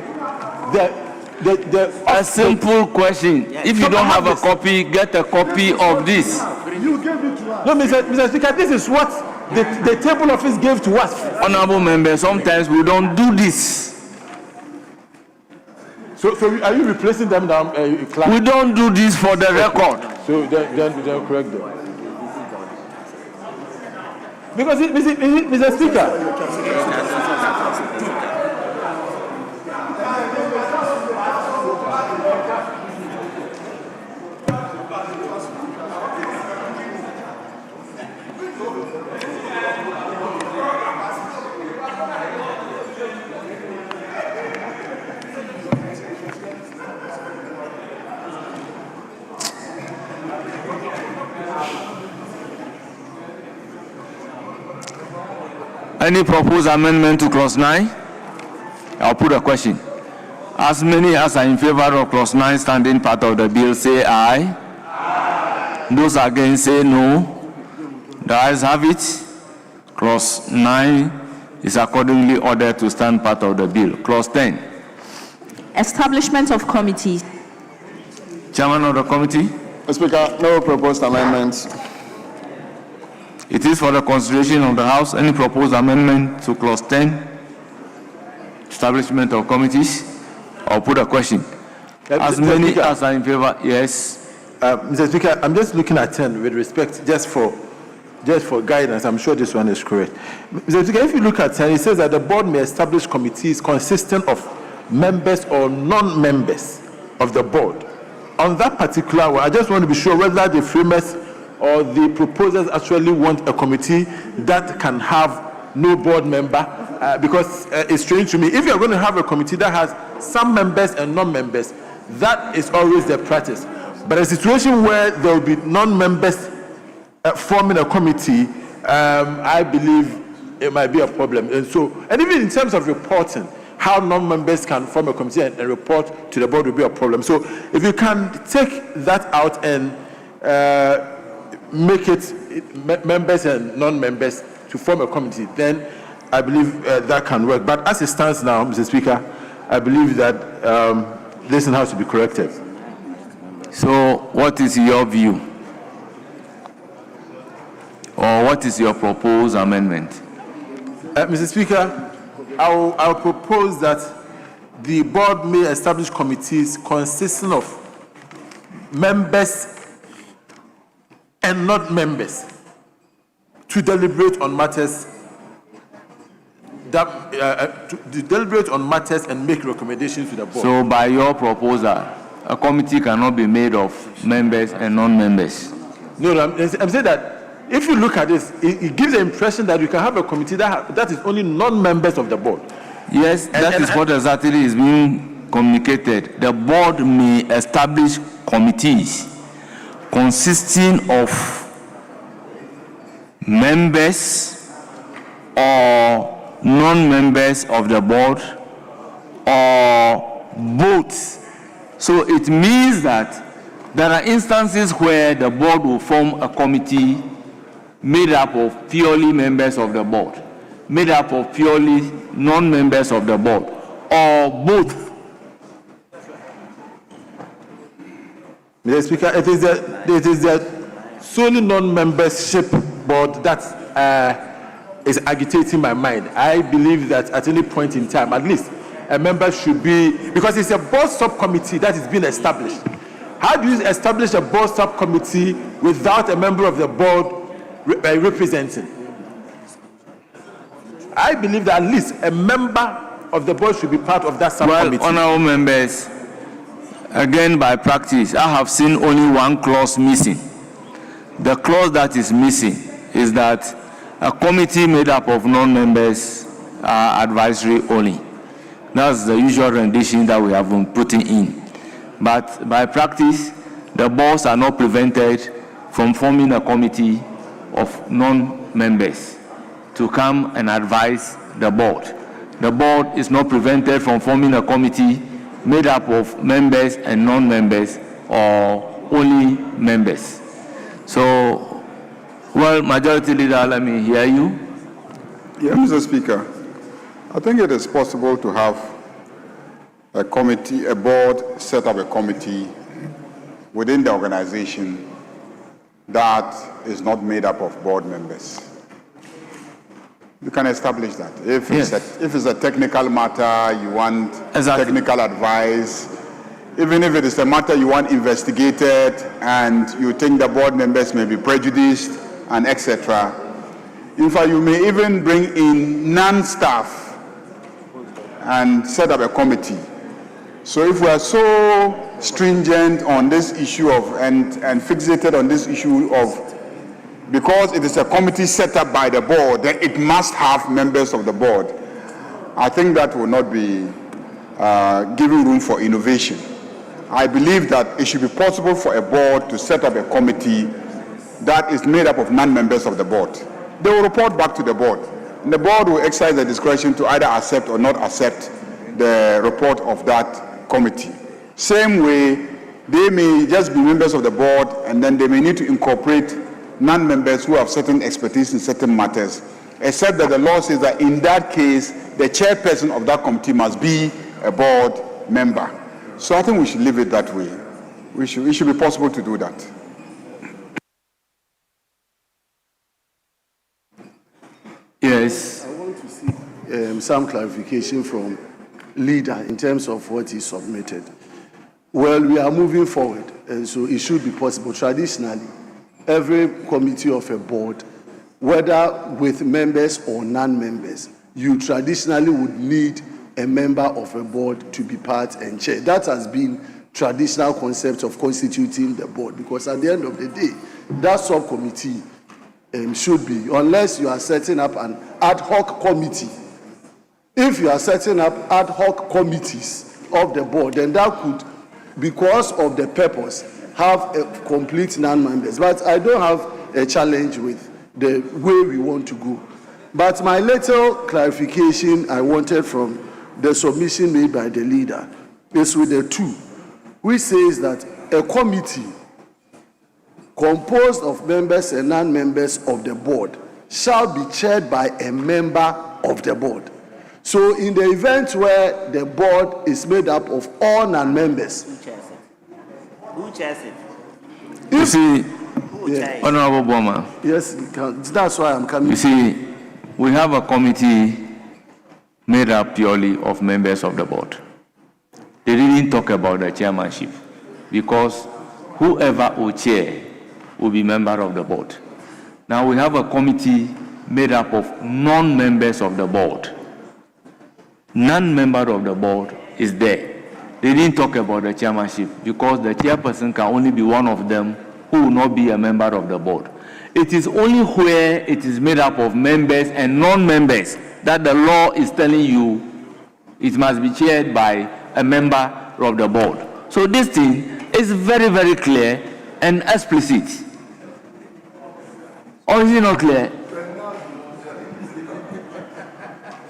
a simple question. If you don't have a copy, get a copy of this. You gave it to us. No, Mr. Speaker, this is what the table office gave to us. Honorable members, sometimes we don't do this. So are you replacing them now? We don't do this for the record. So then correct them. Because Mr. Speaker. Any proposed amendment to clause 9? I'll put a question. As many as are in favor of clause 9 standing part of the bill say aye. Aye. Those against say no. The ayes have it. Clause 9 is accordingly ordered to stand part of the bill. Clause 10. Establishment of committees. Chairman of the committee. Speaker, no proposed amendments. It is for the consideration of the House. Any proposed amendment to clause 10? Establishment of committees? I'll put a question. As many Speaker, as are in favor, yes. Mr. Speaker, I'm just looking at 10 with respect, just for guidance. I'm sure this one is correct. Mr. Speaker, if you look at 10, it says that the board may establish committees consisting of members or non-members of the board. On that particular one, I just want to be sure whether the framers or the proposers actually want a committee that can have no board member, because it's strange to me. If you're going to have a committee that has some members and non-members, that is always the practice. But a situation where there will be non-members forming a committee, I believe it might be a problem. And even in terms of reporting, how non-members can form a committee and report to the board will be a problem. So if you can take that out and make it members and non-members to form a committee, then I believe that can work. But as it stands now, Mr. Speaker, I believe that this has to be corrected. So what is your view? Or what is your proposed amendment? Mr. Speaker, I'll propose that the board may establish committees consisting of members and not members to deliberate on matters and make recommendations to the board. So by your proposal, a committee cannot be made of members and non-members. No, I'm saying that if you look at this, it gives the impression that you can have a committee that is only non-members of the board. Yes, that is what exactly is being communicated. The board may establish committees consisting of members or non-members of the board or both. So it means that There are instances where the board will form a committee made up of purely members of the board, made up of purely non-members of the board, or both. Mr. Speaker, it is the solely non-membership board that is agitating my mind. I believe that at any point in time, at least, a member should be, because it's a board subcommittee that is being established. How do you establish a board subcommittee without a member of the board representing? I believe that at least a member of the board should be part of that subcommittee. Well, honorable members, again by practice, I have seen only one clause missing. The clause that is missing is that a committee made up of non-members are advisory only. That's the usual rendition that we have been putting in. But by practice, the boards are not prevented from forming a committee of non-members to come and advise the board. The board is not prevented from forming a committee made up of members and non-members or only members. So, well, Majority Leader, let me hear you. Yeah, Mr. Speaker, I think it is possible to have a committee, a board set up a committee within the organization that is not made up of board members. You can establish that. If it's a technical matter, you want technical advice, even if it is a matter you want investigated and you think the board members may be prejudiced and etc. In fact, you may even bring in non-staff and set up a committee. So if we are so stringent on this issue of and fixated on this issue of, because it is a committee set up by the board, then it must have members of the board, I think that will not be giving room for innovation. I believe that it should be possible for a board to set up a committee that is made up of non-members of the board. They will report back to the board, and the board will exercise the discretion to either accept or not accept the report of that committee. Same way, they may just be members of the board, and then they may need to incorporate non-members who have certain expertise in certain matters, except that the law says that in that case, the chairperson of that committee must be a board member. So I think we should leave it that way. It should be possible to do that. Yes. I want to see some clarification from leader in terms of what he submitted. Well, we are moving forward, and so it should be possible. Traditionally, every committee of a board, whether with members or non-members, you traditionally would need a member of a board to be part and chair. That has been traditional concept of constituting the board, because at the end of the day, that subcommittee should be, unless you are setting up an ad hoc committee. If you are setting up ad hoc committees of the board, then that could, because of the purpose, have a complete non-members. But I don't have a challenge with the way we want to go. But my little clarification I wanted from the submission made by the leader is with the two, which says that a committee composed of members and non-members of the board shall be chaired by a member of the board. So in the event where the board is made up of all non-members, who chairs it? You see, Honorable Boma. Yes, that's why I'm coming. You see, we have a committee made up purely of members of the board. They didn't talk about the chairmanship, because whoever will chair will be member of the board. Now we have a committee made up of non-members of the board. Non-member of the board is there. They didn't talk about the chairmanship, because the chairperson can only be one of them who will not be a member of the board. It is only where it is made up of members and non-members that the law is telling you it must be chaired by a member of the board. So this thing is very, very clear and explicit. Or is it not clear?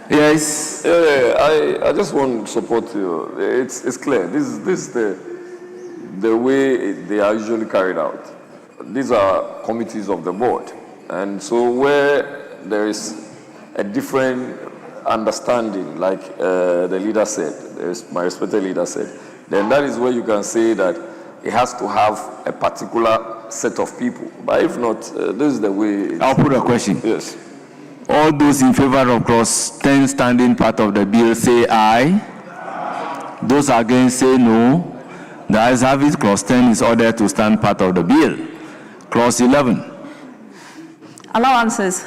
Yes. I just want to support you. It's clear. This is the the way they are usually carried out. These are committees of the board. And so where there is a different understanding, like the leader said, my respected leader said, then that is where you can say that it has to have a particular set of people. But if not, this is the way. I'll put a question. Yes. All those in favor of clause 10 standing part of the bill say aye. Those against say no. The ayes have it. Clause 10 is ordered to stand part of the bill. Clause 11. Allowances.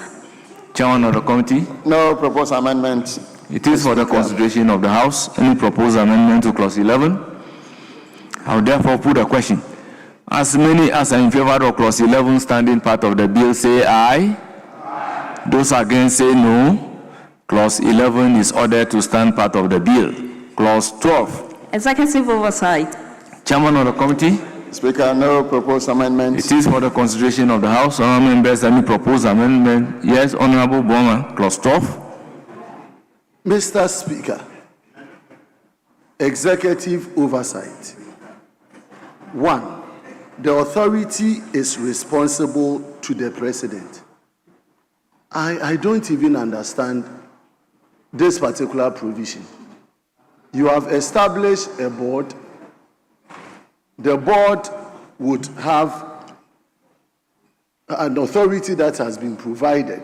Chairman of the committee. No proposed amendment. It is for the consideration of the House. Any proposed amendment to clause 11? I will therefore put a question. As many as are in favor of clause 11 standing part of the bill say aye. Aye. Those against say no. Clause 11 is ordered to stand part of the bill. Clause 12. Executive oversight. Chairman of the committee. Speaker, no proposed amendment. It is for the consideration of the House. Honourable members, any proposed amendment? Yes, Honourable Boma. Clause 12. Mr. Speaker, executive oversight. 1. The authority is responsible to the president. I don't even understand this particular provision. You have established a board. The board would have an authority that has been provided.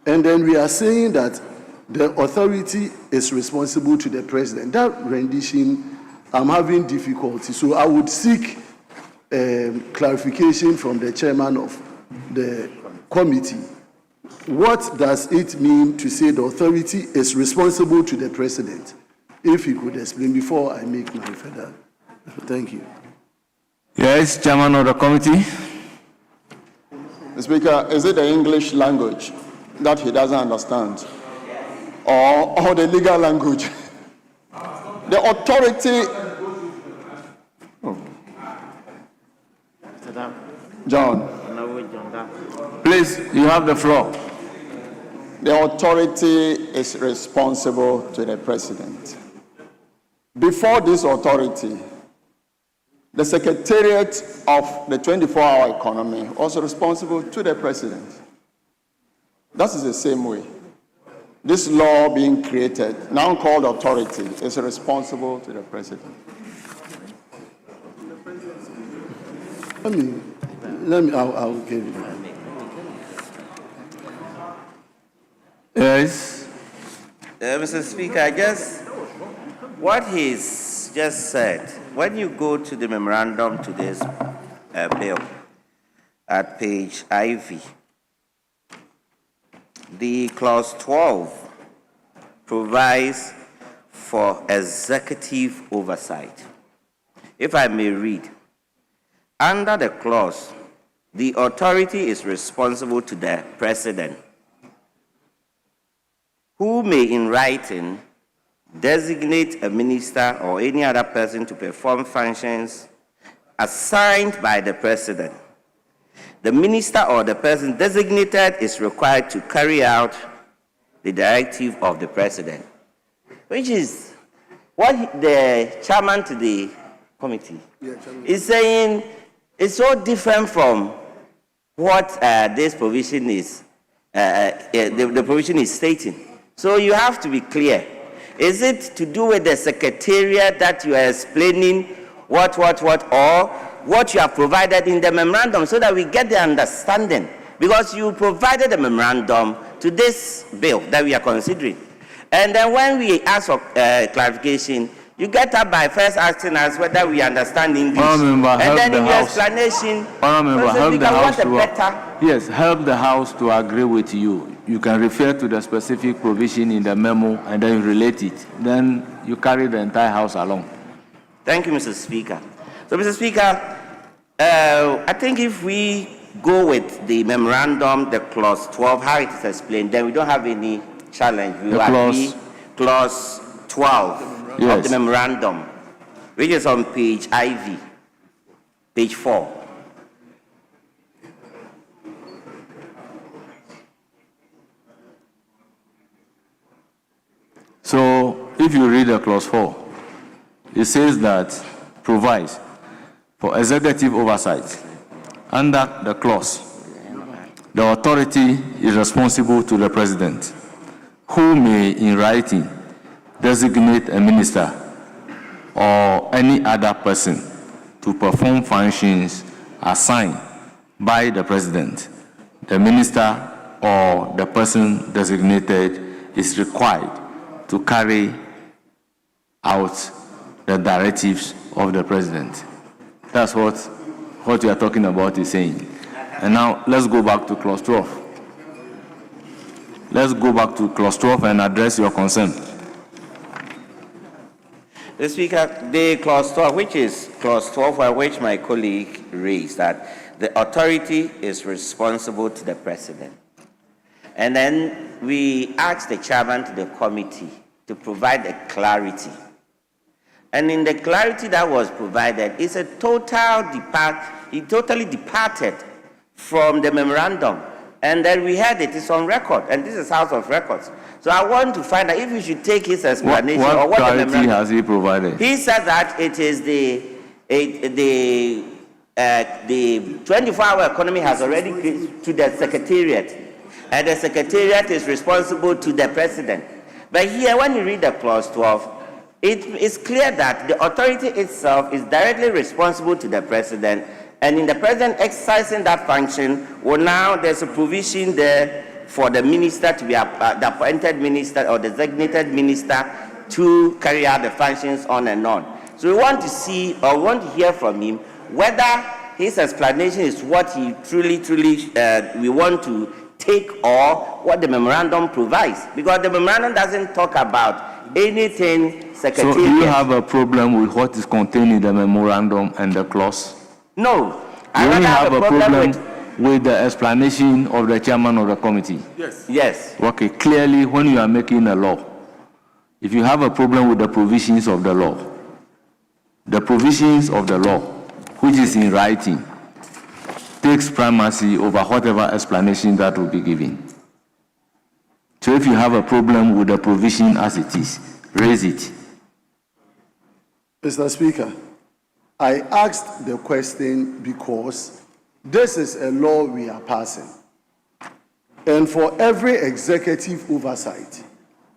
And then we are saying that the authority is responsible to the president. That rendition, I'm having difficulty. So I would seek clarification from the chairman of the committee. What does it mean to say the authority is responsible to the president? If you could explain before I make my further. Thank you. Yes, chairman of the committee. Speaker, is it the English language that he doesn't understand? Or the legal language? The authority. John. Please, you have the floor. The authority is responsible to the president. Before this authority, the Secretariat of the 24-hour economy also responsible to the president. That is the same way. This law being created, now called authority, is responsible to the president. I'll give you that. Yes. Mr. Speaker, I guess what he's just said, when you go to the memorandum to this bill at page IV, the clause 12 provides for executive oversight. If I may read, under the clause, the authority is responsible to the president, who may in writing designate a minister or any other person to perform functions assigned by the president. The minister or the person designated is required to carry out the directive of the president, which is what the chairman to the committee is saying is so different from what this provision is, the provision is stating. So you have to be clear. Is it to do with the secretariat that you are explaining what, or what you have provided in the memorandum so that we get the understanding? Because you provided a memorandum to this bill that we are considering. And then when we ask for clarification, you get up by first asking us whether we understand English. And then in your explanation, help the House yes, help the House to agree with you. You can refer to the specific provision in the memo and then relate it. Then you carry the entire House along. Thank you, Mr. Speaker. So, Mr. Speaker, I think if we go with the memorandum, the clause 12, how it is explained, then we don't have any challenge. We will agree clause 12 of the memorandum, which is on page IV, page 4. So, if you read the clause 4, it says that provides For executive oversight, under the clause, the authority is responsible to the President, who may, in writing, designate a minister or any other person to perform functions assigned by the President. The minister or the person designated is required to carry out the directives of the President. That's what we are talking about is saying. And now let's go back to clause 12. Let's go back to clause 12 and address your concern. The Speaker, the clause 12, which is clause 12, which my colleague raised, that the authority is responsible to the President. And then we asked the chairman to the committee to provide a clarity. And in the clarity that was provided, it's a he totally departed from the memorandum. And then we had it's on record, and this is House of Records. So I want to find out if we should take his explanation or what clarity the memorandum has he provided? He said that it is the 24-hour economy has already been to the Secretariat, and the Secretariat is responsible to the President. But here, when you read the clause 12, it is clear that the authority itself is directly responsible to the President, and in the President exercising that function, well, now there's a provision there for the minister to be the appointed minister or designated minister to carry out the functions on and on. So we want to see or we want to hear from him whether his explanation is what he truly we want to take or what the memorandum provides. Because the memorandum doesn't talk about anything secretariat. So do you have a problem with what is contained in the memorandum and the clause? No. You only have a problem with the explanation of the chairman of the committee? Yes. Yes. Okay, clearly when you are making a law, if you have a problem with the provisions of the law, which is in writing, takes primacy over whatever explanation that will be given. So if you have a problem with the provision as it is, raise it. Mr. Speaker, I asked the question because this is a law we are passing. And for every executive oversight,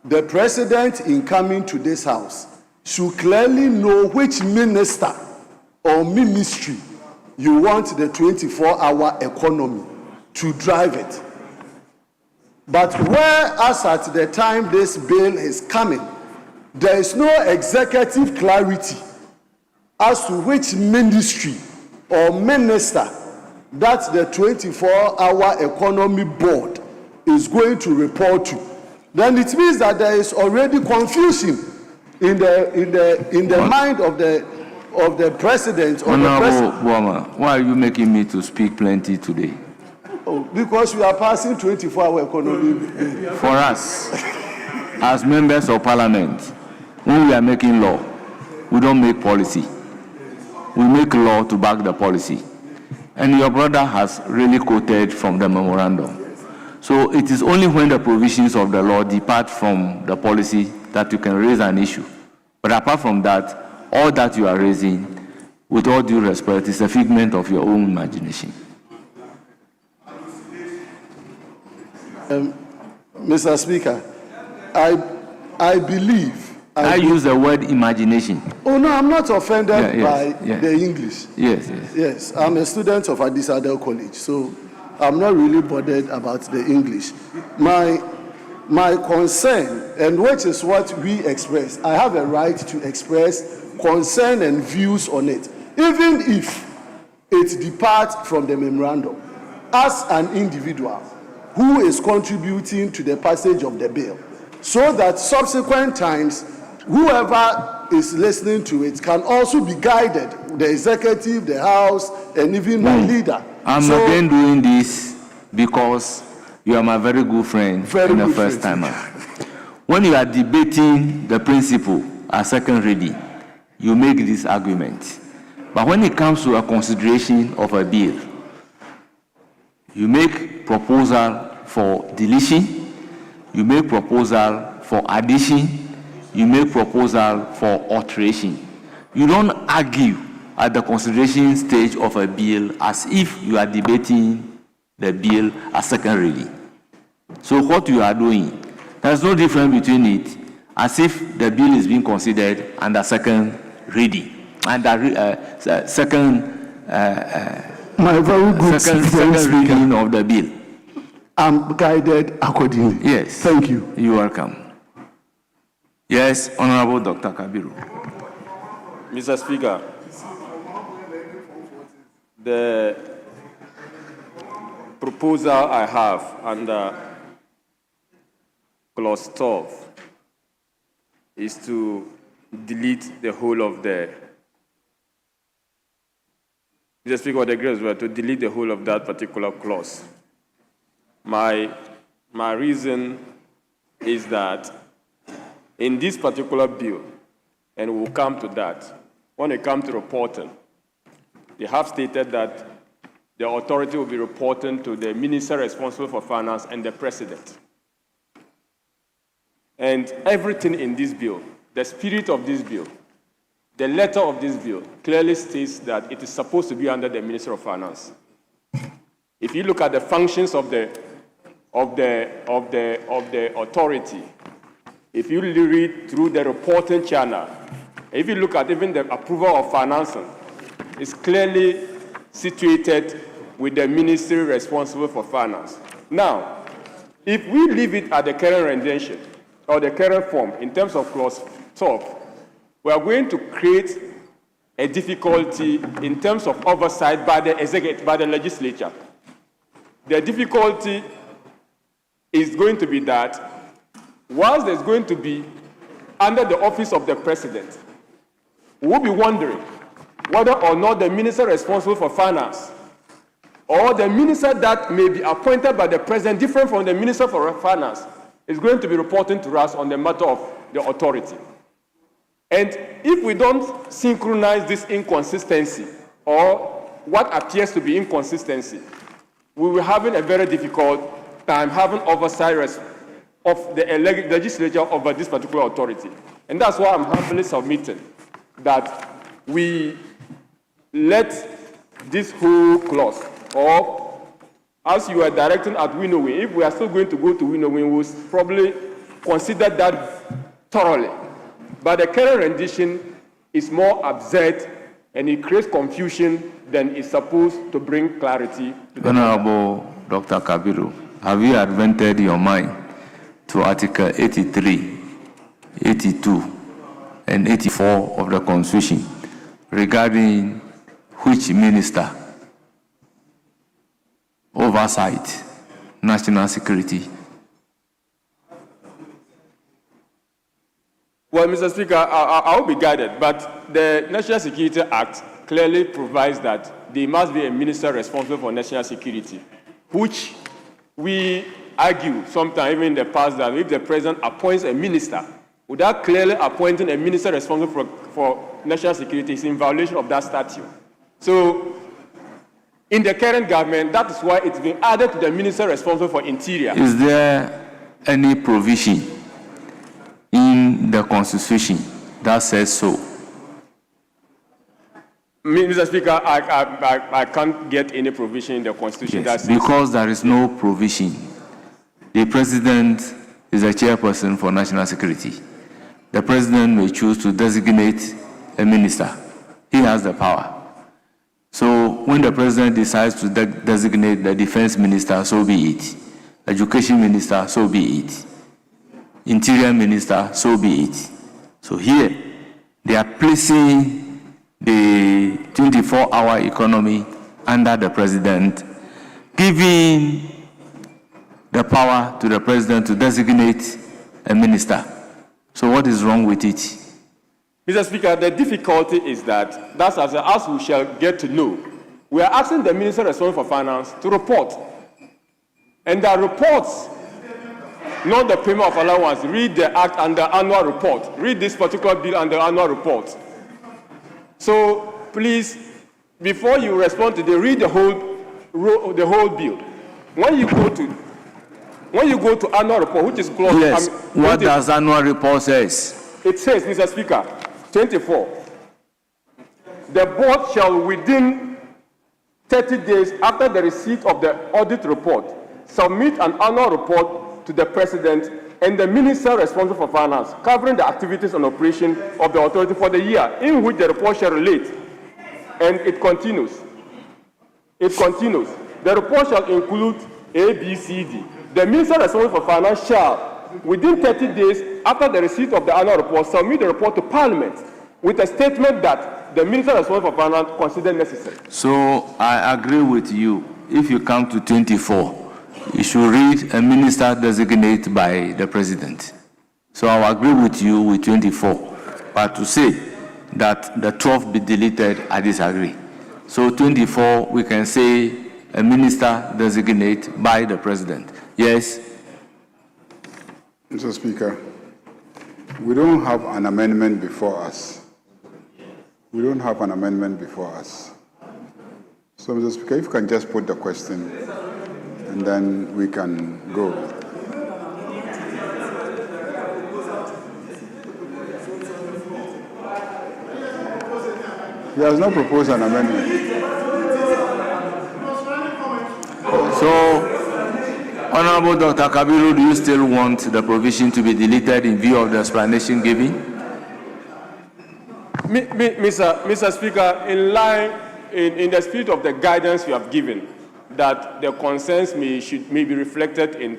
the President in coming to this House should clearly know which minister or ministry you want the 24-hour economy to drive it. But whereas at the time this bill is coming, there is no executive clarity as to which ministry or minister that the 24-hour economy board is going to report to, then it means that there is already confusion in the mind of the president. Honorable Boama, why are you making me to speak plenty today? Oh, because we are passing 24-hour economy. For us, as members of parliament, when we are making law, we don't make policy. We make law to back the policy. And your brother has really quoted from the memorandum. So it is only when the provisions of the law depart from the policy that you can raise an issue. But apart from that, all that you are raising, with all due respect, is a figment of your own imagination. Mr. Speaker, I believe... I use the word imagination. Oh, no, I'm not offended by yes. the English. Yes. Yes, I'm a student of Addis Adel College, so I'm not really bothered about the English. My concern, and which is what we express, I have a right to express concern and views on it, even if it departs from the memorandum, as an individual who is contributing to the passage of the bill, so that subsequent times, whoever is listening to it can also be guided, the executive, the House, and even my leader. I'm again doing this because you are my very good friend and the first timer. When you are debating the principle at second reading, you make this argument. But when it comes to a consideration of a bill, you make proposal for deletion, you make proposal for addition, you make proposal for alteration. You don't argue at the consideration stage of a bill as if you are debating the bill as second reading. So what you are doing, there's no difference between it as if the bill is being considered under second reading, under second reading of the bill. I'm guided accordingly. Yes. Thank you. You're welcome. Yes, Honorable Dr. Kabiru. Mr. Speaker, the proposal I have under clause 12 is to delete the whole of the, Mr. Speaker, the agrees were to delete the whole of that particular clause. My reason is that in this particular bill, and we'll come to that, when it comes to reporting, they have stated that the authority will be reporting to the minister responsible for finance and the president. And everything in this bill, the spirit of this bill, the letter of this bill clearly states that it is supposed to be under the Minister of Finance. If you look at the functions of the authority, if you read through the reporting channel, if you look at even the approval of financing, it's clearly situated with the ministry responsible for finance. Now, if we leave it at the current rendition or the current form in terms of clause 12, we are going to create a difficulty in terms of oversight by the executive, by the legislature. The difficulty is going to be that whilst there's going to be under the office of the president, we'll be wondering whether or not the minister responsible for finance or the minister that may be appointed by the president, different from the minister for finance, is going to be reporting to us on the matter of the authority. And if we don't synchronize this inconsistency or what appears to be inconsistency, we will be having a very difficult time having oversight of the legislature over this particular authority. And that's why I'm humbly submitting that we let this whole clause, or as you are directing at winnowing, if we are still going to go to winnowing, we'll probably consider that thoroughly. But the current rendition is more absurd and it creates confusion than it's supposed to bring clarity to the Honorable Dr. Kabiru, have you advented your mind to Article 83, 82, and 84 of the Constitution regarding which minister oversight national security? Well, Mr. Speaker, I'll be guided, but the National Security Act clearly provides that there must be a minister responsible for national security, which we argue sometimes, even in the past, that if the president appoints a minister, without clearly appointing a minister responsible for national security, is in violation of that statute. So, in the current government, that is why it's been added to the minister responsible for interior. Is there any provision in the Constitution that says so? Mr. Speaker, I can't get any provision in the Constitution that says because there is no provision. The president is the chairperson for national security. The president may choose to designate a minister. He has the power. So when the president decides to designate the defense minister, so be it. Education minister, so be it. Interior minister, so be it. So here, they are placing the 24-hour economy under the president, giving the power to the president to designate a minister. So what is wrong with it? Mr. Speaker, the difficulty is that, that's as we shall get to know, we are asking the minister responsible for finance to report. And the reports, not the payment of allowance, read the act under annual report. Read this particular bill under annual report. So please, before you respond to read the whole bill. When you go to annual report, which is clause. Yes. What does annual report says? It says, Mr. Speaker, 24. the board shall within 30 days after the receipt of the audit report submit an annual report to the president and the minister responsible for finance covering the activities and operation of the authority for the year in which the report shall relate. And it continues. The report shall include A, B, C, D. The minister responsible for finance shall, within 30 days after the receipt of the annual report, submit the report to Parliament with a statement that the minister responsible for finance considered necessary. So I agree with you. If you come to 24, you should read a minister designated by the president. So I agree with you with 24. But to say that the 12 be deleted, I disagree. So 24, we can say a minister designated by the president. Yes? Mr. Speaker, we don't have an amendment before us. We don't have an amendment before us. So, Mr. Speaker, if you can just put the question, and then we can go. He has not proposed an amendment. So, Honorable Dr. Kabiru, do you still want the provision to be deleted in view of the explanation given? Mr. Speaker, in line, in the spirit of the guidance you have given, that the concerns may be reflected in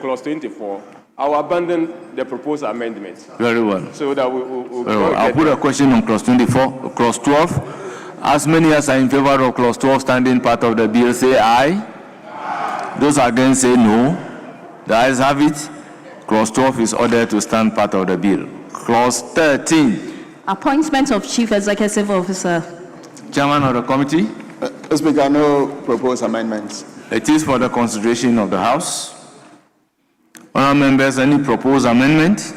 clause 24, I will abandon the proposed amendments. Very well. So that I'll put a question on clause 24, clause 12. As many as are in favor of clause 12 standing part of the bill say aye. Those against say no. The ayes have it. Clause 12 is ordered to stand part of the bill. Clause 13. Appointment of Chief Executive Officer. Chairman of the committee. Speaker, no proposed amendments. It is for the consideration of the House. Honourable members, any proposed amendment?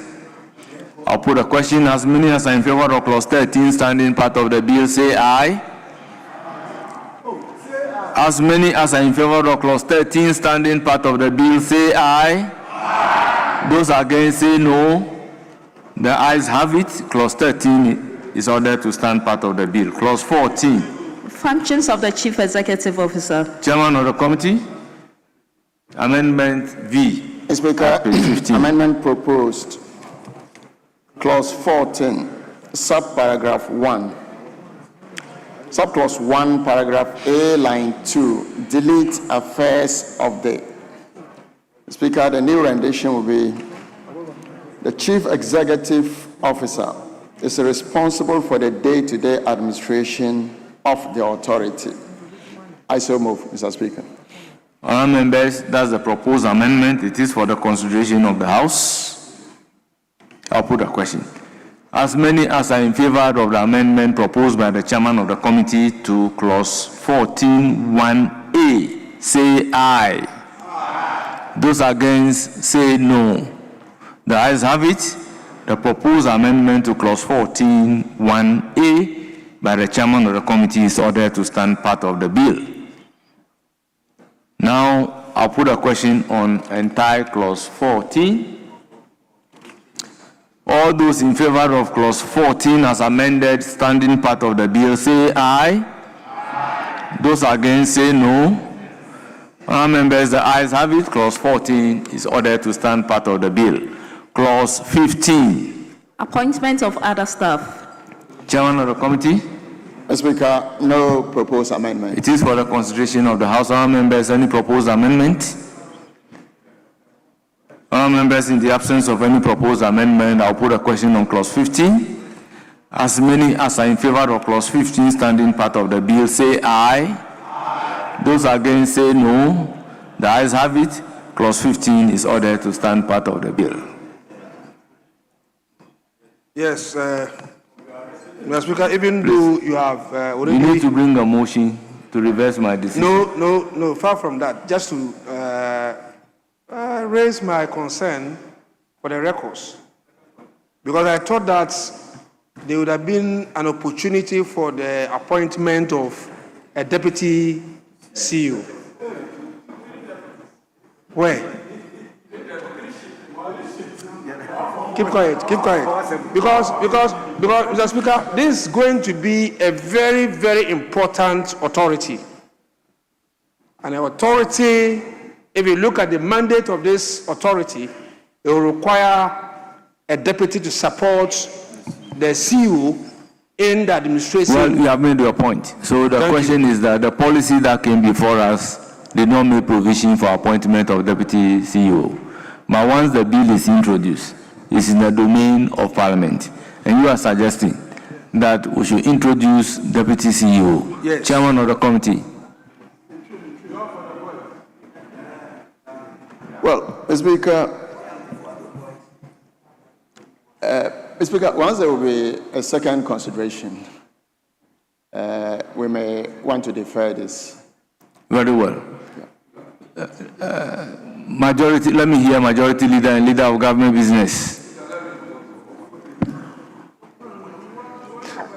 I'll put a question. As many as are in favor of clause 13 standing part of the bill say aye. As many as are in favor of clause 13 standing part of the bill say aye. Those against say no. The ayes have it. Clause 13 is ordered to stand part of the bill. Clause 14. Functions of the Chief Executive Officer. Chairman of the committee. Amendment V. Speaker, amendment proposed. Clause 14, subparagraph 1. Subclause 1, paragraph A, line 2. Delete affairs of the. Speaker, the new rendition will be: the Chief Executive Officer is responsible for the day-to-day administration of the authority. I so move, Mr. Speaker. Honourable members, that's the proposed amendment. It is for the consideration of the House. I'll put a question. As many as are in favor of the amendment proposed by the chairman of the committee to clause 14(1)(a) say aye. Those against say no. The ayes have it. The proposed amendment to clause 14(1)(a) by the chairman of the committee is ordered to stand part of the bill. Now, I'll put a question on entire clause 14. All those in favor of clause 14 as amended, standing part of the bill, say aye. Those against say no. Members, the ayes have it. Clause 14 is ordered to stand part of the bill. Clause 15. Appointment of other staff. Chairman of the committee. Speaker, no proposed amendment. It is for the consideration of the House. Members, any proposed amendment? Members, in the absence of any proposed amendment, I'll put a question on clause 15. As many as are in favor of clause 15 standing part of the bill say aye. Those against say no. The ayes have it. Clause 15 is ordered to stand part of the bill. Yes, Mr. Speaker, even though you have already... You need to bring a motion to reverse my decision. No, far from that. Just to raise my concern for the records. Because I thought that there would have been an opportunity for the appointment of a deputy CEO. Where? Keep quiet. Because, Mr. Speaker, this is going to be a very, very important authority. And an authority, if you look at the mandate of this authority, it will require a deputy to support the CEO in the administration. Well, you have made your point. So the question is that the policy that came before us did not make provision for appointment of deputy CEO. But once the bill is introduced, it's in the domain of Parliament. And you are suggesting that we should introduce deputy CEO, yes. Chairman of the committee. Well, Mr. Speaker, once there will be a second consideration, we may want to defer this. Very well. Majority, let me hear Majority Leader and Leader of Government Business.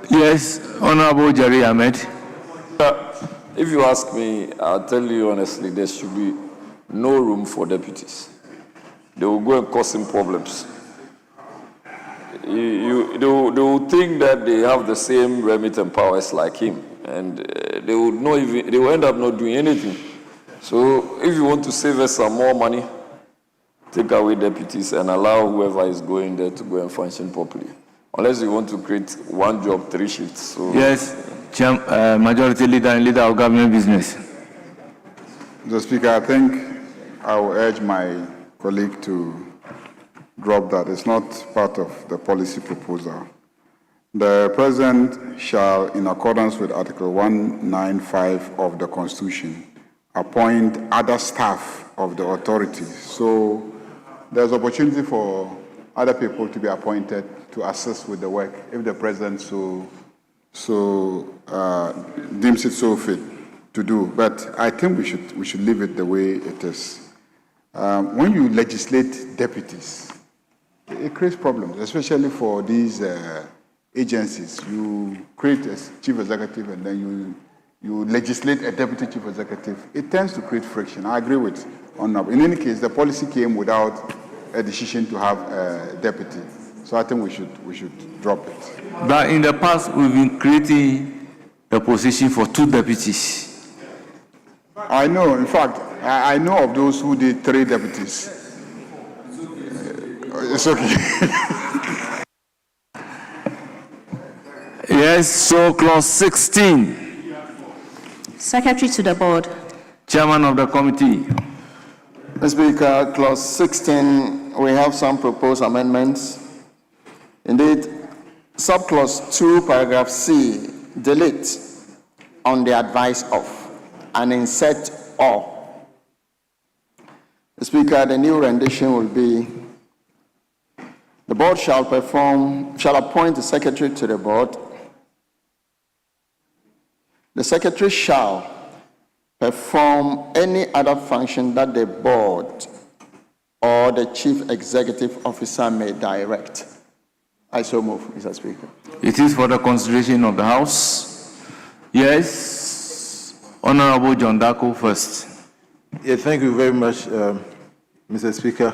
Yes, Honorable Jerry Ahmed. If you ask me, I'll tell you honestly, there should be no room for deputies. They will go and cause him problems. They will think that they have the same remit and powers like him, and they will end up not doing anything. So if you want to save us some more money, take away deputies and allow whoever is going there to go and function properly. Unless you want to create one job, 3 shifts. So yes, Majority Leader and Leader of Government Business. Mr. Speaker, I think I will urge my colleague to drop that. It's not part of the policy proposal. The President shall, in accordance with Article 195 of the Constitution, appoint other staff of the authority. So there's opportunity for other people to be appointed to assist with the work if the President deems it so fit to do. But I think we should leave it the way it is. When you legislate deputies, it creates problems, especially for these agencies. You create a chief executive and then you legislate a deputy chief executive. It tends to create friction. I agree with Honorable. In any case, the policy came without a decision to have a deputy. So I think we should drop it. But in the past, we've been creating the position for 2 deputies. I know, in fact, I know of those who did 3 deputies. It's okay. Yes, so clause 16. Secretary to the board. Chairman of the committee. Mr. Speaker, clause 16, we have some proposed amendments. Indeed, subclause 2, paragraph C, delete on the advice of and insert or. Mr. Speaker, the new rendition will be: the board shall appoint the secretary to the board. The secretary shall perform any other function that the board or the chief executive officer may direct. I so move, Mr. Speaker. It is for the consideration of the House. Yes, Honorable John Darko first. Yeah, thank you very much, Mr. Speaker.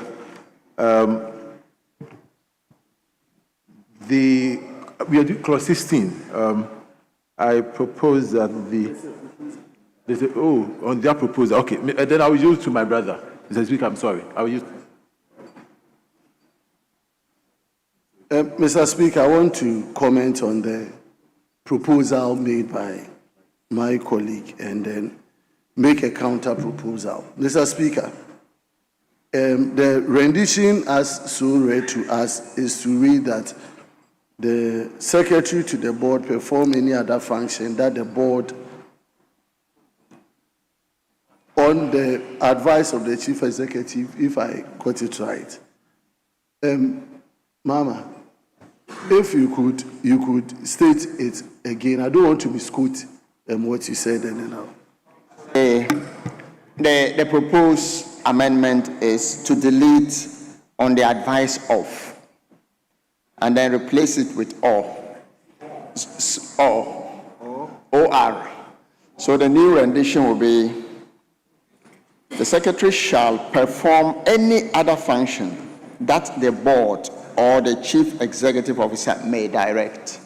We are doing clause 16. I propose that on their proposal. Okay, then I will use to my brother. Mr. Speaker, I'm sorry. I will use. Mr. Speaker, I want to comment on the proposal made by my colleague and then make a counter proposal. Mr. Speaker, the rendition as so read to us is to read that the secretary to the board perform any other function that the board, on the advice of the chief executive, if I got it right. Mama, if you could state it again. I don't want to misquote what you said and then The proposed amendment is to delete on the advice of and then replace it with or. So the new rendition will be: the secretary shall perform any other function that the board or the chief executive officer may direct.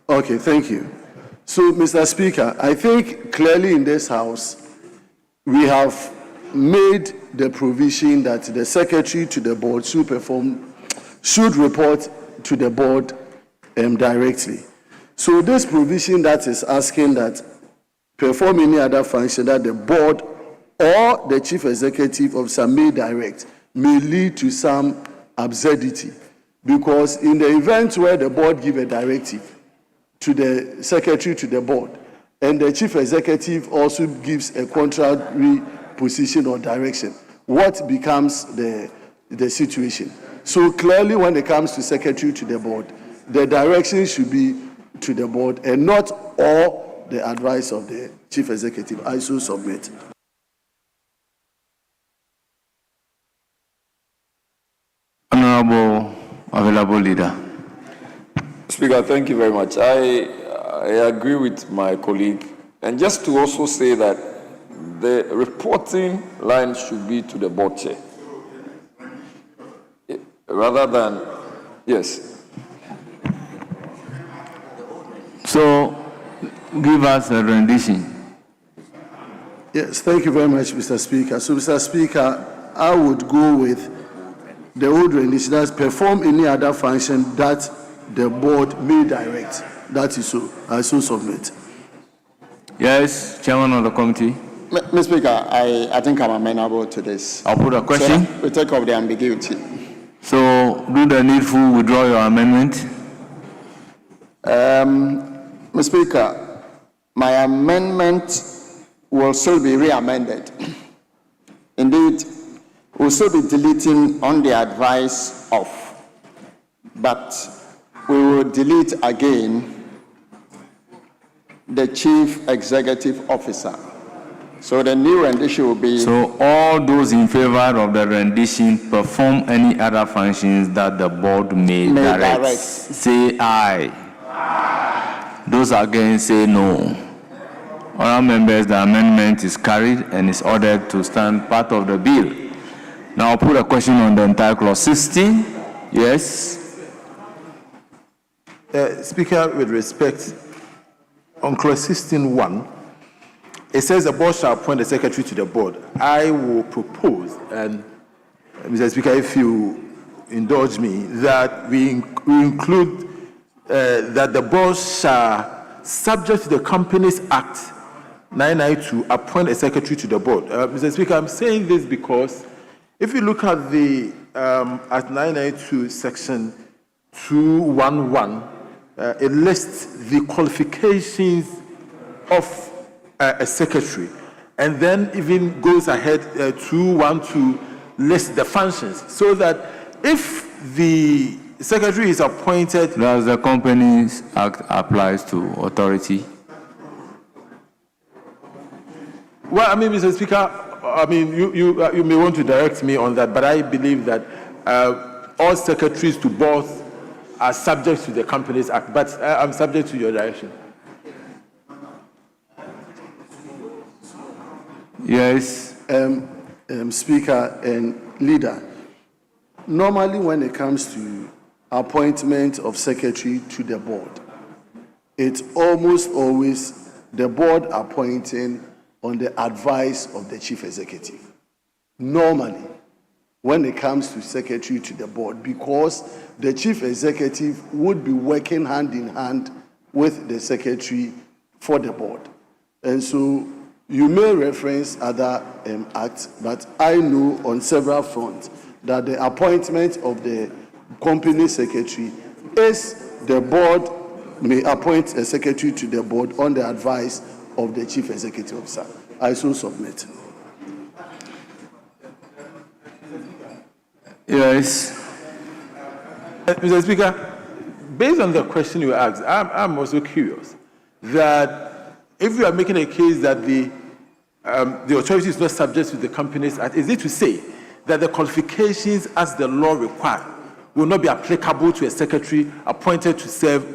Okay, thank you. So, Mr. Speaker, I think clearly in this House, we have made the provision that the secretary to the board should report to the board directly. So this provision that is asking that perform any other function that the board or the chief executive officer may direct may lead to some absurdity, because in the event where the board give a directive to the secretary to the board and the chief executive also gives a contrary position or direction, what becomes the situation? So clearly when it comes to secretary to the board, the direction should be to the board and not all the advice of the chief executive. I so submit. Honorable available leader. Speaker, thank you very much. I agree with my colleague. And just to also say that the reporting line should be to the board chair. Rather than, yes. So, give us a rendition. Yes, thank you very much, Mr. Speaker. So, Mr. Speaker, I would go with the old rendition, that's perform any other function that the board may direct. That is so. I so submit. Yes, Chairman of the committee. Mr. Speaker, I think I'm amenable to this. I'll put a question. So we take off the ambiguity. So, do the needful, withdraw your amendment. Mr. Speaker, my amendment will still be re-amended. Indeed, we'll still be deleting on the advice of, but we will delete again the chief executive officer. So the new rendition will be... So all those in favor of the rendition perform any other functions that the board may direct. Say aye. Aye. Those against say no. Honourable members, the amendment is carried and is ordered to stand part of the bill. Now I'll put a question on the entire clause 16. Yes. Speaker, with respect, on clause 16.1, it says the board shall appoint the secretary to the board. I will propose, and Mr. Speaker, if you indulge me, that we include that the board shall, subject to the Companies Act 992, appoint a secretary to the board. Mr. Speaker, I'm saying this because if you look at the at 992 section 211, it lists the qualifications of a secretary, and then even goes ahead to list the functions, so that if the secretary is appointed... Does the Companies Act applies to authority? Well, I mean, Mr. Speaker, I mean, you may want to direct me on that, but I believe that all secretaries to boards are subject to the Companies Act, but I'm subject to your direction. Yes. Speaker and leader, normally when it comes to appointment of secretary to the board, it's almost always the board appointing on the advice of the chief executive. Normally, when it comes to secretary to the board, because the chief executive would be working hand in hand with the secretary for the board. And so you may reference other acts, but I know on several fronts that the appointment of the company secretary is the board may appoint a secretary to the board on the advice of the chief executive officer. I so submit. Yes. Mr. Speaker, based on the question you asked, I'm also curious that if you are making a case that the authority is not subject to the Companies Act, is it to say that the qualifications as the law requires will not be applicable to a secretary appointed to serve?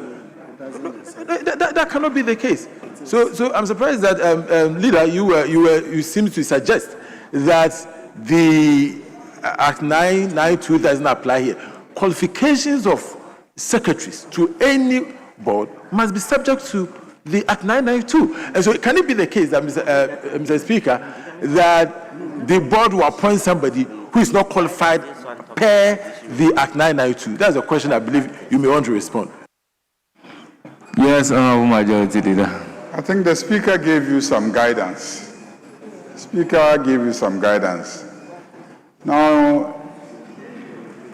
That cannot be the case. So I'm surprised that, leader, you seem to suggest that the Act 992 doesn't apply here. Qualifications of secretaries to any board must be subject to the Act 992. And so can it be the case that, Mr. Speaker, that the board will appoint somebody who is not qualified per the Act 992? That's a question I believe you may want to respond. Yes, Honorable Majority Leader. I think the Speaker gave you some guidance. Speaker gave you some guidance. Now,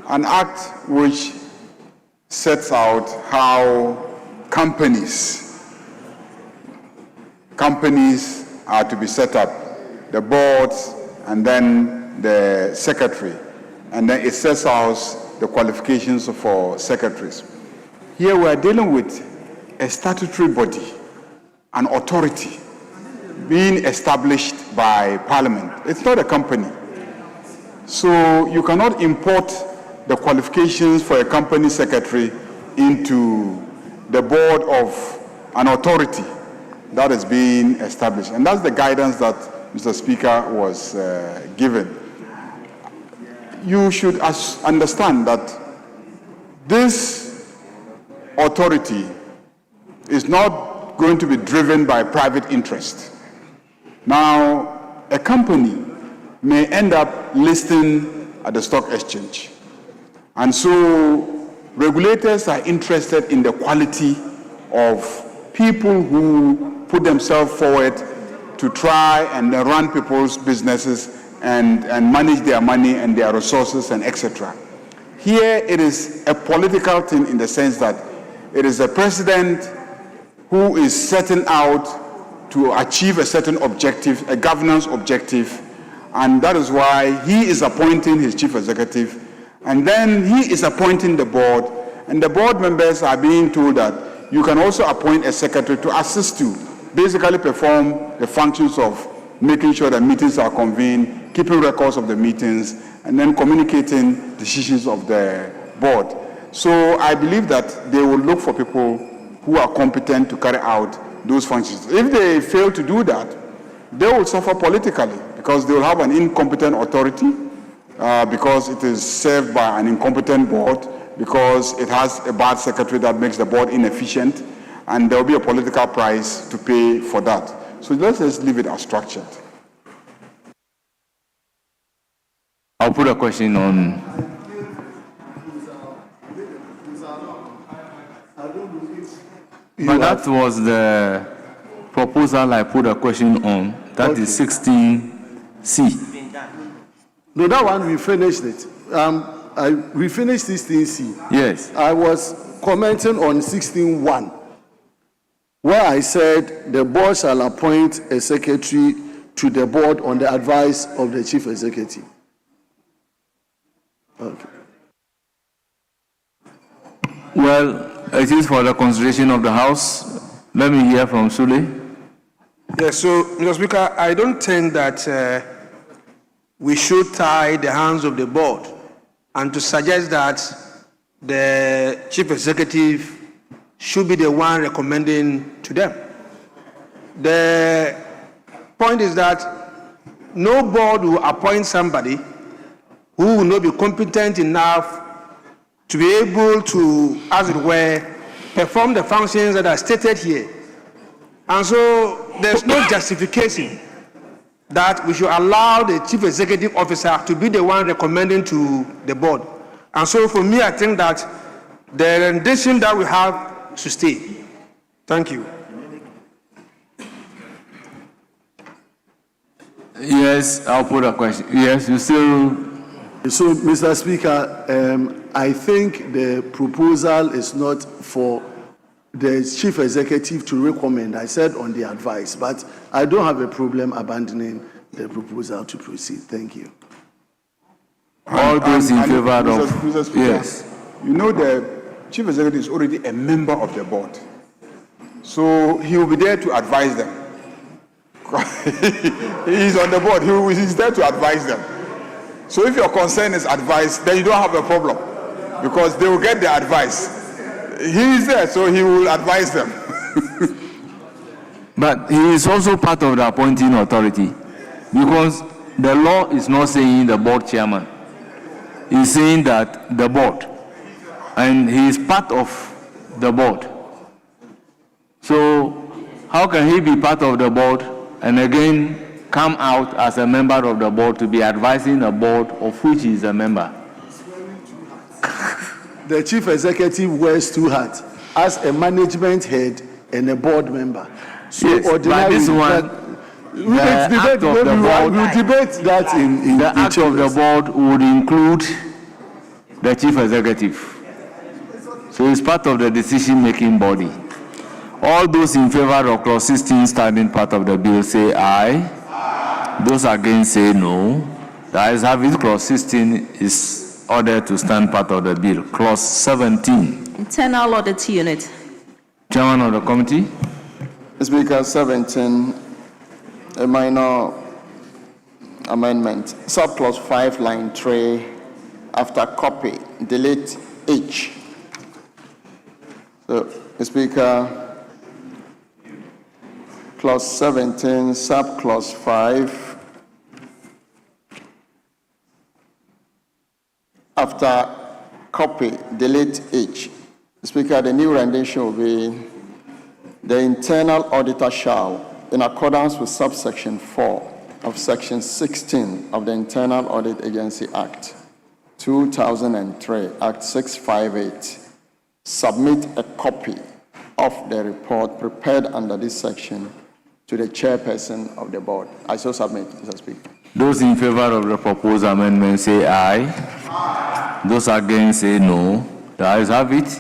an act which sets out how companies are to be set up, the boards and then the secretary, and then it sets out the qualifications for secretaries. Here we are dealing with a statutory body, an authority being established by Parliament. It's not a company. So you cannot import the qualifications for a company secretary into the board of an authority that is being established. And that's the guidance that Mr. Speaker was given. You should understand that this authority is not going to be driven by private interest. Now, a company may end up listing at the stock exchange. And so regulators are interested in the quality of people who put themselves forward to try and run people's businesses and manage their money and their resources and etc. Here it is a political thing in the sense that it is the president who is setting out to achieve a certain objective, a governance objective, and that is why he is appointing his chief executive, and then he is appointing the board, and the board members are being told that you can also appoint a secretary to assist you, basically perform the functions of making sure that meetings are convened, keeping records of the meetings, and then communicating decisions of the board. So I believe that they will look for people who are competent to carry out those functions. If they fail to do that, they will suffer politically because they will have an incompetent authority, because it is served by an incompetent board, because it has a bad secretary that makes the board inefficient, and there will be a political price to pay for that. So let's just leave it as structured. I'll put a question on. But that was the proposal I put a question on. That is 16C. No, that one we finished it. We finished 16C. Yes. I was commenting on 16.1, where I said the board shall appoint a secretary to the board on the advice of the chief executive. Okay. Well, it is for the consideration of the House. Let me hear from Sule. Yes, so, Mr. Speaker, I don't think that we should tie the hands of the board and to suggest that the chief executive should be the one recommending to them. The point is that no board will appoint somebody who will not be competent enough to be able to, as it were, perform the functions that are stated here. And so there's no justification that we should allow the chief executive officer to be the one recommending to the board. And so for me, I think that the rendition that we have should stay. Thank you. Yes, I'll put a question. Yes, you still. So, Mr. Speaker, I think the proposal is not for the chief executive to recommend. I said on the advice, but I don't have a problem abandoning the proposal to proceed. Thank you. All those in favor of. Mr. Speaker, yes. You know the chief executive is already a member of the board. So he will be there to advise them. He is on the board. He is there to advise them. So if your concern is advice, then you don't have a problem because they will get the advice. He is there, so he will advise them. But he is also part of the appointing authority, because the law is not saying the board chairman. It's saying that the board, and he is part of the board. So how can he be part of the board and again come out as a member of the board to be advising a board of which he is a member? The chief executive wears two hats, as a management head and a board member. So yes, but this one, we'll debate that in the act of the board would include the chief executive. So it's part of the decision-making body. All those in favor of clause 16 standing part of the bill say aye. Those against say no. The ayes have it. Clause 16 is ordered to stand part of the bill. Clause 17. Internal Audit Unit. Chairman of the committee. Speaker, 17, a minor amendment. Subclause 5, line 3, after copy, delete H. So, Speaker, clause 17, subclause 5, after copy, delete H. Speaker, the new rendition will be: the internal auditor shall, in accordance with subsection 4 of section 16 of the Internal Audit Agency Act 2003, Act 658, submit a copy of the report prepared under this section to the chairperson of the board. I so submit, Mr. Speaker. Those in favor of the proposed amendment say aye. Those against say no. The ayes have it.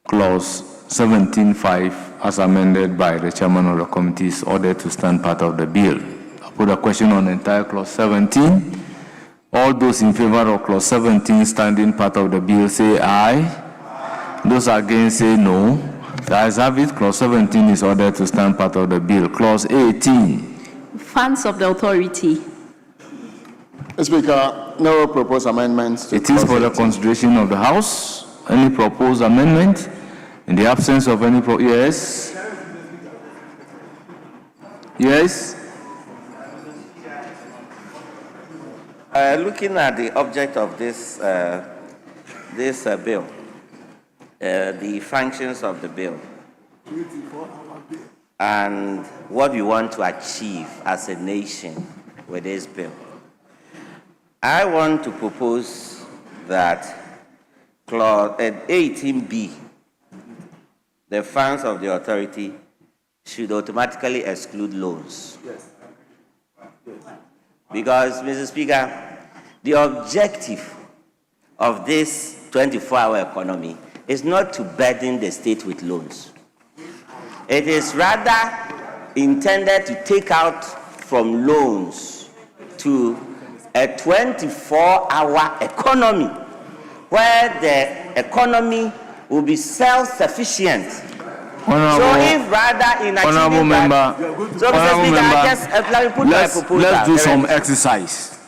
Clause 17.5, as amended by the chairman of the committee, is ordered to stand part of the bill. I put a question on the entire clause 17. All those in favor of clause 17 standing part of the bill say aye. Those against say no. The ayes have it. Clause 17 is ordered to stand part of the bill. Clause 18. Funds of the authority. Speaker, no proposed amendments to It is for the 18. consideration of the House. Any proposed amendment? In the absence of any yes? Yes? Looking at the object of this bill, the functions of the bill, and what we want to achieve as a nation with this bill, I want to propose that clause 18B, the funds of the authority, should automatically exclude loans. Yes. Because, Mr. Speaker, the objective of this 24-hour economy is not to burden the state with loans. It is rather intended to take out from loans to a 24-hour economy where the economy will be self-sufficient. So if rather in achieving that, so Mr. Speaker, I just let me put my proposal. Let's do some exercise.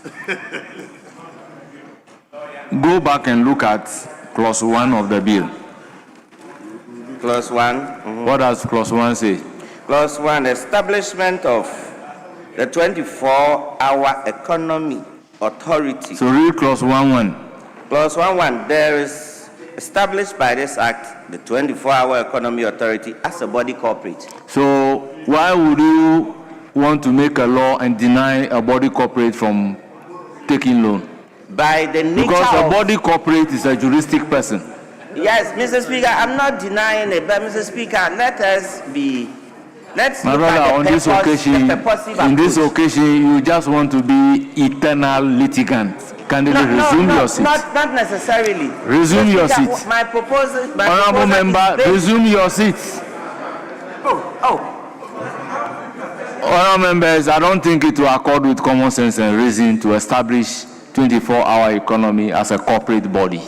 Go back and look at clause 1 of the bill. Clause 1. Mm-hmm. What does clause 1 say? Clause 1, establishment of the 24-hour economy authority. So read clause 1.1. Clause 1.1, there is established by this act the 24-hour economy authority as a body corporate. So why would you want to make a law and deny a body corporate from taking loan? By the nature because a of, body corporate is a juristic person. Yes, Mr. Speaker, I'm not denying it, but Mr. Speaker, let's My look brother, at on the this occasion, in this occasion, you just want to be eternal litigant. Kindly resume your seat. Not necessarily. Resume your Speaker, seat. My proposal, Honorable member, resume your seat. Honorable members, I don't think it will accord with common sense and reason to establish 24-hour economy as a corporate body.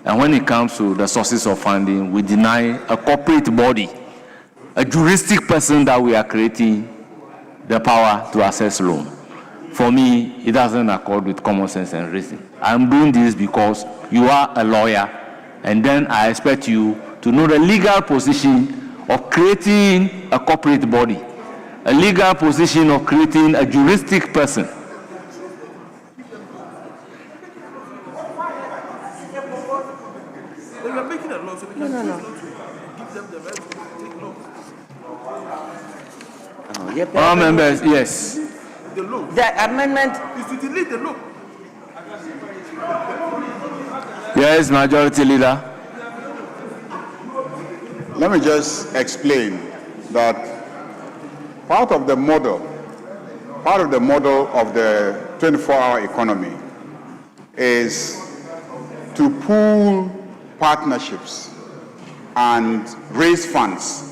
And when it comes to the sources of funding, we deny a corporate body, a juristic person that we are creating, the power to access loan. For me, it doesn't accord with common sense and reason. I'm doing this because you are a lawyer, and then I expect you to know the legal position of creating a corporate body, a legal position of creating a juristic person. All members, yes. The amendment is to delete the law. Yes, Majority Leader. Let me just explain that part of the model of the 24-hour economy is to pool partnerships and raise funds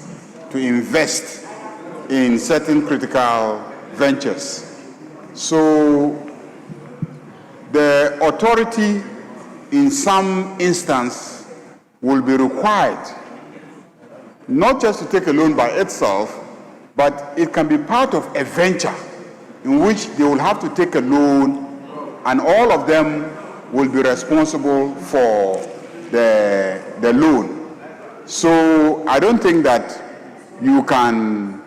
to invest in certain critical ventures. So the authority in some instance will be required not just to take a loan by itself, but it can be part of a venture in which they will have to take a loan and all of them will be responsible for the loan. So I don't think that you can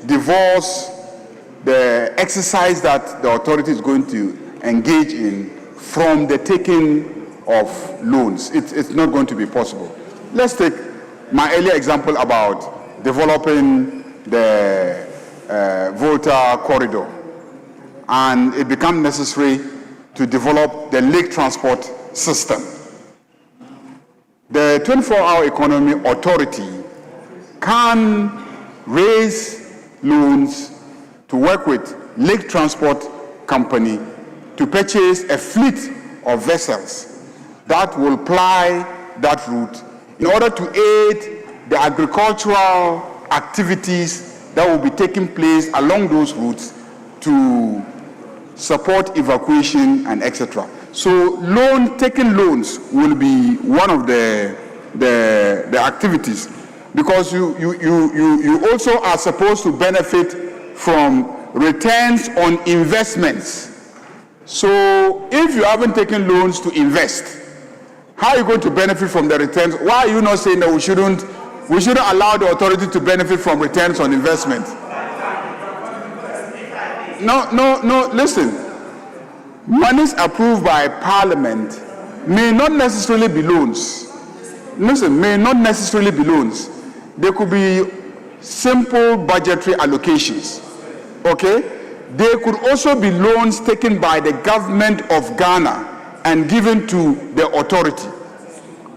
divorce the exercise that the authority is going to engage in from the taking of loans. It's not going to be possible. Let's take my earlier example about developing the Volta corridor, and it became necessary to develop the lake transport system. The 24-hour economy authority can raise loans to work with lake transport company to purchase a fleet of vessels that will ply that route in order to aid the agricultural activities that will be taking place along those routes to support evacuation and etc. So taking loans will be one of the activities, because you also are supposed to benefit from returns on investments. So if you haven't taken loans to invest, how are you going to benefit from the returns? Why are you not saying that we shouldn't allow the authority to benefit from returns on investment? No, listen. Monies approved by Parliament may not necessarily be loans. Listen, may not necessarily be loans. They could be simple budgetary allocations. Okay? They could also be loans taken by the government of Ghana and given to the authority.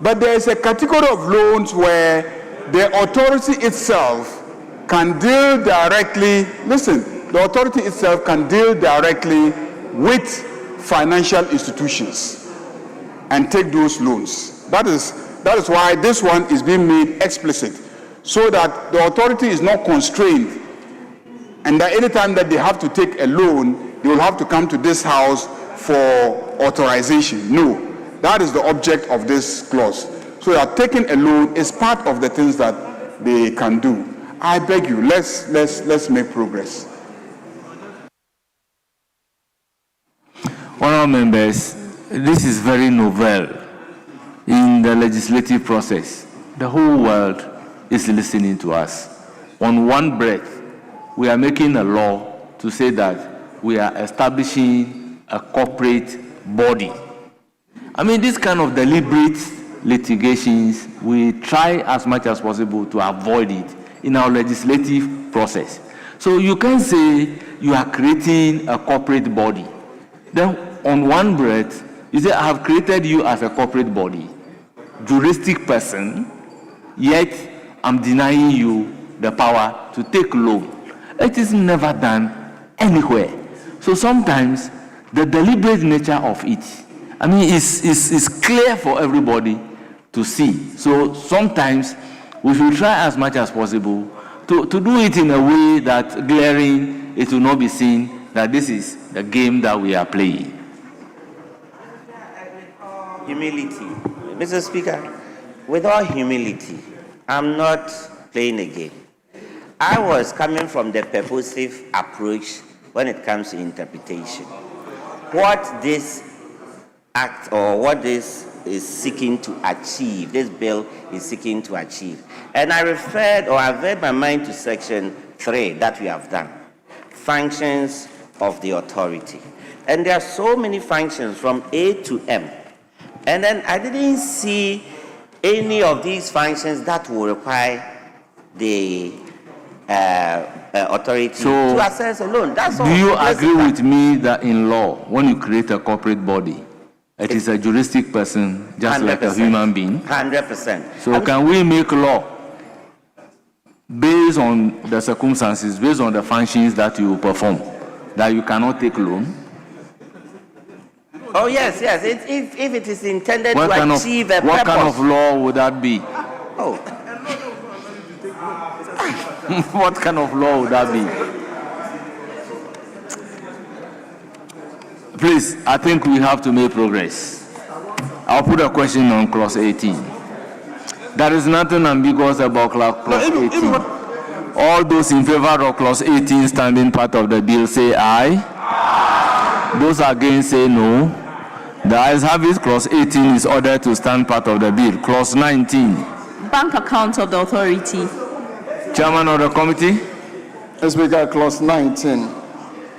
But there is a category of loans where the authority itself can deal directly, the authority itself can deal directly with financial institutions and take those loans. That is why this one is being made explicit, so that the authority is not constrained, and that any time that they have to take a loan, they will have to come to this house for authorization. No, that is the object of this clause. So that taking a loan is part of the things that they can do. I beg you, let's make progress. Honourable members, this is very novel in the legislative process. The whole world is listening to us. On one breath, we are making a law to say that we are establishing a corporate body. I mean, this kind of deliberate litigations, we try as much as possible to avoid it in our legislative process. So you can say you are creating a corporate body. Then on one breath, you say, I have created you as a corporate body, juristic person, yet I'm denying you the power to take loan. It is never done anywhere. So sometimes the deliberate nature of it, I mean, is clear for everybody to see. So sometimes we should try as much as possible to do it in a way that glaring, it will not be seen that this is the game that we are playing. Humility. Mr. Speaker, with all humility, I'm not playing a game. I was coming from the purposive approach when it comes to interpretation. What this act or what this seeking to achieve. This bill is seeking to achieve. And I've read my mind to section 3 that we have done. Functions of the authority. And there are so many functions from A to M. And then I didn't see any of these functions that will require the authority to assess a loan. That's all. Do you agree with me that in law, when you create a corporate body, it is a juristic person, just 100%. Like a human being? 100%. So can we make law based on the circumstances, based on the functions that you perform, that you cannot take loan? Oh, yes. If it is intended to achieve a purpose. What kind of law would that be? Oh. What kind of law would that be? Please, I think we have to make progress. I'll put a question on clause 18. There is nothing ambiguous about clause 18. All those in favor of clause 18 standing part of the bill say aye. Those against say no. The ayes have it. Clause 18 is ordered to stand part of the bill. Clause 19. Bank account of the authority. Chairman of the committee. Speaker, clause 19.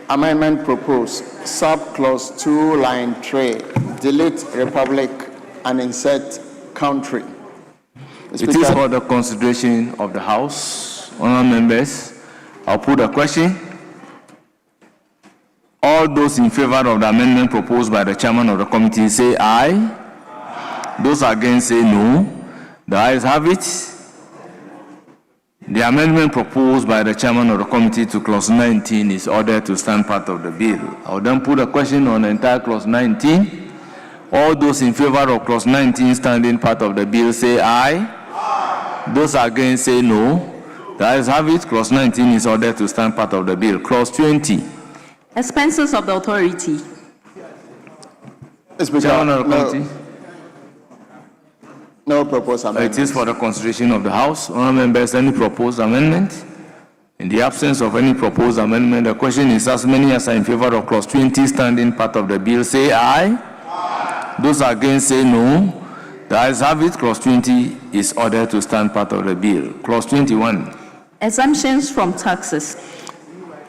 Amendment proposed. Sub-clause 2, line 3. Delete republic and insert country. It is for the consideration of the House. Honourable members, I'll put a question. All those in favor of the amendment proposed by the chairman of the committee say aye. Those against say no. The ayes have it. The amendment proposed by the chairman of the committee to clause 19 is ordered to stand part of the bill. I will then put a question on the entire clause 19. All those in favor of clause 19 standing part of the bill say aye. Those against say no. The ayes have it. Clause 19 is ordered to stand part of the bill. Clause 20. Expenses of the authority. Chairman of the committee. No proposed amendment. It is for the consideration of the House. Honourable members, any proposed amendment? In the absence of any proposed amendment, the question is as many as are in favor of clause 20 standing part of the bill say aye. Those against say no. The ayes have it. Clause 20 is ordered to stand part of the bill. Clause 21. Exemptions from taxes.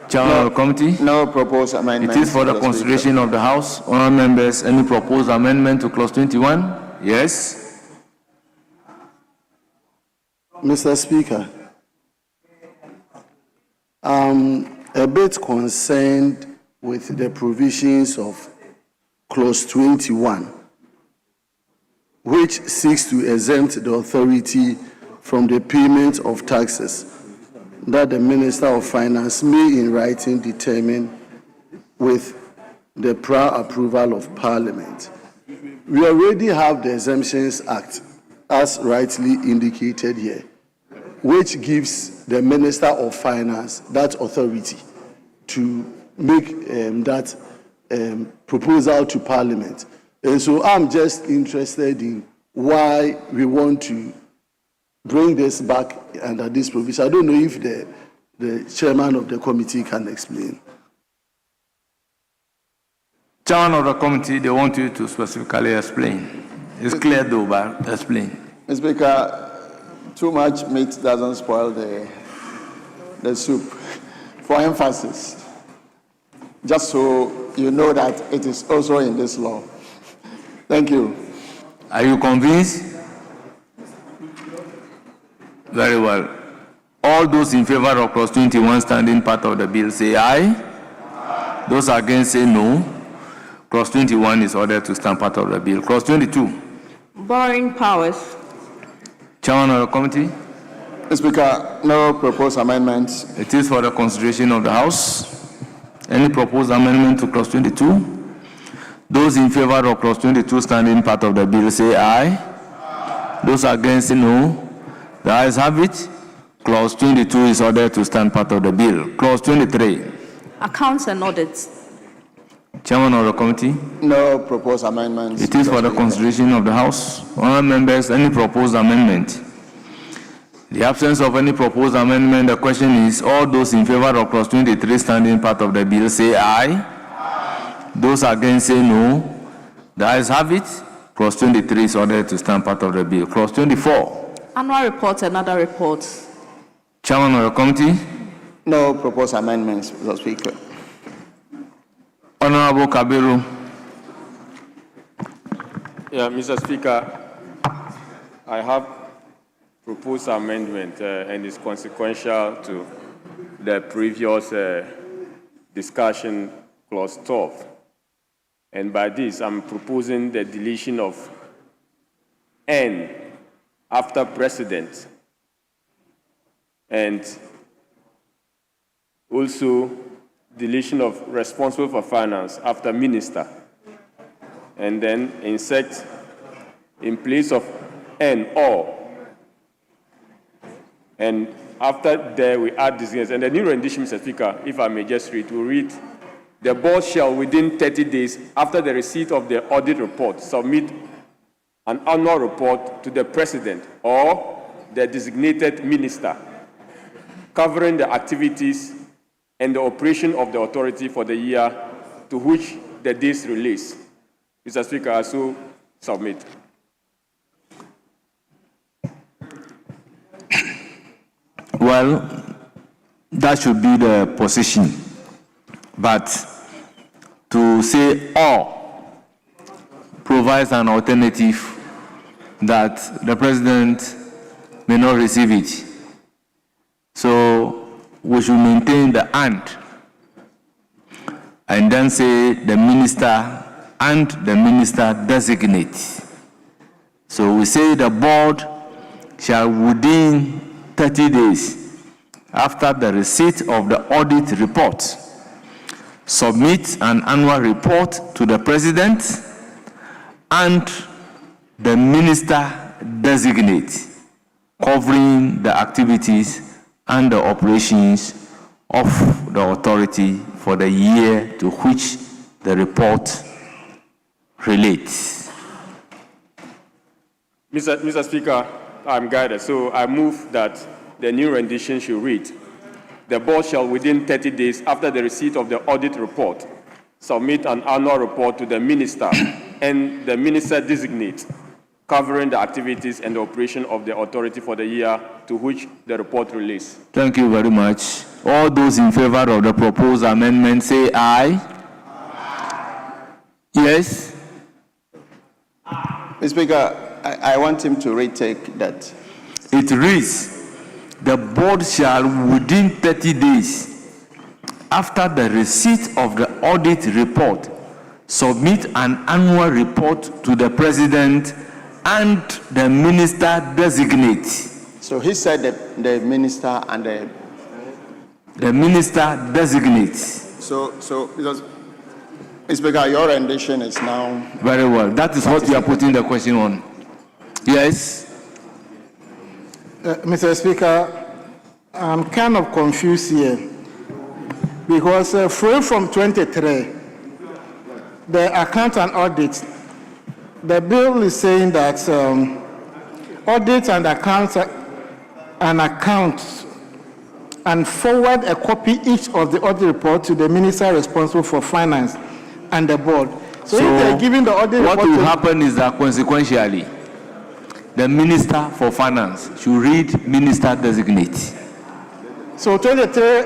Chairman of the committee. No proposed amendment. It is for the consideration of the House. Honourable members, any proposed amendment to clause 21? Yes. Mr. Speaker, I'm a bit concerned with the provisions of clause 21, which seeks to exempt the authority from the payment of taxes that the Minister of Finance may in writing determine with the prior approval of Parliament. We already have the Exemptions Act, as rightly indicated here, which gives the Minister of Finance that authority to make that proposal to Parliament. And so I'm just interested in why we want to bring this back under this provision. I don't know if the chairman of the committee can explain. Chairman of the committee, they want you to specifically explain. It's clear though, but explain. Mr. Speaker, too much meat doesn't spoil the soup. For emphasis, just so you know that it is also in this law. Thank you. Are you convinced? Very well. All those in favor of clause 21 standing part of the bill say aye. Those against say no. Clause 21 is ordered to stand part of the bill. Clause 22. Borrowing powers. Chairman of the committee. Mr. Speaker, no proposed amendments. It is for the consideration of the House. Any proposed amendment to clause 22? Those in favor of clause 22 standing part of the bill say aye. Those against say no. The ayes have it. Clause 22 is ordered to stand part of the bill. Clause 23. Accounts and audits. Chairman of the committee. No proposed amendments. It is for the consideration of the House. Honourable members, any proposed amendment? In the absence of any proposed amendment, the question is all those in favor of clause 23 standing part of the bill say aye. Those against say no. The ayes have it. Clause 23 is ordered to stand part of the bill. Clause 24. Annual report and other reports. Chairman of the committee. No proposed amendments, Mr. Speaker. Honorable Kabiru. Yeah, Mr. Speaker, I have proposed amendment and it's consequential to the previous discussion, clause 12. And by this, I'm proposing the deletion of N after president, and also deletion of responsible for finance after minister, and then insert in place of N or, and after there we add designates. And the new rendition, Mr. Speaker, if I may just read, will read: the board shall within 30 days after the receipt of the audit report submit an annual report to the president or the designated minister covering the activities and the operation of the authority for the year to which the day's release. Mr. Speaker, I so submit. Well, that should be the position. But to say or provides an alternative that the president may not receive it. So we should maintain the and then say the minister and the minister designate. So we say the board shall within 30 days after the receipt of the audit report submit an annual report to the president and the minister designate covering the activities and the operations of the authority for the year to which the report relates. Mr. Speaker, I'm guided, so I move that the new rendition should read: the board shall within 30 days after the receipt of the audit report submit an annual report to the minister and the minister designate covering the activities and the operation of the authority for the year to which the report relates. Thank you very much. All those in favor of the proposed amendment say aye. Yes. Mr. Speaker, I want him to retake that. It reads: the board shall within 30 days after the receipt of the audit report submit an annual report to the president and the minister designate. So he said the minister and the minister designates. So because Mr. Speaker, your rendition is now very well. That is what you are putting the question on. Yes. Mr. Speaker, I'm kind of confused here because from 23, the account and audit, the bill is saying that audit and accounts and forward a copy each of the audit report to the minister responsible for finance and the board. So if they're giving the audit what report will happen is that consequentially, the minister for finance should read minister designate. So 23.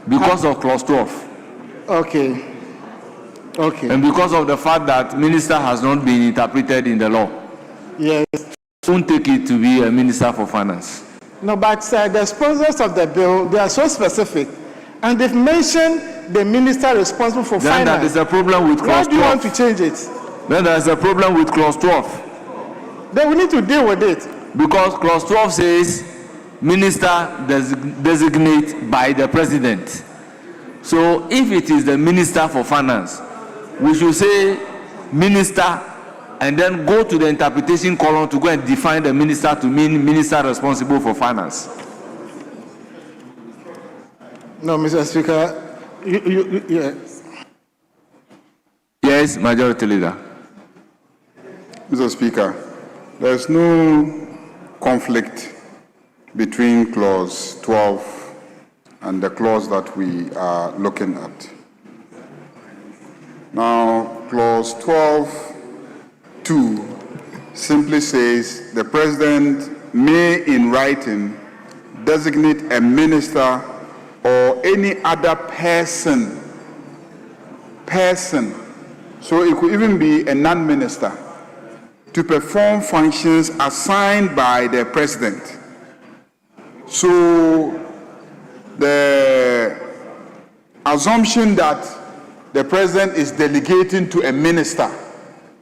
Because of clause 12. Okay. Okay. And because of the fact that minister has not been interpreted in the law. Yes. Don't take it to be a minister for finance. No, but the sponsors of the bill, they are so specific. And they've mentioned the minister responsible for finance. Then there is a problem with clause 12. Why do you want to change it? Then there is a problem with clause 12. Then we need to deal with it. Because clause 12 says minister designate by the president. So if it is the minister for finance, we should say minister and then go to the interpretation column to go and define the minister to mean minister responsible for finance. No, Mr. Speaker, yes. Yes, Majority Leader. Mr. Speaker, there is no conflict between clause 12 and the clause that we are looking at. Now, clause 12(2) simply says the president may, in writing, designate a minister or any other person. So it could even be a non-minister to perform functions assigned by the president. So the assumption that the president is delegating to a minister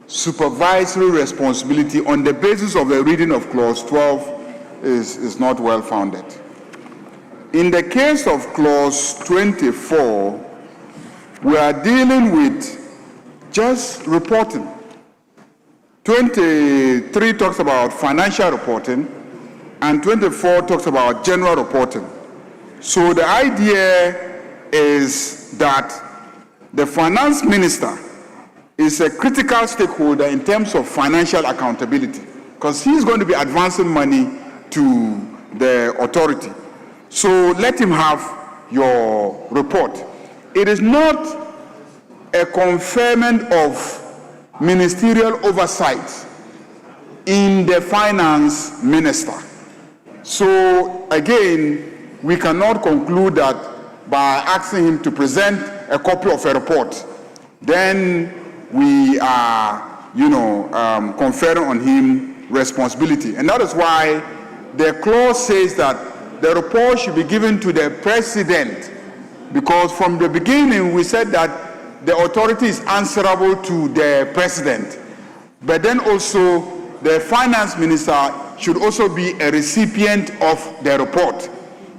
supervisory responsibility on the basis of the reading of clause 12 is not well founded. In the case of clause 24, we are dealing with just reporting. 23 talks about financial reporting, and 24 talks about general reporting. So the idea is that the finance minister is a critical stakeholder in terms of financial accountability, because he's going to be advancing money to the authority. So let him have your report. It is not a conferment of ministerial oversight in the finance minister. So again, we cannot conclude that by asking him to present a copy of a report, then we are, conferring on him responsibility. And that is why the clause says that the report should be given to the president, because from the beginning we said that the authority is answerable to the president. But then also the finance minister should also be a recipient of the report,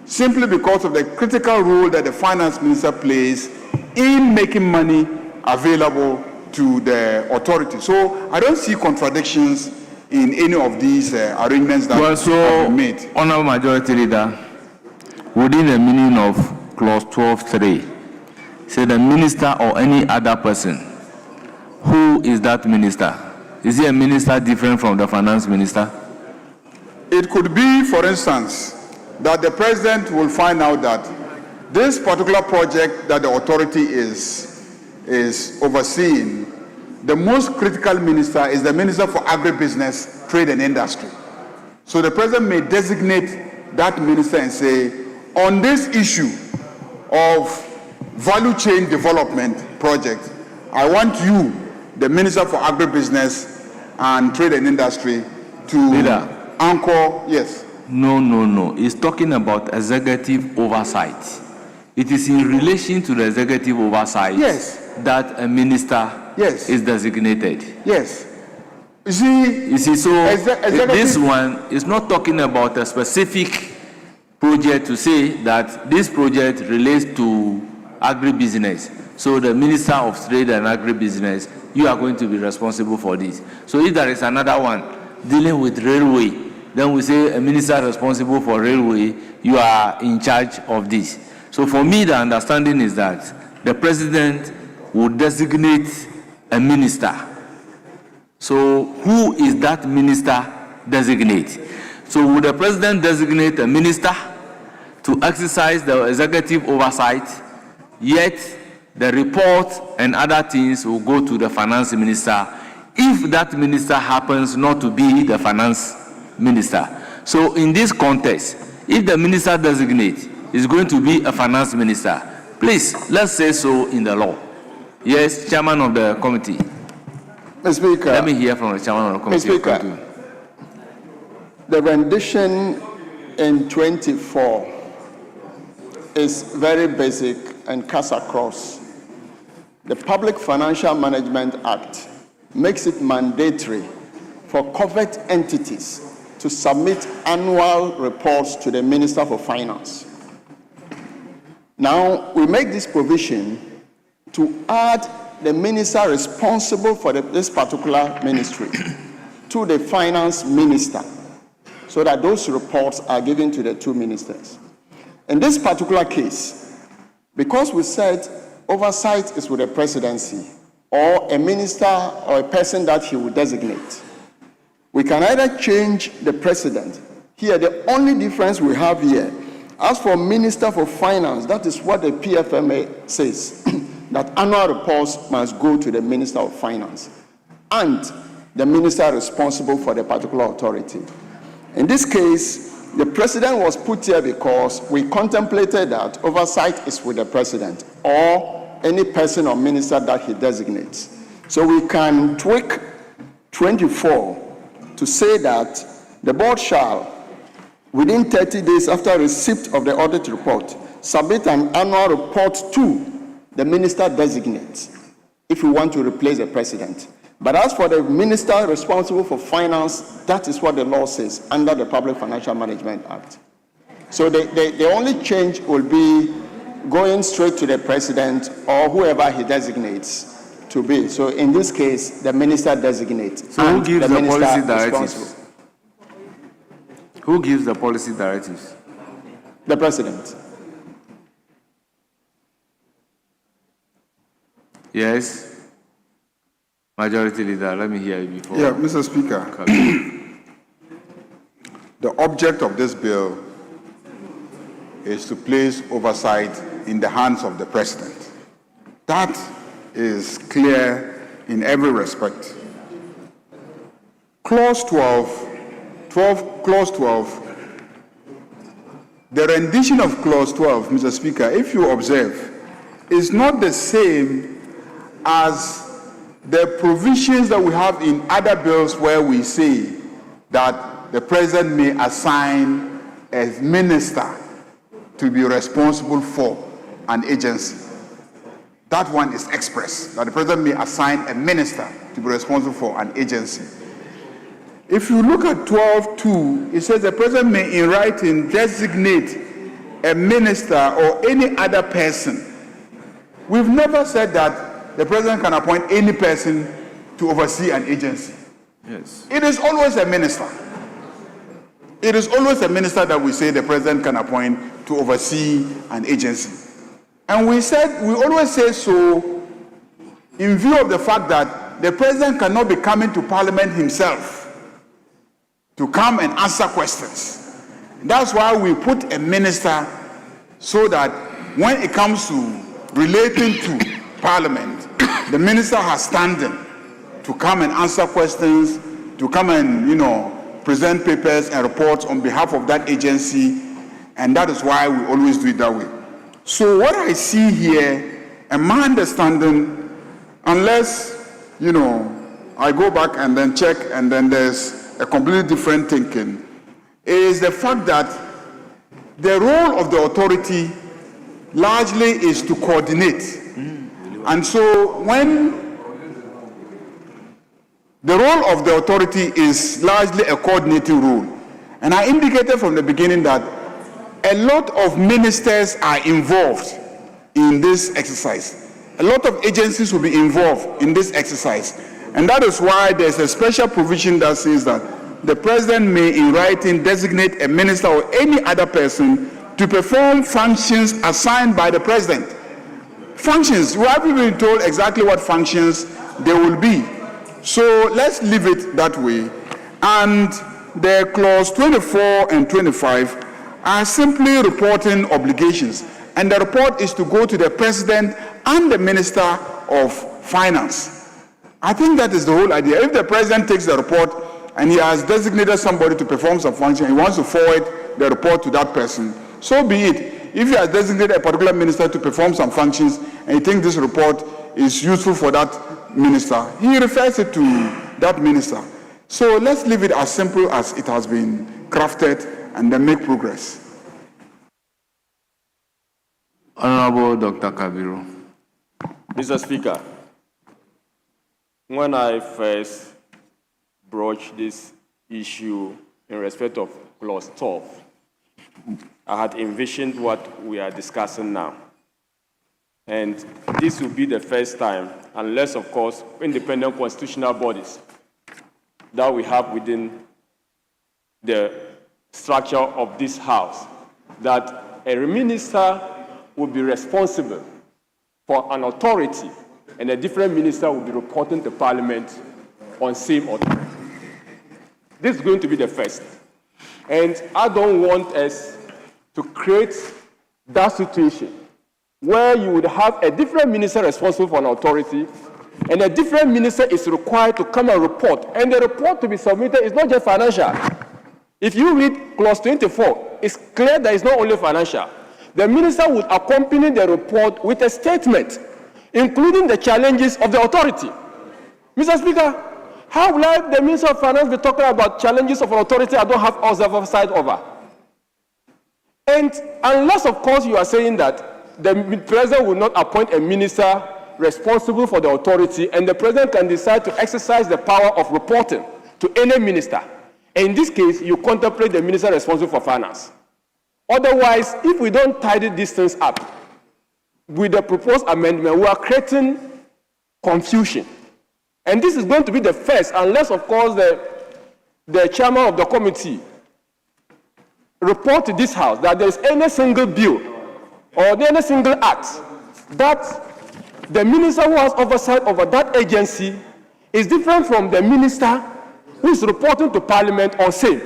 simply because of the critical role that the finance minister plays in making money available to the authority. So I don't see contradictions in any of these arrangements that have been made. Honorable Majority Leader, within the meaning of clause 12.3, say the minister or any other person. Who is that minister? Is he a minister different from the finance minister? It could be, for instance, that the president will find out that this particular project that the authority is overseeing, the most critical minister is the Minister for Agribusiness, Trade and Industry. So the president may designate that minister and say, on this issue of value chain development project, I want you, the Minister for Agribusiness and Trade and Industry, to anchor. Yes. No. It's talking about executive oversight. It is in relation to the executive oversight that a minister is designated. Yes. You see, so this one is not talking about a specific project to say that this project relates to agribusiness. So the Minister of Trade and Agribusiness, you are going to be responsible for this. So if there is another one dealing with railway, then we say a minister responsible for railway, you are in charge of this. So for me, the understanding is that the president will designate a minister. So who is that minister designate? So will the president designate a minister to exercise the executive oversight, yet the report and other things will go to the finance minister if that minister happens not to be the finance minister. So in this context, if the minister designate is going to be a finance minister, please, let's say so in the law. Yes, Chairman of the committee. Mr. Speaker. Let me hear from the Chairman of the committee. Mr. Speaker, the rendition in 24 is very basic and cuts across. The Public Financial Management Act makes it mandatory for covered entities to submit annual reports to the Minister for Finance. Now, we make this provision to add the minister responsible for this particular ministry to the finance minister, so that those reports are given to the two ministers. In this particular case, because we said oversight is with the presidency or a minister or a person that he will designate, we can either change the president. Here, the only difference we have here, as for Minister for Finance, that is what the PFMA says, that annual reports must go to the Minister of Finance. And the minister responsible for the particular authority. In this case, the president was put here because we contemplated that oversight is with the president or any person or minister that he designates. So we can tweak 24 to say that the board shall, within 30 days after receipt of the audit report, submit an annual report to the minister designate if we want to replace the president. But as for the minister responsible for finance, that is what the law says under the Public Financial Management Act. So the only change will be going straight to the president or whoever he designates to be. So in this case, the minister designates. So who gives the policy directives? Who gives the policy directives? The president. Yes. Majority Leader, let me hear you before. Yeah, Mr. Speaker. The object of this bill is to place oversight in the hands of the president. That is clear in every respect. Clause 12, the rendition of Clause 12, Mr. Speaker, if you observe, is not the same as the provisions that we have in other bills where we say that the president may assign a minister to be responsible for an agency. That one is express, that the president may assign a minister to be responsible for an agency. If you look at 12.2, it says the president may in writing designate a minister or any other person. We've never said that the president can appoint any person to oversee an agency. Yes. It is always a minister. It is always a minister that we say the president can appoint to oversee an agency. And we always say so in view of the fact that the president cannot be coming to parliament himself to come and answer questions. That's why we put a minister so that when it comes to relating to parliament, the minister has standing to come and answer questions, to come and, present papers and reports on behalf of that agency, and that is why we always do it that way. So what I see here, and my understanding, unless, I go back and then check and then there's a completely different thinking, is the fact that the role of the authority largely is to coordinate. And so when the role of the authority is largely a coordinating role, and I indicated from the beginning that a lot of ministers are involved in this exercise. A lot of agencies will be involved in this exercise. And that is why there's a special provision that says that the president may in writing designate a minister or any other person to perform functions assigned by the president. Functions, we haven't been told exactly what functions they will be. So let's leave it that way. And the clause 24 and 25 are simply reporting obligations. And the report is to go to the president and the minister of finance. I think that is the whole idea. If the president takes the report and he has designated somebody to perform some function, he wants to forward the report to that person, so be it. If he has designated a particular minister to perform some functions and he thinks this report is useful for that minister, he refers it to that minister. So let's leave it as simple as it has been crafted and then make progress. Honorable Dr. Kabiru. Mr. Speaker, when I first broached this issue in respect of Clause 12, I had envisioned what we are discussing now. And this will be the first time, unless, of course, independent constitutional bodies that we have within the structure of this House, that a minister will be responsible for an authority and a different minister will be reporting to Parliament on same authority. This is going to be the first. And I don't want us to create that situation where you would have a different minister responsible for an authority and a different minister is required to come and report, and the report to be submitted is not just financial. If you read clause 24, it's clear that it's not only financial. The minister would accompany the report with a statement, including the challenges of the authority. Mr. Speaker, how will the Minister of Finance be talking about challenges of an authority I don't have oversight over? And unless, of course, you are saying that the president will not appoint a minister responsible for the authority, and the president can decide to exercise the power of reporting to any minister. And in this case, you contemplate the minister responsible for finance. Otherwise, if we don't tidy these things up, with the proposed amendment, we are creating confusion. And this is going to be the first, unless, of course, the chairman of the committee report to this House that there is any single bill or any single act that the minister who has oversight over that agency is different from the minister who is reporting to Parliament on same.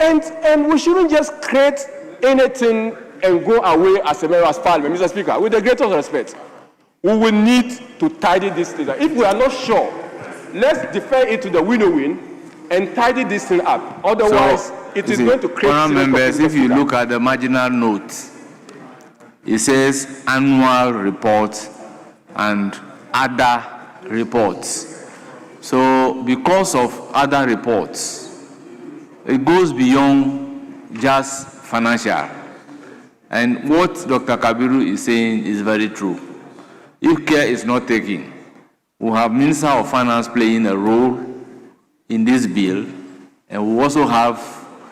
And we shouldn't just create anything and go away as a member of Parliament. Mr. Speaker, with the greatest respect, we will need to tidy this thing up. If we are not sure, let's defer it to the win-win and tidy this thing up. Otherwise, it is going to create... Honourable members, if you look at the marginal note, it says annual report and other reports. So because of other reports, it goes beyond just financial. And what Dr. Kabiru is saying is very true. If care is not taken, we have Minister of Finance playing a role in this bill, and we also have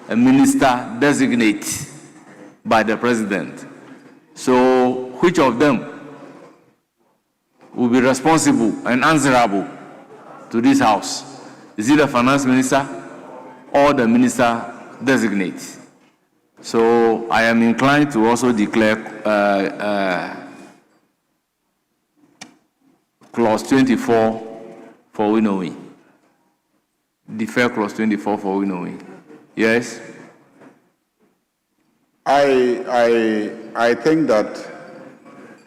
a minister designate by the president. So which of them will be responsible and answerable to this House? Is it the finance minister or the minister designate? So I am inclined to also declare clause 24 for winnowing. Defer clause 24 for winnowing. Yes? I think that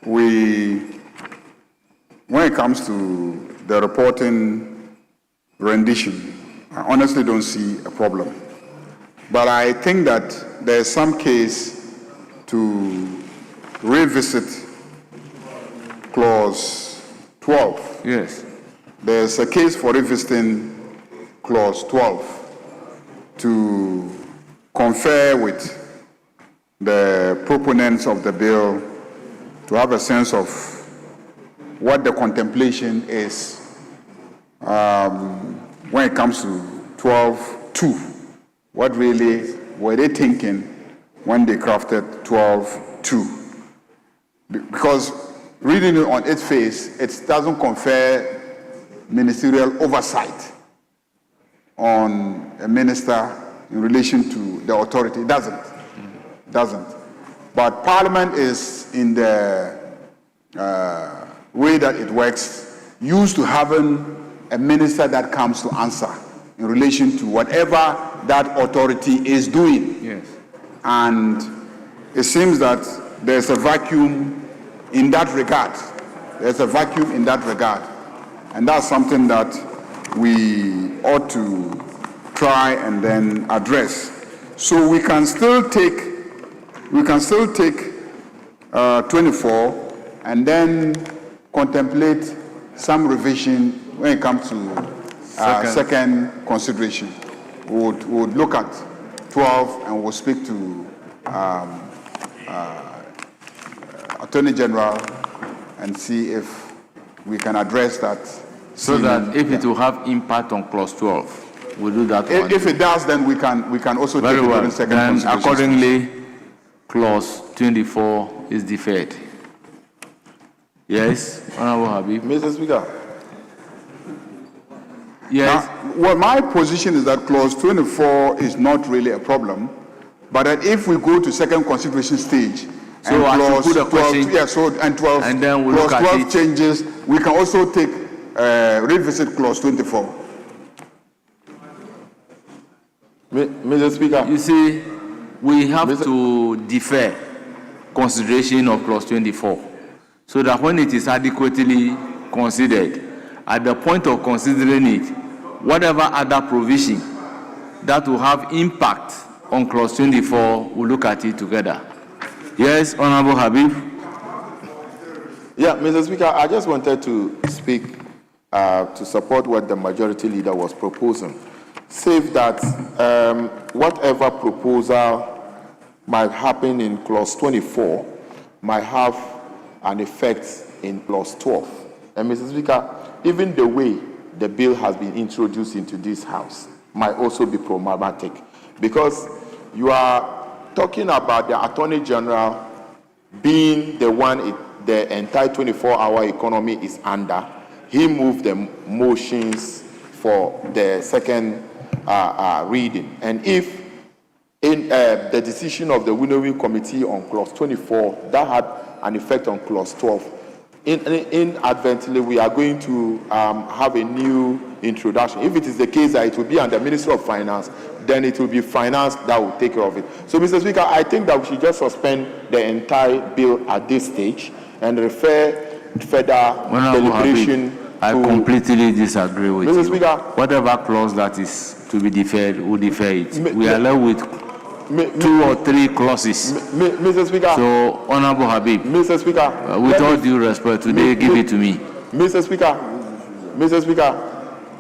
when it comes to the reporting rendition, I honestly don't see a problem. But I think that there's some case to revisit clause 12. Yes. There's a case for revisiting clause 12 to confer with the proponents of the bill to have a sense of what the contemplation is when it comes to 12.2. What really were they thinking when they crafted 12.2? Because reading it on its face, it doesn't confer ministerial oversight on a minister in relation to the authority. It doesn't. But Parliament is, in the way that it works, used to having a minister that comes to answer in relation to whatever that authority is doing. Yes. And it seems that there's a vacuum in that regard. There's a vacuum in that regard. And that's something that we ought to try and then address. So we can still take 24 and then contemplate some revision when it comes to second consideration. We would look at 12 and we'll speak to Attorney General and see if we can address that. So that if it will have impact on clause 12, we'll do that. If it does, then we can also Very take it well. during second Then consideration. accordingly, clause 24 is deferred. Yes, Honorable Habib. Mr. Speaker. Yes. Now, well, my position is that clause 24 is not really a problem, but that if we go to second consideration stage, So and I should clause put a 12, question, yeah, so and 12, and then we'll clause look at 12 it. changes, we can also take revisit clause 24. Mr. Speaker. You see, we have to defer consideration of clause 24 so that when it is adequately considered, at the point of considering it, whatever other provision that will have impact on clause 24, we'll look at it together. Yes, Honorable Habib. Yeah, Mr. Speaker, I just wanted to speak to support what the majority leader was proposing. Save that whatever proposal might happen in clause 24 might have an effect in clause 12. And Mr. Speaker, even the way the bill has been introduced into this House might also be problematic, because you are talking about the Attorney General being the one the entire 24-hour economy is under. He moved the motions for the second reading. And if in the decision of the winnowing committee on clause 24, that had an effect on clause 12, inadvertently we are going to have a new introduction. If it is the case that it will be under Ministry of Finance, then it will be Finance that will take care of it. So, Mr. Speaker, I think that we should just suspend the entire bill at this stage and refer further deliberation. I completely disagree with Mr. you. Speaker, whatever clause that is to be deferred, we'll defer it. We are left with 2 or 3 clauses. Mr. Speaker. So, Honorable Habib. Mr. Speaker. With all due respect, today, give it to me. Mr. Speaker. Mr. Speaker.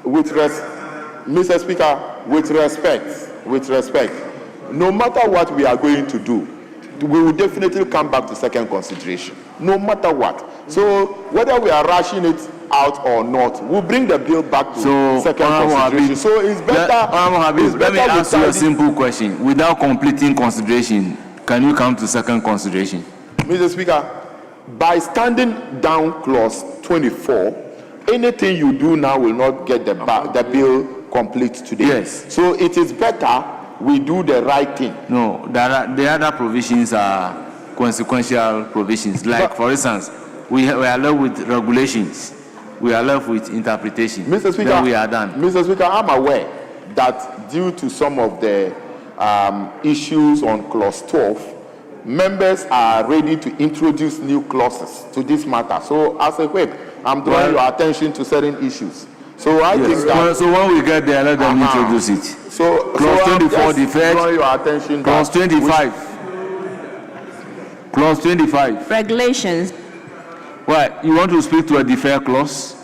Mr. Speaker, with respect, no matter what we are going to do, we will definitely come back to second consideration, no matter what. So whether we are rushing it out or not, we'll bring the bill back to second consideration. So it's better. Let me ask you a simple question. Without completing consideration, can you come to second consideration? Mr. Speaker, by standing down clause 24, anything you do now will not get the bill complete today. Yes. So it is better we do the right thing. No, the other provisions are consequential provisions. Like, for instance, we are left with regulations. We are left with interpretation. Mr. Speaker, then we are done. Mr. Speaker, I'm aware that due to some of the issues on clause 12, members are ready to introduce new clauses to this matter. So as a whip, I'm drawing your attention to certain issues. So I think that... So when we get there, let them introduce it. So clause 24 deferred. Drawing your attention. Clause 25. Clause 25. Regulations. Why? You want to speak to a deferred clause?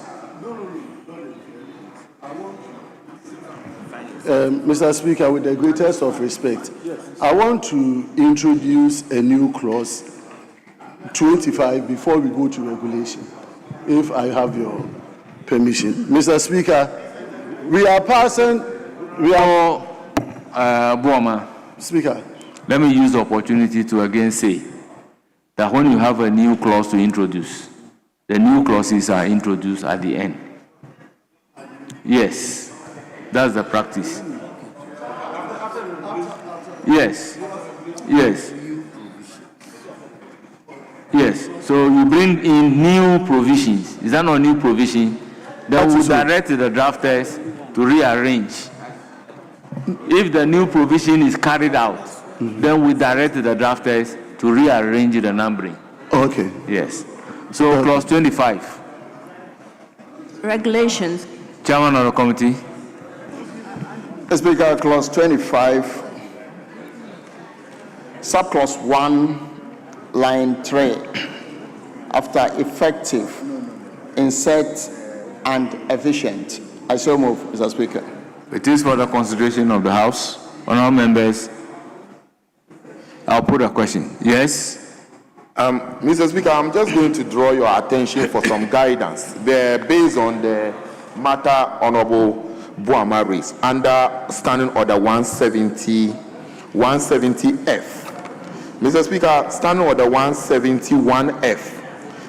Mr. Speaker, with the greatest of respect, I want to introduce a new clause, 25, before we go to regulation, if I have your permission. Mr. Speaker, we are passing, Buama. Speaker. Let me use the opportunity to again say that when you have a new clause to introduce, the new clauses are introduced at the end. Yes, that's the practice. Yes, yes, yes. So you bring in new provisions. Is that not new provision? Then we direct the drafters to rearrange. If the new provision is carried out, then we direct the drafters to rearrange the numbering. Okay. Yes. So clause 25. Regulations. Chairman of the committee. Mr. Speaker, clause 25, subclause 1, line 3, after effective, insert and efficient. I so move, Mr. Speaker. It is for the consideration of the House. Honourable members, I'll put a question. Yes? Mr. Speaker, I'm just going to draw your attention for some guidance. Based on the matter Honourable Buama raised under Standing Order 170F. Mr. Speaker, Standing Order 171F,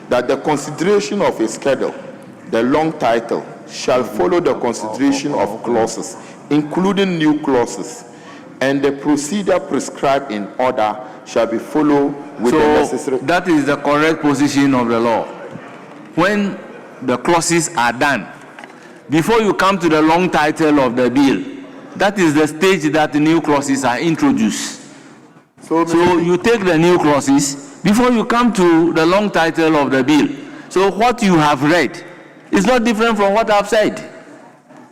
that the consideration of a schedule, the long title, shall follow the consideration of clauses, including new clauses, and the procedure prescribed in order shall be followed with the necessary... That is the correct position of the law. When the clauses are done, before you come to the long title of the bill, that is the stage that the new clauses are introduced. So you take the new clauses before you come to the long title of the bill. So what you have read It's not different from what I've said.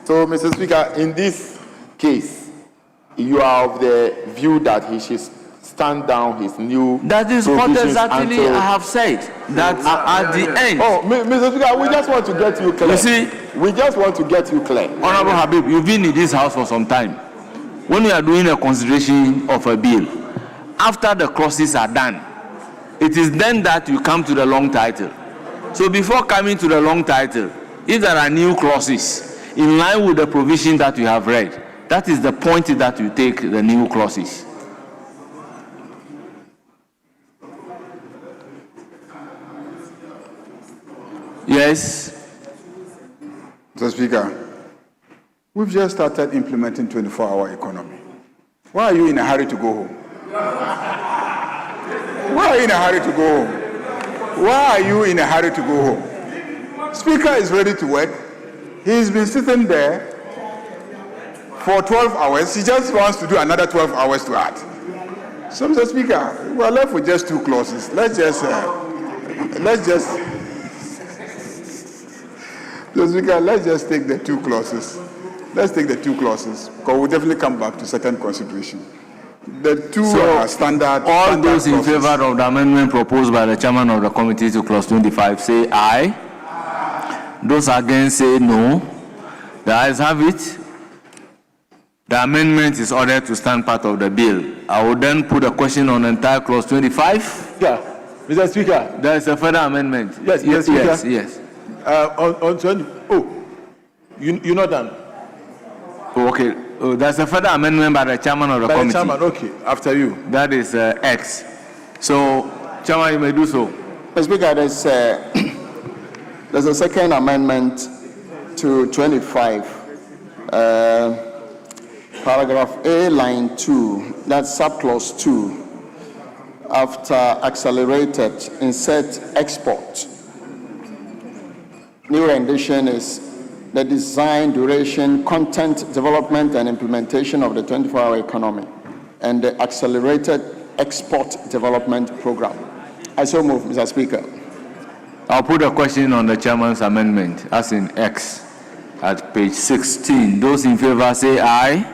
So, Mr. Speaker, in this case, you are of the view that he should stand down his new That is what provisions exactly until... I have said. That at the end. Oh, Mr. Speaker, we just want to get you clear. You see, we just want to get you clear. Honorable Habib, you've been in this house for some time. When we are doing a consideration of a bill, after the clauses are done, it is then that you come to the long title. So before coming to the long title, if there are new clauses in line with the provision that you have read, that is the point that you take the new clauses. Yes. Mr. Speaker, we've just started implementing 24-hour economy. Why are you in a hurry to go home? Why are you in a hurry to go home? Why are you in a hurry to go home? Speaker is ready to work. He's been sitting there for 12 hours. He just wants to do another 12 hours to add. So, Mr. Speaker, we're left with just two clauses. Mr. Speaker, let's just take the two clauses. Let's take the two clauses, because we'll definitely come back to second consideration. The two are standard. All those in clauses. favor of the amendment proposed by the chairman of the committee to clause 25 say aye. Those against say no. The ayes have it. The amendment is ordered to stand part of the bill. I will then put a question on entire clause 25. Yeah, Mr. Speaker. There is a further amendment. Yes, Mr. Speaker. Yes. On 20. Oh, you're not done. Oh, okay. Oh, there's a further amendment by the chairman of the committee. The chairman, okay. After you. That is X. So, chairman, you may do so. Mr. Speaker, there's a second amendment to 25. Paragraph A, line 2, that's subclause 2. After accelerated, insert export. New rendition is the design, duration, content, development, and implementation of the 24-hour economy and the accelerated export development program. I so move, Mr. Speaker. I'll put a question on the chairman's amendment, as in X, at page 16. Those in favor say aye.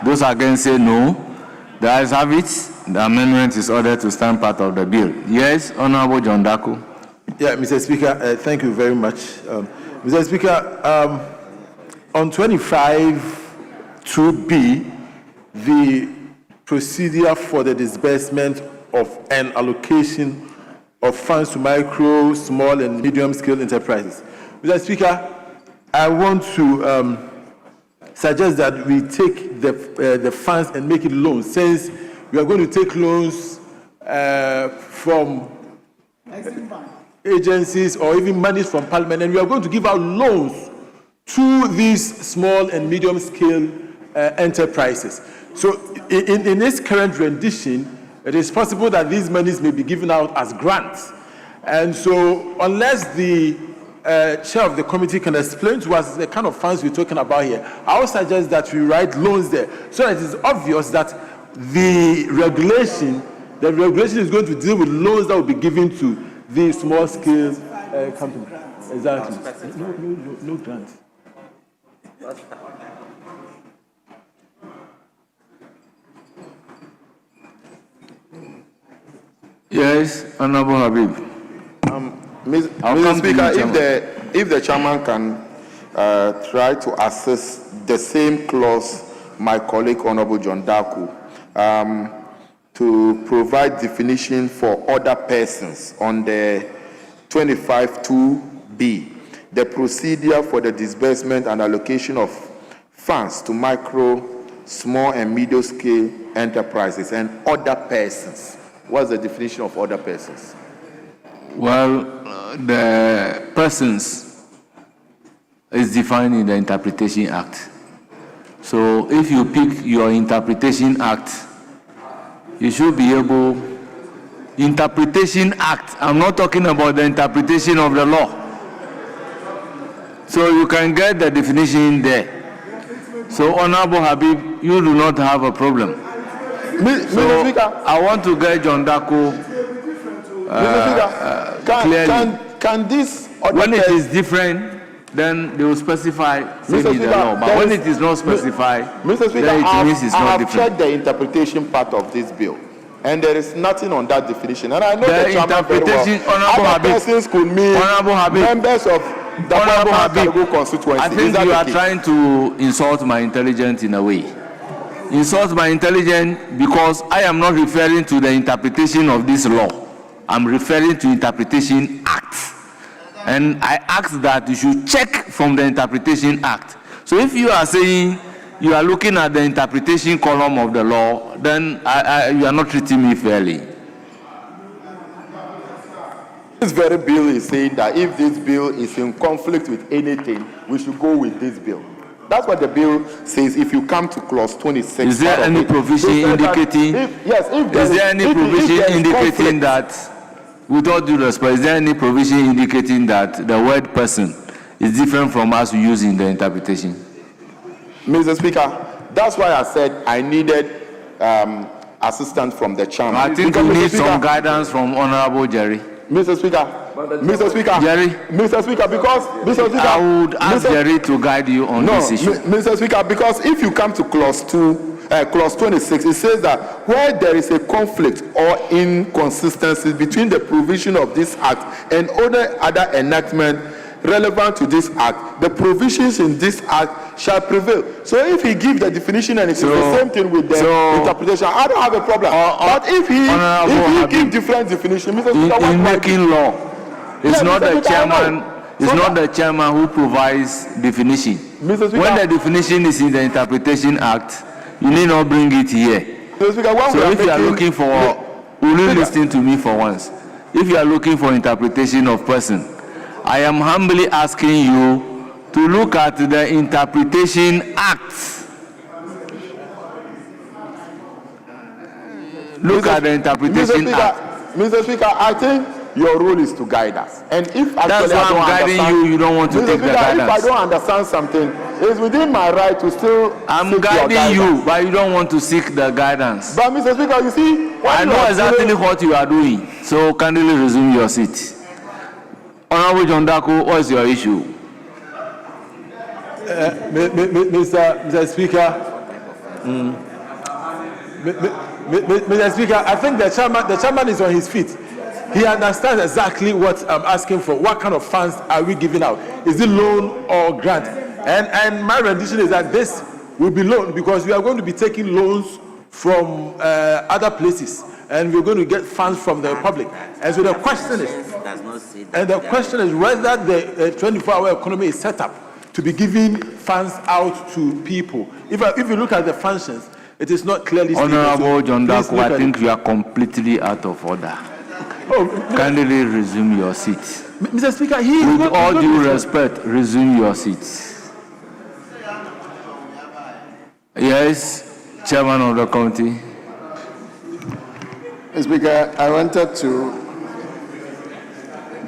Those against say no. The ayes have it. The amendment is ordered to stand part of the bill. Yes, Honorable John Daku. Yeah, Mr. Speaker, thank you very much. Mr. Speaker, on 25(2)(b), the procedure for the disbursement of an allocation of funds to micro, small, and medium-scale enterprises. Mr. Speaker, I want to suggest that we take the funds and make it loans, since we are going to take loans from agencies or even money from Parliament, and we are going to give out loans to these small and medium-scale enterprises. So in this current rendition, it is possible that these monies may be given out as grants. And so unless the chair of the committee can explain to us the kind of funds we're talking about here, I would suggest that we write loans there, so that it is obvious that the regulation is going to deal with loans that will be given to the small-scale company. Exactly. No grants. Yes, Honorable Habib. Mr. Speaker, if the chairman can try to assess the same clause, my colleague Honorable John Daku, to provide definition for other persons on the 25(2)(b), the procedure for the disbursement and allocation of funds to micro, small, and medium-scale enterprises and other persons. What's the definition of other persons? Well, the persons is defined in the Interpretation Act. So if you pick your Interpretation Act, you should be able... Interpretation Act, I'm not talking about the interpretation of the law. So you can get the definition there. So, Honorable Habib, you do not have a problem. So, I want to get John Daku clearly. Can this When it is different, then they will specify saying in the law. But when it is not specified, Mr. Speaker, then it means it's I not have different. checked the interpretation part of this bill, and there is nothing on that definition. And I know the chairman very well. Other persons could mean members of the Honorable constituency. I think you are trying to insult my intelligence in a way. Insult my intelligence because I am not referring to the interpretation of this law. I'm referring to Interpretation Act. And I ask that you should check from the Interpretation Act. So if you are saying you are looking at the interpretation column of the law, then you are not treating me fairly. This very bill is saying that if this bill is in conflict with anything, we should go with this bill. That's what the bill says. If you come to clause 26, is there any provision indicating? Is there any provision indicating that, with all due respect, is there any provision indicating that the word person is different from us using the interpretation? Mr. Speaker, that's why I said I needed assistance from the chairman. I think we need some guidance from Honorable Jerry. Mr. Speaker, Jerry, Mr. Speaker, because Mr. Speaker, I would ask Jerry to guide you on this issue. Mr. Speaker, because if you come to clause 26, it says that where there is a conflict or inconsistency between the provision of this act and other enactment relevant to this act, the provisions in this act shall prevail. So if he gives the definition and it's the same thing with the interpretation, I don't have a problem. But if he gives different definition, Mr. Speaker, in making law, it's not the chairman. It's not the chairman who provides definition. When the definition is in the Interpretation Act, you need not bring it here. So if you are looking for, will you listen to me for once? If you are looking for interpretation of person, I am humbly asking you to look at the Interpretation Act. Look at the Interpretation Act. Mr. Speaker, I think your role is to guide us. And if that's why I'm guiding you, you don't want to take the guidance. If I don't understand something, it's within my right to still I'm guiding you, but you don't want to seek the guidance. But Mr. Speaker, you see, I know exactly what you are doing. So kindly resume your seat. Honorable John Daku, what is your issue? Mr. Speaker, Mr. Speaker, I think the chairman is on his feet. He understands exactly what I'm asking for. What kind of funds are we giving out? Is it loan or grant? And my rendition is that this will be loan because we are going to be taking loans from other places, and we're going to get funds from the public. And so the question is, whether the 24-hour economy is set up to be giving funds out to people. If you look at the functions, it is not clearly stated. Honorable John Daku, I think you are completely out of order. Kindly resume your seat. Mr. Speaker, with all due respect, resume your seat. Yes, Chairman of the committee. Mr. Speaker, I wanted to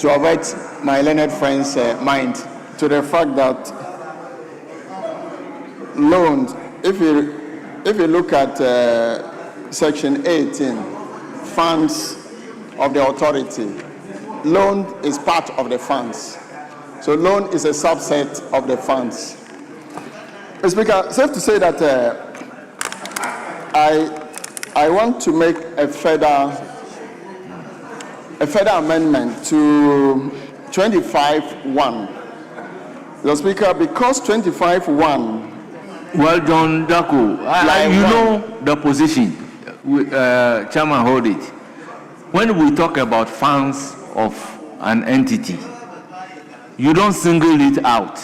avert my learned friend's mind to the fact that loans, if you look at section 18, funds of the authority, loan is part of the funds. So loan is a subset of the funds. Mr. Speaker, safe to say that I want to make a further amendment to 25(1). Mr. Speaker, because 25(1). Well, John Daku, you know the position. Chairman, hold it. When we talk about funds of an entity, you don't single it out.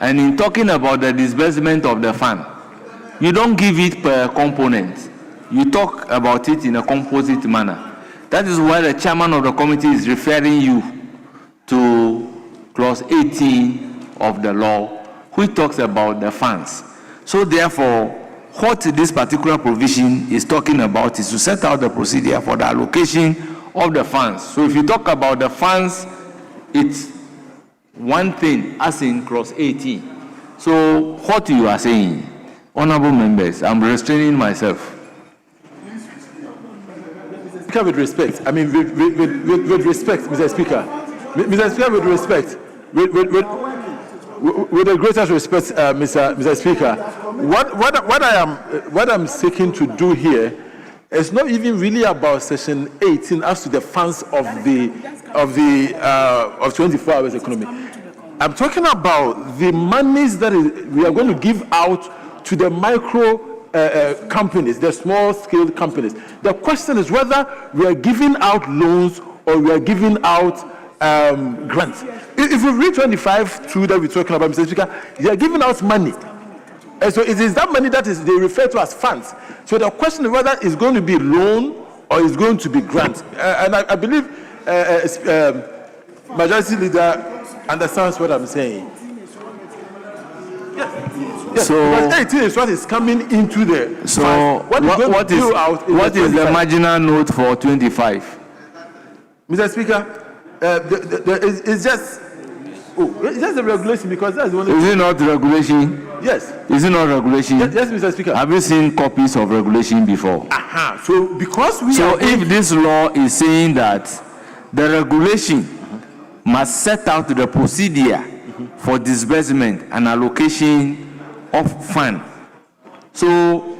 And in talking about the disbursement of the fund, you don't give it per component. You talk about it in a composite manner. That is why the chairman of the committee is referring you to clause 18 of the law, which talks about the funds. So therefore, what this particular provision is talking about is to set out the procedure for the allocation of the funds. So if you talk about the funds, it's one thing, as in clause 18. So what you are saying, honorable members, I'm restraining myself. With respect, I mean, with respect, Mr. Speaker, Mr. Speaker, with respect, with the greatest respect, Mr. Speaker, what I'm seeking to do here is not even really about Section 18 as to the funds of 24 hours economy. I'm talking about the monies that we are going to give out to the micro companies, the small-scale companies. The question is whether we are giving out loans or we are giving out grants. If we read 25(2) that we're talking about, Mr. Speaker, they are giving out money. And so it is that money that they refer to as funds. So the question is whether it's going to be loan or it's going to be grant. And I believe Majority Leader understands what I'm saying. Yes, so because 18 is what is coming into the so what is the marginal note for 25? Mr. Speaker, it's just the regulation because that's the only. Is it not regulation? Yes. Is it not regulation? Yes, Mr. Speaker. Have you seen copies of regulation before? So because we so if this law is saying that the regulation must set out the procedure for disbursement and allocation of fund. So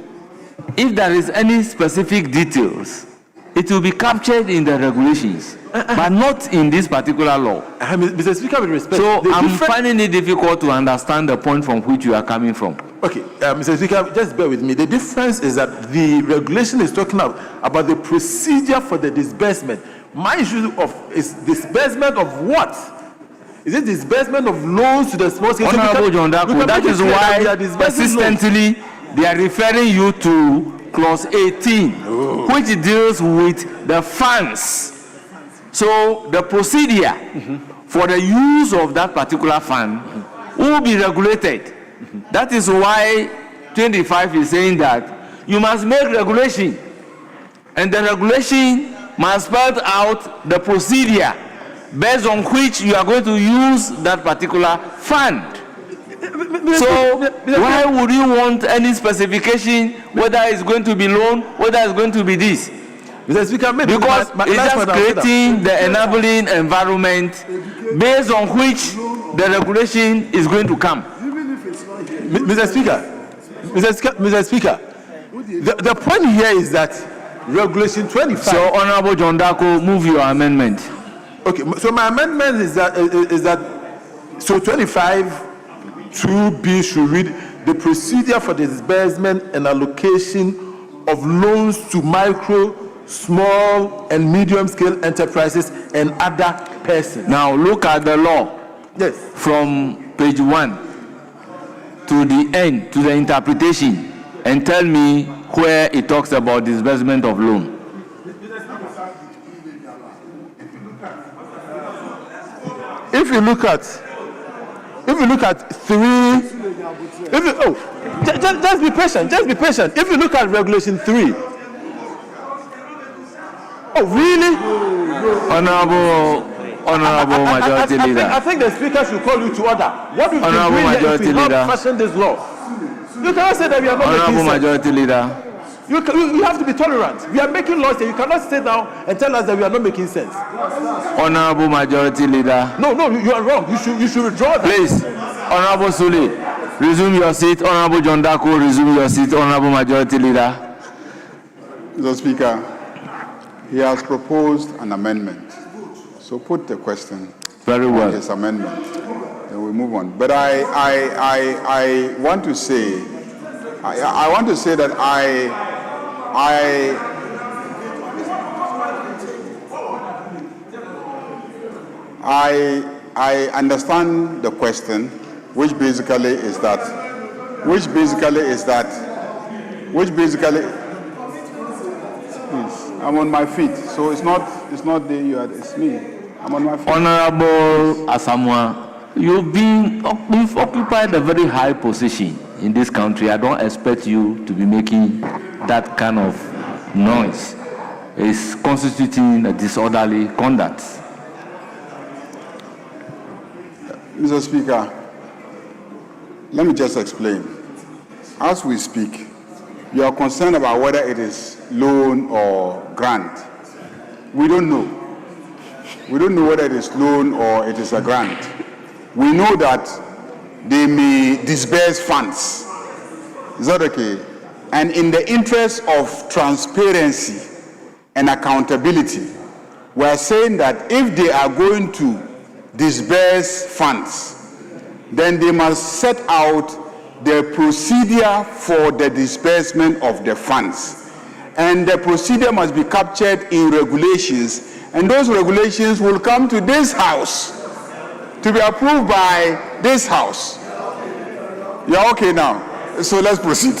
if there is any specific details, it will be captured in the regulations, but not in this particular law. Mr. Speaker, with respect. So I'm finding it difficult to understand the point from which you are coming from. Okay, Mr. Speaker, just bear with me. The difference is that the regulation is talking about the procedure for the disbursement. My issue is disbursement of what? Is it disbursement of loans to the small scale? Honorable John Dako, that is why persistently they are referring you to clause 18, which deals with the funds. So the procedure for the use of that particular fund will be regulated. That is why 25 is saying that you must make regulation, and the regulation must spell out the procedure based on which you are going to use that particular fund. So why would you want any specification whether it's going to be loan, whether it's going to be this? Mr. Speaker, because it's just creating the enabling environment based on which the regulation is going to come. Mr. Speaker, the point here is that regulation 25. So Honorable John Dako, move your amendment. Okay, so my amendment is that so 25(2)(b) should read the procedure for the disbursement and allocation of loans to micro, small, and medium-scale enterprises and other persons. Now look at the law. Yes. From page 1 to the end, to the interpretation, and tell me where it talks about disbursement of loan. If you look at 3, just be patient. If you look at regulation 3, oh really? Honorable Majority Leader. I think the Speaker should call you to order. What we've been doing here is to help fashion this law. You cannot say that we are not Honorable making sense. Majority Leader. You have to be tolerant. We are making laws here. You cannot sit down and tell us that we are not making sense. Honorable Majority Leader. No, you are wrong. You should withdraw that. Please, Honorable Sule, resume your seat. Honorable John Dako, resume your seat. Honorable Majority Leader. Mr. Speaker, he has proposed an amendment. So put the question. Very well. On his amendment. Then we move on. But I want to say, I want to say that I understand the question, which basically is that, please, I'm on my feet, so it's not it's me. I'm on my feet. Honorable Asamoah, you've occupied a very high position in this country. I don't expect you to be making that kind of noise. It's constituting a disorderly conduct. Mr. Speaker, let me just explain. As we speak, you are concerned about whether it is loan or grant. We don't know. We don't know whether it is loan or it is a grant. We know that they may disburse funds. Is that okay? And in the interest of transparency and accountability, we are saying that if they are going to disburse funds, then they must set out the procedure for the disbursement of the funds. And the procedure must be captured in regulations, and those regulations will come to this house to be approved by this house. You're okay now? So let's proceed.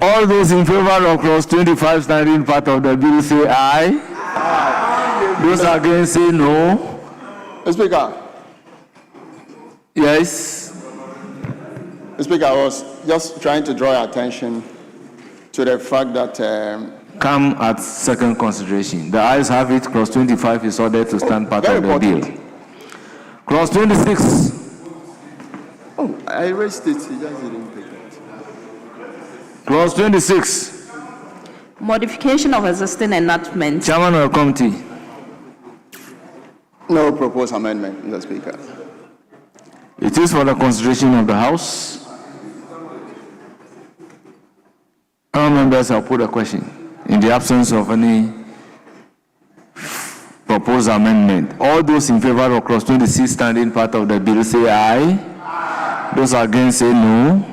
All those in favor of clause 25 standing part of the bill say aye. Aye. Those against say no. Speaker. Yes. Speaker, I was just trying to draw your attention to the fact that come at second consideration. The ayes have it. Clause 25 is ordered to stand part of the bill. Clause 26. Oh, I raised it. You just didn't take it. Clause 26. Modification of existing enactment. Chairman of the committee. No proposed amendment, Mr. Speaker. It is for the consideration of the House. All members have put a question. In the absence of any proposed amendment, all those in favor of clause 26 standing part of the bill say aye. Aye. Those against say no.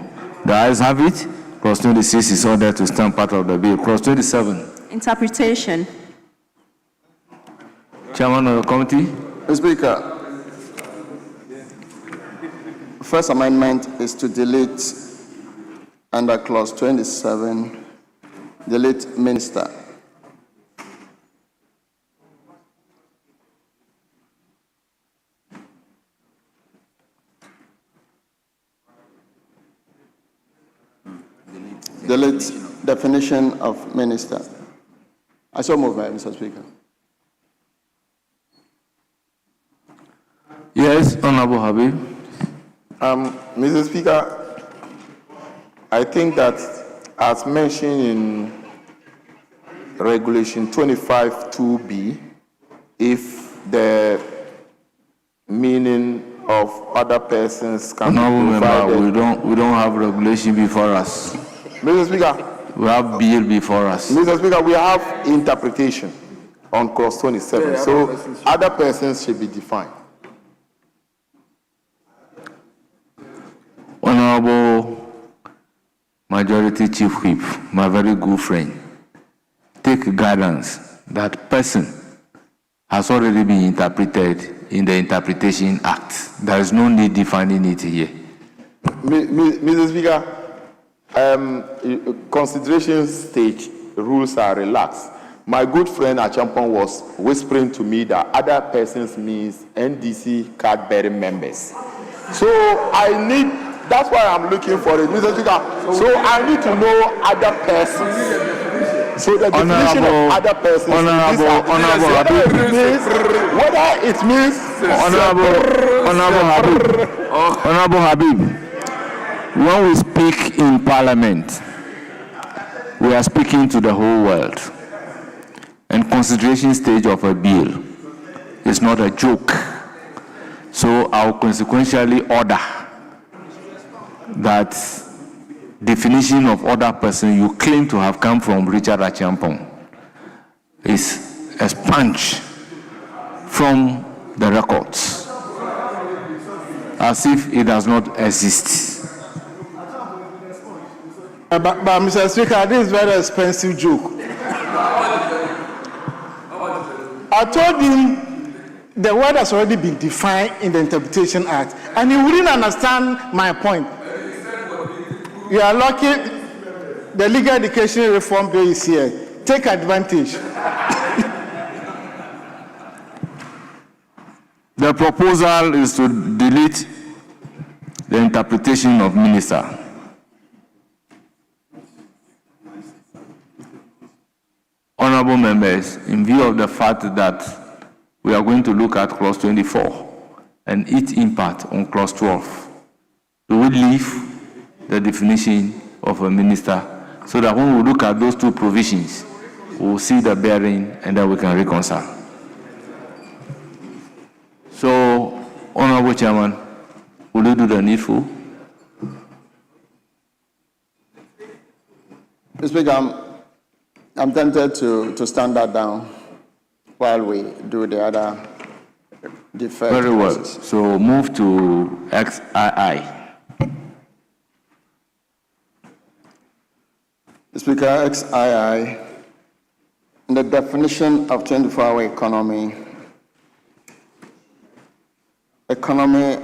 The ayes have it. Clause 26 is ordered to stand part of the bill. Clause 27. Interpretation. Chairman of the committee. Mr. Speaker, first amendment is to delete under clause 27, delete minister. Delete definition of minister. I so move, Mr. Speaker. Yes, Honorable Habib. Mr. Speaker, I think that as mentioned in Regulation 25(2)(b), if the meaning of other persons can be provided. We don't have regulation before us. Mr. Speaker, we have bill before us. Mr. Speaker, we have interpretation on clause 27, yeah, so other persons should be defined. Honorable Majority Chief Whip, my very good friend, take guidance that person has already been interpreted in the Interpretation Act. There is no need defining it here. Mr. Speaker, consideration stage rules are relaxed. My good friend Achampon was whispering to me that other persons means NDC card-bearing members. So that's why I'm looking for it, Mr. Speaker. So I need to know other persons. So the definition of other persons. Honorable Habib, when we speak in Parliament, we are speaking to the whole world. And consideration stage of a bill is not a joke. So I will consequentially order that definition of other person you claim to have come from Richard Achampong is expunged from the records as if it does not exist. But Mr. Speaker, this is a very expensive joke. I told him the word has already been defined in the Interpretation Act, and he wouldn't understand my point. You are lucky the legal education reform bill is here. Take advantage. The proposal is to delete the interpretation of minister. Honorable members, in view of the fact that we are going to look at clause 24 and its impact on clause 12, we will leave the definition of a minister so that when we look at those two provisions, we'll see the bearing and then we can reconcile. So, Honorable Chairman, will you do the needful? Mr. Speaker, I'm tempted to stand that down while we do the other deferred. Very well. process. So move to XII. Mr. Speaker, XII, in the definition of 24-hour economy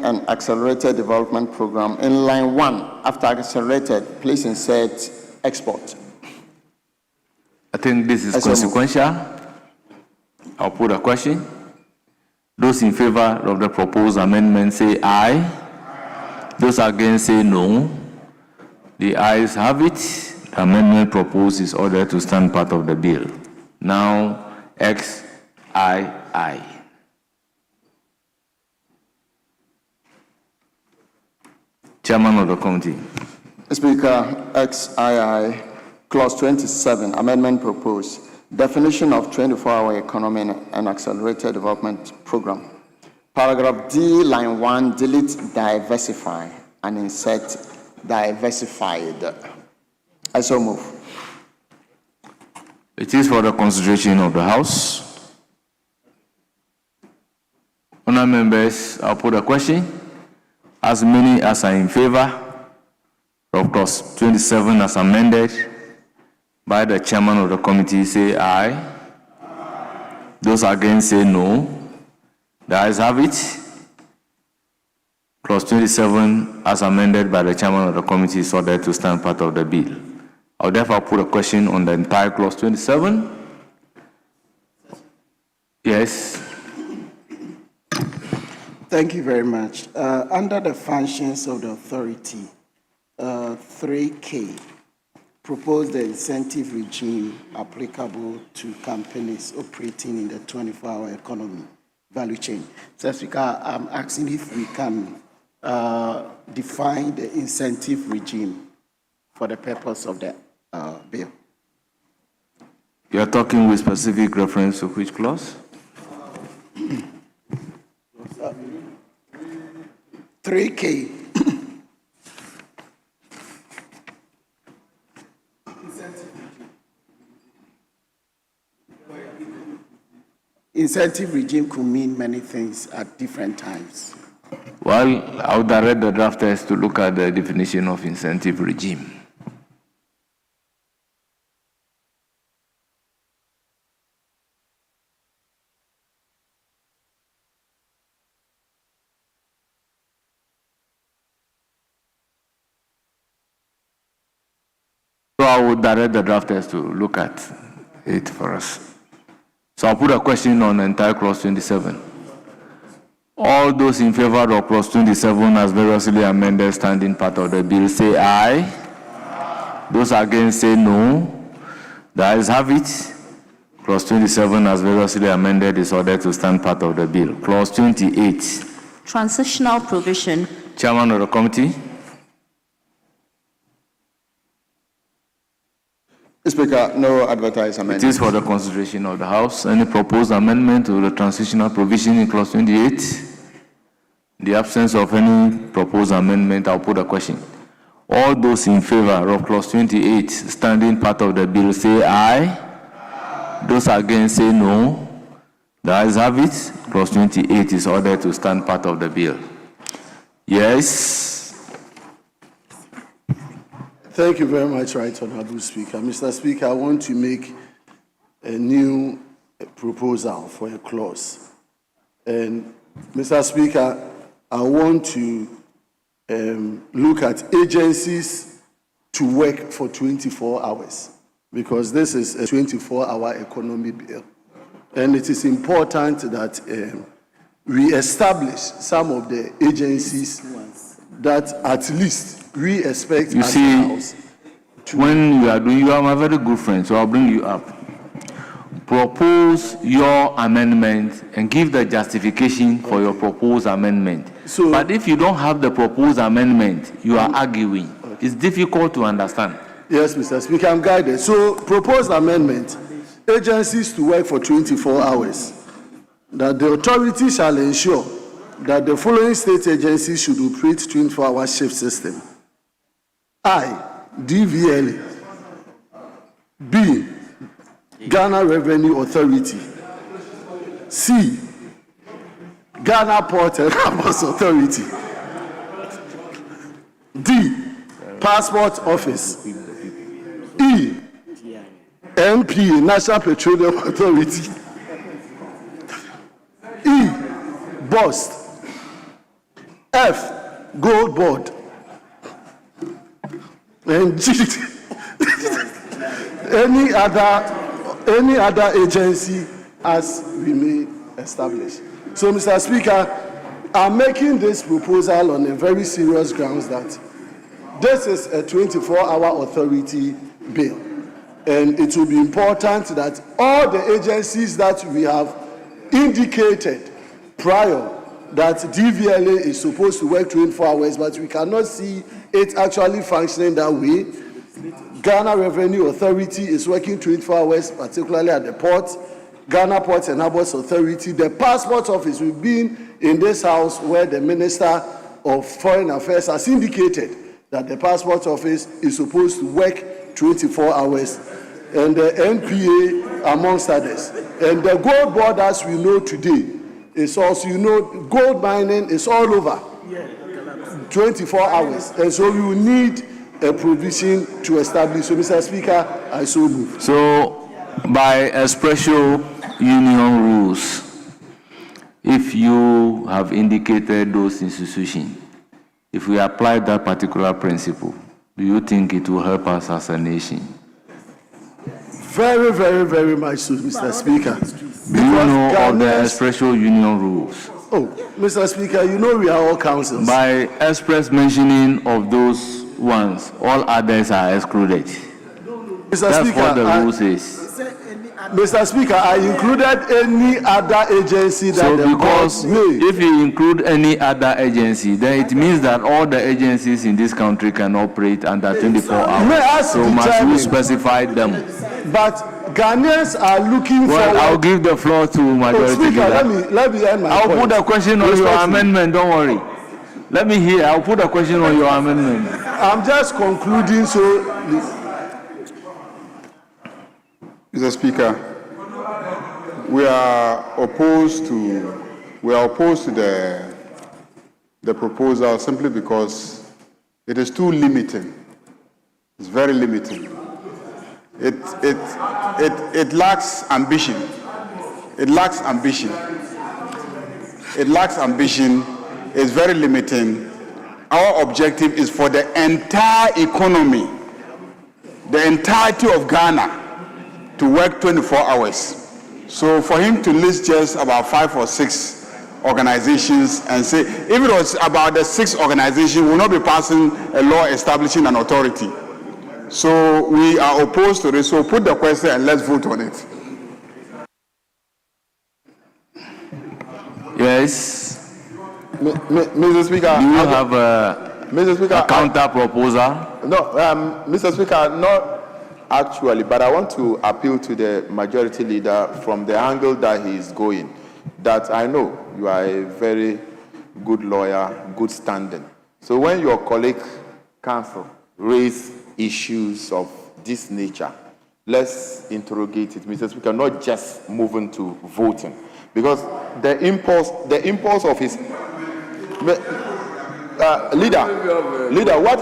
and accelerated development program, in line 1, after accelerated, please insert export. I think this is consequential. I'll put a question. Those in favor of the proposed amendment say aye. Those against say no. The ayes have it. The amendment proposed is ordered to stand part of the bill. Now, XII. Chairman of the committee. Speaker, XII, clause 27, amendment proposed. Definition of 24-hour economy and accelerated development program. Paragraph D, line 1, delete diversify and insert diversified. I so move. It is for the consideration of the House. Honourable members, I'll put a question. As many as are in favor of clause 27 as amended by the chairman of the committee say aye. Those against say no. The ayes have it. Clause 27 as amended by the chairman of the committee is ordered to stand part of the bill. I will therefore put a question on the entire clause 27. Yes. Thank you very much. Under the functions of the authority, 3K, propose the incentive regime applicable to companies operating in the 24-hour economy value chain. So, Speaker, I'm asking if we can define the incentive regime for the purpose of the bill. You are talking with specific reference to which clause? 3K. Incentive regime could mean many things at different times. Well, I would direct the drafters to look at the definition of incentive regime. So I would direct the drafters to look at it for us. So I'll put a question on the entire clause 27. All those in favor of clause 27 as variously amended standing part of the bill say aye. Those against say no. The ayes have it. Clause 27 as variously amended is ordered to stand part of the bill. Clause 28. Transitional provision. Chairman of the committee. Speaker, no advertised amendment. It is for the consideration of the House. Any proposed amendment to the transitional provision in clause 28? In the absence of any proposed amendment, I'll put a question. All those in favor of clause 28 standing part of the bill say aye. Those against say no. The ayes have it. Clause 28 is ordered to stand part of the bill. Yes. Thank you very much, Right Honorable Speaker. Mr. Speaker, I want to make a new proposal for a clause. And, Mr. Speaker, I want to look at agencies to work for 24 hours, because this is a 24-hour economy bill. And it is important that we establish some of the agencies that at least we expect you as see, a House. When you are doing, you are my very good friend, so I'll bring you up. Propose your amendment and give the justification for your proposed amendment. But if you don't have the proposed amendment, you are arguing. It's difficult to understand. Yes, Mr. Speaker, I'm guided. So, proposed amendment agencies to work for 24 hours, that the authority shall ensure that the following state agencies should operate 24-hour shift system. I, DVLA. B, Ghana Revenue Authority. C, Ghana Port and Harbors Authority. D, Passport Office. E, MP, National Petroleum Authority. E, BOST. F, Gold Board. And G, any other agency as we may establish. So, Mr. Speaker, I'm making this proposal on a very serious grounds that this is a 24-hour authority bill. And it will be important that all the agencies that we have indicated prior that DVLA is supposed to work 24 hours, but we cannot see it actually functioning that way. Ghana Revenue Authority is working 24 hours, particularly at the port. Ghana Ports and Harbors Authority. The Passport Office, we've been in this house where the Minister of Foreign Affairs has indicated that the Passport Office is supposed to work 24 hours. And the NPA, amongst others. And the Gold Board, as we know today, is also, gold mining is all over 24 hours. And so we will need a provision to establish. So, Mr. Speaker, I so move. So, by expressio union rules, if you have indicated those institutions, if we apply that particular principle, do you think it will help us as a nation? Very, very, very much so, Mr. Speaker. Do you know all the expressio union rules? Oh, Mr. Speaker, you know we are all councils. By express mentioning of those ones, all others are excluded. Mr. That's Speaker, what the rule says. Mr. Speaker, I included any other agency that So the because board may. if you include any other agency, then it means that all the agencies in this country can operate under 24 hours. So must we specify them? But Ghanaians are looking for. Well, I'll give the floor to majority Speaker, leader. let me end my I'll point. put a question on your amendment, don't worry. Let me hear, I'll put a question on your amendment. I'm just concluding, so. Mr. Speaker, we are opposed to the proposal simply because it is too limiting. It's very limiting. It lacks ambition. It lacks ambition. It lacks ambition. It's very limiting. Our objective is for the entire economy, the entirety of Ghana, to work 24 hours. So for him to list just about 5 or 6 organizations and say, if it was about the 6 organizations, we will not be passing a law establishing an authority. So we are opposed to this. So put the question and let's vote on it. Yes. Mr. Speaker, do you have a counter proposal? No, Mr. Speaker, not actually, but I want to appeal to the majority leader from the angle that he is going. That I know you are a very good lawyer, good standing. So when your colleague counsel raise issues of this nature, let's interrogate it, Mr. Speaker, not just moving to voting. Because the impulse of his leader, what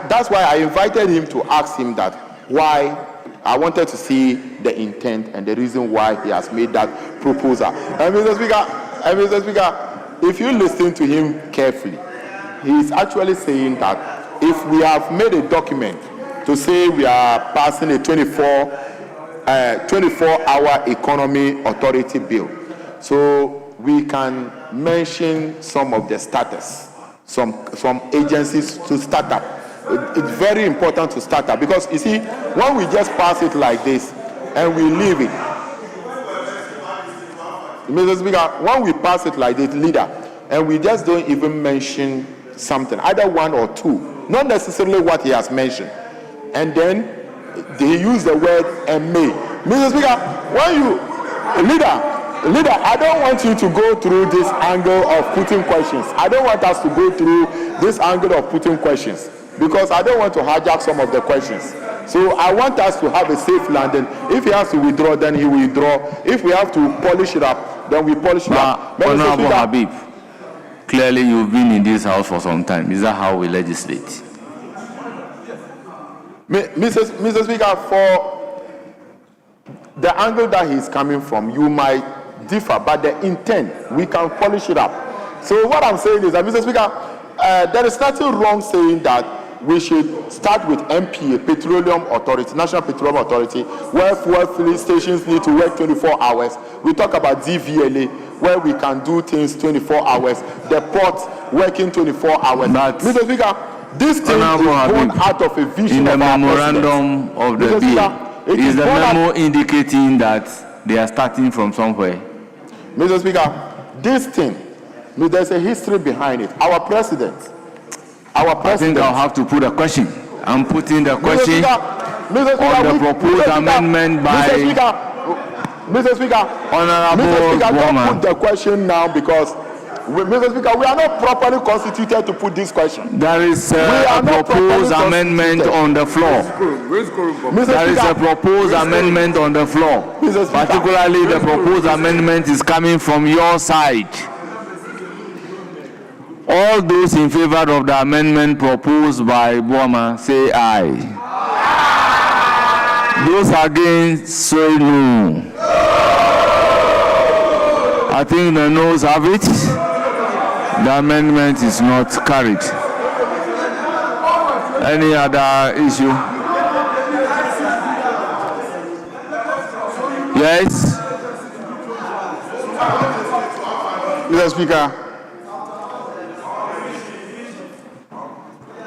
that's why I invited him to ask him that why. I wanted to see the intent and the reason why he has made that proposal. And Mr. Speaker, if you listen to him carefully, he is actually saying that if we have made a document to say we are passing a 24-hour economy authority bill, so we can mention some of the status, some agencies to start up. It's very important to start up because you see, when we just pass it like this and we leave it, Mr. Speaker, when we pass it like this, leader, and we just don't even mention something, either one or two, not necessarily what he has mentioned, and then they use the word "and may." Mr. Speaker, when you, leader, I don't want you to go through this angle of putting questions. I don't want us to go through this angle of putting questions because I don't want to hijack some of the questions. So I want us to have a safe landing. If he has to withdraw, then he will withdraw. If we have to polish it up, then we polish it up. Honorable Habib, clearly you've been in this house for some time. Is that how we legislate? Mr. Speaker, for the angle that he's coming from, you might differ, but the intent, we can polish it up. So what I'm saying is that, Mr. Speaker, there is nothing wrong saying that we should start with MPA, Petroleum Authority, National Petroleum Authority, where fuel filling stations need to work 24 hours. We talk about DVLA, where we can do things 24 hours. The port working 24 hours. Mr. Speaker, this thing is born out of a vision in the of our memorandum of the bill. Is the memo indicating that they are starting from somewhere? Mr. Speaker, this thing, there's a history behind it. Our president. I think I'll have to put a question. I'm putting the question on the proposed amendment by Mr. Speaker, Honorable don't put the question now because, Mr. Speaker, we are not properly constituted to put this question. There is a proposed amendment on the floor. There is a proposed amendment on the floor. Particularly, the proposed amendment is coming from your side. All those in favor of the amendment proposed by Boama, say aye. Those against, say no. I think the noes have it. The amendment is not carried. Any other issue? Yes? Mr. Speaker.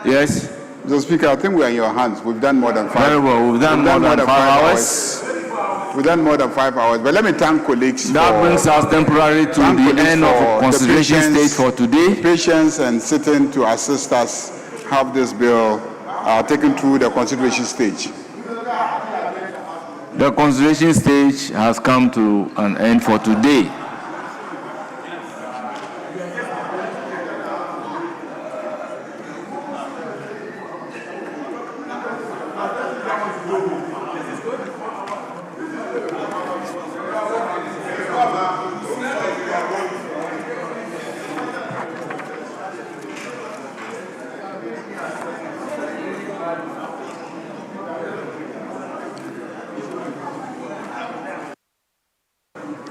Yes? Mr. Speaker, I think we are in your hands. We've done more than 5 hours. Very well, we've done more than 5 hours. We've done more than 5 hours. But let me thank colleagues. That brings us temporarily to the end of consideration stage for today. Patience and sitting to assist us have this bill taken through the consideration stage. The consideration stage has come to an end for today.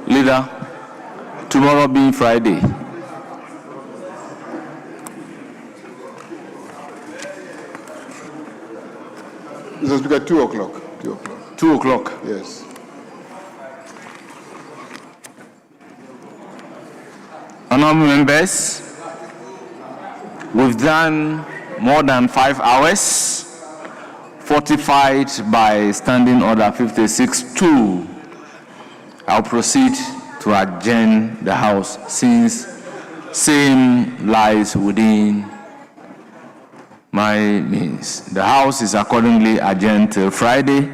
Leader, tomorrow being Friday, Mr. Speaker, 2 o'clock. 2 o'clock. 2 o'clock. Yes. Honorable members, we've done more than 5 hours, fortified by Standing Order 56-2. I'll proceed to adjourn the House since same lies within my means. The House is accordingly adjourned till Friday,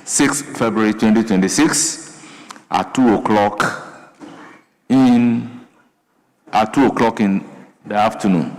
6 February 2026 at 2 o'clock in the afternoon.